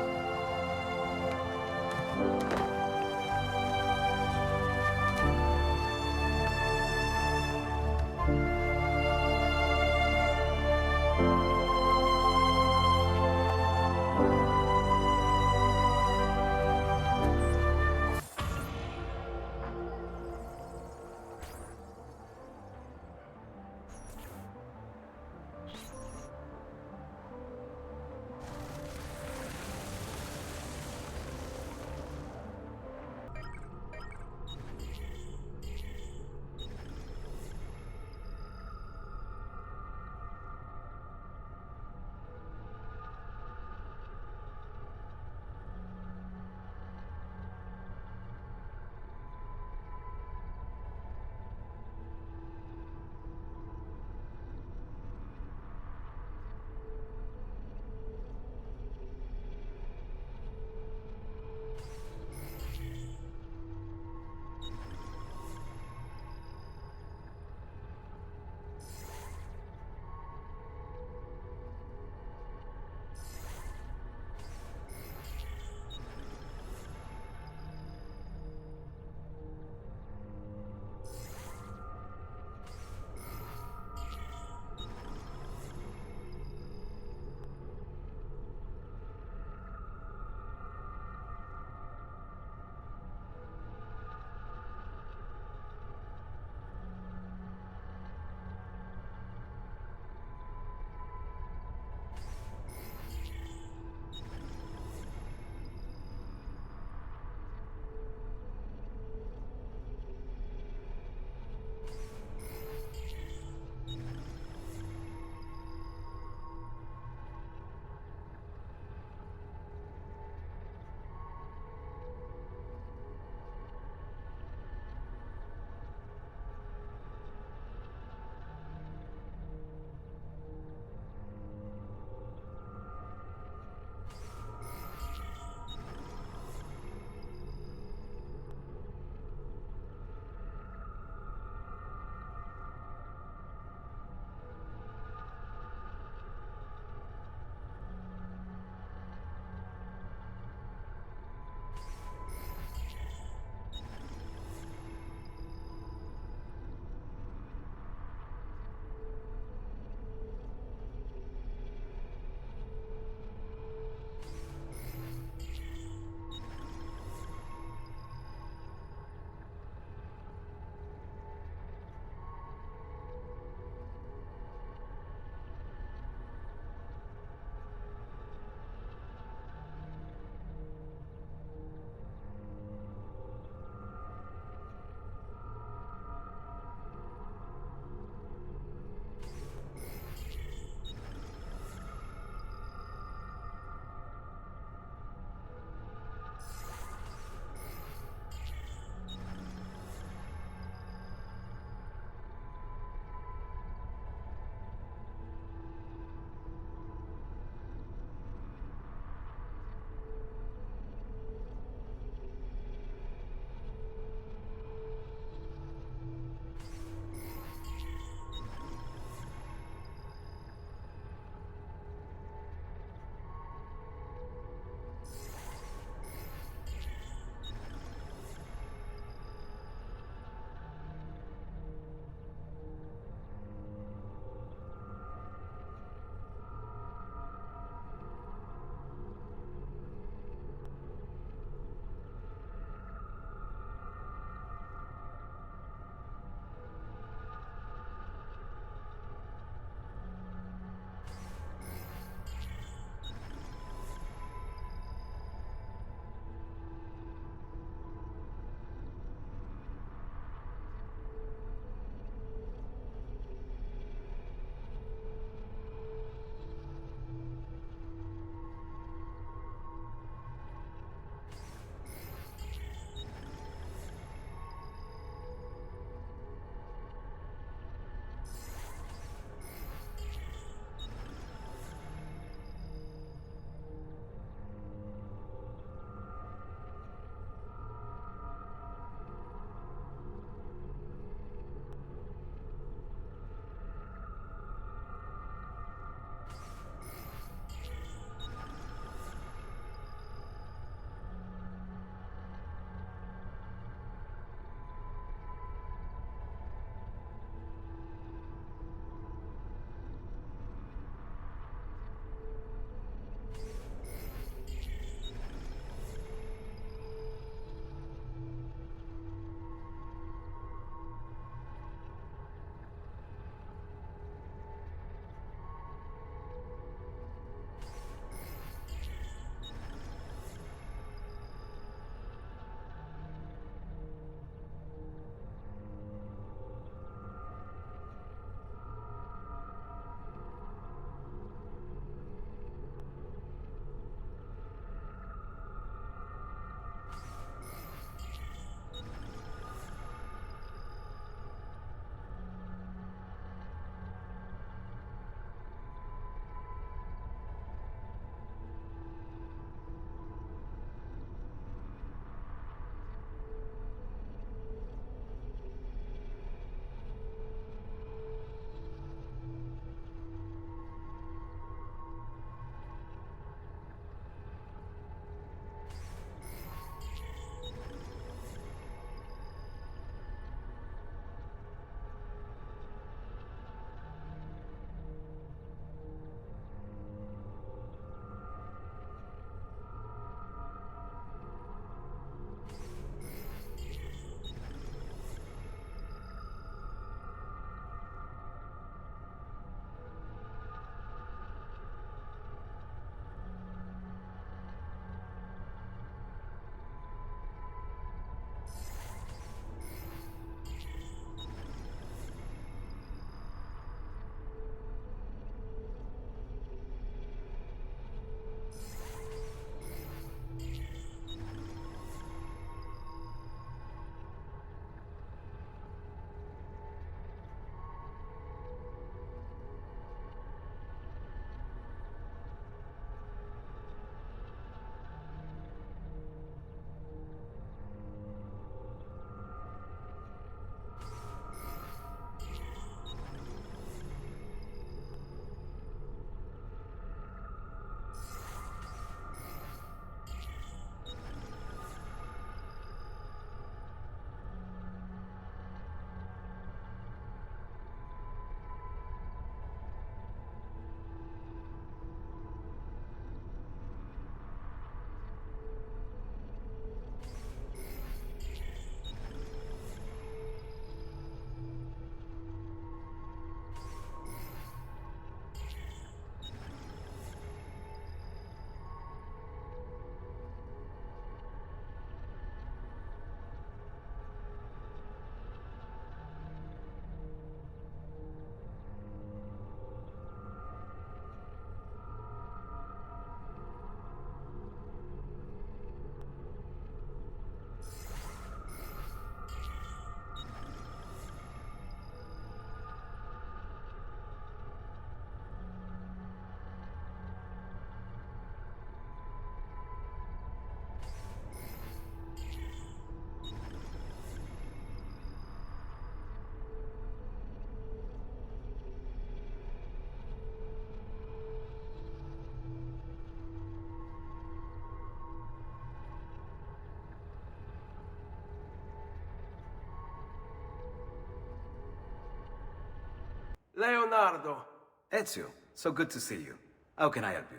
Leonardo. Ezio, so good to see you. How can I help you?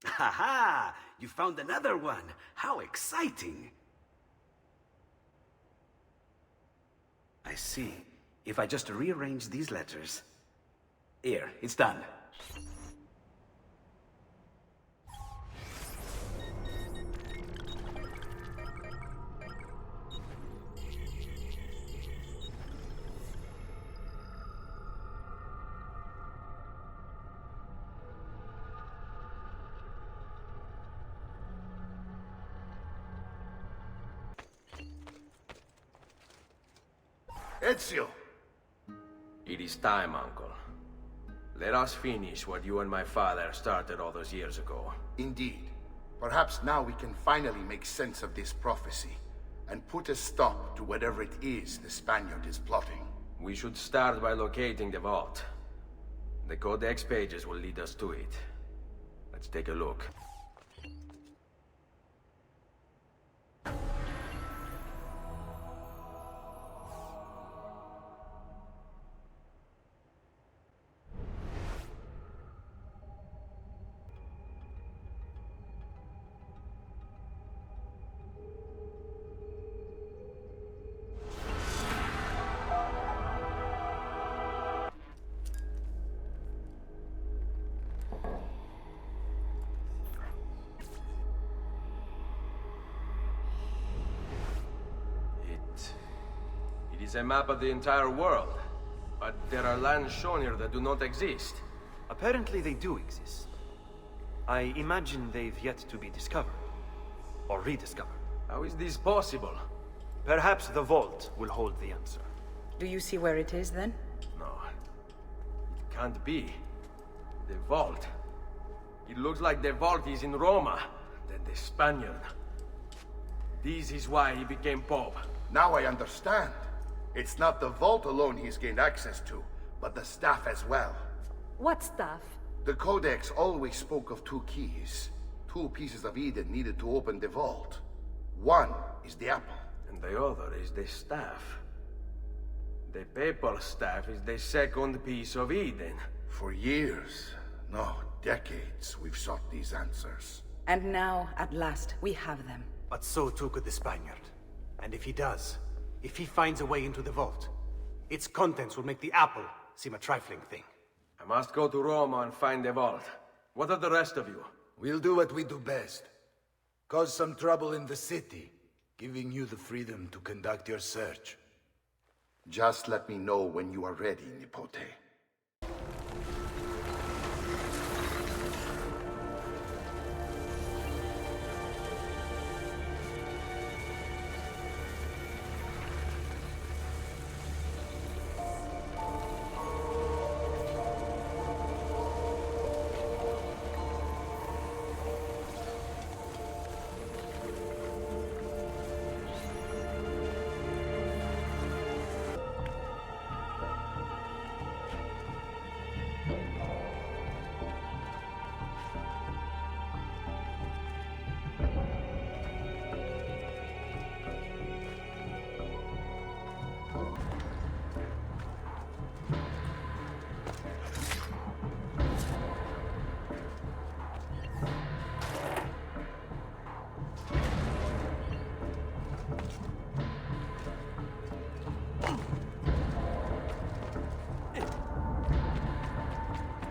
Ha ha! You found another one! How exciting! I see. If I just rearrange these letters... Here, it's done. Ezio! It is time, Uncle. Let us finish what you and my father started all those years ago. Indeed. Perhaps now we can finally make sense of this prophecy, and put a stop to whatever it is the Spaniard is plotting. We should start by locating the vault. The Codex pages will lead us to it. Let's take a look. It is a map of the entire world, but there are lands shown here that do not exist. Apparently they do exist. I imagine they've yet to be discovered. Or rediscovered. How is this possible? Perhaps the vault will hold the answer. Do you see where it is, then? No. It can't be. The vault. It looks like the vault is in Roma. The Spaniard. This is why he became Pope. Now I understand. It's not the vault alone he's gained access to, but the staff as well. What staff? The Codex always spoke of two keys. Two pieces of Eden needed to open the vault. One is the apple. And the other is the staff. The papal staff is the second piece of Eden. For years, no, decades, we've sought these answers. And now, at last, we have them. But so too could the Spaniard. And if he does, if he finds a way into the vault, its contents will make the apple seem a trifling thing. I must go to Roma and find the vault. What are the rest of you? We'll do what we do best. Cause some trouble in the city, giving you the freedom to conduct your search. Just let me know when you are ready, Nipote.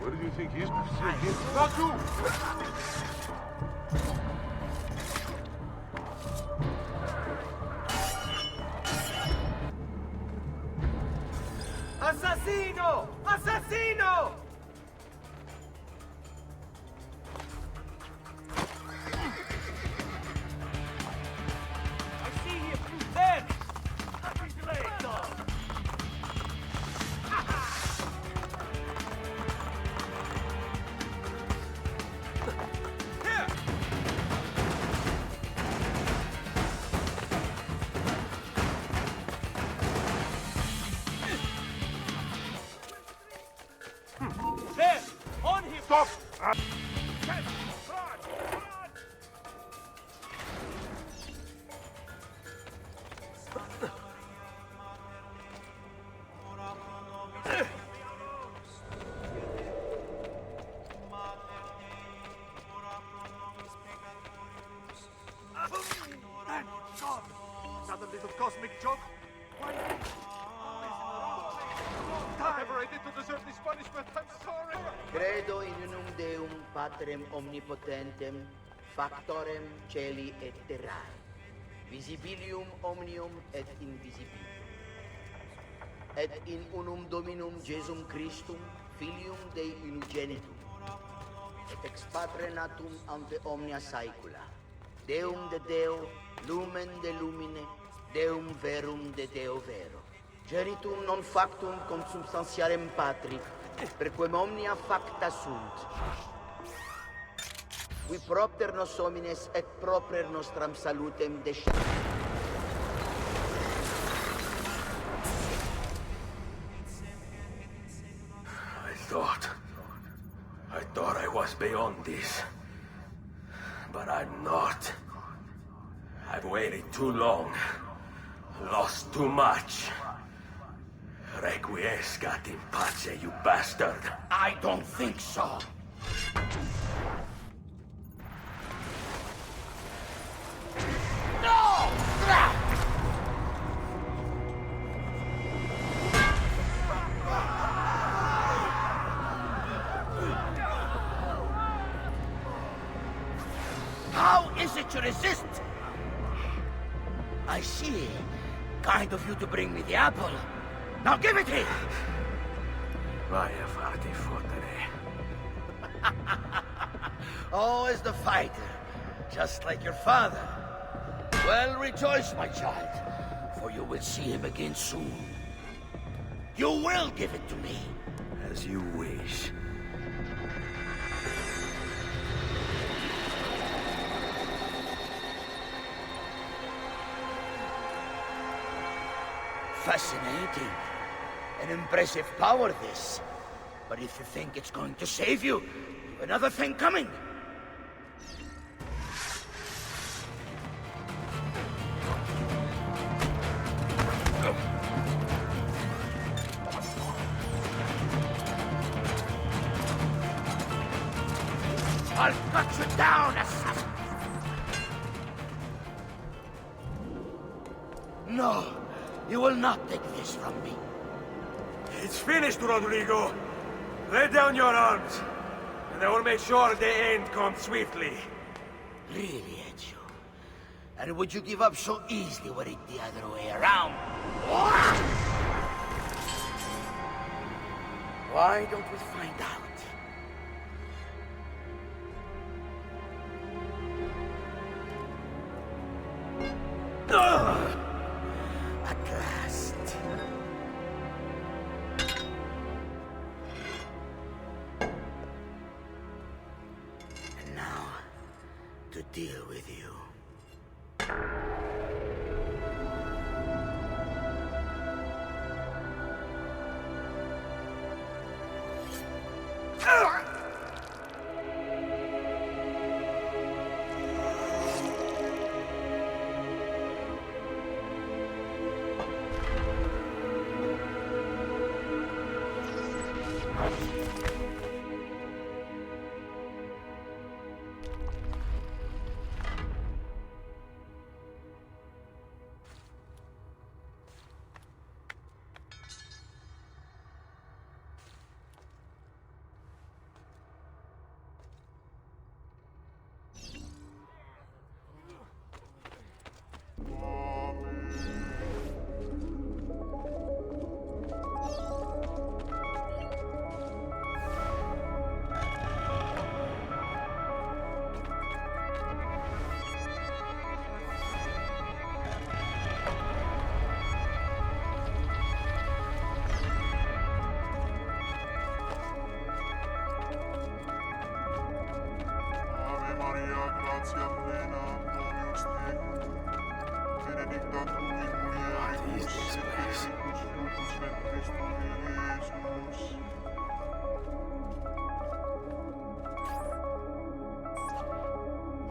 Where do you think he's positioned? Not you! Assassino! Assassino! I see him! There! There! On him! Stop! cosmic joke? Why whatever I did to deserve this punishment, I'm sorry! Credo in unum Deum Patrem omnipotentem, factorem celi et terrae, visibilium omnium et invisibilium. Et in unum Dominum Jesum Christum, Filium Dei unigenitum, et ex Patre natum ante omnia saecula, Deum de Deo, lumen de lumine, Deum verum de Deo vero. Genitum non factum consubstantiarem Patri, perquem omnia facta sunt. Qui propter nos homines et proper nostram salutem I thought I was beyond this. But I'm not. I've waited too long. Lost too much. Requiescat in Pazzi, you bastard. I don't think so. No! How is it you resist? I see. Kind of you to bring me the apple. Now give it here! Vaya farti fottere. Oh, as the fighter. Just like your father. Well, rejoice, my child. For you will see him again soon. You will give it to me. As you wish. Fascinating. An impressive power, this. But if you think it's going to save you, you've another thing coming. I'll cut you down, assassin! No, you will not take this from me. It's finished, Rodrigo. Lay down your arms, and I will make sure the end comes swiftly. Really, Ezio? And would you give up so easily were it the other way around? Why don't we find out? At last. And now, to deal with you.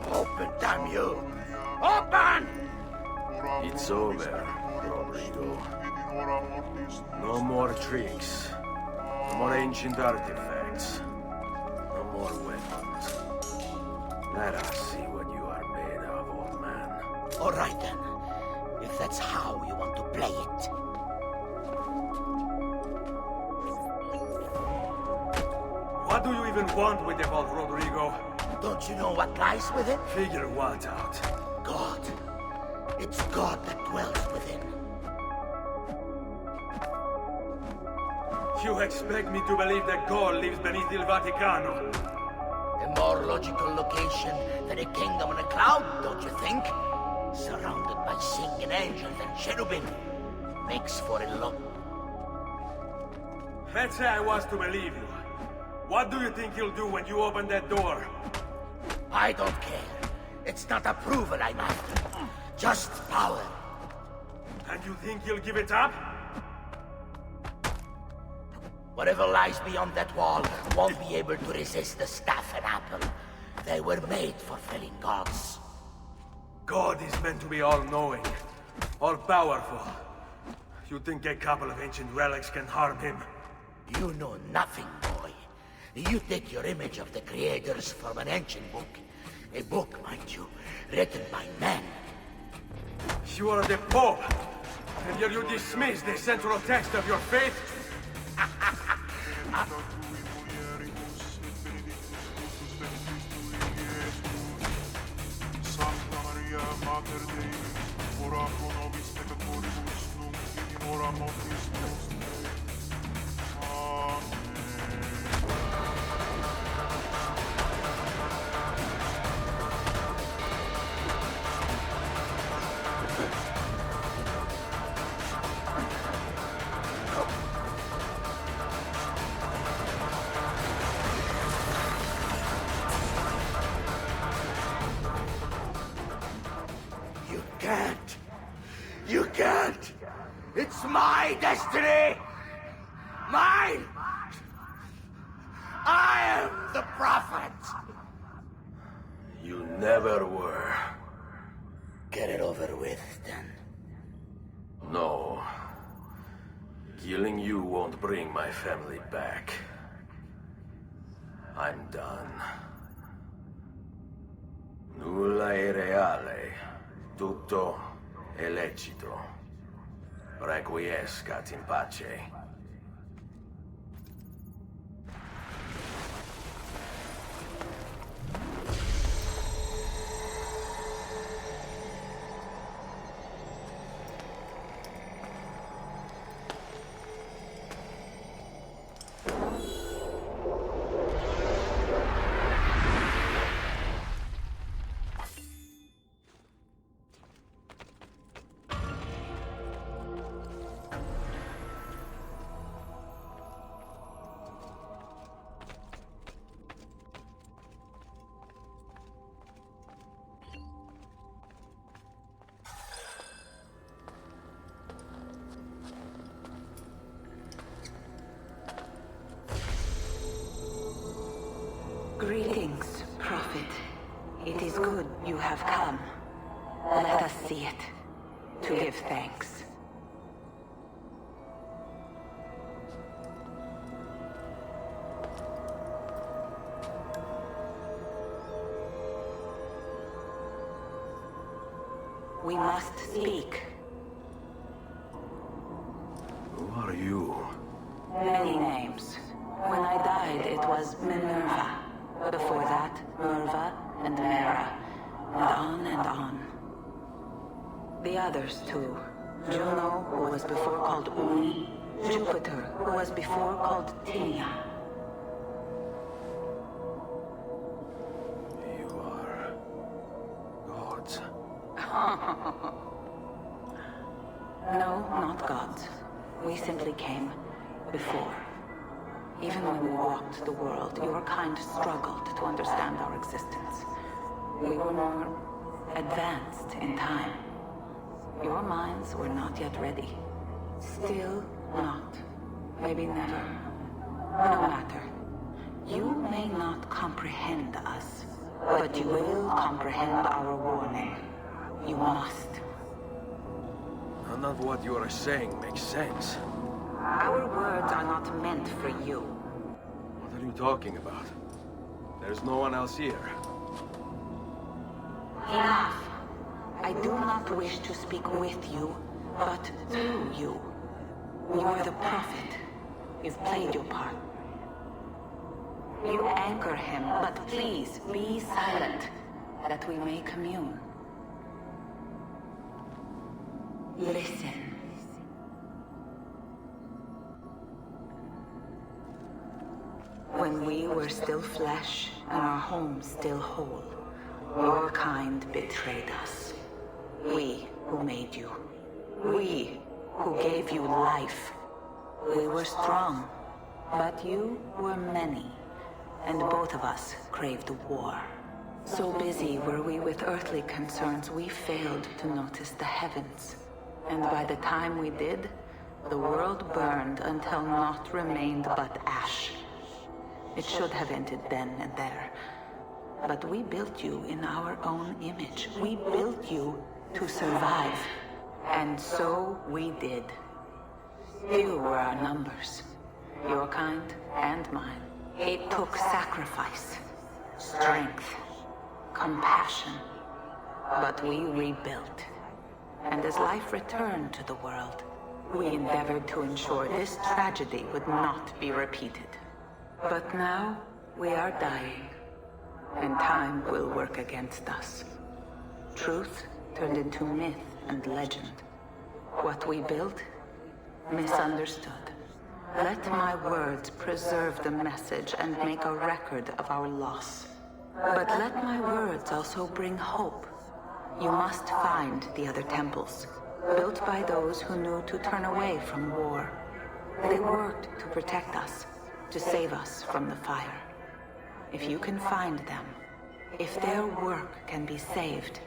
Open, damn you! Open! It's over, Rodrigo. No more tricks. No more ancient artifacts. No more weapons. Let us see what you are made of, old man. All right, then. If that's how you want to play it. What do you even want with the vault, Rodrigo? Don't you know what lies within? Figure what out? God. It's God that dwells within. You expect me to believe that God lives beneath Il Vaticano? A more logical location than a kingdom on a cloud, don't you think? Surrounded by singing angels and cherubim. Makes for a lot. Let's say I was to believe you. What do you think you'll do when you open that door? I don't care. It's not approval I'm after. Just power. And you think you'll give it up? Whatever lies beyond that wall won't be able to resist the staff and apple. They were made for felling gods. God is meant to be all-knowing, all-powerful. You think a couple of ancient relics can harm him? You know nothing, boy. You take your image of the creators from an ancient book. A book, mind you, written by men. You are the Pope, and yet you dismiss the central text of your faith? You can't! It's my destiny! Mine! I am the prophet! You never were. Get it over with, then. No. Killing you won't bring my family back. I'm done. Nulla è reale. Tutto è lecito. Requiescat in pace. Greetings, Prophet. It is good you have come. Let us see it, to give thanks. We must speak. Who are you? Many names. When I died, it was Minerva. Before that, Merva and Mera. And on and on. The others, too. Juno, who was before called Uni. Jupiter, who was before called Tinia. You are... gods. No, not gods. We simply came before. Even when we walked the world, your kind struggled to understand our existence. We were more advanced in time. Your minds were not yet ready. Still not. Maybe never. No matter. You may not comprehend us, but you will comprehend our warning. You must. None of what you are saying makes sense. Our words are not meant for you. What are you talking about? There's no one else here. Enough. I do not wish to speak with you, but through you. You are the prophet. You've played your part. You anchor him, but please be silent, that we may commune. Listen. When we were still flesh and our home still whole, your kind betrayed us. We who made you. We who gave you life. We were strong, but you were many, and both of us craved war. So busy were we with earthly concerns, we failed to notice the heavens. And by the time we did, the world burned until naught remained but ash. It should have ended then and there. But we built you in our own image. We built you to survive. And so we did. Few were our numbers, your kind and mine. It took sacrifice, strength, compassion. But we rebuilt. And as life returned to the world, we endeavored to ensure this tragedy would not be repeated. But now, we are dying, and time will work against us. Truth turned into myth and legend. What we built, misunderstood. Let my words preserve the message and make a record of our loss. But let my words also bring hope. You must find the other temples, built by those who knew to turn away from war. They worked to protect us, to save us from the fire. If you can find them, if their work can be saved,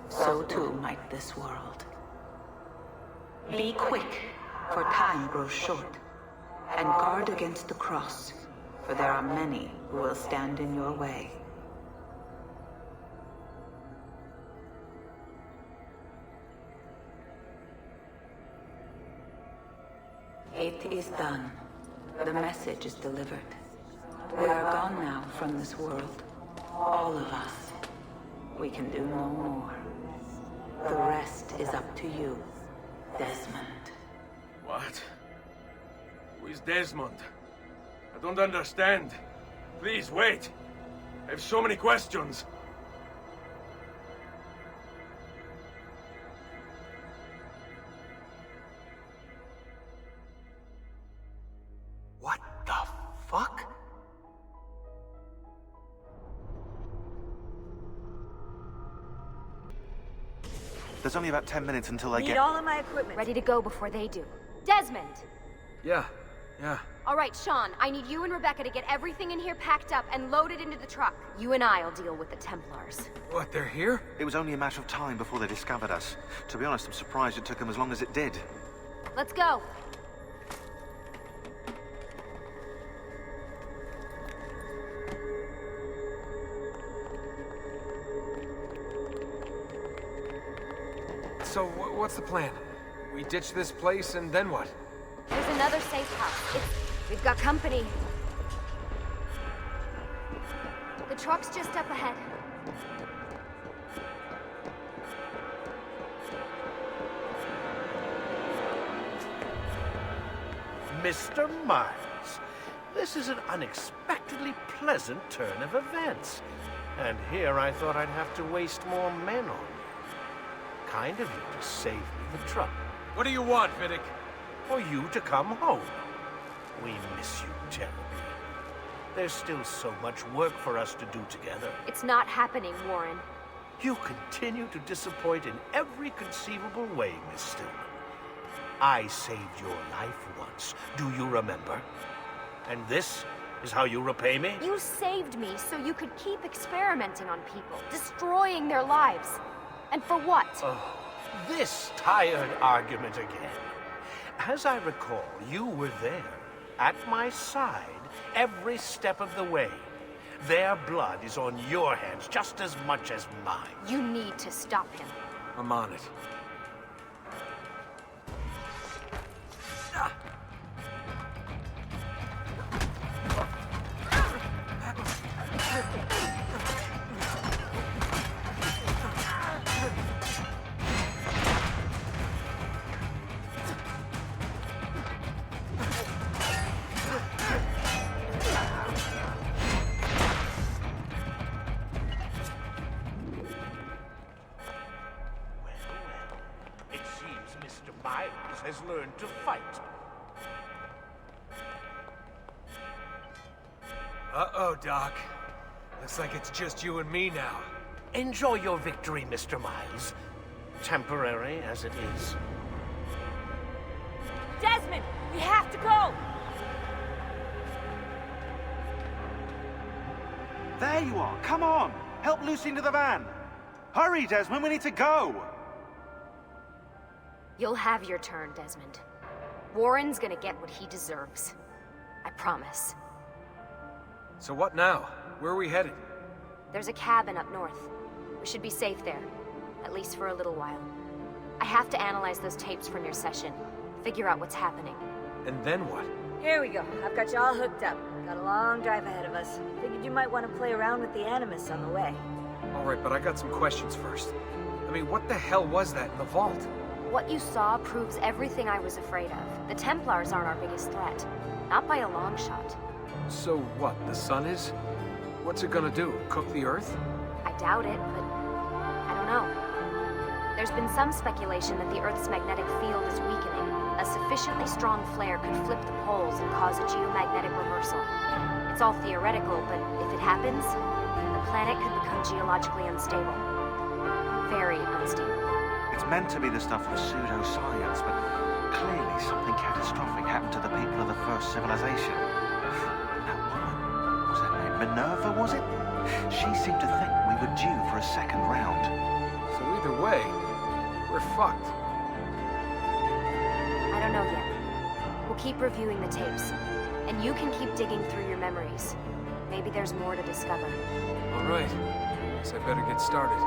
so too might this world. Be quick, for time grows short, and guard against the cross, for there are many who will stand in your way. It is done. The message is delivered. We are gone now from this world. All of us. We can do no more. The rest is up to you, Desmond. What? Who is Desmond? I don't understand. Please, wait. I have so many questions. What the fuck? There's only about 10 minutes until I Need get... all of my equipment ready to go before they do. Desmond! Yeah. All right, Sean, I need you and Rebecca to get everything in here packed up and loaded into the truck. You and I'll deal with the Templars. What, they're here? It was only a matter of time before they discovered us. To be honest, I'm surprised it took them as long as it did. Let's go. So, what's the plan? We ditch this place and then what? There's another safe house. We've got company. The truck's just up ahead. Mr. Miles, this is an unexpectedly pleasant turn of events. And here I thought I'd have to waste more men on you. Kind of you to save me the trouble. What do you want, Vidic? For you to come home. We miss you terribly. There's still so much work for us to do together. It's not happening, Warren. You continue to disappoint in every conceivable way, Miss Stillman. I saved your life once, do you remember? And this is how you repay me? You saved me so you could keep experimenting on people, destroying their lives. And for what? Oh, this tired argument again. As I recall, you were there, at my side, every step of the way. Their blood is on your hands just as much as mine. You need to stop him. I'm on it. Miles has learned to fight. Uh-oh, Doc. Looks like it's just you and me now. Enjoy your victory, Mr. Miles. Temporary as it is. Desmond, we have to go! There you are. Come on. Help Lucy into the van. Hurry, Desmond. We need to go. You'll have your turn, Desmond. Warren's gonna get what he deserves. I promise. So what now? Where are we headed? There's a cabin up north. We should be safe there. At least for a little while. I have to analyze those tapes from your session. Figure out what's happening. And then what? Here we go. I've got you all hooked up. Got a long drive ahead of us. Figured you might want to play around with the Animus on the way. Alright, but I got some questions first. I mean, what the hell was that in the vault? What you saw proves everything I was afraid of. The Templars aren't our biggest threat. Not by a long shot. So what, the sun is? What's it gonna do? Cook the Earth? I doubt it, but I don't know. There's been some speculation that the Earth's magnetic field is weakening. A sufficiently strong flare could flip the poles and cause a geomagnetic reversal. It's all theoretical, but if it happens, the planet could become geologically unstable. Very unstable. It's meant to be the stuff of pseudoscience, but clearly something catastrophic happened to the people of the first civilization. And that woman, was her name Minerva, was it? She seemed to think we were due for a second round. So either way, we're fucked. I don't know yet. We'll keep reviewing the tapes, and you can keep digging through your memories. Maybe there's more to discover. Alright. Guess I better get started.